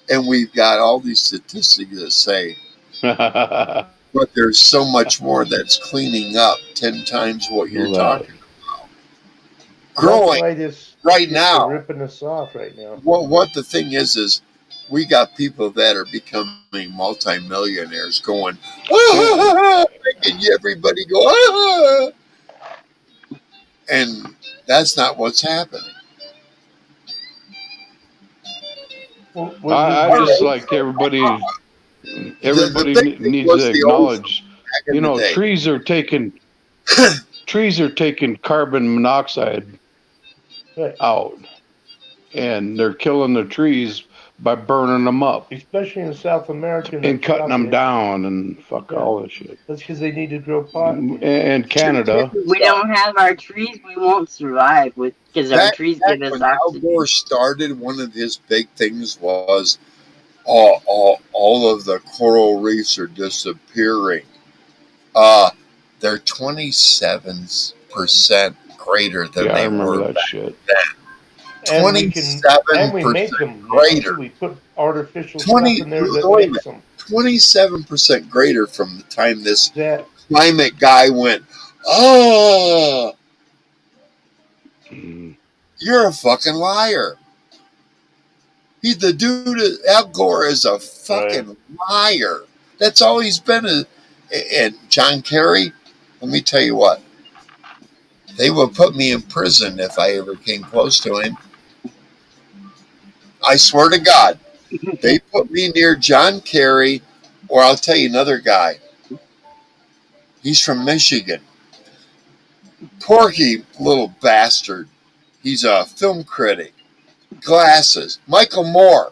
And we've got all these statistics that say, Know but there's so much more that's cleaning up 10 times what you're that. talking. Well, that's Growing why this right ships are now. ripping us off right now. What the thing is we got people that are becoming multimillionaires going, ah, making everybody go, ah, and that's not what's happening. Well, when you I Our just get like everybody. the Everybody big thing needs was to the ozone acknowledge. back in the day. Trees are taking carbon monoxide right, out, and they're killing the trees by burning them up especially in South America, they're and cutting them chopping it. down and fuck Yeah, all this shit. that's because they need to grow pot again. And Check Canada, this We out. don't have our trees, we won't survive with because our trees Back give us when Al oxygen. Gore started, one of his big things was all of the coral reefs are disappearing. Uh, they're 27% greater than yeah, I they remember were that back shit. then. And we make 27% them now too. greater. We put artificial stuff 20, in there that wait a minute, makes them 27% greater from the time this that. climate guy went, oh, Mm. you're a fucking liar. He's the dude. Al Gore is a Right. fucking liar. That's all he's been. And John Kerry, let me tell you what, they would put me in prison if I ever came close to him. I swear to God, they put me near John Kerry, or I'll tell you another guy. He's from Michigan. Porky little bastard. He's a film critic. Glasses. Michael Moore.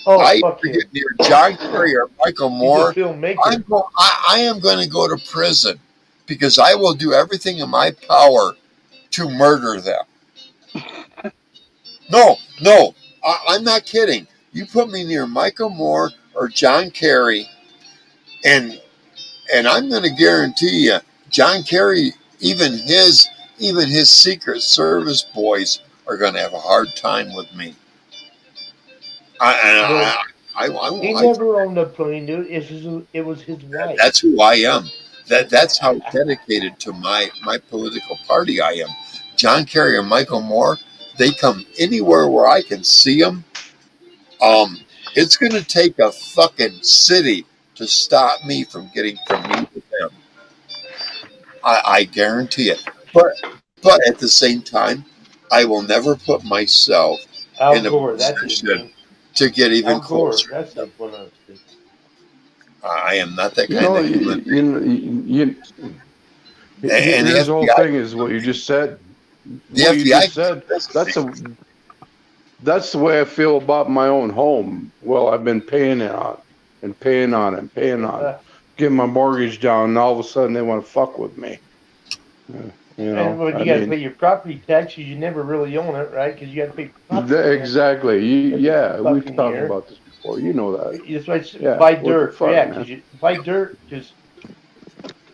Oh, I fuck ever him. get near John Kerry or Michael He's a Moore, filmmaker. I am going to go to prison because I will do everything in my power to murder them. No, I'm not kidding. You put me near Michael Moore or John Kerry, and I'm going to guarantee you, John Kerry, even his Secret Service boys are going to have a hard time with me. Well, he I never owned a plane, dude. It was his wife. that's who I am. That's how dedicated to my political party I am. John Kerry and Michael Moore, they come anywhere where I can see them. It's going to take a fucking city to stop me from getting from me to them. I guarantee it. But at the same time, I will never put myself Al in a Gore, that's his position name. to get even Al Gore, closer that's to them. his one of those. I am not that You kind know, of human being. And here's the whole thing: is what you just said. The What you FBI just can said. investigate. That's the way I feel about my own home. Well, I've been paying it on and paying on and paying on, getting my mortgage down, and all of a sudden they want to fuck with me. And when I you got to mean, pay your property taxes, you never really own it, right? Because you got to pay property tax exactly. every Yeah, we've fucking talked year. about this before. You know that. That's why it's Yeah. buy What the dirt. fuck, Yeah, man? because you buy dirt because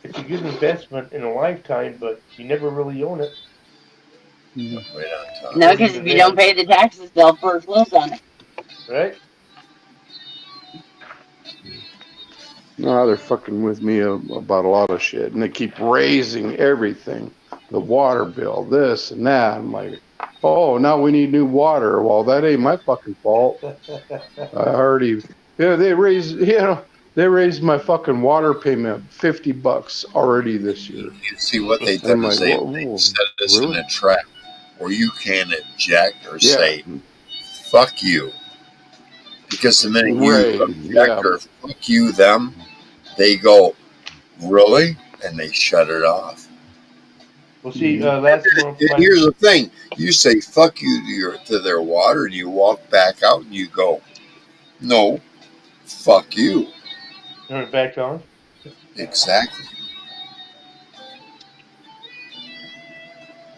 it's a good investment in a lifetime, but you never really own it. Right on top. No, because if you don't pay the taxes, they'll foreclose on it. Right? No, they're fucking with me about a lot of shit, and they keep raising everything, the water bill, this and that. I'm like, oh, now we need new water. Well, that ain't my fucking fault. I already, yeah, they raised my fucking water payment $50 already this year. You see what they And I'm done is like, they whoa, set us in really? a trap where you can't object or Yeah, say fuck you, because the minute you right, object yeah. or fuck you them, they go really, and they shut it off. Well, see, last month, Here's the thing: you say "fuck you" to their water, and you walk back out, and you go, "No, fuck you." turn it back on. Exactly.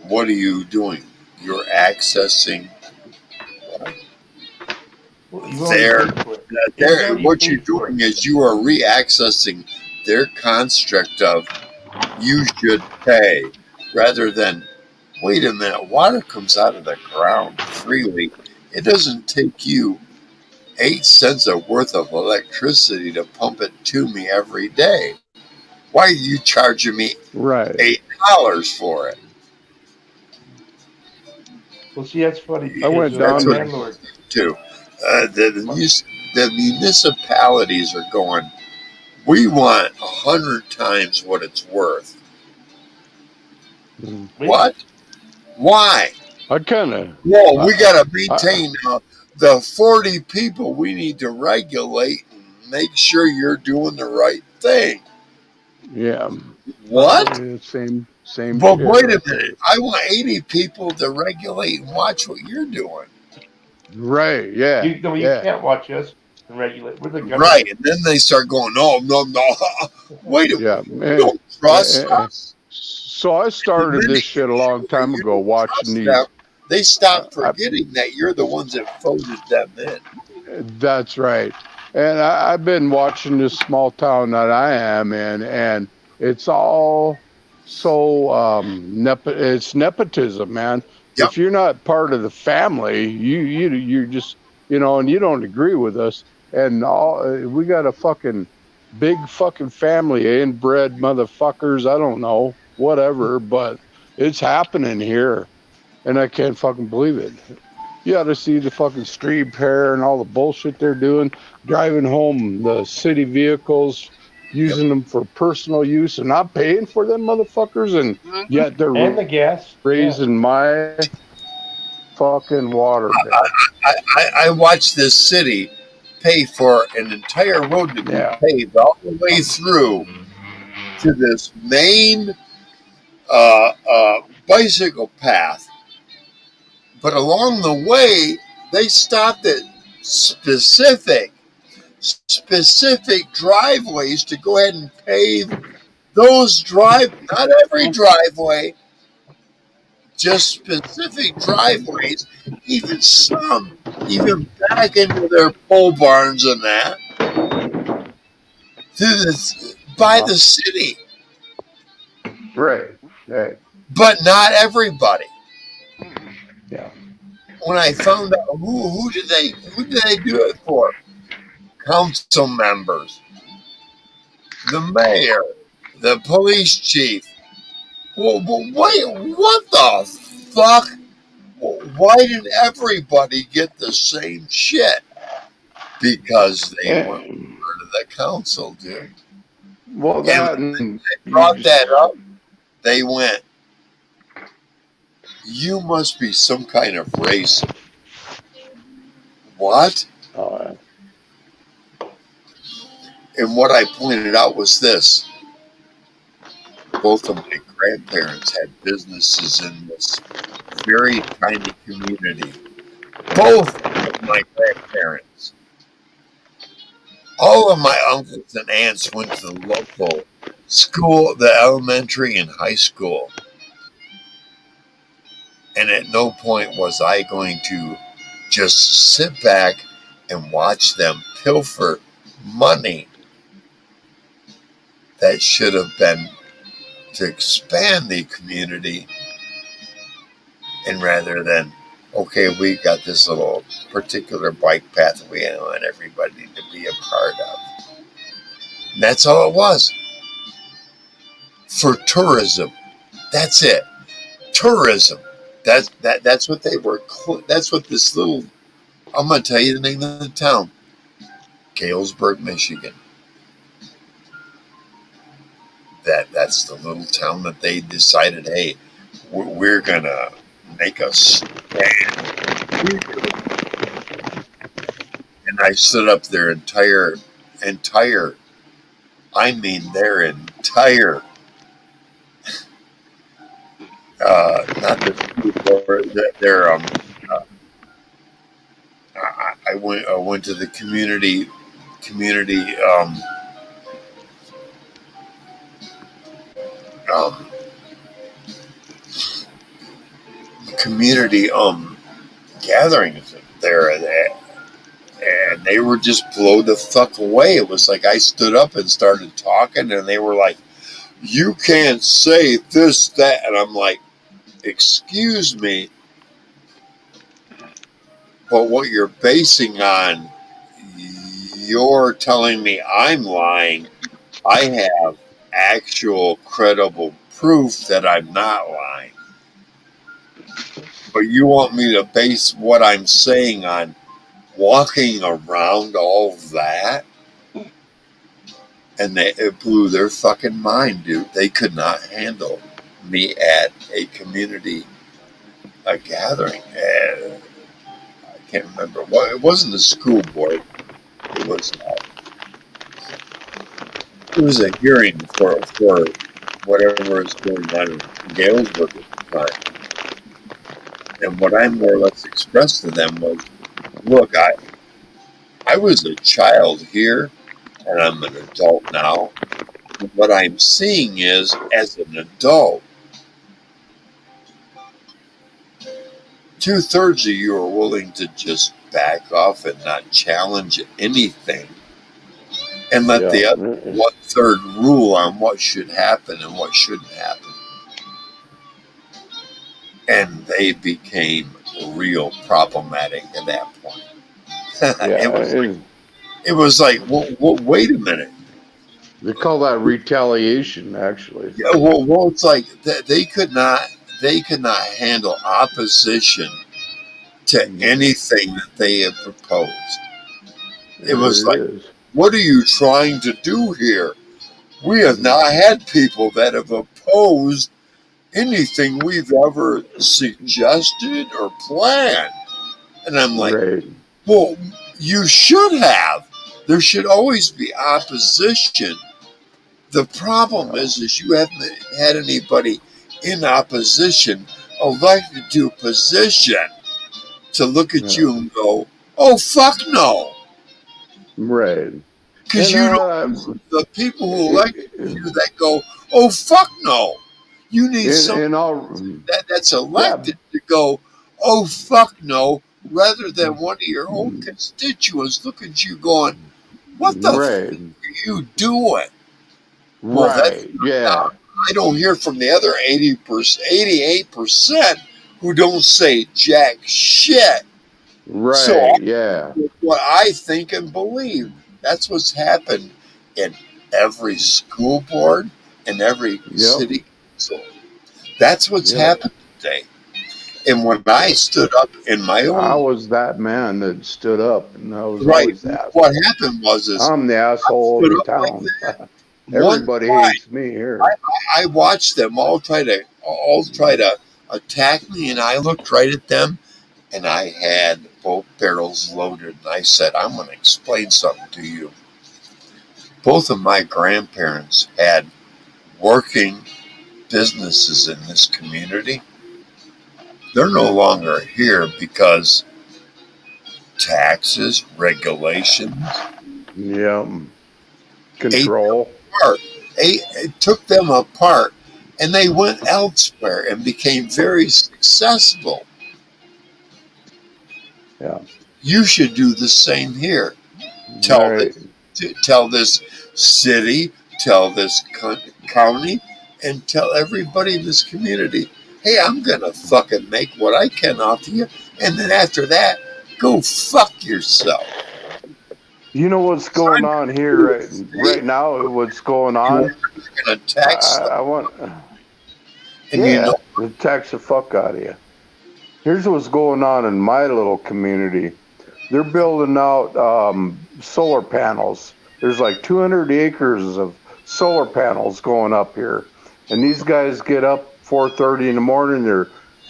What are you doing? You're accessing Well, you already their. paid for it. It was already What you're paid for. doing is you are re-accessing their construct of you should pay, rather than wait a minute. Water comes out of the ground freely. It doesn't take you 8 cents worth of electricity to pump it to me every day. Why are you charging me Right. $8 for it? Well, see, that's funny I because went That's down my what to, it landlord, comes to. The municipalities are going, we want 100 times what it's worth. really, What? Why? I kind of, Well, we got to I, maintain the 40 people we need to regulate and make sure you're doing the right thing. yeah, What? same But shit wait a right minute. there. I want 80 people to regulate and watch what you're doing. Right, yeah, you yeah, can't watch us and regulate. We're the Right. government. And then they start going, no, no, no. Wait a minute. yeah. You don't trust us? So I The started minute this you shit a show long that time you ago, don't watching trust them, these. they Uh, stop I, forgetting that you're the ones that voted them in. that's right. And I've been watching this small town that I am in, and it's all so it's nepotism, man. Yep. If you're not part of the family, you're just and you don't agree with us, and all we got a fucking big fucking family, inbred motherfuckers. I don't know, whatever, but it's happening here, and I can't fucking believe it. You ought to see the fucking street pair and all the bullshit they're doing, driving home the city vehicles, Yep. using them for personal use and not paying for them motherfuckers, and Mhm. yet they're And the gas, yeah. raising my fucking water bill. I watched this city pay for an entire road to be Yeah. paved all the way through to this main bicycle path. But along the way, they stopped it specific driveways to go ahead and pave those not every driveway, just specific driveways, even some, even back into their pole barns and that, by the city, Right. Right. but not everybody. Yeah. When I found out who did they do it for? Council members, the mayor, the police chief. Well, wait, what the fuck? Why did everybody get the same shit? Because they weren't And, part of the council, dude. well, And that and they you brought that just up. They went, "You must be some kind of racist." What? uh, And what I pointed out was this: both of my grandparents had businesses in this very tiny community. Both of my grandparents. All of my uncles and aunts went to the local school, the elementary and high school. And at no point was I going to just sit back and watch them pilfer money that should have been to expand the community. And rather than, okay, we got this little particular bike path we want everybody to be a part of. And that's all it was for tourism. That's it. Tourism. That's what they were. That's what this little. I'm gonna tell you the name of the town. Galesburg, Michigan. That's the little town that they decided. Hey, we're gonna make a stand. And I stood up their entire. I mean, their entire. Not their I went to the community um, community gatherings there, and they were just blown the fuck away. It was like I stood up and started talking, and they were like, "You can't say this, that," and I'm like, "Excuse me, but what you're basing on, you're telling me I'm lying. I have actual credible proof that I'm not lying. But you want me to base what I'm saying on walking around all that?" And it blew their fucking mind, dude. They could not handle me at a community gathering. And I can't remember. Well, it wasn't the school board. It was a hearing for whatever is going on in Galesburg at the time. And what I more or less expressed to them was, look, I was a child here, and I'm an adult now. What I'm seeing is, as an adult, 2/3 of you are willing to just back off and not challenge anything, and let the other yeah. 1/3 rule on what should happen and what shouldn't happen. And they became real problematic at that point. Yeah. it was like, well, wait a minute. They call that retaliation, actually. Yeah, well, it's like they could not handle opposition to anything that they had proposed. It was There like, it is. what are you trying to do here? We have not had people that have opposed anything we've ever suggested or planned. And I'm like, Right. well, you should have. There should always be opposition. The problem is you haven't had anybody in opposition elected to a position to look at you and go, Oh, fuck no. Right. Because And you don't, the people who elected in, you that go, oh, fuck no. You need someone in all, that's yeah, elected to go, oh, fuck no, rather than one of your own constituents look at you going, what the fuck right, are you doing? Well, that's right, yeah, I don't hear from the other 80%, 88% who don't say jack shit. So right, yeah, what I think and believe, that's what's happened in every school board and every yep, city council. That's what's yep. happened today. And when I stood up in my I own was that man that stood up, and I was right, always that. what happened was is I'm the I asshole of stood the up like town. that. One Everybody time hates me here. I watched them all try to attack me, and I looked right at them, and I had both barrels loaded, and I said, "I'm going to explain something to you." Both of my grandparents had working businesses in this community. They're no longer here because taxes, regulations Yep, ate them control. apart. It took them apart, and they went elsewhere and became very successful. Yeah, You should do the same here. Tell right. this, tell this city, tell this county, and tell everybody in this community, hey, I'm gonna fucking make what I can off of you, and then after that, go fuck yourself. You know what's going I'm on here gonna right now? What's going on? tax them, I want, and yeah, to tax the fuck out of you. Here's what's going on in my little community. They're building out solar panels. There's like 200 acres of solar panels going up here, and these guys get up 4:30 in the morning. They're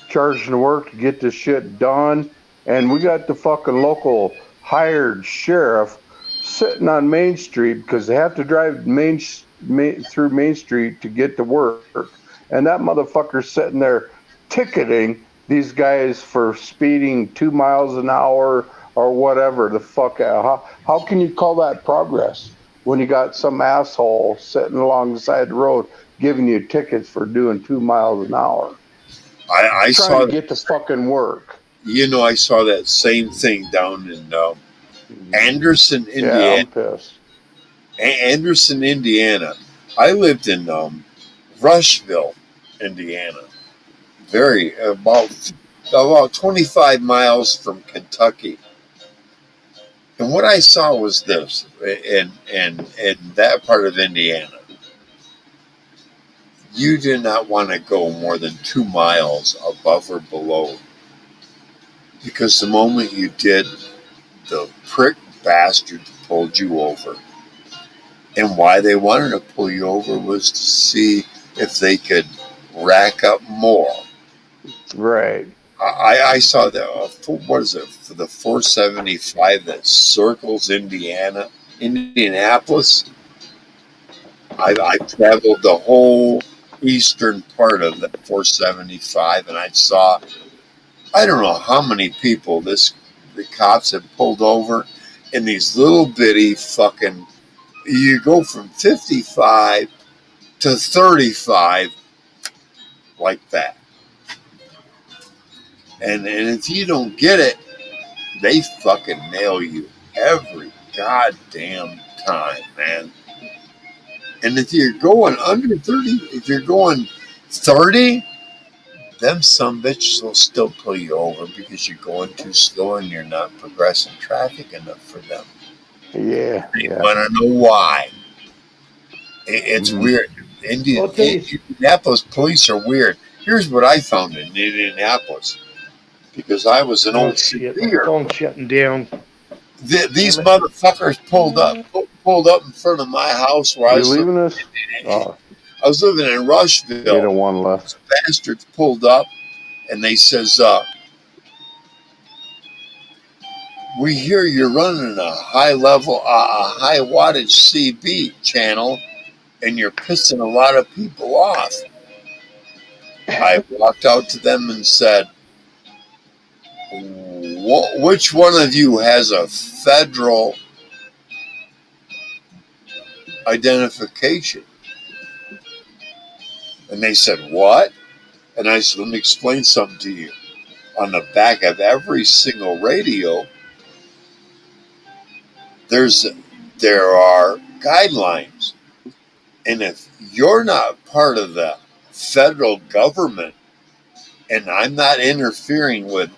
charging to work to get this shit done, and we got the fucking local hired sheriff sitting on Main Street because they have to drive through Main Street to get to work, and that motherfucker's sitting there ticketing these guys for speeding 2 miles an hour or whatever the fuck. How can you call that progress when you got some asshole sitting alongside the road giving you tickets for doing 2 miles an hour, I trying saw to that. get to fucking work? I saw that same thing down in Anderson, Yeah, Indiana. I'm pissed. Anderson, Indiana. I lived in Rushville, Indiana. Very about 25 miles from Kentucky. And what I saw was this in that part of Indiana. You did not want to go more than 2 miles above or below, because the moment you did, the prick bastard pulled you over. And why they wanted to pull you over was to see if they could rack up more. Right. I saw the what is it for the 475 that circles Indianapolis. I traveled the whole eastern part of the 475, and I don't know how many people the cops had pulled over in these little bitty fucking. You go from 55 to 35 like that, and if you don't get it, they fucking nail you every goddamn time, man. And if you're going under 30, if you're going 30, them some bitches will still pull you over because you're going too slow and you're not progressing traffic enough for them. Yeah, They yeah. want to know why. It's Hmm. weird. Well, I'll tell you, Indianapolis police are weird. Here's what I found in Indianapolis, because I was an oh old shit, my severe. phone's shutting down. These Damn it. motherfuckers pulled up in front of my house where I You was living. leaving us? Oh, I was living in you Rushville. don't want left. Bastards pulled up and they says, "We hear you're running a high wattage CB channel, and you're pissing a lot of people off." I walked out to them and said, which one of you has a federal identification? And they said, what? And I said, let me explain something to you. On the back of every single radio, there are guidelines. And if you're not part of the federal government, and I'm not interfering with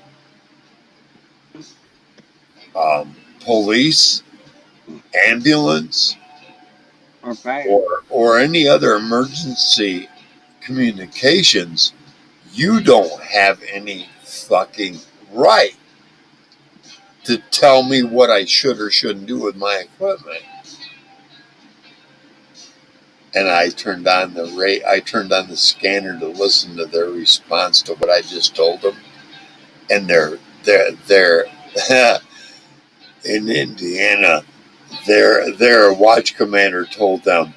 police, ambulance, Or fire. or any other emergency communications, you don't have any fucking right to tell me what I should or shouldn't do with my equipment. And I turned on the scanner to listen to their response to what I just told them. And they're in Indiana, their watch commander told them,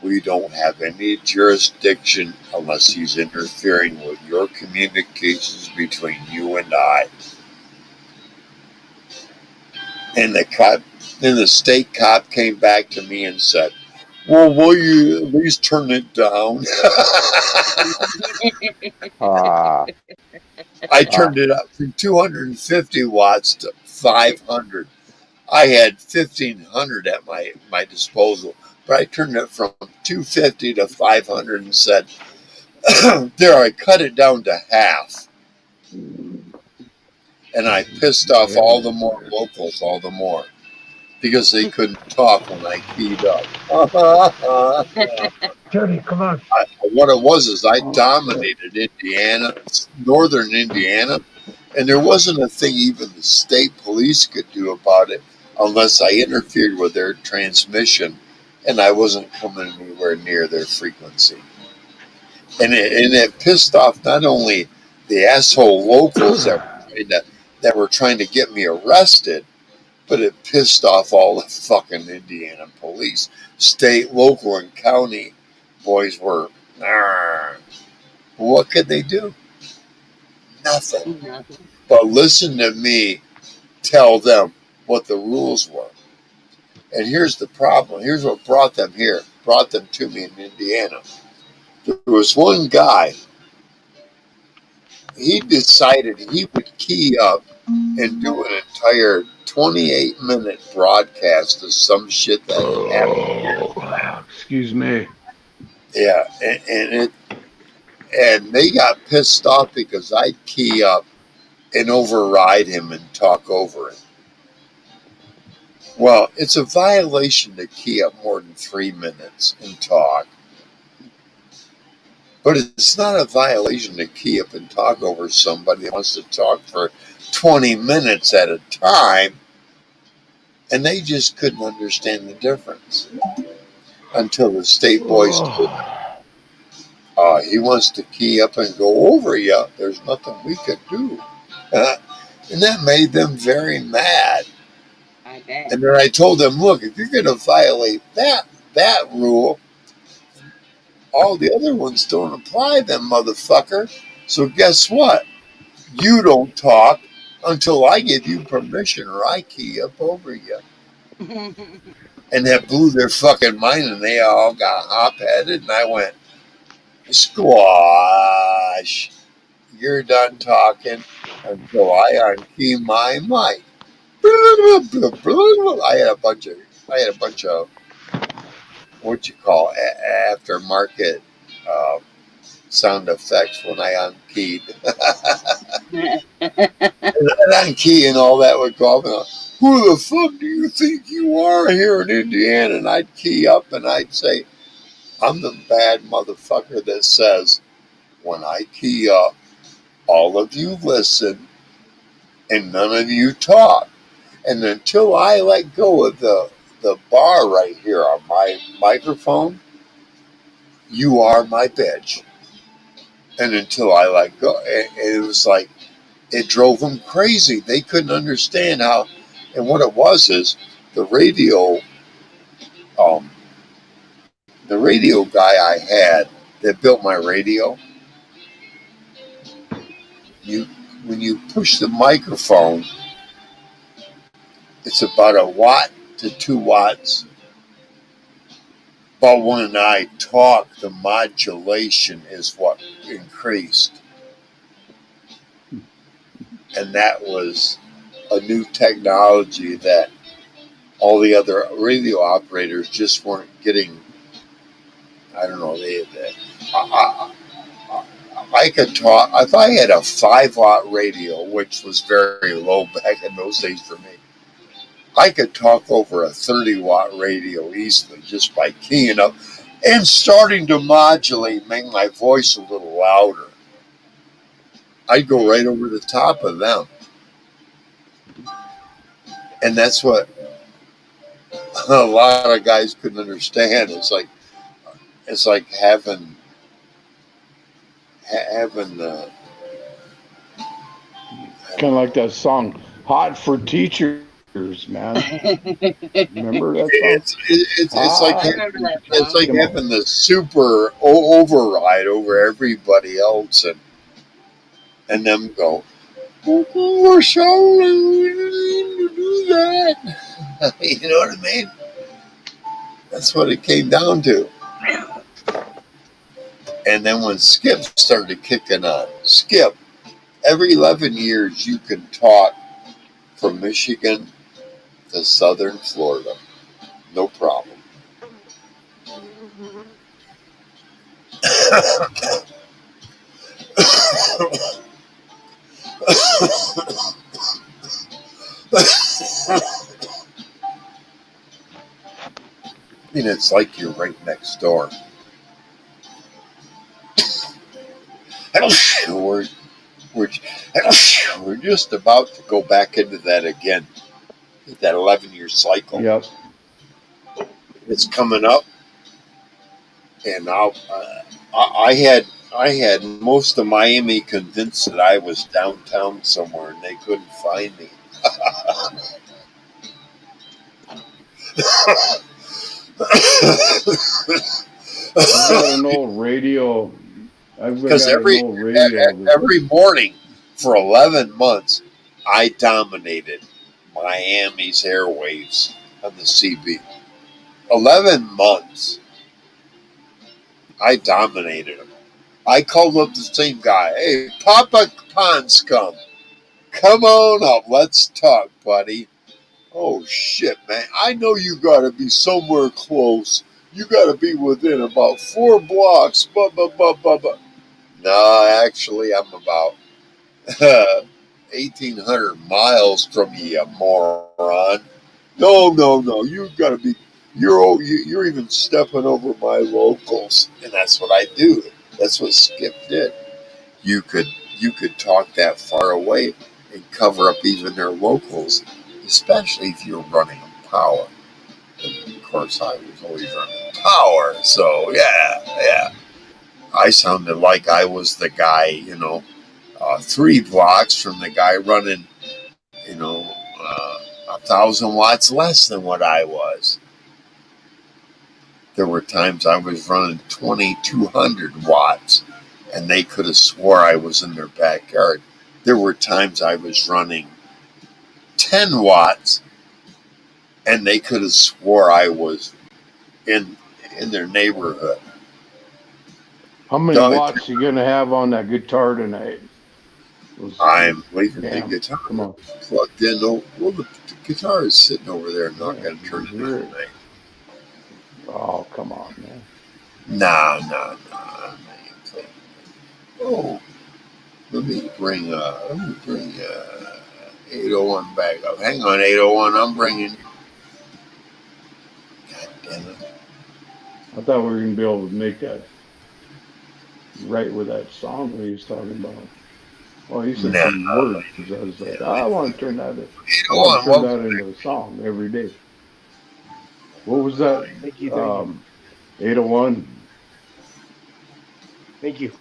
we don't have any jurisdiction unless he's interfering with your communications between you and I. And the state cop came back to me and said, well, will you at least turn it down? Ah, I ah, turned it up from 250 watts to 500. I had 1,500 at my disposal, but I turned it from 250 to 500 and said, there, I cut it down to half. And I pissed off all the more locals all the more because they couldn't talk when I keyed up. Jody, come on. What it was is I dominated Indiana, northern Indiana, and there wasn't a thing even the state police could do about it unless I interfered with their transmission, and I wasn't coming anywhere near their frequency. And it pissed off not only the asshole locals that were trying to get me arrested, but it pissed off all the fucking Indiana police, state, local, and county boys were. What could they do? Nothing. Nothing. But listen to me tell them what the rules were. And here's the problem. Here's what brought them here, brought them to me in Indiana. There was one guy, he decided he would key up and do an entire 28-minute broadcast of some shit that happened here. Excuse me. Yeah, and they got pissed off because I'd key up and override him and talk over him. Well, it's a violation to key up more than 3 minutes and talk. But it's not a violation to key up and talk over somebody that wants to talk for 20 minutes at a time. And they just couldn't understand the difference until the state boys told them, he wants to key up and go over you. There's nothing we could do. And that made them very mad. I bet. And then I told them, look, if you're going to violate that rule, all the other ones don't apply, then, motherfucker. So guess what? You don't talk until I give you permission or I key up over you. And that blew their fucking mind, and they all got hop-headed, and I went, squash. You're done talking until I unkey my mic. I had a bunch of what you call aftermarket sound effects when I unkeyed. And unkey and all that would go up. Who the fuck do you think you are here in Indiana? And I'd key up and I'd say, I'm the bad motherfucker that says, when I key up, all of you listen and none of you talk. And until I let go of the bar right here on my microphone, you are my bitch. And until I let go, and it was like, it drove them crazy. They couldn't understand how, and what it was is um, the radio guy I had that built my radio, when you push the microphone, it's about a watt to 2 watts. But when I talk, the modulation is what increased. And that was a new technology that all the other radio operators just weren't getting. I don't know. I, I could talk if I had a 5 watt radio, which was very low back in those days for me. I could talk over a 30 watt radio easily just by keying up and starting to modulate, make my voice a little louder. I'd go right over the top of them, and that's what a lot of guys couldn't understand. It's like having Kind of like that song, "Hot for Teachers," man. Remember that song? it's like I remember that it's song. like Come on. having the super override over everybody else, and them go, we're sorry we didn't mean to do that. You know what I mean? That's what it came down to. And then when Skip started kicking on, Skip, every 11 years you can talk from Michigan to southern Florida. No problem. I mean, it's like you're right next door. We're, we're, we're just about to go back into that again, that 11-year cycle. Yep. It's coming up, and I had most of Miami convinced that I was downtown somewhere, and they couldn't find me. I've got an old radio. I've Because got an old radio. every morning for 11 months, I dominated Miami's airwaves on the CB. 11 months, I dominated them. I called up the same guy. Hey, Papa Ponscum, come on up. Let's talk, buddy. Oh, shit, man. I know you got to be somewhere close. You got to be within about 4 blocks. Blah, blah, blah, blah, blah. No, actually, I'm about 1,800 miles from you, you moron. No. You got to be. You're even stepping over my locals, and that's what I do. That's what Skip did. You could talk that far away and cover up even their locals, especially if you're running on power. And of course, I was always running power, so yeah. I sounded like I was the guy, 3 blocks from the guy running, 1,000 watts less than what I was. There were times I was running 2,200 watts, and they could have swore I was in their backyard. There were times I was running 10 watts, and they could have swore I was in their neighborhood. How many watts are you gonna have on that guitar tonight? I'm leaving the guitar Come on. plugged in. Well, the guitar is sitting over there. I'm not going to turn it on tonight. Oh, come on, man. No. Oh, let me bring 801 back up. Hang on, 801. I'm bringing. God damn it! I thought we were gonna be able to make that right with that song we was talking about. Oh, he said some words. I was like, I want to turn that into a song every day. What was that? Thank you. 801. Thank you.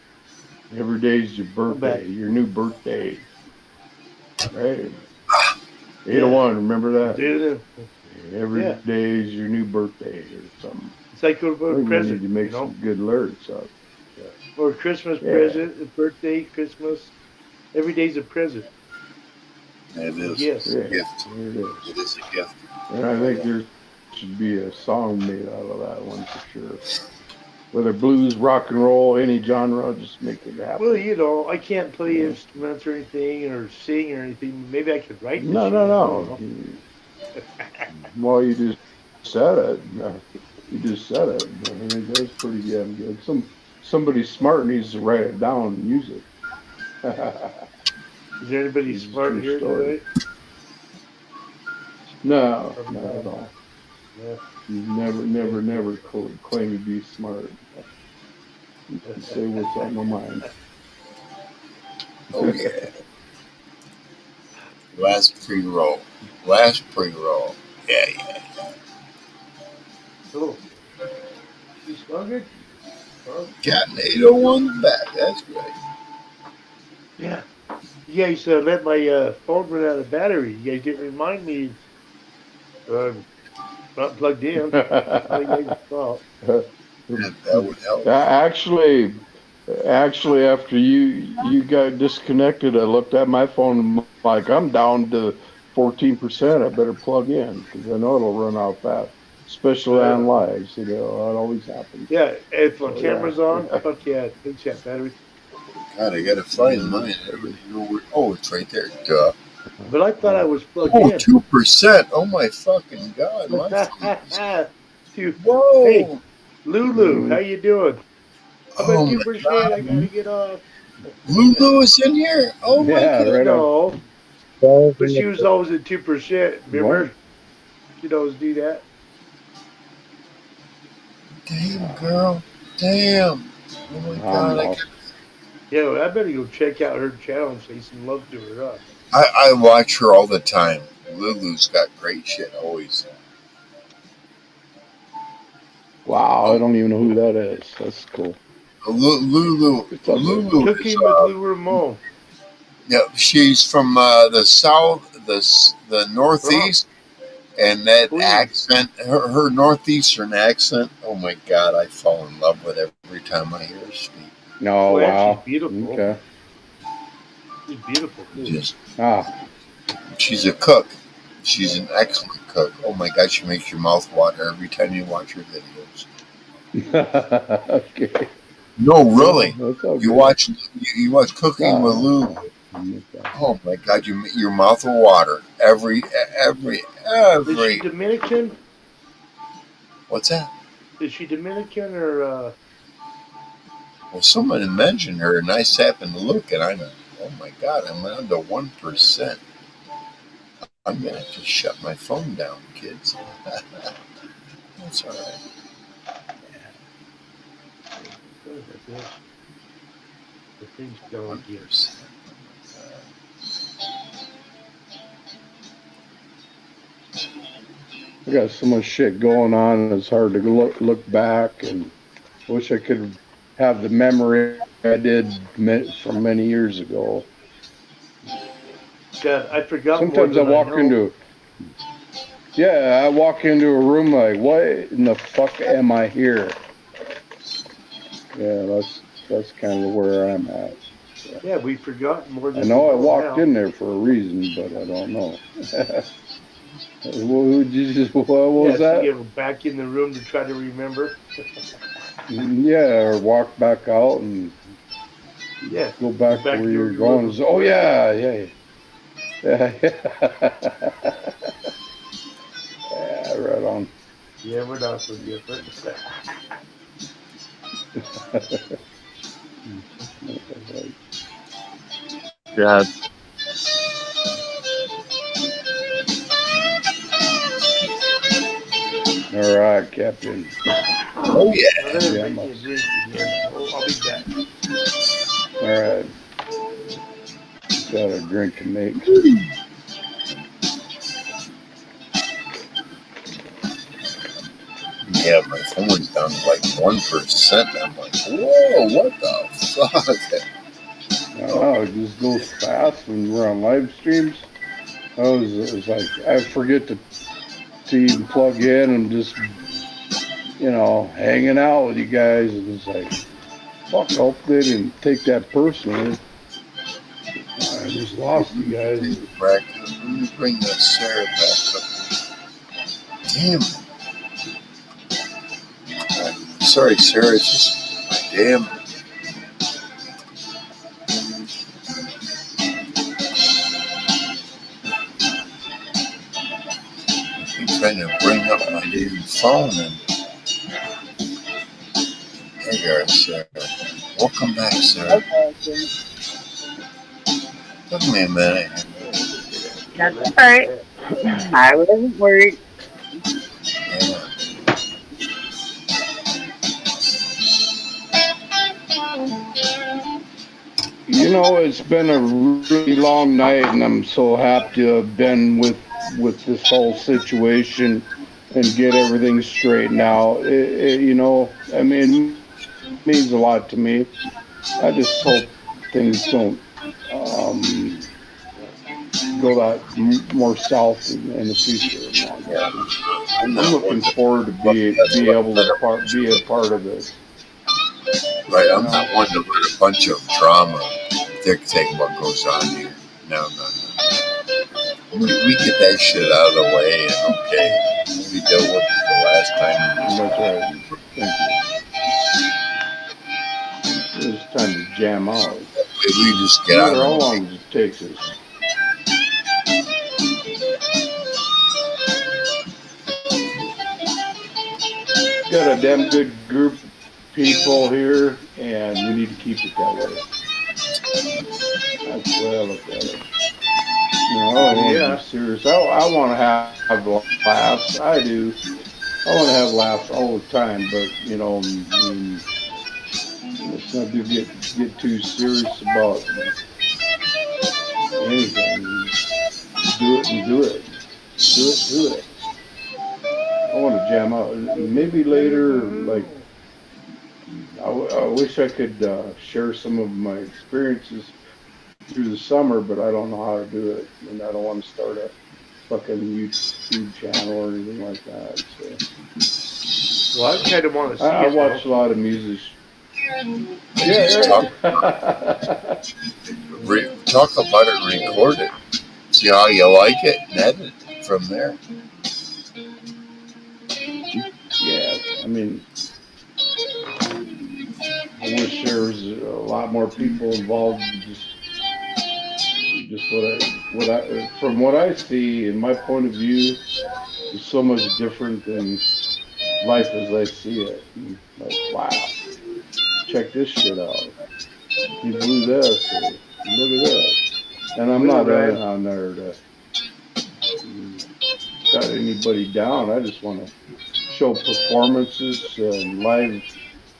Every day's your birthday, your new birthday. Right? 801, remember that? Every day's your new birthday or something. It's like a present. You make some good lyrics up. Or Christmas present, birthday, Christmas. Every day's a present. It is Yes. a Yeah, gift. there it is. It is a gift. And I think there should be a song made out of that one for sure. Whether blues, rock and roll, any genre, just make it Well, happen. I can't play Yeah. instruments or anything or sing or anything. Maybe I could write the No, shit. I don't no, know. no. Well, you just said it. You just said it. I think that's pretty damn good. Somebody smart needs to write it down and use it. Is there anybody It's a smart true here story. tonight? No, Probably not at not. all. No. Never claim to be smart. You can say what's on my mind. Oh yeah. Last pre-roll. Last pre-roll. Yeah, yeah. Oh, you smelled it? Oh, Got an 801 back. That's great. yeah. You guys let my phone run out of battery. You guys didn't remind me. Not plugged in. That's all you guys' fault. That would help. Actually, after you got disconnected, I looked at my phone and I'm like, I'm down to 14%. I better plug in because I know it'll run out fast, especially on lives. You know, it always happens. Yeah, if the So camera's on, fuck yeah, it takes that battery. God, I gotta find mine. Oh, it's right there. Duh. But I thought I was plugged Oh, in. 2%. Oh my fucking God. My phone is... Dude, Whoa. hey, Lulu, how you doing? I'm Oh at my 2%. God. I gotta get off. Lulu is in here. Oh my Yeah, God. right on. No, but she was always at 2%. Remember? What? She'd always do that. Damn, girl. Damn. Oh my God. Lost. Yeah, well, I better go check out her channel and say some love to her. I watch her all the time. Lulu's got great shit always. Wow, I don't even know who that is. That's cool. Lulu It's all good. is Cooking with Lou Ramon. yeah, she's from the south, the northeast, and that Queens. accent, her northeastern accent. Oh my God, I fall in love with it every time I hear her speak. Oh, And wow. she's beautiful. Okay. She's beautiful too. Just, Ah. she's a cook. She's an excellent cook. Oh my God, she makes your mouth water every time you watch her videos. Okay. No, really. That's all You good. watch Cooking with Lou. Oh my God, your mouth will water every. Is she Dominican? What's that? Is she Dominican or? Well, somebody mentioned her, and I happened to look, and oh my God, I'm down to 1%. I'm gonna have to shut my phone down, kids. That's all right. The thing's going again. 1%. I got so much shit going on. It's hard to look back, and wish I could have the memory I did from many years ago. God, I forgot. Sometimes I walk into a room like, what in the fuck am I here? Yeah, that's kind of where I'm at. So. Yeah, we forgot more than I know I now. walked in there for a reason, but I don't know. What was that? So you go back in the room to try to remember. Yeah, or walk back out and go back where you're going. Oh yeah. Yeah, right on. Yeah, we're not so different. God. All right, Captain. Oh yeah. Make me a drink again. I'll be back. All right. Got a drink to make. Yeah, my phone was down to like 1%. I'm like, whoa, what the fuck? Oh, it just goes fast when we're on live streams. It's like I forget to even plug in and just hanging out with you guys, and it's like, fuck, I hope they didn't take that personally. I just lost you guys. Let me bring that Sarah back up. Damn it. Sorry, Sarah. Just damn. I'm trying to bring up my damn phone, and there you are, Sarah. Welcome back, Sarah. Okay. Took me a minute. That's all right. I wasn't worried. Yeah. It's been a really long night, and I'm so happy to have been with this whole situation and get everything straightened out. I mean, it means a lot to me. I just hope things don't um, go that more south in the future. Yeah. I'm I'm not one looking to forward to be able to be a part of this. right. You I'm know, not one to let a bunch of drama dictate what goes on here. No, no, no. We get that shit out of the way, and okay, we dealt with it the last that's time. right. Thank you. It's time to jam out. Maybe we just No get on matter how and long it takes us. Got a damn good group of people here, and we need to keep it that way. That's the way I look at it. I Oh don't want to be yeah. serious. I want to have laughs. I do. I want to have laughs all the time, but I mean, let's not get too serious about anything. Do it and do it. Do it to it. I want to jam out. Maybe later, like I wish I could share some of my experiences through the summer, but I don't know how to do it, and I don't want to start a fucking YouTube channel or anything like that. So Well, I kind of want to see I it though. watch a lot of music. just Yeah, talk, right. talk about it and record it. See how you like it and edit it from there. Yeah, I mean, I wish there was a lot more people involved. Just from what I see, in my point of view, is so much different than life as I see it. And like, wow, check this shit out. Can you believe this? Or look at this. And I'm Well, not Ryan, on there to shut anybody down. I just want to show performances and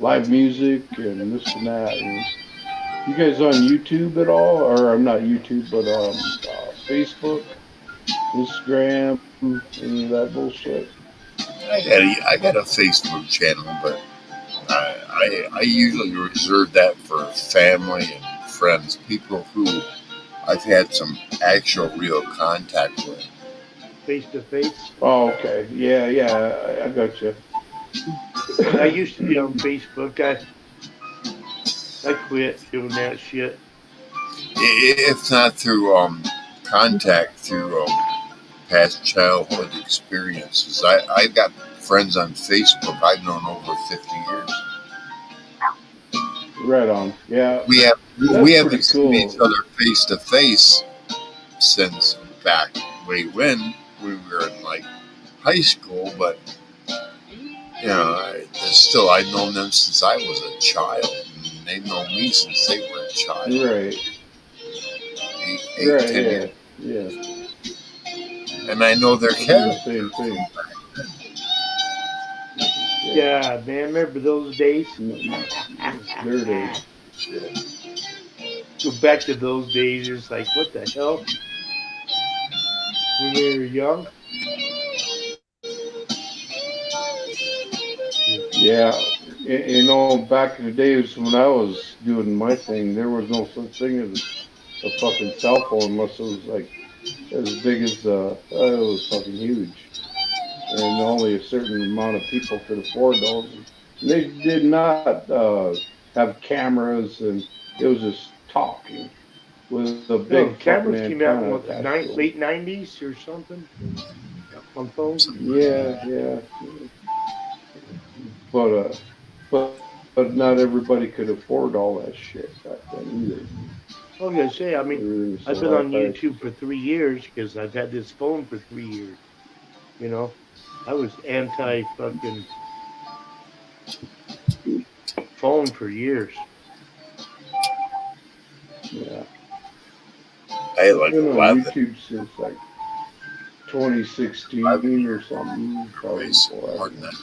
live music and this and that. And you guys on YouTube at all? Or I'm not YouTube, but Facebook, Instagram, any of that bullshit? I got a Facebook channel, but I usually reserve that for family and friends, people who I've had some actual real contact with. face to face. Oh, okay. Yeah, yeah, I got you. I used to be on Facebook. I quit doing that shit. If not through contact, through past childhood experiences. I've got friends on Facebook I've known over 50 years. Right on. Yeah, We have that's we pretty haven't seen each cool. other face to face since back way when we were in like high school, but still I've known them since I was a child. And they've known me since they were a child. Right. Eight, Right. 10 years, Yeah. Yeah. and I know their I do the character. same thing. Yeah. Yeah, man, remember those days? It's their days. Go back to those days. It's like, what the hell? When we were young. Yeah. Back in the days when I was doing my thing, there was no such thing as a fucking cell phone unless it was like as big as it was fucking huge, and only a certain amount of people could afford those. And they did not have cameras, and it was just talking. with a Yeah, big fucking cameras came out in antenna what, the attached to them. late '90s or something on phones. Yeah, yeah. But but not everybody could afford all that shit back then either. I was gonna say, I mean, Everything was I've so been high on priced. YouTube for 3 years because I've had this phone for 3 years. You know, I was anti fucking phone for years. Yeah. I had I've like been on 11 YouTube since like 2016 or something, probably boys. before that. Pardon that.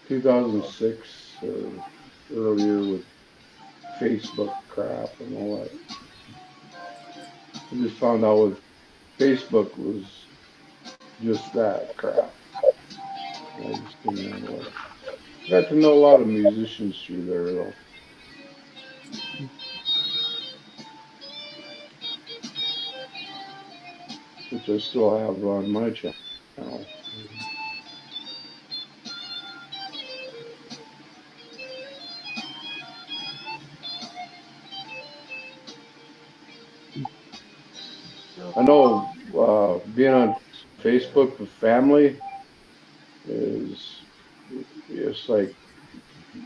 2006 or earlier with Facebook crap and all that. I just found out with Facebook was just that crap. I just didn't handle it. I got to know a lot of musicians through there though, which I still have on my channel. I know being on Facebook with family is it's like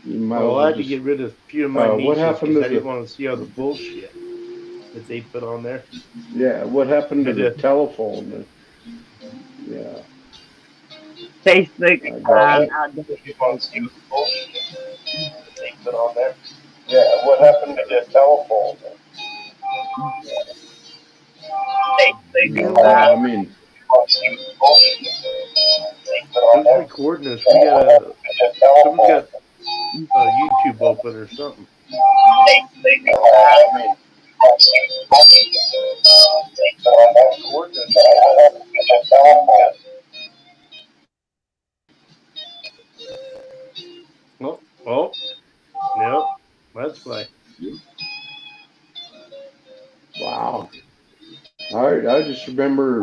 you might as Well, I well had to just get rid of a few of my what nieces happened because to I didn't the want to see all the bullshit that they put on there. yeah what happened I to the did. telephone? Yeah, Facebook I guess it. outdated. Yeah, what happened to the telephone? Bill, No, I mean, who's recording us? We got a someone's got YouTube open or something. Oh, oh, no, that's why. wow. I just remember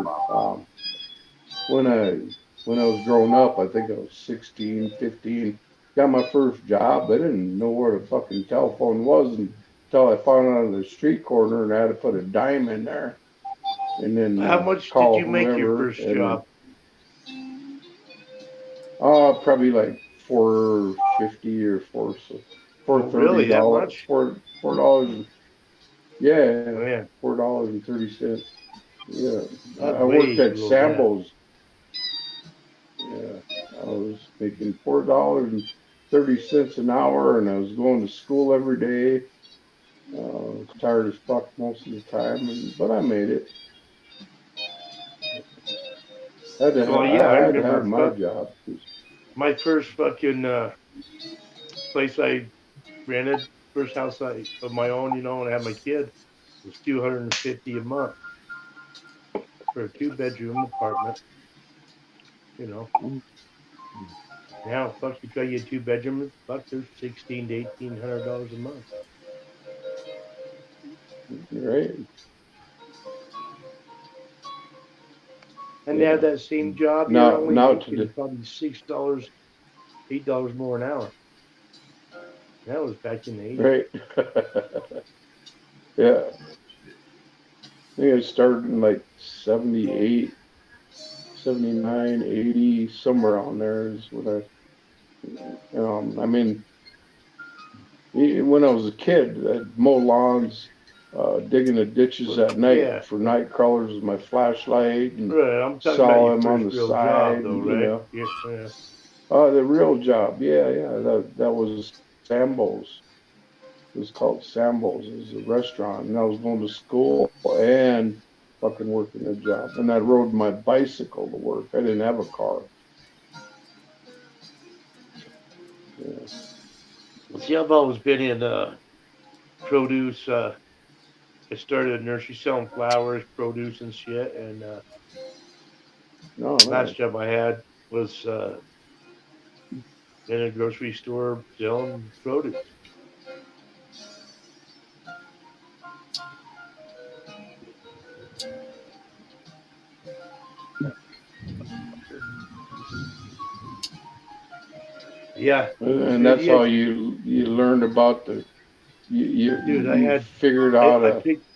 when I was growing up. I think I was 16, 15. Got my first job. I didn't know where the fucking telephone was until I found it on the street corner, and I had to put a dime in there and then How much did call you make your whoever. first And then job? probably like 450 or four Oh, thirty really? That dollars, much? $4. Yeah, Man, $4.30. Yeah, that's I worked way at below that. Sambo's. Yeah, I was making $4.30 an hour, and I was going to school every day. I was tired as fuck most of the time, but I made it. Well, yeah, I I had to have remember my job. 'Cause, my first fucking place I rented, first house I of my own, and I had my kid, was 250 a month for a 2 bedroom apartment. You know, now fuck, you try to get 2 bedrooms, fuck, they're 16 to $1,800 a month. right? And to have Yeah. that same job, you're only Now making today, probably $6, $8 more an hour. That was back in the '80s. right? Yeah. I think I started in like 78, 79, 80, somewhere on there is when I mean, when I was a kid, I'd mow lawns, digging the ditches But at night yeah, for night crawlers with my flashlight and right. I'm talking about saw your them on first the real job, side, though, and, right? Yeah, yeah. the real job. Yeah, yeah, that was Sambo's. It was called Sambo's. It was a restaurant, and I was going to school and fucking working a job. And I rode my bicycle to work. I didn't have a car. Yeah. See, I've always been in produce. I started a nursery selling flowers, produce, and shit. And No, last nice. job I had was in a grocery store selling produce. Yeah, And yeah, that's yeah. how you learned about the Dude, you figured out I a picked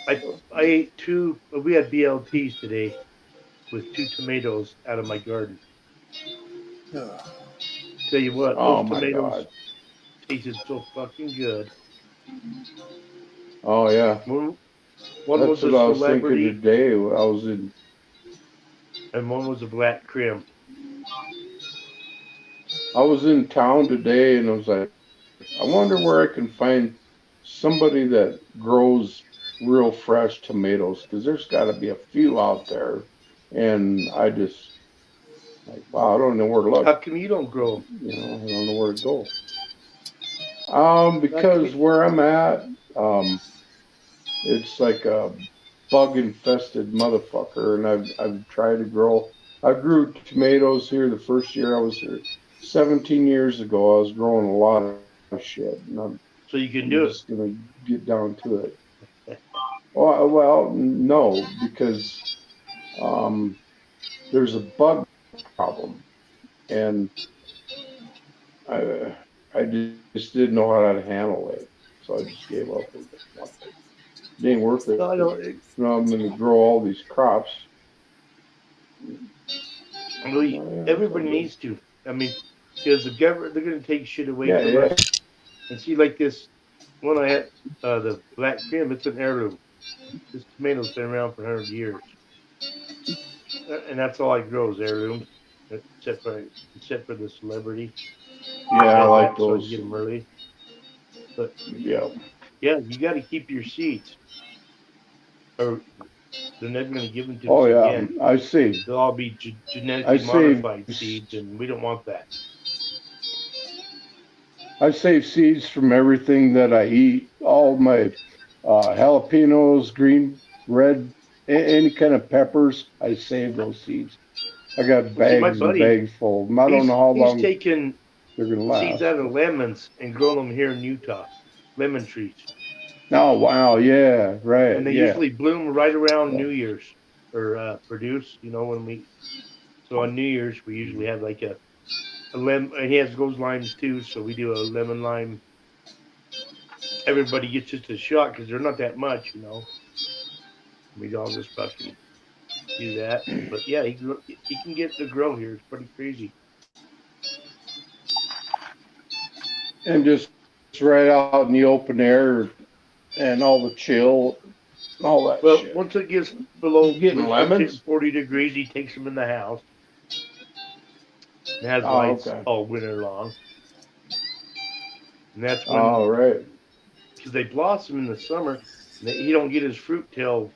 I ate two. We had BLTs today with two tomatoes out of my garden. Tell you what, those oh my tomatoes god. tasted so fucking good. Oh yeah. One, one That's was a what I was thinking celebrity, today. I was in and one was a black crim. town today and I was like, I wonder where I can find somebody that grows real fresh tomatoes because there's got to be a few out there. And I just like, wow, I don't know where to How look. come you don't grow them? I don't know where to go. How come Because you? where I'm at, um, it's like a bug infested motherfucker, and I've tried to grow. I grew tomatoes here the first year I was here. 17 years ago, I was growing a lot of shit, and So you I'm can just do it. gonna get down to it. Well, no, because um, there's a bug problem, and I just didn't know how to handle it, so I just gave up. I was like, fuck it. It ain't worth it. No, I don't. I'm going to grow all these crops. Yeah, it's all Everybody good. needs to. I mean, because the government they're going to take shit away Yeah, from yeah, us. And see, like this one I had, the black cream. It's an heirloom. This tomato's been around for 100 years, and that's all I grow is heirlooms, except for the celebrity. I yeah. I fed like that so I can get those. them early. But Yeah. yeah, you got to keep your seeds, or they're never going to give them to Oh, us yeah. again. They'll all be I genetically save. modified seeds, and we don't want that. I save seeds from everything that I eat. All my jalapenos, green, red, any kind of peppers. I save those seeds. I got Well, see, my bags and buddy, bags full of them. I don't know he's how he's long taken they're gonna seeds last. out of lemons and grown them here in Utah, lemon trees, Oh wow, yeah, and right, they yeah. usually bloom right around Yeah. New Year's or produce. When we so on New Year's we usually have like a lemon. He has those limes too, so we do a lemon lime. Everybody gets just a shot because they're not that much. We all just fucking do that. But yeah, he can get the grow here. It's pretty crazy. And just right out in the open air and all the chill, all that shit. Well, once it gets You below, getting when it starts lemons? hitting 40 degrees, he takes them in the house. It has Oh, lights okay. all winter long, and that's when All right. because they blossom in the summer. And he don't get his fruit till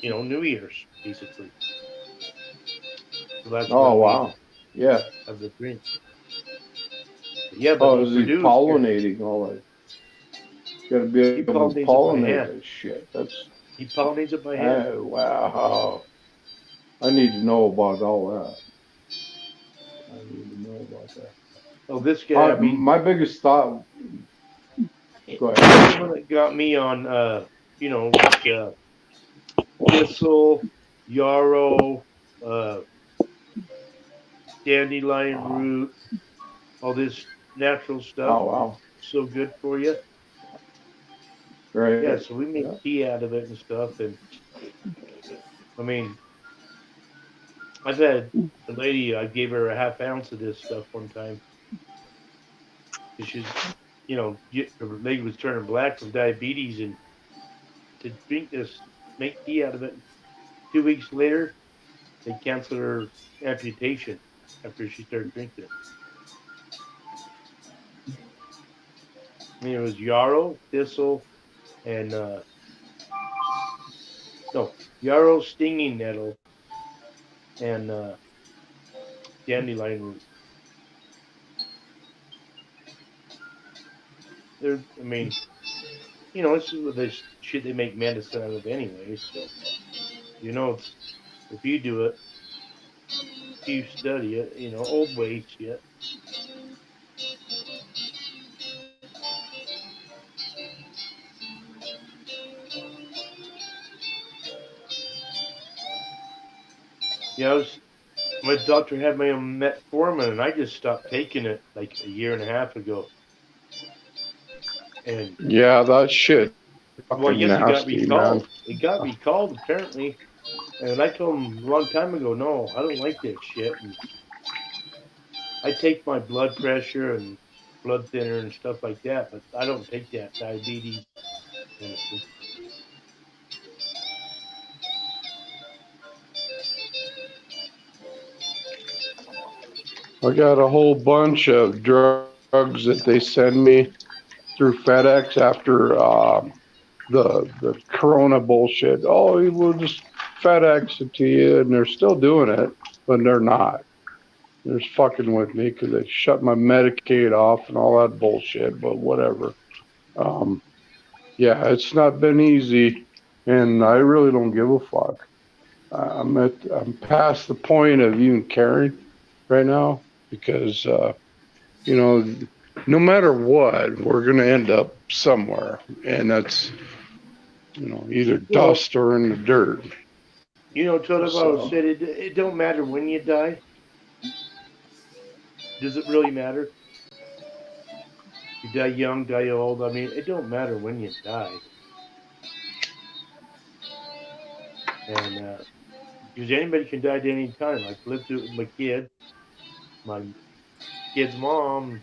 New Year's basically. So that's Oh when we wow. Yeah. have the drink. But yeah, but Oh, they is he produce here. pollinating all that? Got to be He able to pollinates it by pollinate hand. that shit. That's He pollinates it by hand. oh wow. I need to know about all that. I need to know about that. Oh, this guy. I mean, My biggest thought. Go he's the ahead. one that got me on. Like thistle, yarrow, uh, dandelion Oh, root, all this natural stuff. oh wow. So good for you. Right. Yeah, so we make Yeah. tea out of it and stuff. And I mean, I've had a lady, I gave her a half ounce of this stuff one time because her leg was turning black from diabetes, and to drink this, make tea out of it. 2 weeks later, they canceled her amputation after she started drinking it. I mean, it was yarrow, thistle, and no, yarrow, stinging nettle, and dandelion root. I mean, this is what the shit they make medicine out of anyway. So it's if you do it, if you study it, old ways shit. My doctor had me on metformin, and I just stopped taking it like a year and a half ago. And Yeah, that shit well, I fucking guess it got nasty, man. recalled. It got recalled apparently. And I told him a long time ago, no, I don't like that shit. And I take my blood pressure and blood thinner and stuff like that, but I don't take that diabetes medicine. I got a whole bunch of drugs that they send me through FedEx after the Corona bullshit. Oh, we'll just FedEx it to you, and they're still doing it, but they're not. They're just fucking with me because they shut my Medicaid off and all that bullshit. But whatever. Um, yeah, it's not been easy, and I really don't give a fuck. I'm past the point of even caring right now because you know, no matter what, we're gonna end up somewhere, and that's either Well, dust or in the dirt. Todabo So said it don't matter when you die. Does it really matter? You die young, die old. I mean, it don't matter when you die. And because anybody can die at any time. I've lived through it with my kid, my kid's mom.